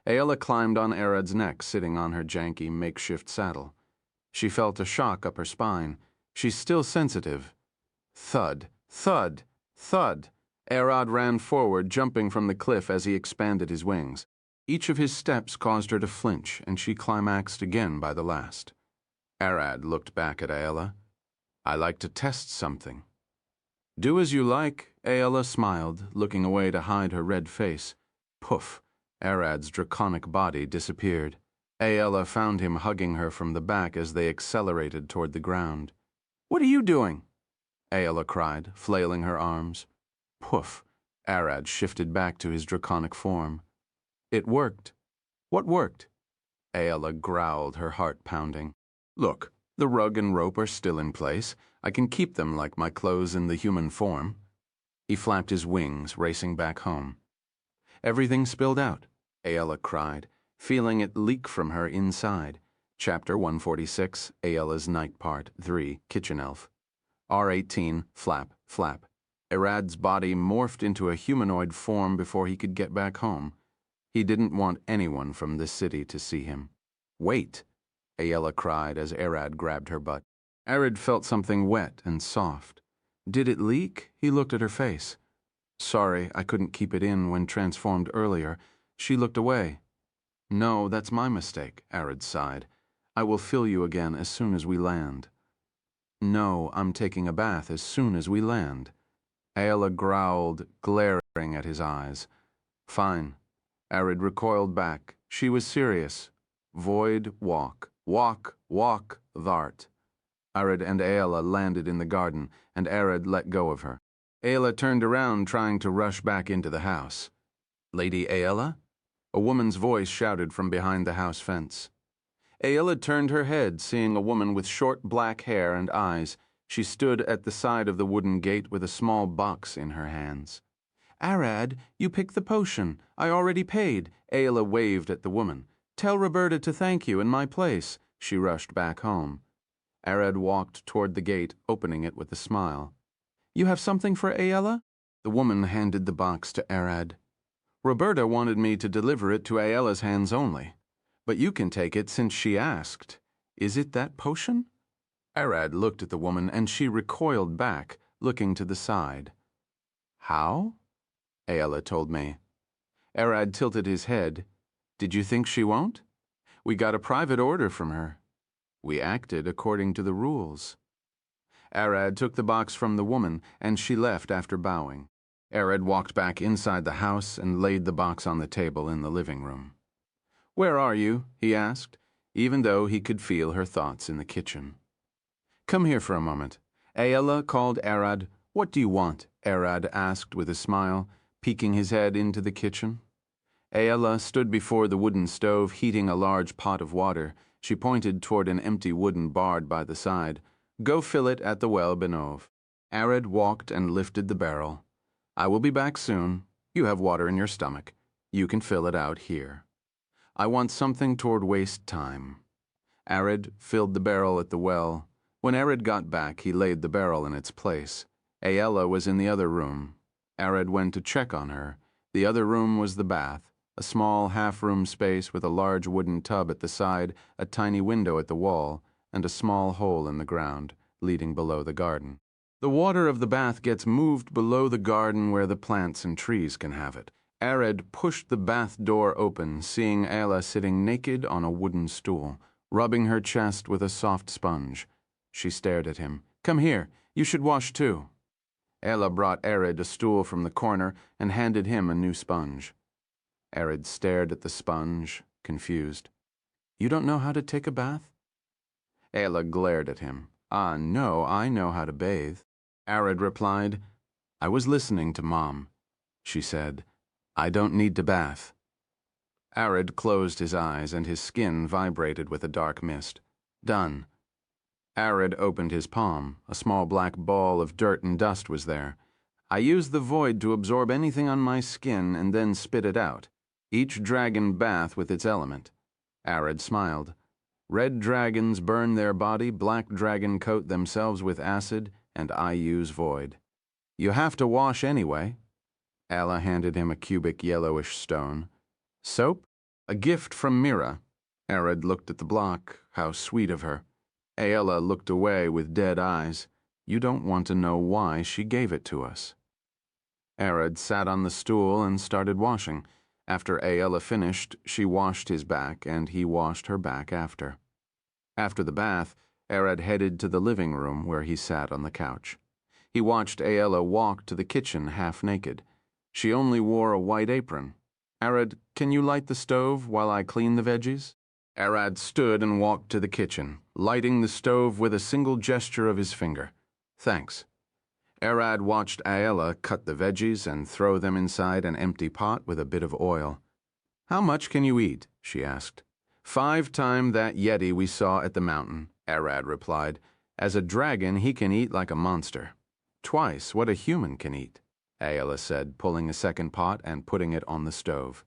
Aella climbed on Arad's neck, sitting on her janky makeshift saddle. She felt a shock up her spine. She's still sensitive. Thud, thud, thud. Arad ran forward, jumping from the cliff as he expanded his wings. Each of his steps caused her to flinch, and she climaxed again by the last. Arad looked back at Aella. I like to test something. Do as you like, Aella smiled, looking away to hide her red face. Poof, Arad's draconic body disappeared. Aella found him hugging her from the back as they accelerated toward the ground. What are you doing? Aella cried, flailing her arms. Poof, Arad shifted back to his draconic form. It worked. What worked? Aella growled, her heart pounding. Look, the rug and rope are still in place. I can keep them like my clothes in the human form. He flapped his wings, racing back home. Everything spilled out, Aella cried, feeling it leak from her inside. Chapter 146, Aella's Night Part 3, Kitchen Elf. R18, flap, flap. Arad's body morphed into a humanoid form before he could get back home. He didn't want anyone from this city to see him. "Wait," Ayala cried as Arad grabbed her butt. Arad felt something wet and soft. Did it leak? He looked at her face. "Sorry, I couldn't keep it in when transformed earlier." She looked away. "No, that's my mistake," Arad sighed. "I will fill you again as soon as we land." "No, I'm taking a bath as soon as we land." Ayala growled, glaring at his eyes. "Fine." Arad recoiled back. She was serious. "Void, walk. Walk, walk, thart." Arad and Ayala landed in the garden, and Arad let go of her. Ayala turned around, trying to rush back into the house. "Lady Ayala?" A woman's voice shouted from behind the house fence. Ayala turned her head, seeing a woman with short black hair and eyes. She stood at the side of the wooden gate with a small box in her hands. "Arad, you picked the potion. I already paid." Ayala waved at the woman. "Tell Roberta to thank you in my place." She rushed back home. Arad walked toward the gate, opening it with a smile. "You have something for Ayala?" The woman handed the box to Arad. "Roberta wanted me to deliver it to Ayala's hands only. But you can take it since she asked. Is it that potion?" Arad looked at the woman, and she recoiled back, looking to the side. "How?" Ayala told me. Arad tilted his head. "Did you think she won't? We got a private order from her. We acted according to the rules." Arad took the box from the woman, and she left after bowing. Arad walked back inside the house and laid the box on the table in the living room. "Where are you?" he asked, even though he could feel her thoughts in the kitchen. "Come here for a moment." Ayala called Arad. "What do you want?" Arad asked with a smile, peeking his head into the kitchen. Ayala stood before the wooden stove, heating a large pot of water. She pointed toward an empty wooden bard by the side. "Go fill it at the well beneath." Arad walked and lifted the barrel. "I will be back soon. You have water in your stomach. You can fill it out here. I want something toward waste time." Arad filled the barrel at the well. When Arad got back, he laid the barrel in its place. Ayala was in the other room. Arad went to check on her. The other room was the bath, a small half-room space with a large wooden tub at the side, a tiny window at the wall, and a small hole in the ground, leading below the garden. The water of the bath gets moved below the garden where the plants and trees can have it. Arad pushed the bath door open, seeing Ayala sitting naked on a wooden stool, rubbing her chest with a soft sponge. She stared at him. "Come here. You should wash too." Ayala brought Arad a stool from the corner and handed him a new sponge. Arad stared at the sponge, confused. "You don't know how to take a bath?" Ayala glared at him. "Ah, no, I know how to bathe." Arad replied, "I was listening to Mom. She said, I don't need to bath." Arad closed his eyes, and his skin vibrated with a dark mist. "Done." Arad opened his palm. A small black ball of dirt and dust was there. "I use the void to absorb anything on my skin and then spit it out. Each dragon bath with its element." Arad smiled. "Red dragons burn their body, black dragon coat themselves with acid, and I use void. You have to wash anyway." Ayala handed him a cubic yellowish stone. "Soap? A gift from Mira." Arad looked at the block. How sweet of her. Ayala looked away with dead eyes. "You don't want to know why she gave it to us." Arad sat on the stool and started washing. After Ayala finished, she washed his back, and he washed her back after. After the bath, Arad headed to the living room where he sat on the couch. He watched Ayala walk to the kitchen half naked. She only wore a white apron. "Arad, can you light the stove while I clean the veggies?" Arad stood and walked to the kitchen, lighting the stove with a single gesture of his finger. "Thanks." Arad watched Ayala cut the veggies and throw them inside an empty pot with a bit of oil. "How much can you eat?" she asked. 5 times that yeti we saw at the mountain," Arad replied. "As a dragon, he can eat like a monster. 2 what a human can eat," Ayala said, pulling a second pot and putting it on the stove.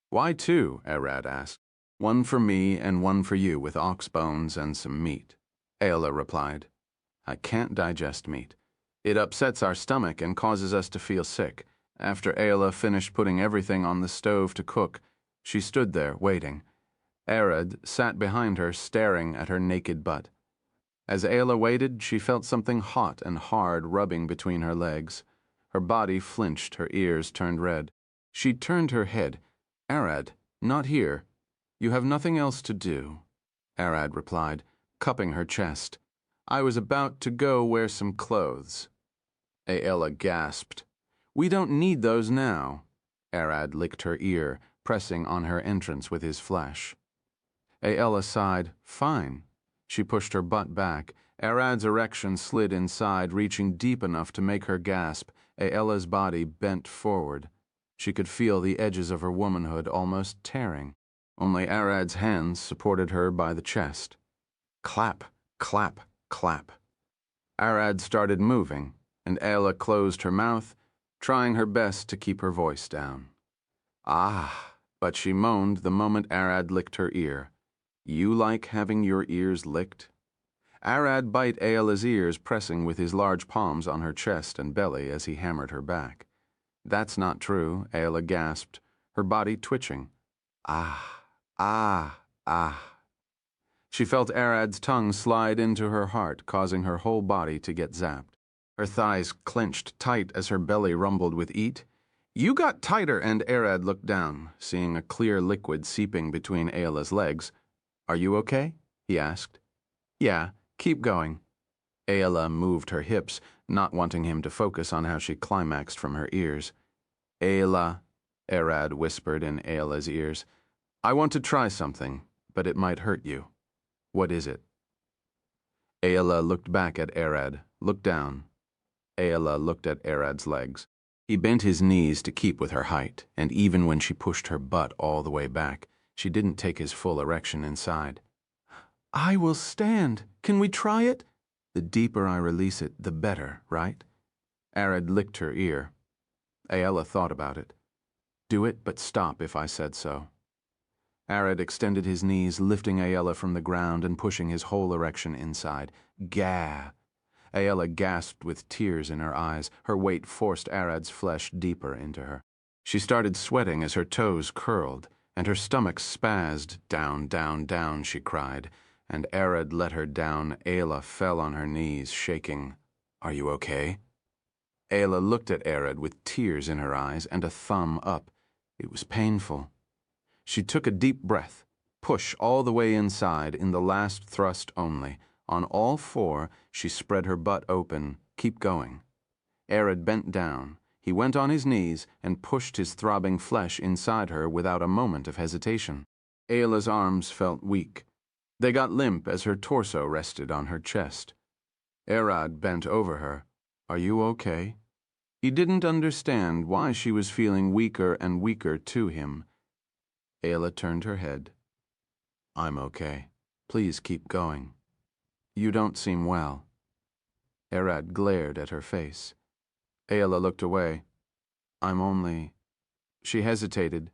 "Why 2?" Arad asked. "1 for me and 1 for you with ox bones and some meat," Ayala replied. "I can't digest meat. It upsets our stomach and causes us to feel sick. After Ayla finished putting everything on the stove to cook, she stood there, waiting. Arad sat behind her, staring at her naked butt. As Ayla waited, she felt something hot and hard rubbing between her legs. Her body flinched, her ears turned red. She turned her head. "Arad, not here. You have nothing else to do," Arad replied, cupping her chest. "I was about to go wear some clothes." Ayla gasped. "We don't need those now." Arad licked her ear, pressing on her entrance with his flesh. Ayla sighed. "Fine." She pushed her butt back. Arad's erection slid inside, reaching deep enough to make her gasp. Ayla's body bent forward. She could feel the edges of her womanhood almost tearing. Only Arad's hands supported her by the chest. Clap, clap, clap. Arad started moving, and Ayla closed her mouth, trying her best to keep her voice down. "Ah," but she moaned the moment Arad licked her ear. "You like having your ears licked?" Arad bit Ayla's ears, pressing with his large palms on her chest and belly as he hammered her back. "That's not true," Ayla gasped, her body twitching. "Ah, ah, ah." She felt Arad's tongue slide into her heart, causing her whole body to get zapped. Her thighs clenched tight as her belly rumbled with eat. "You got tighter," and Arad looked down, seeing a clear liquid seeping between Ayla's legs. "Are you okay?" he asked. "Yeah, keep going." Ayla moved her hips, not wanting him to focus on how she climaxed from her ears. "Ayla," Arad whispered in Ayla's ears, "I want to try something, but it might hurt you." "What is it?" Ayla looked back at Arad, looked down. Ayla looked at Arad's legs. He bent his knees to keep with her height, and even when she pushed her butt all the way back, she didn't take his full erection inside. "I will stand. Can we try it?" "The deeper I release it, the better, right?" Arad licked her ear. Ayla thought about it. "Do it, but stop if I said so." Arad extended his knees, lifting Ayla from the ground and pushing his whole erection inside. "Gah!" Ayla gasped with tears in her eyes. Her weight forced Arad's flesh deeper into her. She started sweating as her toes curled, and her stomach spazzed. "Down, down, down," she cried, and Arad let her down. Ayla fell on her knees, shaking. "Are you okay?" Ayla looked at Arad with tears in her eyes and a thumb up. It was painful. She took a deep breath, push all the way inside in the last thrust only. On all four, she spread her butt open. "Keep going." Arad bent down. He went on his knees and pushed his throbbing flesh inside her without a moment of hesitation. Ayla's arms felt weak. They got limp as her torso rested on her chest. Arad bent over her. "Are you okay?" He didn't understand why she was feeling weaker and weaker to him. Ayla turned her head. "I'm okay. Please keep going. You don't seem well." Arad glared at her face. Ayla looked away. "I'm only—" She hesitated.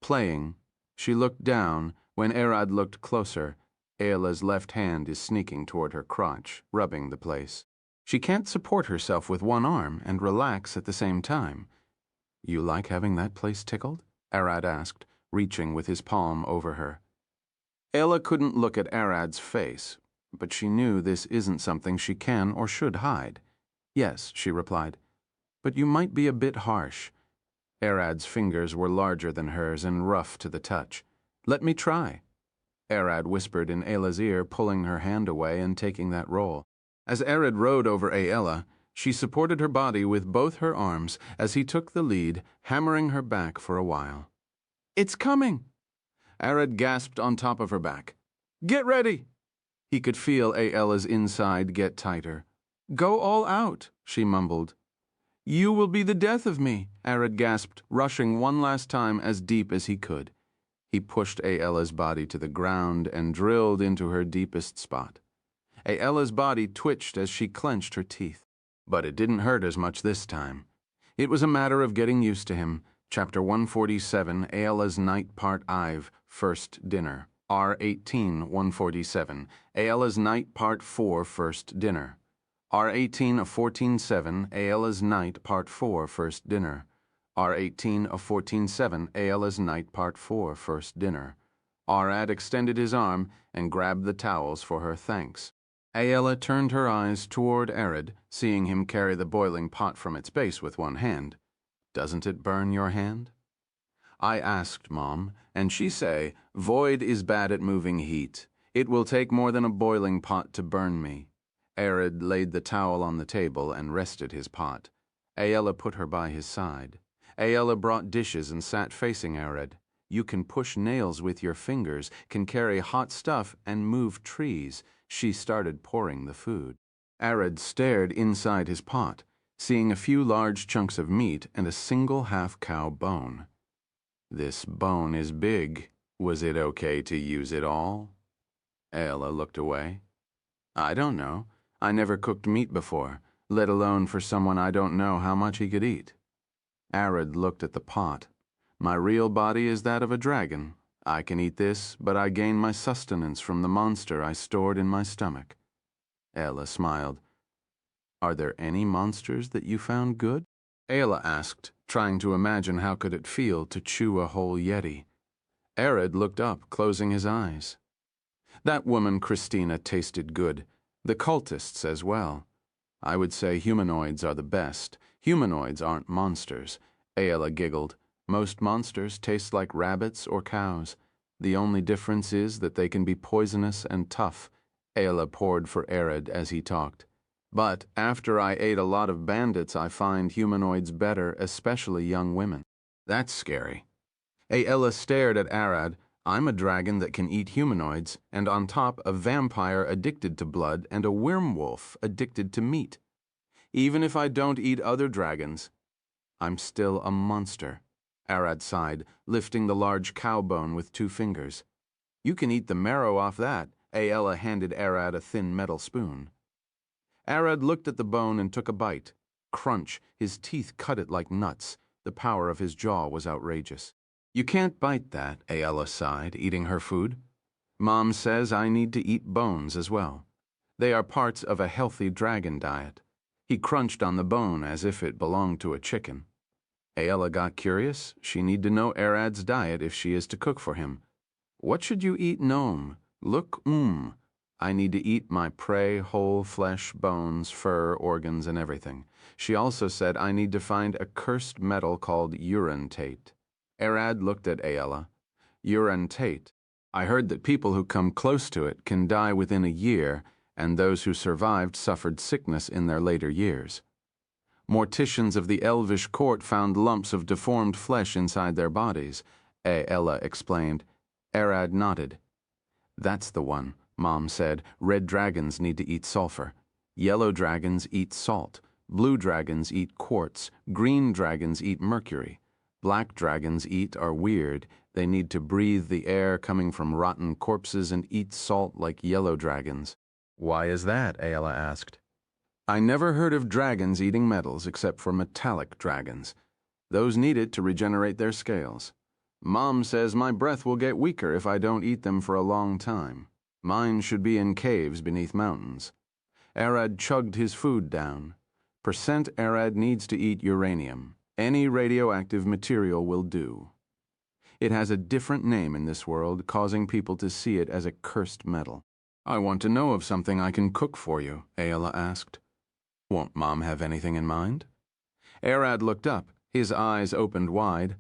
"Playing." She looked down. When Arad looked closer, Ayla's left hand is sneaking toward her crotch, rubbing the place. She can't support herself with one arm and relax at the same time. "You like having that place tickled?" Arad asked, reaching with his palm over her. Ayla couldn't look at Arad's face, but she knew this isn't something she can or should hide. "Yes," she replied, "but you might be a bit harsh." Arad's fingers were larger than hers and rough to the touch. "Let me try." Arad whispered in Ayla's ear, pulling her hand away and taking that role. As Arad rode over Ayla, she supported her body with both her arms as he took the lead, hammering her back for a while. "It's coming!" Arad gasped on top of her back. "Get ready!" He could feel Ayla's inside get tighter. "Go all out," she mumbled. "You will be the death of me," Arad gasped, rushing one last time as deep as he could. He pushed Ayla's body to the ground and drilled into her deepest spot. Ayla's body twitched as she clenched her teeth. But it didn't hurt as much this time. It was a matter of getting used to him. Chapter 147, Ayla's Night Part IV, First Dinner. R18 147, Ayla's Night Part 4, First Dinner. R18 of 14-7, Ayala's Night, Part 4, First Dinner. R18 of 14-7, Ayala's Night, Part 4, First Dinner. Arad extended his arm and grabbed the towels for her thanks. Ayala turned her eyes toward Arad, seeing him carry the boiling pot from its base with one hand. Doesn't it burn your hand? I asked Mom, and she say, Void is bad at moving heat. It will take more than a boiling pot to burn me. Arad laid the towel on the table and rested his pot. Ayala put her by his side. Ayala brought dishes and sat facing Arad. You can push nails with your fingers, can carry hot stuff and move trees. She started pouring the food. Arad stared inside his pot, seeing a few large chunks of meat and a single half-cow bone. This bone is big. Was it okay to use it all? Ayala looked away. I don't know. I never cooked meat before, let alone for someone I don't know how much he could eat. Arad looked at the pot. My real body is that of a dragon. I can eat this, but I gain my sustenance from the monster I stored in my stomach. Ayala smiled. Are there any monsters that you found good? Ayala asked, trying to imagine how could it feel to chew a whole yeti. Arad looked up, closing his eyes. That woman Christina tasted good. The cultists as well. I would say humanoids are the best. Humanoids aren't monsters. Ayala giggled. Most monsters taste like rabbits or cows. The only difference is that they can be poisonous and tough. Ayala poured for Arad as he talked. But after I ate a lot of bandits, I find humanoids better, especially young women. That's scary. Ayala stared at Arad. I'm a dragon that can eat humanoids, and on top a vampire addicted to blood and a werewolf addicted to meat. Even if I don't eat other dragons, I'm still a monster. Arad sighed, lifting the large cow bone with 2 fingers. You can eat the marrow off that. Ayala handed Arad a thin metal spoon. Arad looked at the bone and took a bite. Crunch, his teeth cut it like nuts. The power of his jaw was outrageous. You can't bite that, Ayala sighed, eating her food. Mom says I need to eat bones as well. They are parts of a healthy dragon diet. He crunched on the bone as if it belonged to a chicken. Ayala got curious. She need to know Arad's diet if she is to cook for him. What should you eat, gnome? Look, I need to eat my prey, whole flesh, bones, fur, organs, and everything. She also said I need to find a cursed metal called urantate. Arad looked at Ayala. Urantate. I heard that people who come close to it can die within a year, and those who survived suffered sickness in their later years. Morticians of the elvish court found lumps of deformed flesh inside their bodies, Ayala explained. Arad nodded. That's the one, Mom said. Red dragons need to eat sulfur. Yellow dragons eat salt. Blue dragons eat quartz. Green dragons eat mercury. Black dragons are weird. They need to breathe the air coming from rotten corpses and eat salt like yellow dragons. Why is that? Ayala asked. I never heard of dragons eating metals except for metallic dragons. Those need it to regenerate their scales. Mom says my breath will get weaker if I don't eat them for a long time. Mine should be in caves beneath mountains. Arad chugged his food down. Arad needs to eat uranium. Any radioactive material will do. It has a different name in this world, causing people to see it as a cursed metal. I want to know of something I can cook for you, Ayala asked. Won't Mom have anything in mind? Arad looked up, his eyes opened wide.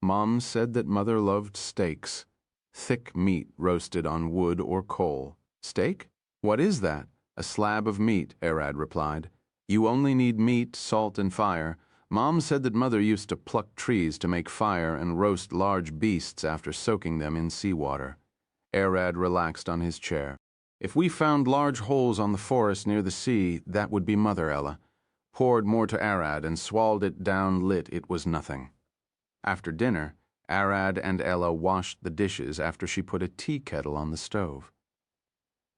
Mom said that Mother loved steaks. Thick meat roasted on wood or coal. Steak? What is that? A slab of meat, Arad replied. You only need meat, salt, and fire. Mom said that Mother used to pluck trees to make fire and roast large beasts after soaking them in seawater. Arad relaxed on his chair. If we found large holes on the forest near the sea, that would be Mother, Ella. Poured more to Arad and swallowed it down lit, it was nothing. After dinner, Arad and Ella washed the dishes after she put a tea kettle on the stove.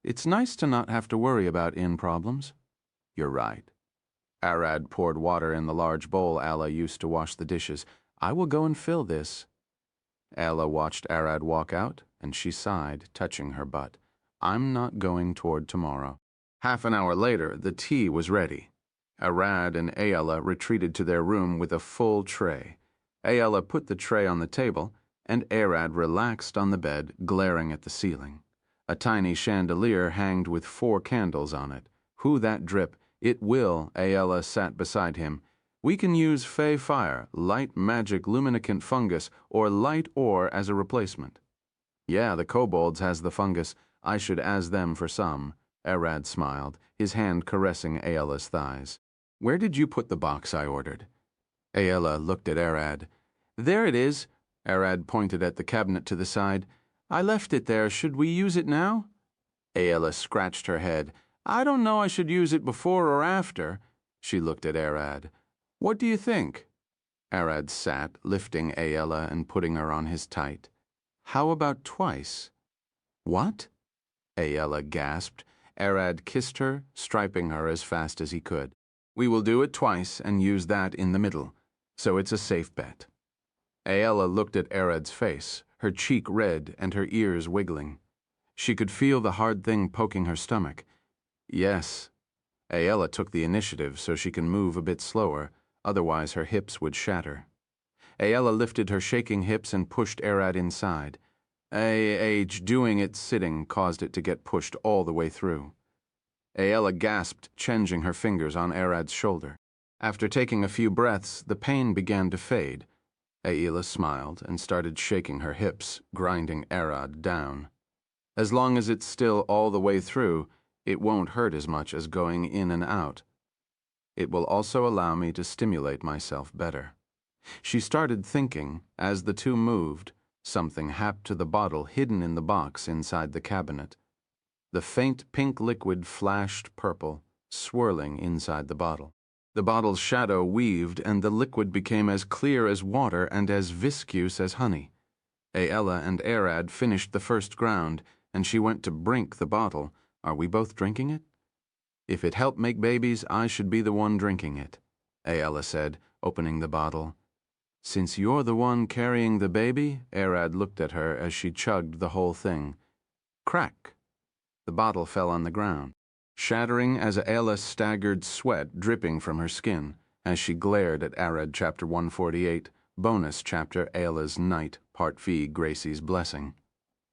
It's nice to not have to worry about problems. You're right. Arad poured water in the large bowl Ella used to wash the dishes. I will go and fill this. Ella watched Arad walk out, and she sighed, touching her butt. I'm not going toward tomorrow. Half an hour later, the tea was ready. Arad and Ayala retreated to their room with a full tray. Ayala put the tray on the table, and Arad relaxed on the bed, glaring at the ceiling. A tiny chandelier hanged with 4 candles on it. Who that drip? It will, Ayala sat beside him. We can use fey fire, light magic luminescent fungus, or light ore as a replacement. Yeah, the kobolds has the fungus. I should as them for some. Arad smiled, his hand caressing Ayala's thighs. Where did you put the box I ordered? Ayala looked at Arad. There it is. Arad pointed at the cabinet to the side. I left it there. Should we use it now? Ayala scratched her head. I don't know I should use it before or after. She looked at Arad. What do you think? Arad sat, lifting Ayala and putting her on his tight. How about twice? What? Ayala gasped. Arad kissed her, striping her as fast as he could. We will do it twice and use that in the middle, so it's a safe bet. Ayala looked at Arad's face, her cheek red and her ears wiggling. She could feel the hard thing poking her stomach. Yes. Ayala took the initiative so she can move a bit slower, otherwise her hips would shatter. Ayala lifted her shaking hips and pushed Arad inside. Doing it sitting caused it to get pushed all the way through. Ayala gasped, changing her fingers on Arad's shoulder. After taking a few breaths, the pain began to fade. Ayala smiled and started shaking her hips, grinding Arad down. As long as it's still all the way through, it won't hurt as much as going in and out. It will also allow me to stimulate myself better. She started thinking, as the two moved, something happened to the bottle hidden in the box inside the cabinet. The faint pink liquid flashed purple, swirling inside the bottle. The bottle's shadow weaved, and the liquid became as clear as water and as viscous as honey. Ayala and Arad finished the first ground, and she went to brink the bottle. Are we both drinking it? If it helped make babies, I should be the one drinking it, Ayala said, opening the bottle. Since you're the one carrying the baby, Arad looked at her as she chugged the whole thing. Crack! The bottle fell on the ground, shattering as Ayala staggered, sweat dripping from her skin, as she glared at Arad Chapter 148, Bonus Chapter Ayala's Night, Part V, Gracie's Blessing.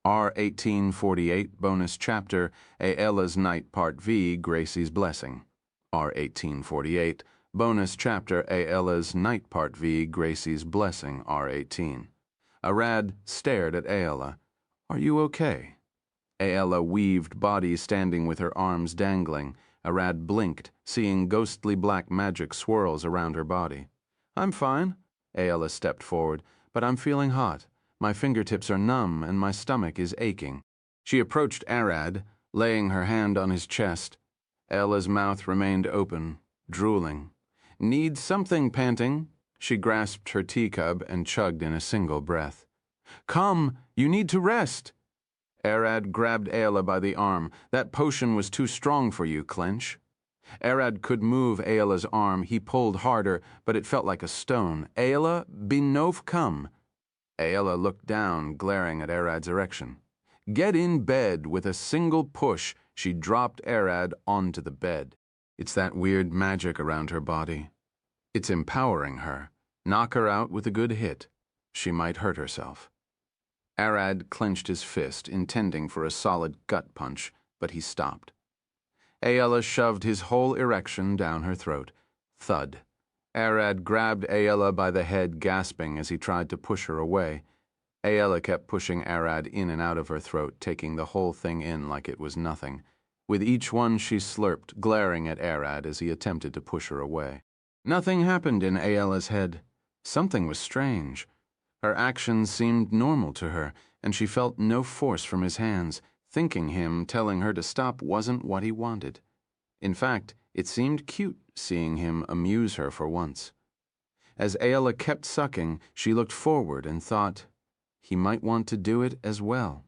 R1848, Bonus Chapter Ayala's Night, Part V, Gracie's Blessing. R1848, Bonus Chapter Ayala's Night, Part V, Gracie's Blessing, R18. Arad stared at Ayala. Are you okay? Ayala weaved body standing with her arms dangling. Arad blinked, seeing ghostly black magic swirls around her body. I'm fine. Ayala stepped forward, but I'm feeling hot. My fingertips are numb and my stomach is aching. She approached Arad, laying her hand on his chest. Ayala's mouth remained open, drooling. Need something, panting. She grasped her teacup and chugged in a single breath. Come, you need to rest. Arad grabbed Ayala by the arm. That potion was too strong for you, Clench. Arad could move Ayala's arm. He pulled harder, but it felt like a stone. Ayala, be nov come. Ayala looked down, glaring at Arad's erection. Get in bed. With a single push, she dropped Arad onto the bed. It's that weird magic around her body. It's empowering her. Knock her out with a good hit. She might hurt herself. Arad clenched his fist, intending for a solid gut punch, but he stopped. Ayala shoved his whole erection down her throat. Thud. Arad grabbed Ayala by the head, gasping as he tried to push her away. Ayala kept pushing Arad in and out of her throat, taking the whole thing in like it was nothing. With each one she slurped, glaring at Arad as he attempted to push her away. Nothing happened in Ayala's head. Something was strange. Her actions seemed normal to her, and she felt no force from his hands. Thinking him telling her to stop wasn't what he wanted. In fact, it seemed cute seeing him amuse her for once. As Ayala kept sucking, she looked forward and thought, he might want to do it as well.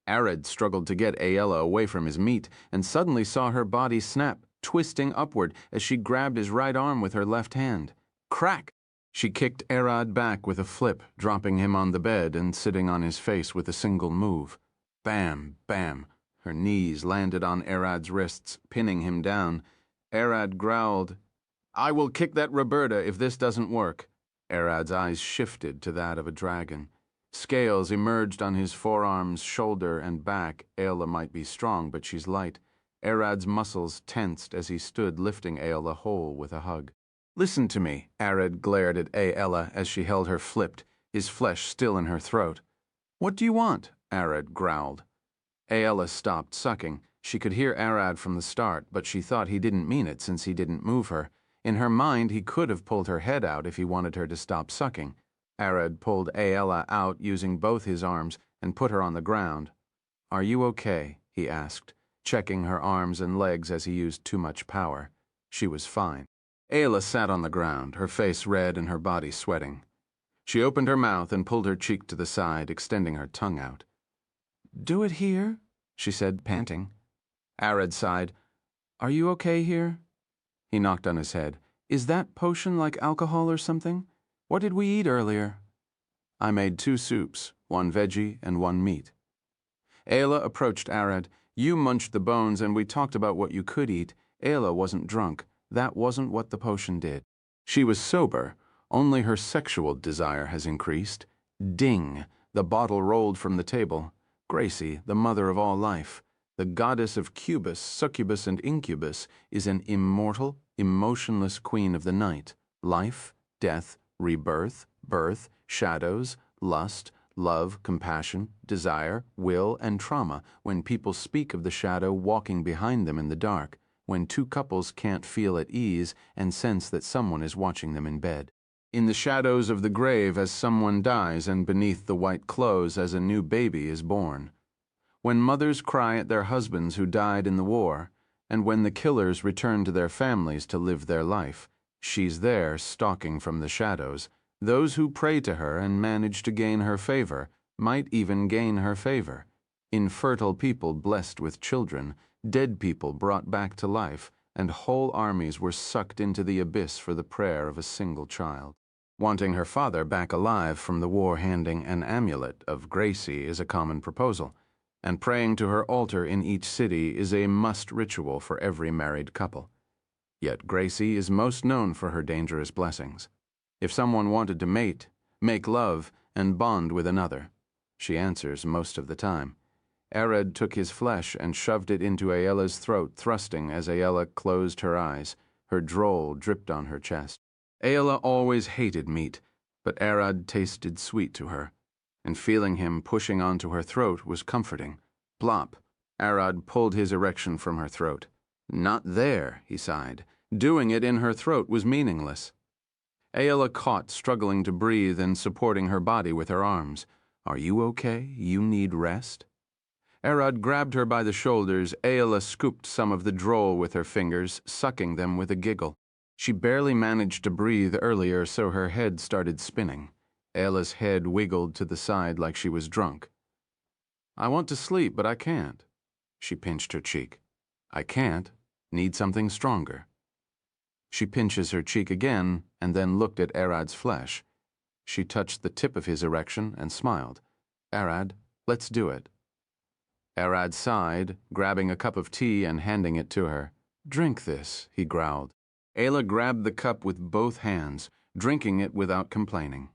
Arad struggled to get Ayala away from his meat and suddenly saw her body snap, twisting upward as she grabbed his right arm with her left hand. Crack! She kicked Arad back with a flip, dropping him on the bed and sitting on his face with a single move. Bam, bam. Her knees landed on Arad's wrists, pinning him down. Arad growled, "I will kick that Roberta if this doesn't work." Arad's eyes shifted to that of a dragon. Scales emerged on his forearms, shoulder, and back. Aella might be strong, but she's light. Arad's muscles tensed as he stood lifting Aella whole with a hug. "Listen to me," Arad glared at Aella as she held her flipped, his flesh still in her throat. "What do you want?" Arad growled. Aella stopped sucking. She could hear Arad from the start, but she thought he didn't mean it since he didn't move her. In her mind, he could have pulled her head out if he wanted her to stop sucking. Arad pulled Aella out using both his arms and put her on the ground. "Are you okay?" he asked, checking her arms and legs as he used too much power. She was fine. Aella sat on the ground, her face red and her body sweating. She opened her mouth and pulled her cheek to the side, extending her tongue out. "Do it here," she said, panting. Arad sighed. "Are you okay here?" He knocked on his head. "Is that potion like alcohol or something? What did we eat earlier?" "I made 2 soups, 1 veggie and 1 meat." Aella approached Arad. "You munched the bones and we talked about what you could eat. Aella wasn't drunk. That wasn't what the potion did. She was sober. Only her sexual desire has increased." Ding! The bottle rolled from the table. Gracie, the mother of all life, the goddess of Cubus, Succubus, and Incubus, is an immortal, emotionless queen of the night. Life, death, rebirth, birth, shadows, lust, love, compassion, desire, will, and trauma when people speak of the shadow walking behind them in the dark, when 2 couples can't feel at ease and sense that someone is watching them in bed. In the shadows of the grave as someone dies and beneath the white clothes as a new baby is born. When mothers cry at their husbands who died in the war, and when the killers return to their families to live their life, she's there stalking from the shadows. Those who pray to her and manage to gain her favor might even gain her favor. Infertile people blessed with children, dead people brought back to life, and whole armies were sucked into the abyss for the prayer of a single child. Wanting her father back alive from the war handing an amulet of Gracie is a common proposal, and praying to her altar in each city is a must ritual for every married couple. Yet Gracie is most known for her dangerous blessings. If someone wanted to mate, make love, and bond with another, she answers most of the time. Arad took his flesh and shoved it into Aella's throat, thrusting as Aella closed her eyes. Her drool dripped on her chest. Aella always hated meat, but Arad tasted sweet to her, and feeling him pushing onto her throat was comforting. Plop! Arad pulled his erection from her throat. "Not there," he sighed. Doing it in her throat was meaningless. Aella caught, struggling to breathe and supporting her body with her arms. "Are you okay? You need rest?" Arad grabbed her by the shoulders. Aella scooped some of the droll with her fingers, sucking them with a giggle. She barely managed to breathe earlier, so her head started spinning. Aella's head wiggled to the side like she was drunk. "I want to sleep, but I can't." She pinched her cheek. "I can't. Need something stronger." She pinches her cheek again, and then looked at Arad's flesh. She touched the tip of his erection and smiled. "Arad, let's do it." Arad sighed, grabbing a cup of tea and handing it to her. "Drink this," he growled. Aella grabbed the cup with both hands, drinking it without complaining.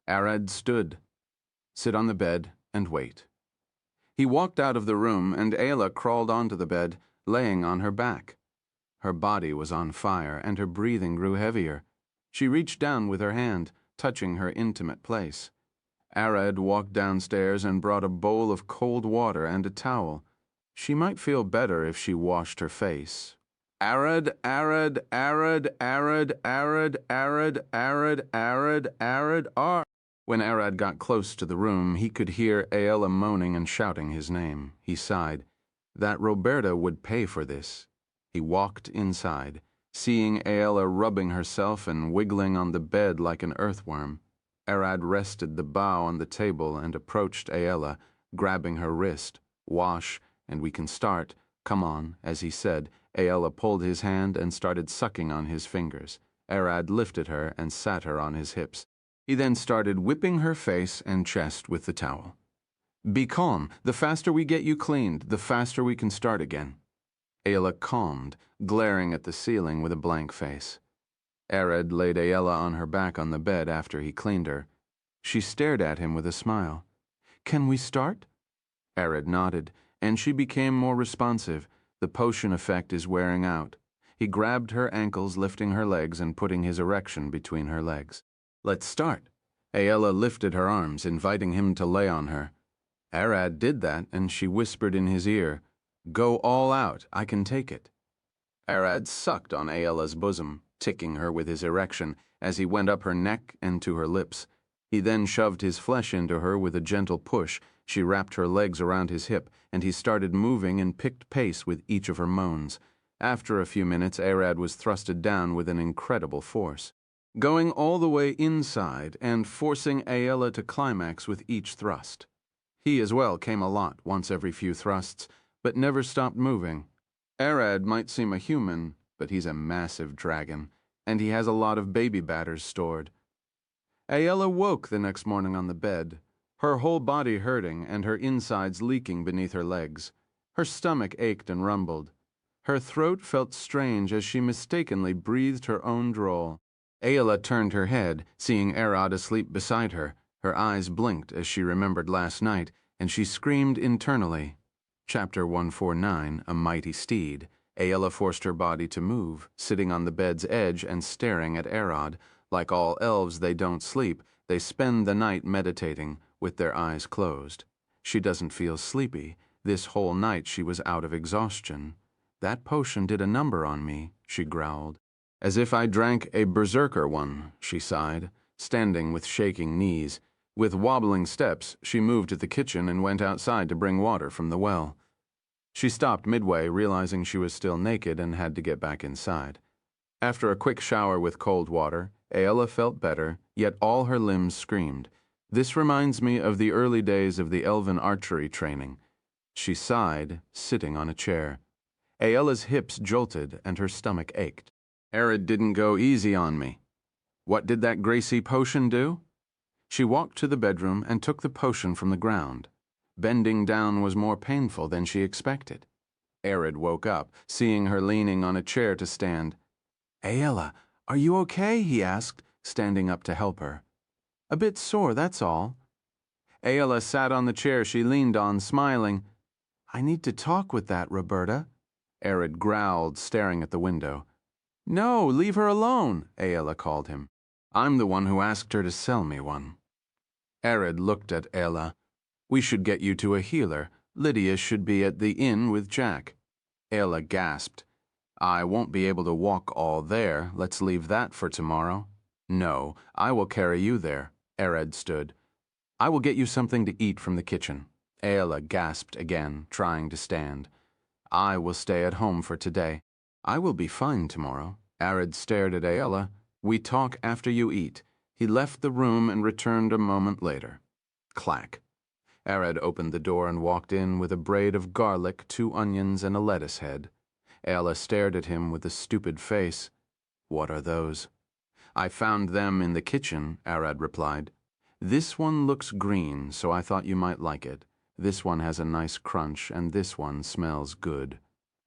Arad stood. "Sit on the bed and wait." He walked out of the room, and Aella crawled onto the bed, laying on her back. Her body was on fire, and her breathing grew heavier. She reached down with her hand, touching her intimate place. Arad walked downstairs and brought a bowl of cold water and a towel. She might feel better if she washed her face. Arad, Arad, Arad, Arad, Arad, Arad, Arad, Arad, Arad, Ar. When Arad got close to the room, he could hear Aella moaning and shouting his name. He sighed. That Roberta would pay for this. He walked inside, seeing Aella rubbing herself and wiggling on the bed like an earthworm. Arad rested the bow on the table and approached Aella, grabbing her wrist. "Wash, and we can start. Come on," as he said. Aella pulled his hand and started sucking on his fingers. Arad lifted her and sat her on his hips. He then started whipping her face and chest with the towel. Be calm. The faster we get you cleaned, the faster we can start again. Ayala calmed, glaring at the ceiling with a blank face. Arad laid Ayala on her back on the bed after he cleaned her. She stared at him with a smile. Can we start? Arad nodded, and she became more responsive. The potion effect is wearing out. He grabbed her ankles, lifting her legs and putting his erection between her legs. Let's start. Ayala lifted her arms, inviting him to lay on her. Arad did that, and she whispered in his ear, Go all out, I can take it. Arad sucked on Ayala's bosom, ticking her with his erection as he went up her neck and to her lips. He then shoved his flesh into her with a gentle push. She wrapped her legs around his hip, and he started moving and picked pace with each of her moans. After a few minutes, Arad was thrusted down with an incredible force, going all the way inside and forcing Ayala to climax with each thrust. He as well came a lot once every few thrusts, but never stopped moving. Arad might seem a human, but he's a massive dragon, and he has a lot of baby batters stored. Ayala woke the next morning on the bed, her whole body hurting and her insides leaking beneath her legs. Her stomach ached and rumbled. Her throat felt strange as she mistakenly breathed her own drawl. Ayala turned her head, seeing Arad asleep beside her. Her eyes blinked as she remembered last night, and she screamed internally. Chapter 149, A Mighty Steed. Ayala forced her body to move, sitting on the bed's edge and staring at Arad. Like all elves, they don't sleep. They spend the night meditating, with their eyes closed. She doesn't feel sleepy. This whole night she was out of exhaustion. That potion did a number on me, she growled. As if I drank a berserker one, she sighed, standing with shaking knees. With wobbling steps, she moved to the kitchen and went outside to bring water from the well. She stopped midway, realizing she was still naked and had to get back inside. After a quick shower with cold water, Ayala felt better, yet all her limbs screamed. This reminds me of the early days of the elven archery training. She sighed, sitting on a chair. Ayala's hips jolted and her stomach ached. Arad didn't go easy on me. What did that Gracie potion do? She walked to the bedroom and took the potion from the ground. Bending down was more painful than she expected. Arad woke up, seeing her leaning on a chair to stand. Ayala, are you okay? He asked, standing up to help her. A bit sore, that's all. Ayala sat on the chair she leaned on, smiling. I need to talk with that, Roberta. Arad growled, staring at the window. No, leave her alone, Ayala called him. I'm the one who asked her to sell me one. Arad looked at Ayala. We should get you to a healer. Lydia should be at the inn with Jack. Ayala gasped. I won't be able to walk all there. Let's leave that for tomorrow. No, I will carry you there. Arad stood. I will get you something to eat from the kitchen. Ayala gasped again, trying to stand. I will stay at home for today. I will be fine tomorrow. Arad stared at Ayala. We talk after you eat. He left the room and returned a moment later. Clack. Arad opened the door and walked in with a braid of garlic, 2 onions, and a lettuce head. Ayala stared at him with a stupid face. What are those? I found them in the kitchen, Arad replied. This one looks green, so I thought you might like it. This one has a nice crunch, and this one smells good.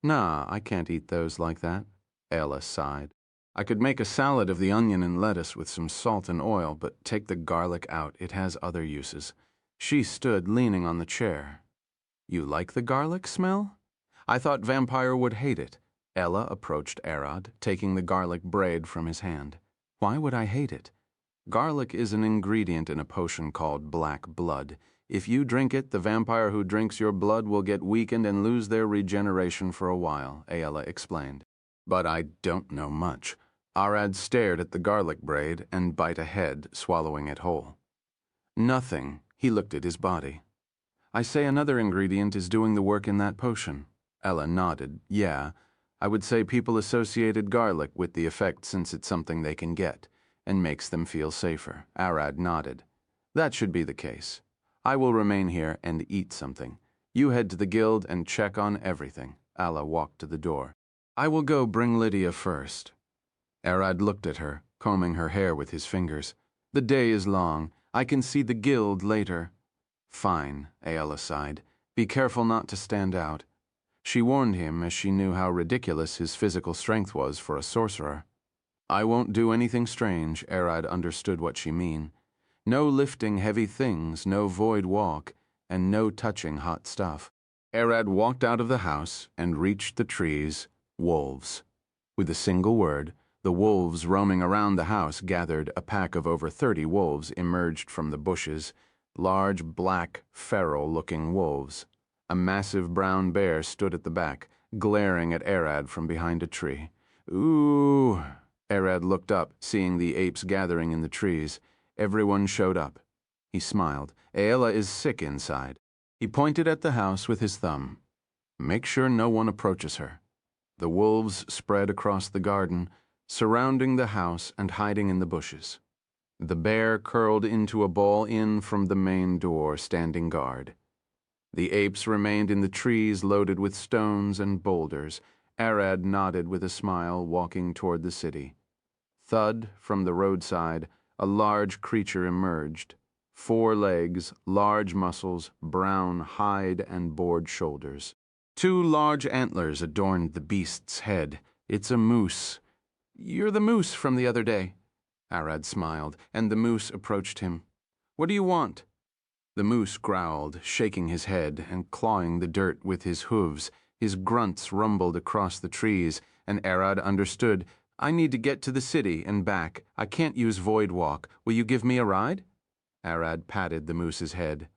Nah, I can't eat those like that. Ayala sighed. I could make a salad of the onion and lettuce with some salt and oil, but take the garlic out. It has other uses. She stood leaning on the chair. You like the garlic smell? I thought Vampire would hate it. Ella approached Arad, taking the garlic braid from his hand. Why would I hate it? Garlic is an ingredient in a potion called black blood. If you drink it, the vampire who drinks your blood will get weakened and lose their regeneration for a while, Ayala explained. But I don't know much. Arad stared at the garlic braid and bit ahead, swallowing it whole. Nothing. He looked at his body. I say another ingredient is doing the work in that potion. Ella nodded. Yeah, I would say people associated garlic with the effect since it's something they can get, and makes them feel safer. Arad nodded. That should be the case. I will remain here and eat something. You head to the guild and check on everything. Alla walked to the door. I will go bring Lydia first. Arad looked at her, combing her hair with his fingers. The day is long. I can see the guild later. Fine, Aella sighed. Be careful not to stand out. She warned him as she knew how ridiculous his physical strength was for a sorcerer. I won't do anything strange, Arad understood what she mean. No lifting heavy things, no void walk, and no touching hot stuff. Arad walked out of the house and reached the trees. Wolves. With a single word, the wolves roaming around the house gathered. A pack of over 30 wolves emerged from the bushes, large, black, feral-looking wolves. A massive brown bear stood at the back, glaring at Arad from behind a tree. Ooh! Arad looked up, seeing the apes gathering in the trees. Everyone showed up. He smiled. Aella is sick inside. He pointed at the house with his thumb. Make sure no one approaches her. The wolves spread across the garden, surrounding the house and hiding in the bushes. The bear curled into a ball in from the main door, standing guard. The apes remained in the trees loaded with stones and boulders. Arad nodded with a smile, walking toward the city. Thud, from the roadside, a large creature emerged. 4 legs, large muscles, brown hide and bored shoulders. 2 large antlers adorned the beast's head. It's a moose. You're the moose from the other day. Arad smiled, and the moose approached him. What do you want? The moose growled, shaking his head and clawing the dirt with his hooves. His grunts rumbled across the trees, and Arad understood. I need to get to the city and back. I can't use Void Walk. Will you give me a ride? Arad patted the moose's head.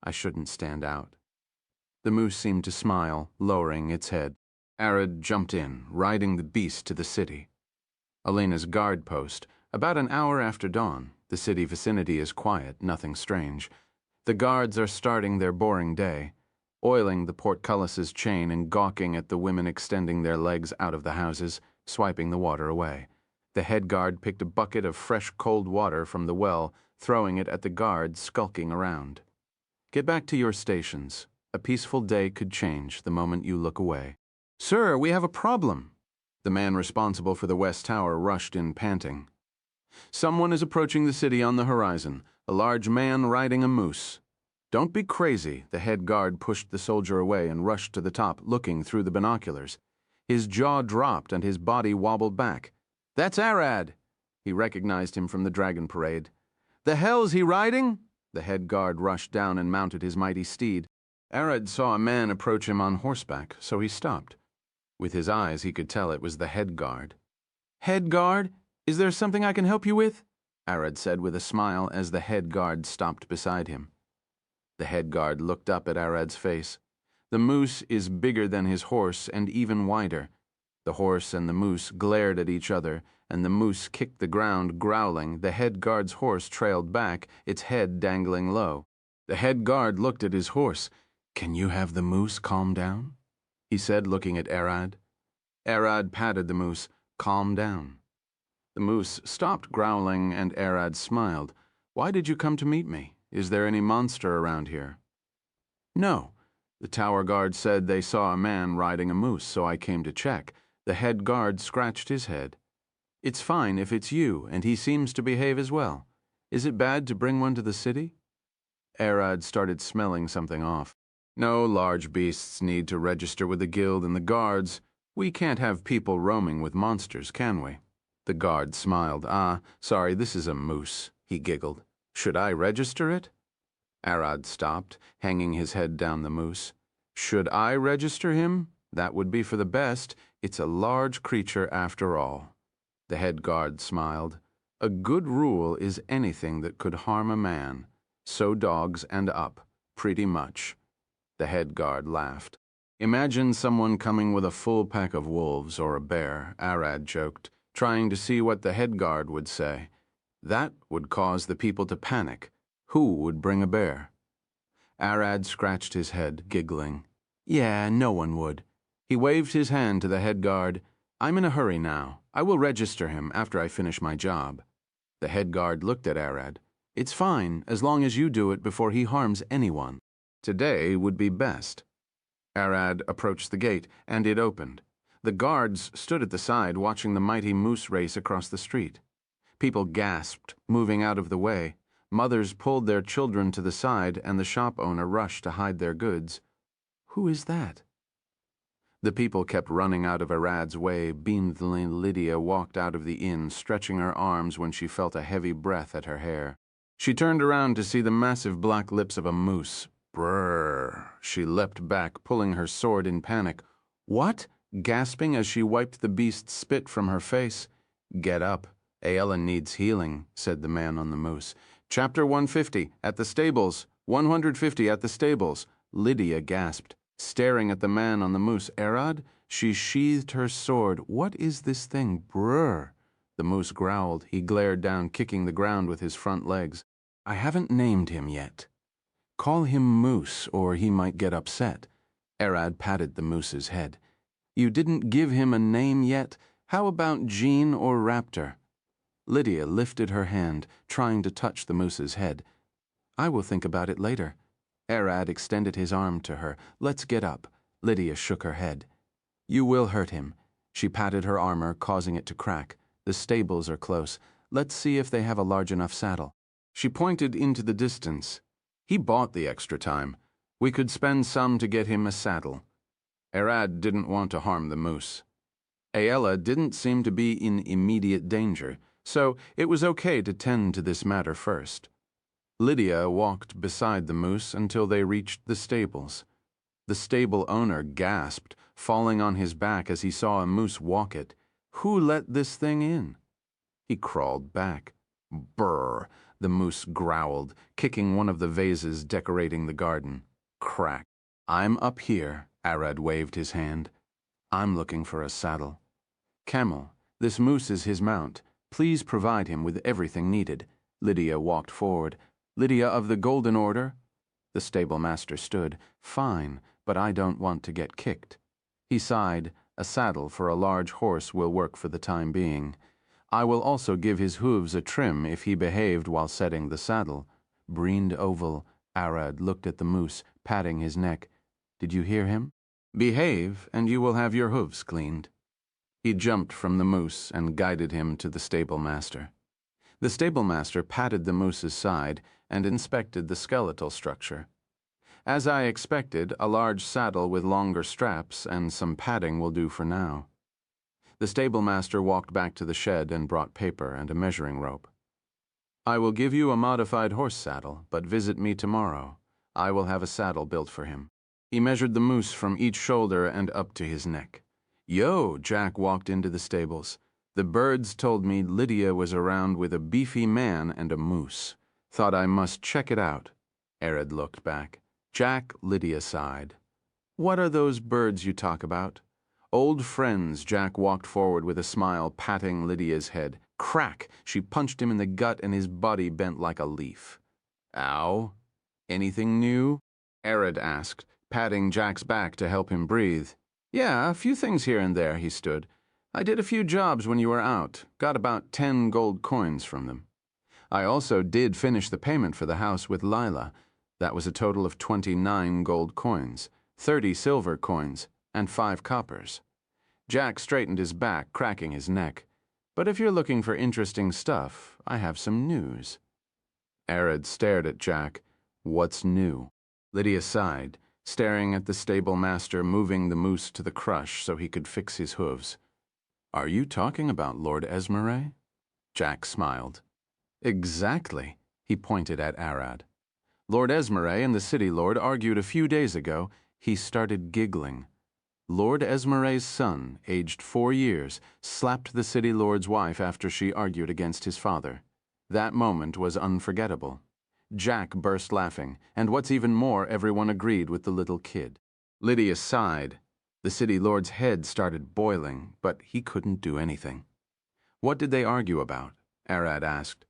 I shouldn't stand out. The moose seemed to smile, lowering its head. Arad jumped in, riding the beast to the city. Elena's guard post. About an hour after dawn. The city vicinity is quiet, nothing strange. The guards are starting their boring day, oiling the portcullis's chain and gawking at the women extending their legs out of the houses, swiping the water away. The head guard picked a bucket of fresh cold water from the well, throwing it at the guards skulking around. Get back to your stations. A peaceful day could change the moment you look away. Sir, we have a problem. The man responsible for the West Tower rushed in panting. Someone is approaching the city on the horizon, a large man riding a moose. Don't be crazy. The head guard pushed the soldier away and rushed to the top, looking through the binoculars. His jaw dropped and his body wobbled back. That's Arad. He recognized him from the dragon parade. The hell's he riding? The head guard rushed down and mounted his mighty steed. Arad saw a man approach him on horseback, so he stopped. With his eyes, he could tell it was the head guard. Head guard, is there something I can help you with? Arad said with a smile as the head guard stopped beside him. The head guard looked up at Arad's face. The moose is bigger than his horse and even wider. The horse and the moose glared at each other, and the moose kicked the ground, growling. The head guard's horse trailed back, its head dangling low. The head guard looked at his horse. Can you have the moose calm down? He said, looking at Arad. Arad patted the moose. Calm down. The moose stopped growling, and Arad smiled. Why did you come to meet me? Is there any monster around here? No. The tower guard said they saw a man riding a moose, so I came to check. The head guard scratched his head. It's fine if it's you, and he seems to behave as well. Is it bad to bring one to the city? Arad started smelling something off. No large beasts need to register with the guild and the guards. We can't have people roaming with monsters, can we? The guard smiled. Sorry, this is a moose, he giggled. Should I register it? Arad stopped, hanging his head down the moose. Should I register him? That would be for the best. It's a large creature after all. The head guard smiled. A good rule is anything that could harm a man. So dogs and up, pretty much. The head guard laughed. Imagine someone coming with a full pack of wolves or a bear, Arad joked, trying to see what the head guard would say. That would cause the people to panic. Who would bring a bear? Arad scratched his head, giggling. Yeah, no one would. He waved his hand to the head guard. I'm in a hurry now. I will register him after I finish my job. The head guard looked at Arad. It's fine, as long as you do it before he harms anyone. Today would be best. Arad approached the gate, and it opened. The guards stood at the side watching the mighty moose race across the street. People gasped, moving out of the way. Mothers pulled their children to the side, and the shop owner rushed to hide their goods. "Who is that?" The people kept running out of Arad's way. Beamingly, Lydia walked out of the inn, stretching her arms when she felt a heavy breath at her hair. She turned around to see the massive black lips of a moose. Brrr! She leapt back, pulling her sword in panic. "What?" gasping as she wiped the beast's spit from her face. "Get up. Aella needs healing," said the man on the moose. "Chapter 150, at the stables. 150 at the stables." Lydia gasped, staring at the man on the moose. "Arad?" She sheathed her sword. "What is this thing? Brrr!" The moose growled. He glared down, kicking the ground with his front legs. "I haven't named him yet. Call him Moose, or he might get upset." Arad patted the moose's head. "You didn't give him a name yet? How about Jean or Raptor?" Lydia lifted her hand, trying to touch the moose's head. "I will think about it later." Arad extended his arm to her. "Let's get up." Lydia shook her head. "You will hurt him." She patted her armor, causing it to crack. "The stables are close. Let's see if they have a large enough saddle." She pointed into the distance. "He bought the extra time. We could spend some to get him a saddle." Arad didn't want to harm the moose. Aella didn't seem to be in immediate danger, so it was okay to tend to this matter first. Lydia walked beside the moose until they reached the stables. The stable owner gasped, falling on his back as he saw a moose walk it. Who let this thing in? He crawled back. "Brrr!" the moose growled, kicking one of the vases decorating the garden. Crack. "I'm up here," Arad waved his hand. "I'm looking for a saddle." "Camel, this moose is his mount. Please provide him with everything needed." Lydia walked forward. "Lydia of the Golden Order?" The stable master stood. "Fine, but I don't want to get kicked." He sighed. "A saddle for a large horse will work for the time being. I will also give his hooves a trim if he behaved while setting the saddle." Breened oval, Arad looked at the moose, patting his neck. "Did you hear him? Behave, and you will have your hooves cleaned." He jumped from the moose and guided him to the stable master. The stable master patted the moose's side and inspected the skeletal structure. "As I expected, a large saddle with longer straps and some padding will do for now." The stable master walked back to the shed and brought paper and a measuring rope. "I will give you a modified horse saddle, but visit me tomorrow. I will have a saddle built for him." He measured the moose from each shoulder and up to his neck. "Yo!" Jack walked into the stables. "The birds told me Lydia was around with a beefy man and a moose. Thought I must check it out." Arad looked back. "Jack," Lydia sighed. "What are those birds you talk about?" "Old friends." Jack walked forward with a smile, patting Lydia's head. Crack! She punched him in the gut and his body bent like a leaf. "Ow. Anything new?" Arad asked, patting Jack's back to help him breathe. "Yeah, a few things here and there," he stood. "I did a few jobs when you were out. Got about 10 gold coins from them. I also did finish the payment for the house with Lila. That was a total of 29 gold coins, 30 silver coins, and 5 coppers." Jack straightened his back, cracking his neck. "But if you're looking for interesting stuff, I have some news." Arad stared at Jack. "What's new?" Lydia sighed, staring at the stable master moving the moose to the crush so he could fix his hooves. "Are you talking about Lord Esmeralda?" Jack smiled. "Exactly." He pointed at Arad. "Lord Esmeralda and the city lord argued a few days ago." He started giggling. Lord Esmeralda's son, aged 4 years, slapped the city lord's wife after she argued against his father. That moment was unforgettable. Jack burst laughing, and what's even more, everyone agreed with the little kid. Lydia sighed. The city lord's head started boiling, but he couldn't do anything. "What did they argue about?" Arad asked.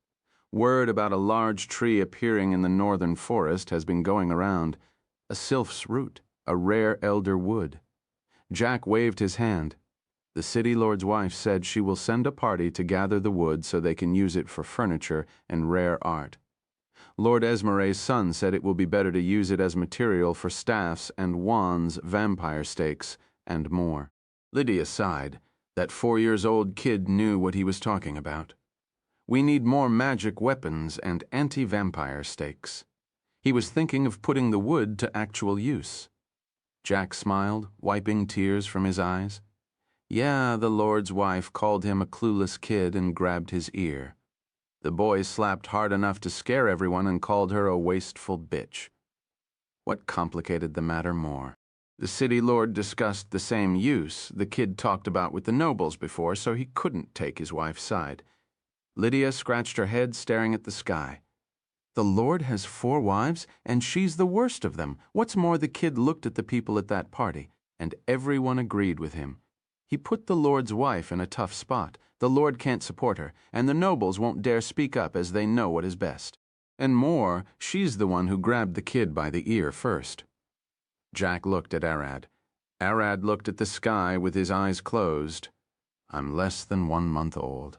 "Word about a large tree appearing in the northern forest has been going around. A sylph's root, a rare elder wood." Jack waved his hand. "The city lord's wife said she will send a party to gather the wood so they can use it for furniture and rare art. Lord Esmeralda's son said it will be better to use it as material for staffs and wands, vampire stakes, and more." Lydia sighed. That 4-year-old kid knew what he was talking about. We need more magic weapons and anti-vampire stakes. He was thinking of putting the wood to actual use. Jack smiled, wiping tears from his eyes. Yeah, the Lord's wife called him a clueless kid and grabbed his ear. The boy slapped hard enough to scare everyone and called her a wasteful bitch. What complicated the matter more? The city lord discussed the same use the kid talked about with the nobles before, so he couldn't take his wife's side. Lydia scratched her head, staring at the sky. The Lord has 4 wives, and she's the worst of them. What's more, the kid looked at the people at that party, and everyone agreed with him. He put the Lord's wife in a tough spot. The Lord can't support her, and the nobles won't dare speak up as they know what is best. And more, she's the one who grabbed the kid by the ear first. Jack looked at Arad. Arad looked at the sky with his eyes closed. I'm less than 1 month old.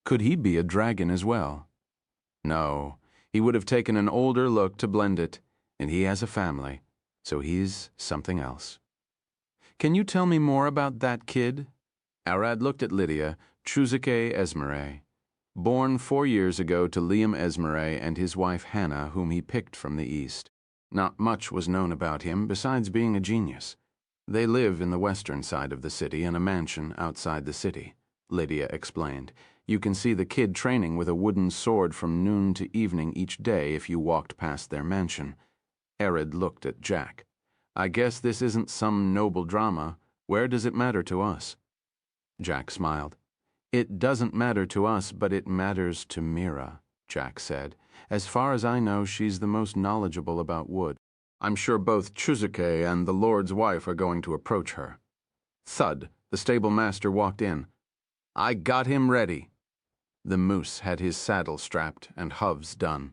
Could he be a dragon as well? No. He would have taken an older look to blend it, and he has a family, so he's something else. Can you tell me more about that kid? Arad looked at Lydia, Chuzuke Esmeré, born 4 years ago to Liam Esmeré and his wife Hannah, whom he picked from the East. Not much was known about him besides being a genius. They live in the western side of the city in a mansion outside the city, Lydia explained. You can see the kid training with a wooden sword from noon to evening each day if you walked past their mansion. Arad looked at Jack. I guess this isn't some noble drama. Where does it matter to us? Jack smiled. It doesn't matter to us, but it matters to Mira, Jack said. As far as I know, she's the most knowledgeable about wood. I'm sure both Chuzuke and the Lord's wife are going to approach her. Thud, the stable master walked in. I got him ready. The moose had his saddle strapped and hooves done.